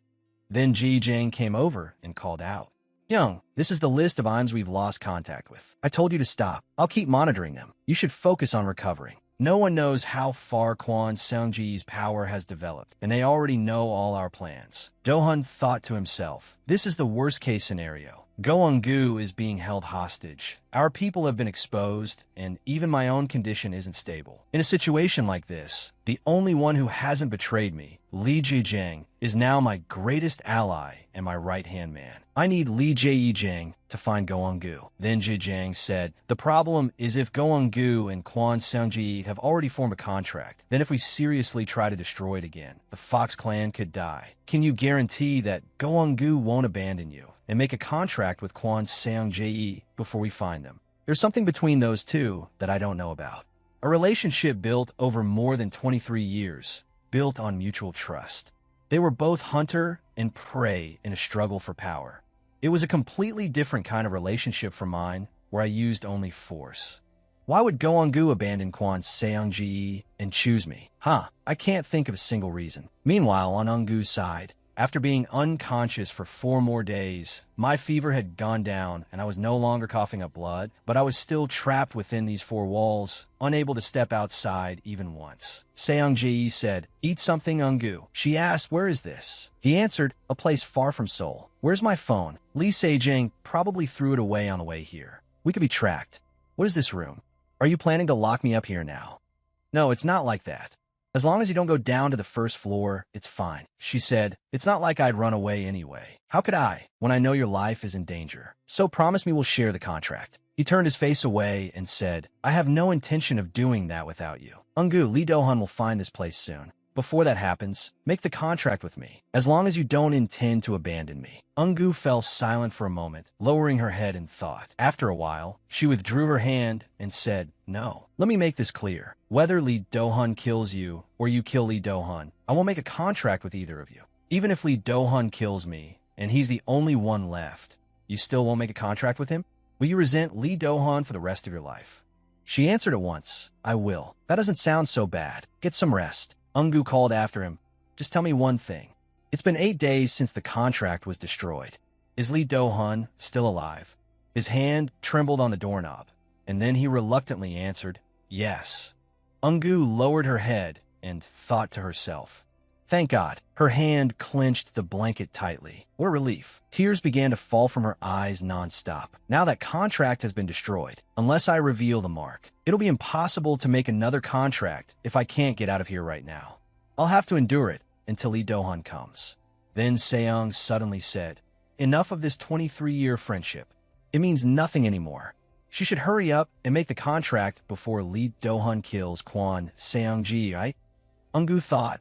Then Ji Jiang came over and called out, "Young, this is the list of IMs we've lost contact with. I told you to stop. I'll keep monitoring them. You should focus on recovering. No one knows how far Kwon Seong-ji's power has developed, and they already know all our plans." Do-hun thought to himself, "This is the worst-case scenario. Go-eun-gu is being held hostage. Our people have been exposed, and even my own condition isn't stable. In a situation like this, the only one who hasn't betrayed me, Lee Ji-jiang, is now my greatest ally and my right-hand man. I need Lee Ji-jiang to find Go-eun-gu." Then Ji-jiang said, "The problem is if Go-eun-gu and Kwon Seong-ji have already formed a contract, then if we seriously try to destroy it again, the Fox clan could die. Can you guarantee that Go-eun-gu won't abandon you and make a contract with Kwon Seong-ji before we find them? There's something between those two that I don't know about. A relationship built over more than 23 years, built on mutual trust. They were both hunter and prey in a struggle for power. It was a completely different kind of relationship from mine, where I used only force. Why would Go-eun-gu abandon Kwon Seong-ji and choose me? I can't think of a single reason." Meanwhile, on Eun-gu's side, after being unconscious for 4 more days, my fever had gone down and I was no longer coughing up blood, but I was still trapped within these 4 walls, unable to step outside even once. Seong-ji said, "Eat something, Eun-gu." She asked, "Where is this?" He answered, "A place far from Seoul." "Where's my phone?" "Lee Se-jang probably threw it away on the way here. We could be tracked." "What is this room? Are you planning to lock me up here now?" "No, it's not like that. As long as you don't go down to the first floor, it's fine." She said, "It's not like I'd run away anyway. How could I, when I know your life is in danger? So promise me we'll share the contract." He turned his face away and said, "I have no intention of doing that without you. Eun-gu, Lee Do-hun will find this place soon. Before that happens, make the contract with me, as long as you don't intend to abandon me." Eun-gu fell silent for a moment, lowering her head in thought. After a while, she withdrew her hand and said, "No. Let me make this clear. Whether Lee Do-hun kills you or you kill Lee Do-hun, I won't make a contract with either of you. Even if Lee Do-hun kills me, and he's the only one left, you still won't make a contract with him? Will you resent Lee Do-hun for the rest of your life?" She answered at once, "I will." "That doesn't sound so bad. Get some rest." Eun-gu called after him, "Just tell me one thing. It's been 8 days since the contract was destroyed. Is Lee Do-hun still alive?" His hand trembled on the doorknob, and then he reluctantly answered, "Yes." Eun-gu lowered her head and thought to herself, Thank God. Her hand clenched the blanket tightly. What a relief. Tears began to fall from her eyes nonstop. Now that contract has been destroyed. Unless I reveal the mark, it'll be impossible to make another contract if I can't get out of here right now. I'll have to endure it until Lee Do-hun comes. Then Seong suddenly said, enough of this 23-year friendship. It means nothing anymore. She should hurry up and make the contract before Lee Do-hun kills Kwon Seong-ji, right? Eun-gu thought,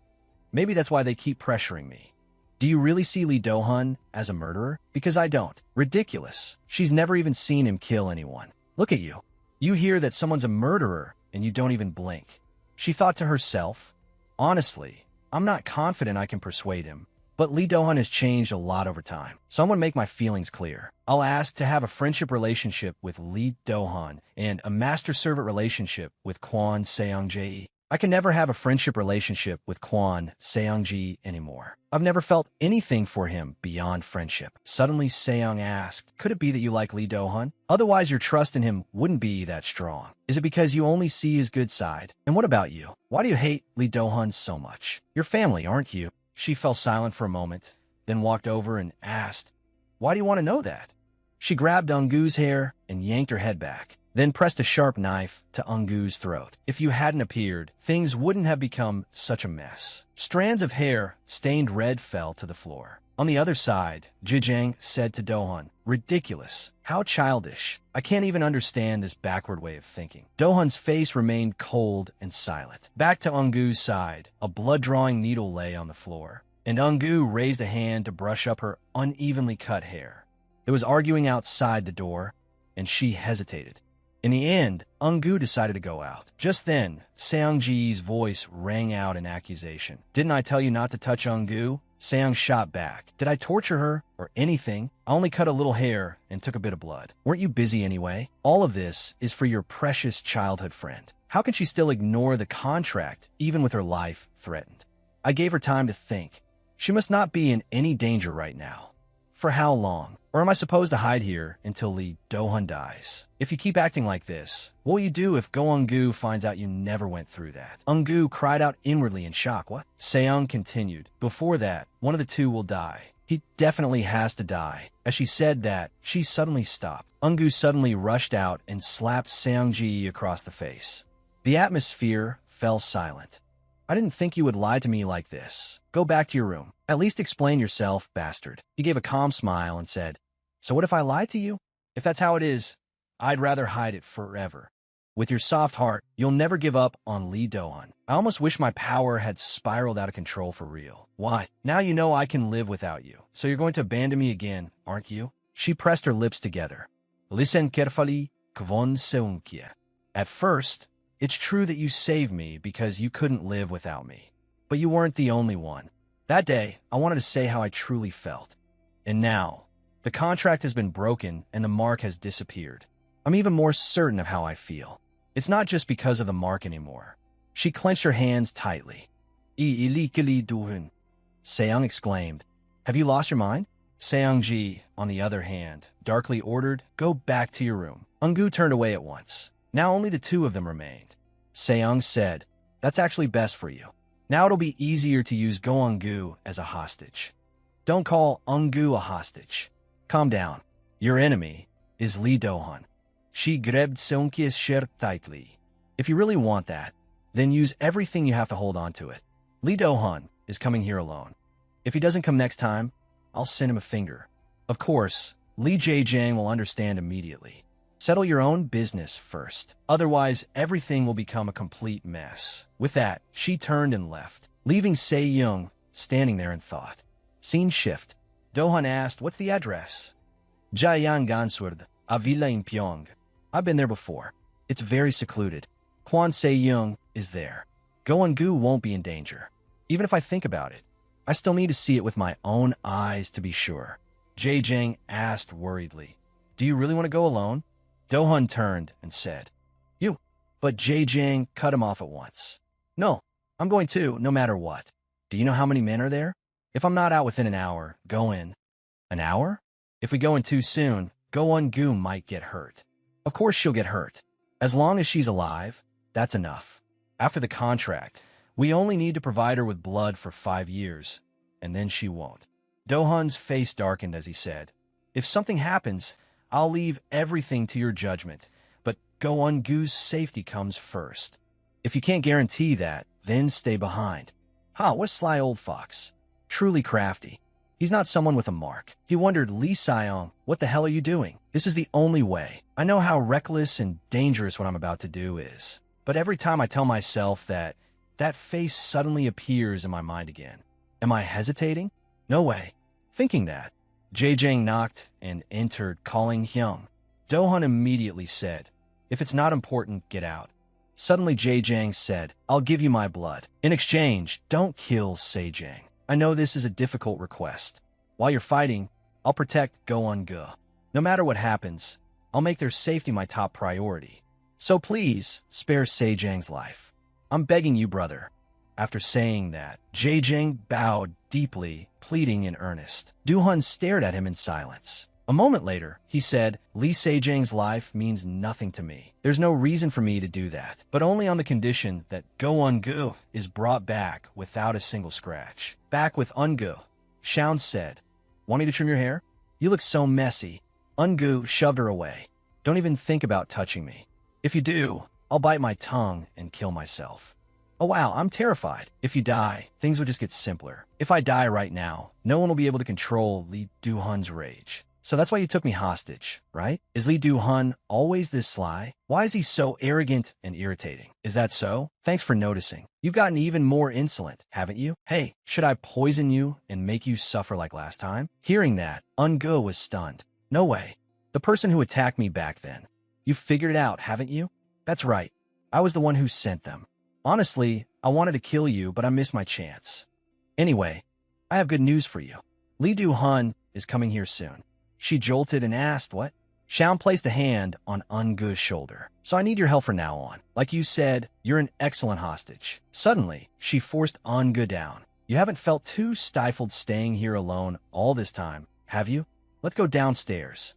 maybe that's why they keep pressuring me. Do you really see Lee Do-hun as a murderer? Because I don't. Ridiculous. She's never even seen him kill anyone. Look at you. You hear that someone's a murderer and you don't even blink. She thought to herself, honestly, I'm not confident I can persuade him. But Lee Do-hun has changed a lot over time. So I'm going to make my feelings clear. I'll ask to have a friendship relationship with Lee Do-hun and a master-servant relationship with Kwon Seong-ji. I can never have a friendship relationship with Kwon Seong-ji anymore. I've never felt anything for him beyond friendship. Suddenly Seong asked, could it be that you like Lee Do-hun? Otherwise your trust in him wouldn't be that strong. Is it because you only see his good side? And what about you? Why do you hate Lee Do-hun so much? You're family, aren't you? She fell silent for a moment, then walked over and asked, why do you want to know that? She grabbed Eun-gu's hair and yanked her head back, then pressed a sharp knife to Eun-gu's throat. If you hadn't appeared, things wouldn't have become such a mess. Strands of hair stained red fell to the floor. On the other side, Jijang said to Do-hun, ridiculous. How childish. I can't even understand this backward way of thinking. Do-hun's face remained cold and silent. Back to Eun-gu's side, a blood-drawing needle lay on the floor, and Eun-gu raised a hand to brush up her unevenly cut hair. There was arguing outside the door, and she hesitated. In the end, Eun-gu decided to go out. Just then, Seong-ji's voice rang out in accusation. Didn't I tell you not to touch Eun-gu? Seong shot back. Did I torture her or anything? I only cut a little hair and took a bit of blood. Weren't you busy anyway? All of this is for your precious childhood friend. How can she still ignore the contract even with her life threatened? I gave her time to think. She must not be in any danger right now. For how long? Or am I supposed to hide here until Lee Do-hun dies? If you keep acting like this, what will you do if Go Eun-gu finds out you never went through that? Eun-gu cried out inwardly in shock. What? Seong continued. Before that, one of the two will die. He definitely has to die. As she said that, she suddenly stopped. Eun-gu suddenly rushed out and slapped Seong-ji across the face. The atmosphere fell silent. I didn't think you would lie to me like this. Go back to your room. At least explain yourself, bastard. He gave a calm smile and said, so what if I lie to you? If that's how it is, I'd rather hide it forever. With your soft heart, you'll never give up on Lee Do-hun. I almost wish my power had spiraled out of control for real. Why? Now you know I can live without you. So you're going to abandon me again, aren't you? She pressed her lips together. Listen carefully, Kwon Seung-kye. At first, it's true that you saved me because you couldn't live without me. But you weren't the only one. That day, I wanted to say how I truly felt. And now, the contract has been broken and the mark has disappeared. I'm even more certain of how I feel. It's not just because of the mark anymore. She clenched her hands tightly. Illegally doing, Seong exclaimed. Have you lost your mind? Seong-ji, on the other hand, darkly ordered, go back to your room. Eun-gu turned away at once. Now only the two of them remained. Seong said, that's actually best for you. Now it'll be easier to use Go Eun-gu as a hostage. Don't call Eun-gu a hostage. Calm down. Your enemy is Lee Do-hun. She grabbed Seong-kye's shirt tightly. If you really want that, then use everything you have to hold on to it. Lee Do-hun is coming here alone. If he doesn't come next time, I'll send him a finger. Of course, Lee Jae-jang will understand immediately. Settle your own business first. Otherwise, everything will become a complete mess. With that, she turned and left, leaving Se-young standing there in thought. Scene shift. Do-hun asked, what's the address? Jayang Gansword, a villa in Pyong. I've been there before. It's very secluded. Kwon Se-young is there. Go Eun-gu won't be in danger. Even if I think about it, I still need to see it with my own eyes to be sure. Jae-jang asked worriedly, do you really want to go alone? Do-hun turned and said, you. But Jae-jang cut him off at once. No, I'm going too, no matter what. Do you know how many men are there? If I'm not out within an hour, go in. An hour? If we go in too soon, Go Eun-gu might get hurt. Of course she'll get hurt. As long as she's alive, that's enough. After the contract, We only need to provide her with blood for 5 years, and then she won't. Do-hun's face darkened as he said, if something happens, I'll leave everything to your judgment, but Go-un-gu's safety comes first. If you can't guarantee that, then stay behind. What sly old fox. Truly crafty. He's not someone with a mark. He wondered, Lee Seong, what the hell are you doing? This is the only way. I know how reckless and dangerous what I'm about to do is. But every time I tell myself that, that face suddenly appears in my mind again. Am I hesitating? No way. Thinking that, Jae-jang knocked and entered, calling Hyung. Do-hun immediately said, if it's not important, get out. Suddenly Jae-jang said, I'll give you my blood. In exchange, don't kill Se-jang. I know this is a difficult request. While you're fighting, I'll protect Go-un-gu. No matter what happens, I'll make their safety my top priority. So please, spare Se-jang's life. I'm begging you, brother. After saying that, Jae-jang bowed deeply, pleading in earnest. Do-hun stared at him in silence. A moment later, he said, Lee Se-jang's life means nothing to me. There's no reason for me to do that, but only on the condition that Go-un-gu is brought back without a single scratch. Back with Un-gu, Shaun said, want me to trim your hair? You look so messy. Un-gu shoved her away. Don't even think about touching me. If you do, I'll bite my tongue and kill myself. Oh wow, I'm terrified. If you die, things will just get simpler. If I die right now, no one will be able to control Lee Do-hun's rage. So that's why you took me hostage, right? Is Lee Do-hun always this sly? Why is he so arrogant and irritating? Is that so? Thanks for noticing. You've gotten even more insolent, haven't you? Hey, should I poison you and make you suffer like last time? Hearing that, Un-gu was stunned. No way. The person who attacked me back then. You figured it out, haven't you? That's right. I was the one who sent them. Honestly, I wanted to kill you, but I missed my chance. Anyway, I have good news for you. Lee Do-hun is coming here soon. She jolted and asked, what? Shaun placed a hand on Un-gu's shoulder. So I need your help from now on. Like you said, you're an excellent hostage. Suddenly, she forced Un-gu down. You haven't felt too stifled staying here alone all this time, have you? Let's go downstairs.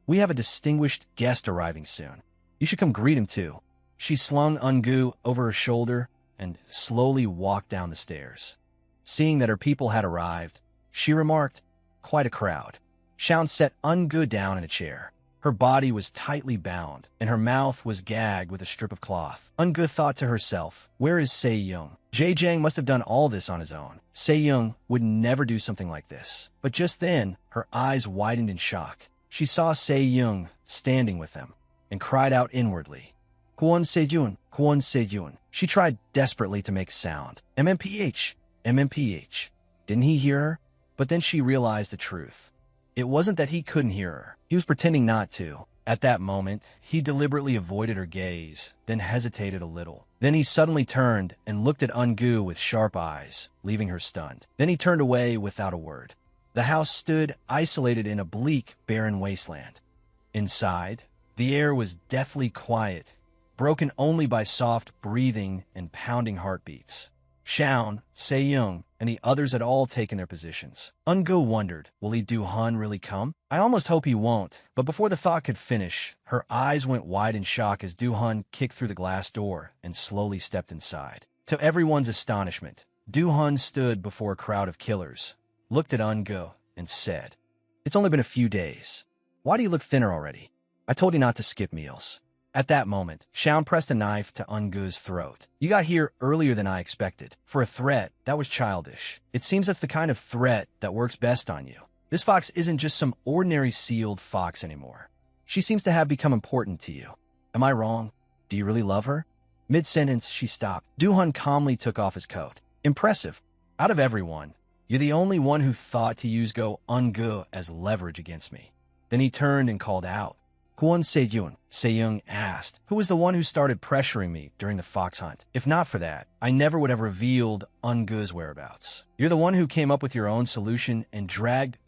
We have a distinguished guest arriving soon. You should come greet him too. She slung Un-gu over her shoulder and slowly walked down the stairs. Seeing that her people had arrived, she remarked, quite a crowd. Shaun set Un-gu down in a chair. Her body was tightly bound, and her mouth was gagged with a strip of cloth. Un-gu thought to herself, where is Se-young? Jae-jang must have done all this on his own. Se-young would never do something like this. But just then, her eyes widened in shock. She saw Se-young standing with them, and cried out inwardly, Kwon Se-jun, Kwon Se-jun. She tried desperately to make sound. MMPH, MMPH. Didn't he hear her? But then she realized the truth. It wasn't that he couldn't hear her. He was pretending not to. At that moment, he deliberately avoided her gaze, then hesitated a little. Then he suddenly turned and looked at Un-gu with sharp eyes, leaving her stunned. Then he turned away without a word. The house stood isolated in a bleak, barren wasteland. Inside, the air was deathly quiet, broken only by soft breathing and pounding heartbeats. Shaun, Se-young, and the others had all taken their positions. Un-gu wondered, will Lee Do-hun really come? I almost hope he won't. But before the thought could finish, her eyes went wide in shock as Do-hun kicked through the glass door and slowly stepped inside. To everyone's astonishment, Do-hun stood before a crowd of killers, looked at Un-gu, and said, it's only been a few days. Why do you look thinner already? I told you not to skip meals. At that moment, Shaun pressed a knife to Un-gu's throat. You got here earlier than I expected. For a threat, that was childish. It seems that's the kind of threat that works best on you. This fox isn't just some ordinary sealed fox anymore. She seems to have become important to you. Am I wrong? Do you really love her? Mid-sentence, she stopped. Do-hun calmly took off his coat. Impressive. Out of everyone, you're the only one who thought to use Un-gu as leverage against me. Then he turned and called out. Kwon Se-jun, Se-young asked, who was the one who started pressuring me during the fox hunt? If not for that, I never would have revealed Un-gu's whereabouts. You're the one who came up with your own solution and dragged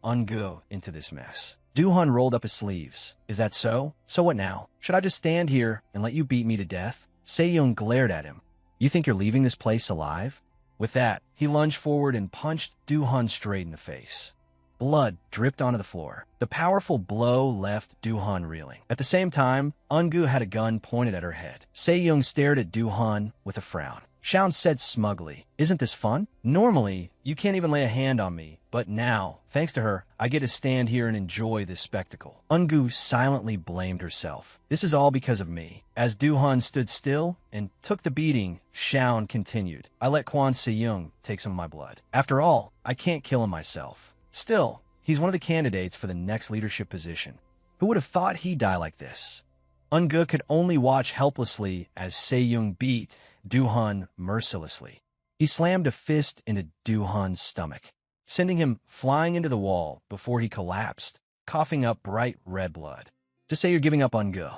Un-gu into this mess. Do-hun rolled up his sleeves. Is that so? So what now? Should I just stand here and let you beat me to death? Se-young glared at him. You think you're leaving this place alive? With that, he lunged forward and punched Do-hun straight in the face. Blood dripped onto the floor. The powerful blow left Do-hun reeling. At the same time, Un-gu had a gun pointed at her head. Se-young stared at Do-hun with a frown. Shaun said smugly. Isn't this fun? Normally, you can't even lay a hand on me, but now, thanks to her, I get to stand here and enjoy this spectacle. Eun-gu silently blamed herself. This is all because of me. As Do-hun stood still and took the beating, Shaun continued. I let Kwon Se-young take some of my blood. After all, I can't kill him myself. Still, he's one of the candidates for the next leadership position. Who would have thought he'd die like this? Eun-gu could only watch helplessly as Se-young beat Do-hun mercilessly. He slammed a fist into Do-hun's stomach, sending him flying into the wall before he collapsed, coughing up bright red blood. Just say you're giving up Eun-gu.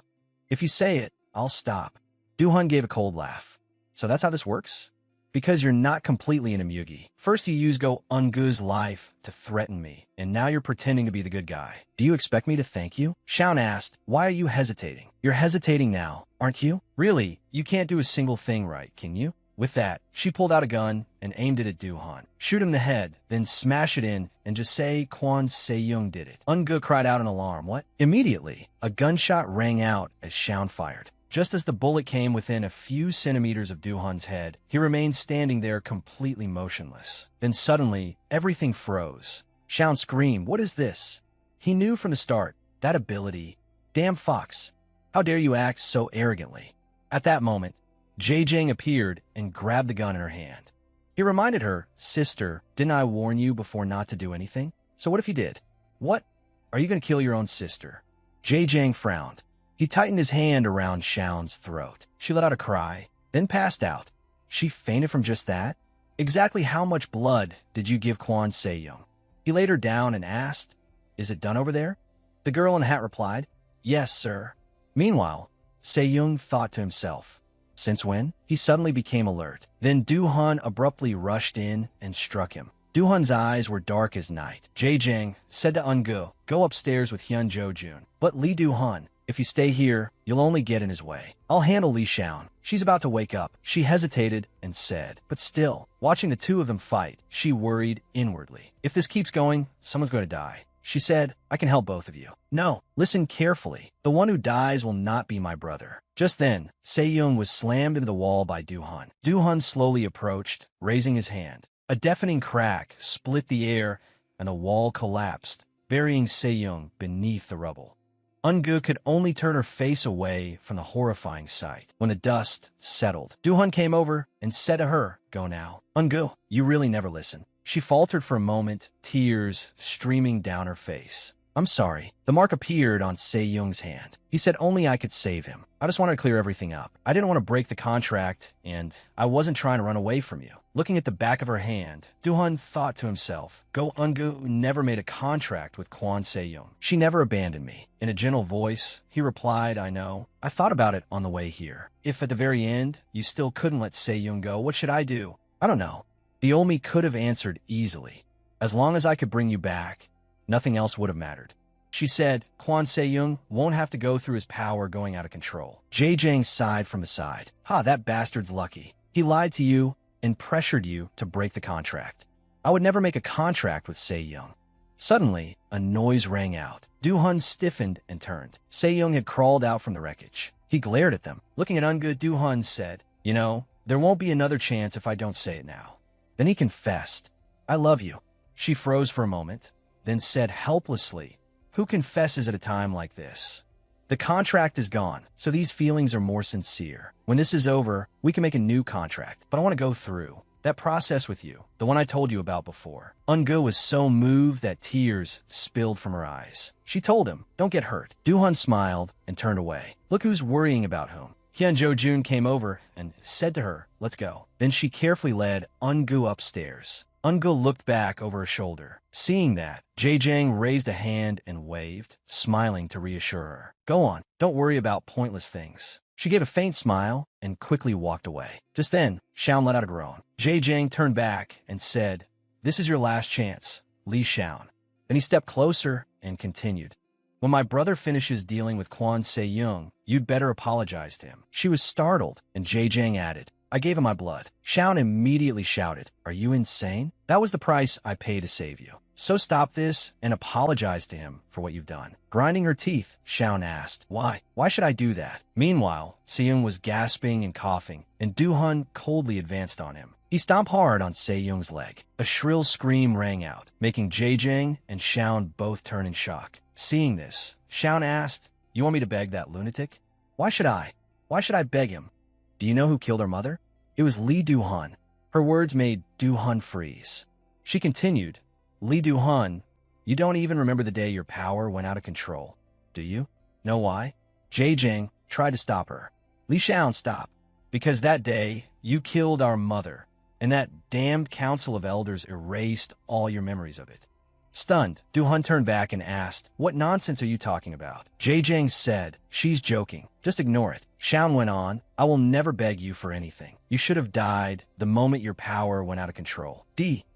If you say it, I'll stop. Do-hun gave a cold laugh. So that's how this works? Because you're not completely an Imyugi. First you used Eun-gu's life to threaten me, and now you're pretending to be the good guy. Do you expect me to thank you? Shaun asked, why are you hesitating? You're hesitating now, aren't you? Really, you can't do a single thing right, can you? With that, she pulled out a gun and aimed it at Do-hun. Shoot him in the head, then smash it in and just say Kwon Se-young did it. Eun-gu cried out in alarm. What? Immediately, a gunshot rang out as Shaun fired. Just as the bullet came within a few centimeters of Do-hun's head, he remained standing there completely motionless. Then suddenly, everything froze. Shaun screamed, what is this? He knew from the start, that ability. Damn fox. How dare you act so arrogantly? At that moment, Jae-jang appeared and grabbed the gun in her hand. He reminded her, sister, didn't I warn you before not to do anything? So what if you did? What? Are you going to kill your own sister? Jae-jang frowned. He tightened his hand around Shaun's throat. She let out a cry, then passed out. She fainted from just that? Exactly how much blood did you give Kwon Se-young? He laid her down and asked, is it done over there? The girl in the hat replied, yes, sir. Meanwhile, Se-young thought to himself, since when? He suddenly became alert. Then Do-hun abruptly rushed in and struck him. Do-hun's eyes were dark as night. Jae-jang said to Eun-gu, go upstairs with Hyun Jo-jun. But Lee Do-hun, if you stay here, you'll only get in his way. I'll handle Lee Shaun. She's about to wake up. She hesitated and said, but still, watching the two of them fight, she worried inwardly. If this keeps going, someone's going to die. She said, I can help both of you. No, listen carefully. The one who dies will not be my brother. Just then, Se-young was slammed into the wall by Do-hun. Do-hun slowly approached, raising his hand. A deafening crack split the air, and the wall collapsed, burying Se-young beneath the rubble. Eun-gu could only turn her face away from the horrifying sight. When the dust settled, Do-hun came over and said to her, go now. Eun-gu, you really never listen. She faltered for a moment, tears streaming down her face. I'm sorry. The mark appeared on Se-young's hand. He said only I could save him. I just wanted to clear everything up. I didn't want to break the contract, and I wasn't trying to run away from you. Looking at the back of her hand, Do-hun thought to himself, Eun-gu never made a contract with Kwon Se-young. She never abandoned me. In a gentle voice, he replied, I know. I thought about it on the way here. If at the very end, you still couldn't let Se-young go, what should I do? I don't know. The Omi could have answered easily. As long as I could bring you back, nothing else would have mattered. She said, Kwon Se-young won't have to go through his power going out of control. Jae-jang sighed from the side. That bastard's lucky. He lied to you and pressured you to break the contract. I would never make a contract with Se-young. Suddenly, a noise rang out. Do-hun stiffened and turned. Se-young had crawled out from the wreckage. He glared at them. Looking at Eun-gu, Do-hun said, you know, there won't be another chance if I don't say it now. Then he confessed, I love you. She froze for a moment, then said helplessly, who confesses at a time like this? The contract is gone, so these feelings are more sincere. When this is over, we can make a new contract, but I want to go through that process with you, the one I told you about before. Eun-gu was so moved that tears spilled from her eyes. She told him, don't get hurt. Do-hun smiled and turned away. Look who's worrying about whom. Hyun Jo-jun came over and said to her, let's go. Then she carefully led Eun-gu upstairs. Eun-gu looked back over her shoulder. Seeing that, Jae-jang raised a hand and waved, smiling to reassure her. Go on, don't worry about pointless things. She gave a faint smile and quickly walked away. Just then, Shaun let out a groan. Jae-jang turned back and said, this is your last chance, Lee Shaun. Then he stepped closer and continued. When my brother finishes dealing with Kwon Se-young, you'd better apologize to him. She was startled, and Jae-jang added, I gave him my blood. Shaun immediately shouted, are you insane? That was the price I paid to save you. So stop this and apologize to him for what you've done. Grinding her teeth, Shaun asked, Why? Why should I do that? Meanwhile, Seung was gasping and coughing, and Do-hun coldly advanced on him. He stomped hard on Se-young's leg. A shrill scream rang out, making Jae-jang and Shaun both turn in shock. Seeing this, Shaun asked, You want me to beg that lunatic? Why should I? Why should I beg him? Do you know who killed her mother? It was Lee Do-hun. Her words made Do-hun freeze. She continued, Lee Do-hun, you don't even remember the day your power went out of control, do you? Know why? Jae-jang tried to stop her. Lee Shaun, stop. Because that day, you killed our mother, and that damned council of elders erased all your memories of it. Stunned, Do-hun turned back and asked, What nonsense are you talking about? Jae-jang said, She's joking. Just ignore it. Shaun went on, I will never beg you for anything. You should have died the moment your power went out of control.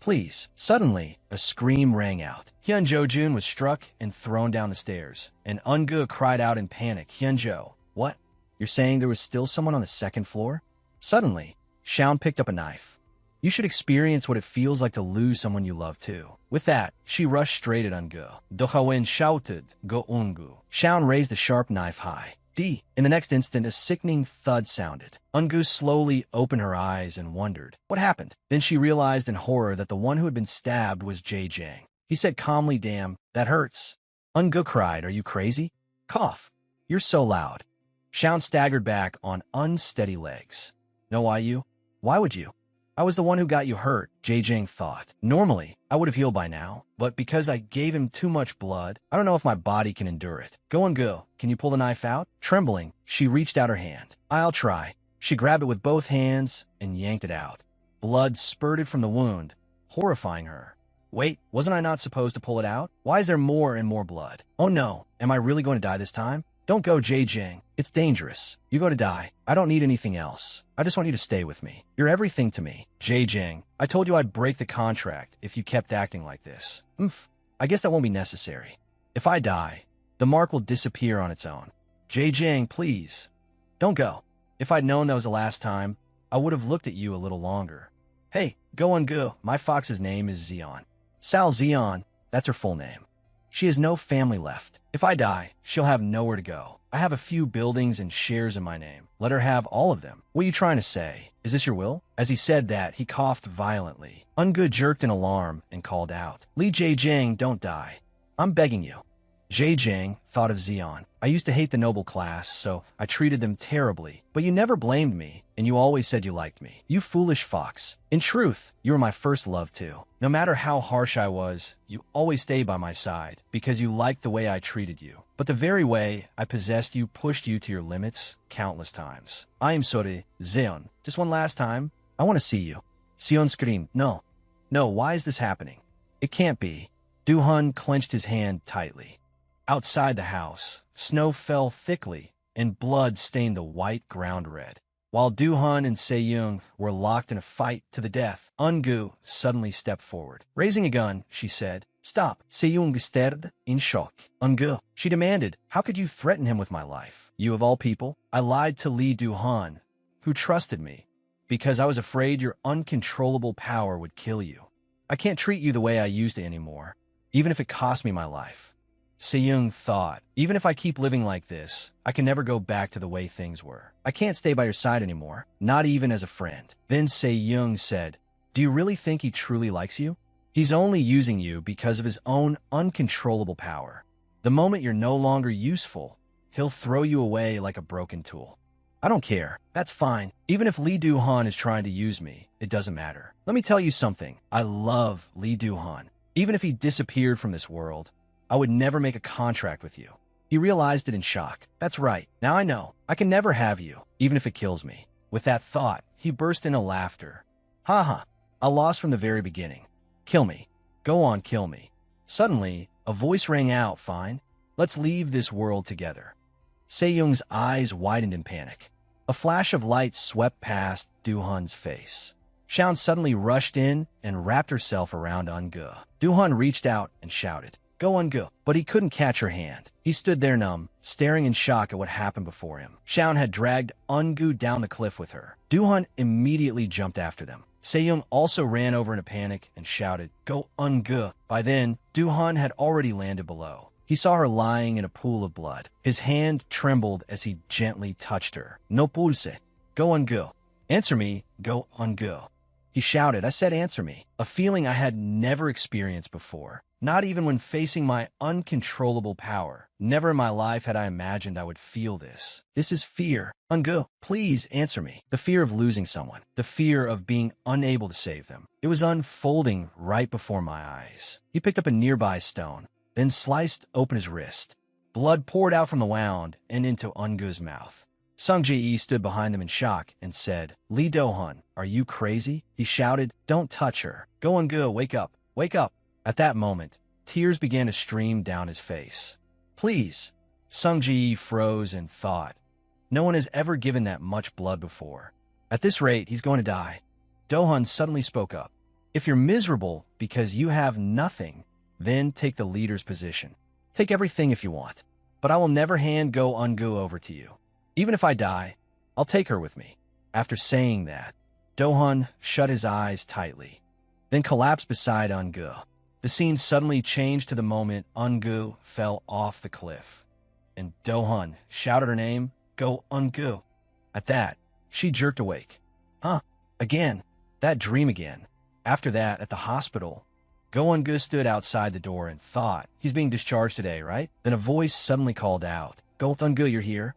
Please. Suddenly, a scream rang out. Hyun-jo-jun was struck and thrown down the stairs, and Eun-gu cried out in panic, Hyun-jo, what? You're saying there was still someone on the second floor? Suddenly, Shaun picked up a knife. You should experience what it feels like to lose someone you love too. With that, she rushed straight at Eun-gu. Do-ha-wen shouted, Go Eun-gu. Shaun raised the sharp knife high. In the next instant, a sickening thud sounded. Eun-gu slowly opened her eyes and wondered, what happened? Then she realized in horror that the one who had been stabbed was Jae-jang. He said calmly, Damn, that hurts. Eun-gu cried, Are you crazy? Cough. You're so loud. Shaun staggered back on unsteady legs. Know why you? Why would you? I was the one who got you hurt, Jae-jang thought. Normally, I would have healed by now, but because I gave him too much blood, I don't know if my body can endure it. Go and go. Can you pull the knife out? Trembling, she reached out her hand. I'll try. She grabbed it with both hands and yanked it out. Blood spurted from the wound, horrifying her. Wait, wasn't I not supposed to pull it out? Why is there more and more blood? Oh no, am I really going to die this time? Don't go, Jae-jang. It's dangerous. You go to die. I don't need anything else. I just want you to stay with me. You're everything to me. Jae-jang, I told you I'd break the contract if you kept acting like this. I guess that won't be necessary. If I die, the mark will disappear on its own. Jae-jang, please. Don't go. If I'd known that was the last time, I would have looked at you a little longer. Hey, go and go. My fox's name is Zeon. Sal Zeon, that's her full name. She has no family left. If I die, she'll have nowhere to go. I have a few buildings and shares in my name. Let her have all of them. What are you trying to say? Is this your will? As he said that, he coughed violently. Eun-gu jerked in alarm and called out, Lee Jae-jang, don't die. I'm begging you. Jae-jang thought of Zeon. I used to hate the noble class, so I treated them terribly. But you never blamed me, and you always said you liked me. You foolish fox. In truth, you were my first love too. No matter how harsh I was, you always stayed by my side, because you liked the way I treated you. But the very way I possessed you pushed you to your limits countless times. I am sorry, Zeon. Just one last time. I want to see you. Seon screamed, No. No, why is this happening? It can't be. Do-hun clenched his hand tightly. Outside the house, snow fell thickly, and blood stained the white ground red. While Do-hun and Se-young were locked in a fight to the death, Eun-gu suddenly stepped forward. Raising a gun, she said, Stop. Se-young stared in shock. Eun-gu, she demanded, How could you threaten him with my life? You of all people? I lied to Lee Do-hun, who trusted me, because I was afraid your uncontrollable power would kill you. I can't treat you the way I used to anymore, even if it cost me my life. Se-young thought, even if I keep living like this, I can never go back to the way things were. I can't stay by your side anymore, not even as a friend. Then Se-young said, Do you really think he truly likes you? He's only using you because of his own uncontrollable power. The moment you're no longer useful, he'll throw you away like a broken tool. I don't care. That's fine. Even if Lee Do-hun is trying to use me, it doesn't matter. Let me tell you something. I love Lee Do-hun. Even if he disappeared from this world, I would never make a contract with you. He realized it in shock. That's right. Now I know. I can never have you, even if it kills me. With that thought, he burst into laughter. Ha ha. I lost from the very beginning. Kill me. Go on, kill me. Suddenly, a voice rang out, Fine. Let's leave this world together. Se-young's eyes widened in panic. A flash of light swept past Do-hun's face. Shaun suddenly rushed in and wrapped herself around Eun-gu. Do-hun reached out and shouted, Go Eun-gu. But he couldn't catch her hand. He stood there numb, staring in shock at what happened before him. Shaun had dragged Eun-gu down the cliff with her. Do-hun immediately jumped after them. Sejong also ran over in a panic and shouted, "Go Ungu!" By then, Do-hun had already landed below. He saw her lying in a pool of blood. His hand trembled as he gently touched her. "No pulse. Go Ungu. Answer me. Go Ungu." He shouted, "I said answer me." A feeling I had never experienced before. Not even when facing my uncontrollable power. Never in my life had I imagined I would feel this. This is fear. Ungu, please answer me. The fear of losing someone. The fear of being unable to save them. It was unfolding right before my eyes. He picked up a nearby stone, then sliced open his wrist. Blood poured out from the wound and into Ungu's mouth. Sung Ji-e stood behind him in shock and said, "Lee Do-hun, are you crazy?" He shouted, "Don't touch her. Go Ungu, wake up. Wake up." At that moment, tears began to stream down his face. "Please." Sung Ji-e froze and thought. No one has ever given that much blood before. At this rate, he's going to die. Do-hun suddenly spoke up. "If you're miserable because you have nothing, then take the leader's position. Take everything if you want. But I will never hand Go Ungu over to you. Even if I die, I'll take her with me." After saying that, Do-hun shut his eyes tightly, then collapsed beside Ungu. The scene suddenly changed to the moment Ungu fell off the cliff, and Do-hun shouted her name, "Go Ungu." At that, she jerked awake. Huh, again, that dream again. After that, at the hospital, Go Ungu stood outside the door and thought, he's being discharged today, right? Then a voice suddenly called out, "Go Ungu, you're here."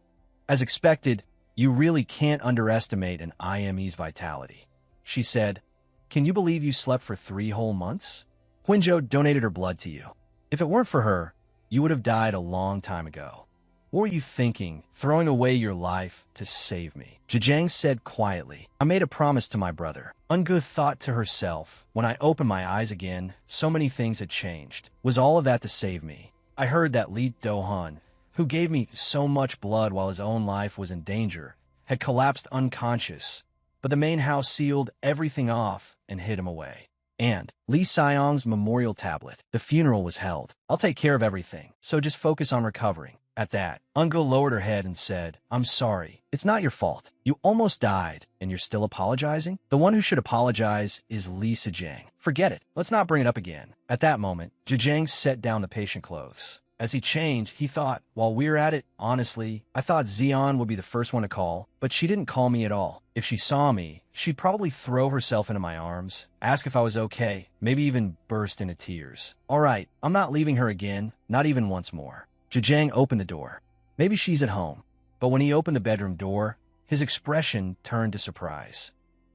As expected, you really can't underestimate an IME's vitality. She said, "Can you believe you slept for 3 whole months? Quinjo donated her blood to you. If it weren't for her, you would have died a long time ago. What were you thinking, throwing away your life to save me?" Zhejiang said quietly, "I made a promise to my brother." Ungu thought to herself, when I opened my eyes again, so many things had changed. Was all of that to save me? I heard that Lee Do-hun, who gave me so much blood while his own life was in danger, had collapsed unconscious, but the main house sealed everything off and hid him away. And Lee Seong's memorial tablet. The funeral was held. I'll take care of everything, so just focus on recovering. At that, Ungu lowered her head and said, "I'm sorry. It's not your fault. You almost died, and you're still apologizing? The one who should apologize is Lee Sejang. Forget it. Let's not bring it up again." At that moment, Zhejiang set down the patient clothes. As he changed, he thought, while we're at it, honestly, I thought Zeon would be the first one to call, but she didn't call me at all. If she saw me, she'd probably throw herself into my arms, ask if I was okay, maybe even burst into tears. All right, I'm not leaving her again, not even once more. Zhejiang opened the door. Maybe she's at home. But when he opened the bedroom door, his expression turned to surprise.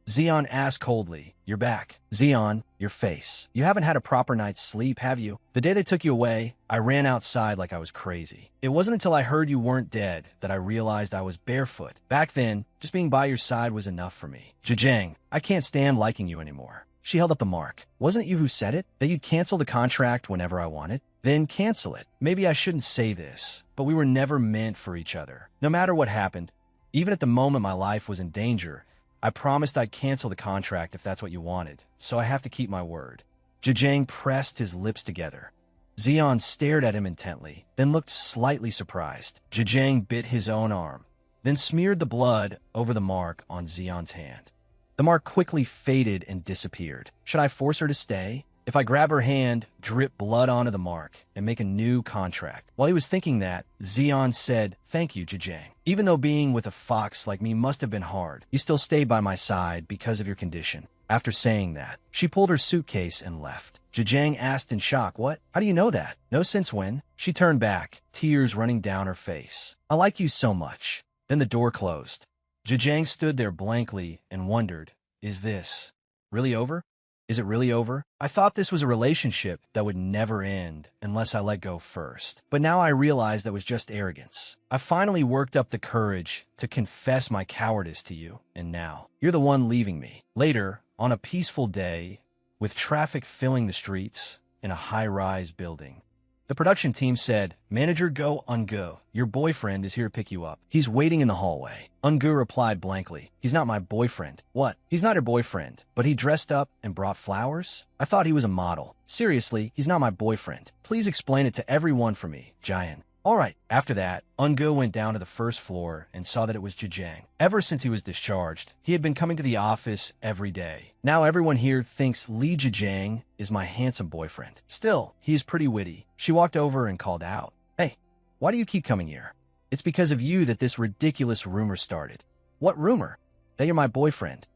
Zeon asked coldly, "You're back." "Zeon, your face. You haven't had a proper night's sleep, have you? The day they took you away, I ran outside like I was crazy. It wasn't until I heard you weren't dead that I realized I was barefoot. Back then, just being by your side was enough for me. Zhejiang, I can't stand liking you anymore." She held up the mark. "Wasn't it you who said it? That you'd cancel the contract whenever I wanted? Then cancel it. Maybe I shouldn't say this, but we were never meant for each other. No matter what happened, even at the moment my life was in danger, I promised I'd cancel the contract if that's what you wanted, so I have to keep my word." Zhejiang pressed his lips together. Zeon stared at him intently, then looked slightly surprised. Zhejiang bit his own arm, then smeared the blood over the mark on Zeon's hand. The mark quickly faded and disappeared. Should I force her to stay? If I grab her hand, drip blood onto the mark, and make a new contract? While he was thinking that, Zeon said, "Thank you, Zhejiang. Even though being with a fox like me must have been hard, you still stayed by my side because of your condition." After saying that, she pulled her suitcase and left. Zhejiang asked in shock, "What? How do you know that?" "No, since when?" She turned back, tears running down her face. "I like you so much." Then the door closed. Zhejiang stood there blankly and wondered, is this really over? Is it really over? I thought this was a relationship that would never end unless I let go first. But now I realize that was just arrogance. I finally worked up the courage to confess my cowardice to you, and now you're the one leaving me. Later, on a peaceful day, with traffic filling the streets in a high-rise building, the production team said, "Manager Go Ungu, your boyfriend is here to pick you up. He's waiting in the hallway." Ungu replied blankly, "He's not my boyfriend." "What? He's not your boyfriend, but he dressed up and brought flowers? I thought he was a model. Seriously, he's not my boyfriend. Please explain it to everyone for me, Jian." All right. After that, Ungo went down to the first floor and saw that it was Zhejiang. Ever since he was discharged, he had been coming to the office every day. Now everyone here thinks Li Zhejiang is my handsome boyfriend. Still, he is pretty witty. She walked over and called out, "Hey, why do you keep coming here? It's because of you that this ridiculous rumor started." "What rumor?" "That you're my boyfriend."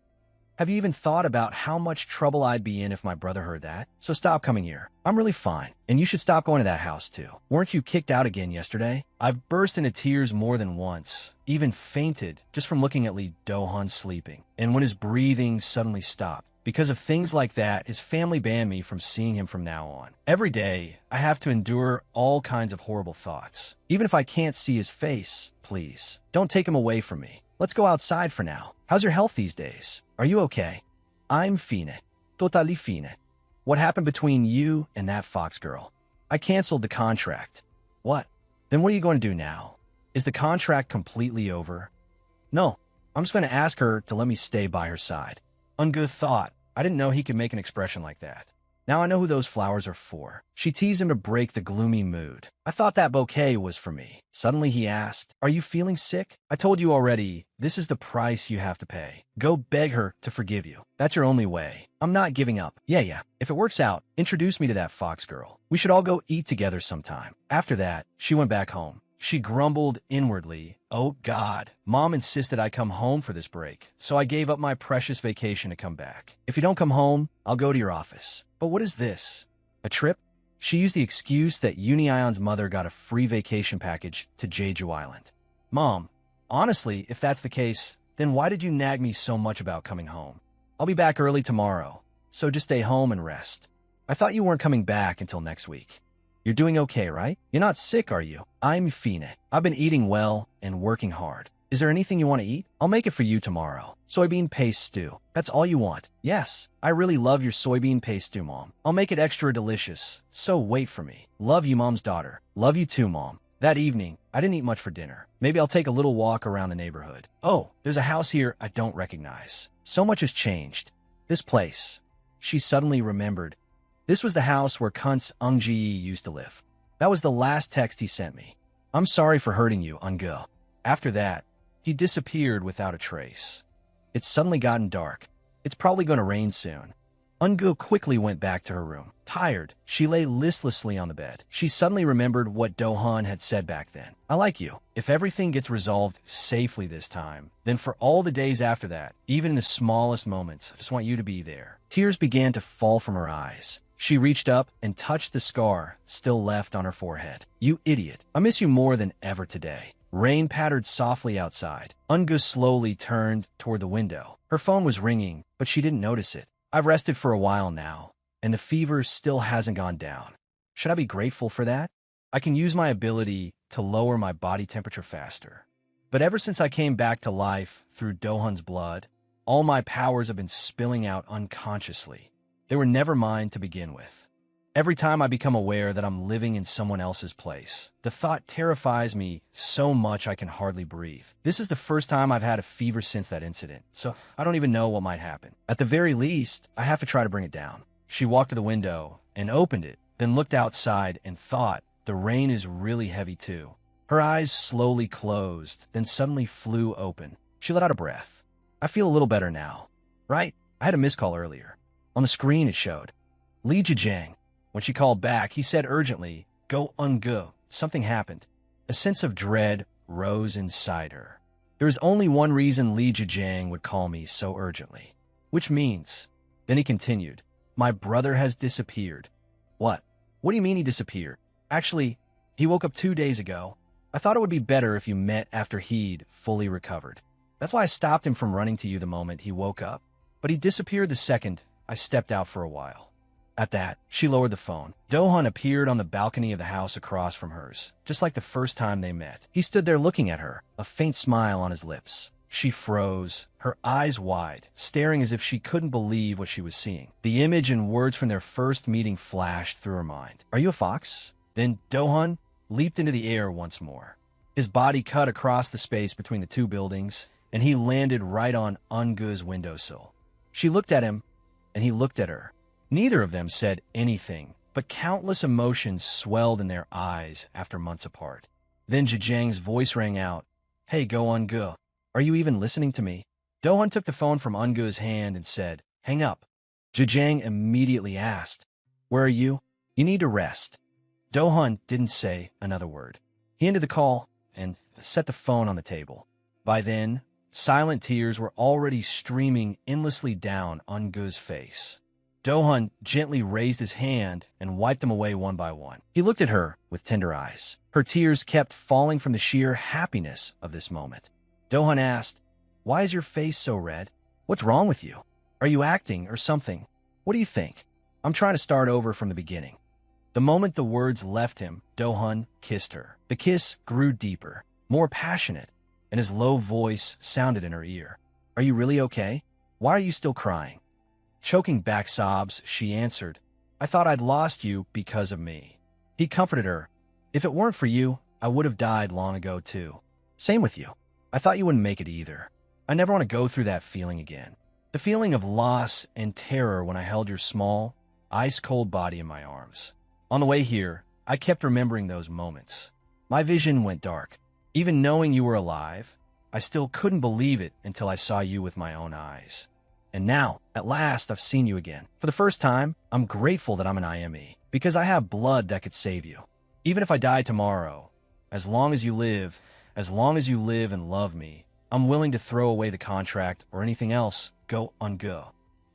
"Have you even thought about how much trouble I'd be in if my brother heard that? So stop coming here. I'm really fine, and you should stop going to that house too. Weren't you kicked out again yesterday?" I've burst into tears more than once, even fainted just from looking at Lee Do-han sleeping, and when his breathing suddenly stopped. Because of things like that, his family banned me from seeing him from now on. Every day, I have to endure all kinds of horrible thoughts. Even if I can't see his face, please, don't take him away from me. Let's go outside for now. How's your health these days? Are you okay? I'm fine. Totally fine. What happened between you and that Fox girl? I canceled the contract. What? Then what are you going to do now? Is the contract completely over? No, I'm just going to ask her to let me stay by her side. Ungood thought. I didn't know he could make an expression like that. Now I know who those flowers are for. She teased him to break the gloomy mood. I thought that bouquet was for me. Suddenly he asked, "Are you feeling sick?" I told you already, this is the price you have to pay. Go beg her to forgive you. That's your only way. I'm not giving up. Yeah. If it works out, introduce me to that Fox girl. We should all go eat together sometime. After that, she went back home. She grumbled inwardly, "Oh God, Mom insisted I come home for this break, so I gave up my precious vacation to come back. If you don't come home, I'll go to your office." But what is this? A trip? She used the excuse that Uni-Ion's mother got a free vacation package to Jeju Island. Mom, honestly, if that's the case, then why did you nag me so much about coming home? I'll be back early tomorrow, so just stay home and rest. I thought you weren't coming back until next week. You're doing okay, right? You're not sick, are you? I'm fine. I've been eating well and working hard. Is there anything you want to eat? I'll make it for you tomorrow. Soybean paste stew. That's all you want? Yes, I really love your soybean paste stew, Mom. I'll make it extra delicious, so wait for me. Love you, Mom's daughter. Love you too, Mom. That evening, I didn't eat much for dinner. Maybe I'll take a little walk around the neighborhood. Oh, there's a house here I don't recognize. So much has changed. This place. She suddenly remembered. This was the house where Kunz Ung-ji used to live. That was the last text he sent me. "I'm sorry for hurting you, Ungo." After that, he disappeared without a trace. It's suddenly gotten dark. It's probably going to rain soon. Ungo quickly went back to her room. Tired, she lay listlessly on the bed. She suddenly remembered what Do-han had said back then. "I like you. If everything gets resolved safely this time, then for all the days after that, even in the smallest moments, I just want you to be there." Tears began to fall from her eyes. She reached up and touched the scar still left on her forehead. "You idiot. I miss you more than ever today." Rain pattered softly outside. Ungo slowly turned toward the window. Her phone was ringing, but she didn't notice it. I've rested for a while now, and the fever still hasn't gone down. Should I be grateful for that? I can use my ability to lower my body temperature faster. But ever since I came back to life through Do-han's blood, all my powers have been spilling out unconsciously. They were never mine to begin with. Every time I become aware that I'm living in someone else's place, the thought terrifies me so much I can hardly breathe. This is the first time I've had a fever since that incident, so I don't even know what might happen. At the very least, I have to try to bring it down. She walked to the window and opened it, then looked outside and thought, the rain is really heavy too. Her eyes slowly closed, then suddenly flew open. She let out a breath. I feel a little better now. Right? I had a missed call earlier. On the screen it showed Li Zhejiang. When she called back, he said urgently, "Go Ungo." Something happened. A sense of dread rose inside her. There is only one reason Li Zhejiang would call me so urgently. Which means, then he continued, "My brother has disappeared." What? What do you mean he disappeared? Actually, he woke up 2 days ago. I thought it would be better if you met after he'd fully recovered. That's why I stopped him from running to you the moment he woke up. But he disappeared the second I stepped out for a while. At that, she lowered the phone. Do-han appeared on the balcony of the house across from hers, just like the first time they met. He stood there looking at her, a faint smile on his lips. She froze, her eyes wide, staring as if she couldn't believe what she was seeing. The image and words from their first meeting flashed through her mind. "Are you a fox?" Then Do-han leaped into the air once more. His body cut across the space between the two buildings, and he landed right on Ungo's windowsill. She looked at him, and he looked at her. Neither of them said anything, but countless emotions swelled in their eyes after months apart. Then Zhejiang's voice rang out. Hey, go Ungu. Are you even listening to me? Dohun took the phone from Ungu's hand and said, hang up. Zhejiang immediately asked, where are you? You need to rest. Dohun didn't say another word. He ended the call and set the phone on the table. By then, silent tears were already streaming endlessly down Ungu's face. Dohun gently raised his hand and wiped them away one by one. He looked at her with tender eyes. Her tears kept falling from the sheer happiness of this moment. Dohun asked, why is your face so red? What's wrong with you? Are you acting or something? What do you think? I'm trying to start over from the beginning. The moment the words left him, Dohun kissed her. The kiss grew deeper, more passionate, and his low voice sounded in her ear. Are you really okay? Why are you still crying? Choking back sobs, she answered, I thought I'd lost you because of me. He comforted her. If it weren't for you, I would have died long ago too. Same with you. I thought you wouldn't make it either. I never want to go through that feeling again. The feeling of loss and terror when I held your small, ice-cold body in my arms. On the way here, I kept remembering those moments. My vision went dark. Even knowing you were alive, I still couldn't believe it until I saw you with my own eyes. And now, at last, I've seen you again. For the first time, I'm grateful that I'm an IME, because I have blood that could save you. Even if I die tomorrow, as long as you live and love me, I'm willing to throw away the contract or anything else, go Ungu.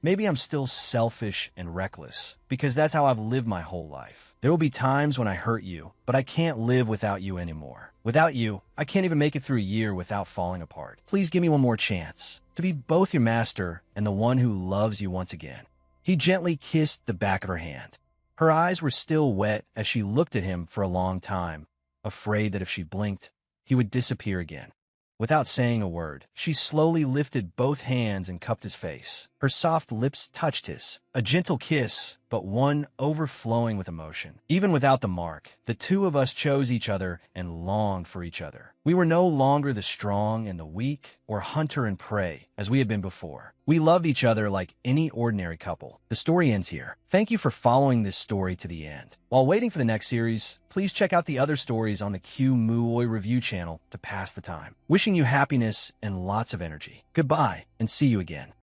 Maybe I'm still selfish and reckless, because that's how I've lived my whole life. There will be times when I hurt you, but I can't live without you anymore. Without you, I can't even make it through a year without falling apart. Please give me one more chance to be both your master and the one who loves you once again. He gently kissed the back of her hand. Her eyes were still wet as she looked at him for a long time, afraid that if she blinked, he would disappear again. Without saying a word, she slowly lifted both hands and cupped his face. Her soft lips touched his, a gentle kiss, but one overflowing with emotion. Even without the mark, the two of us chose each other and longed for each other. We were no longer the strong and the weak, or hunter and prey, as we had been before. We loved each other like any ordinary couple. The story ends here. Thank you for following this story to the end. While waiting for the next series, please check out the other stories on the Q Muoi review channel to pass the time. Wishing you happiness and lots of energy. Goodbye, and see you again.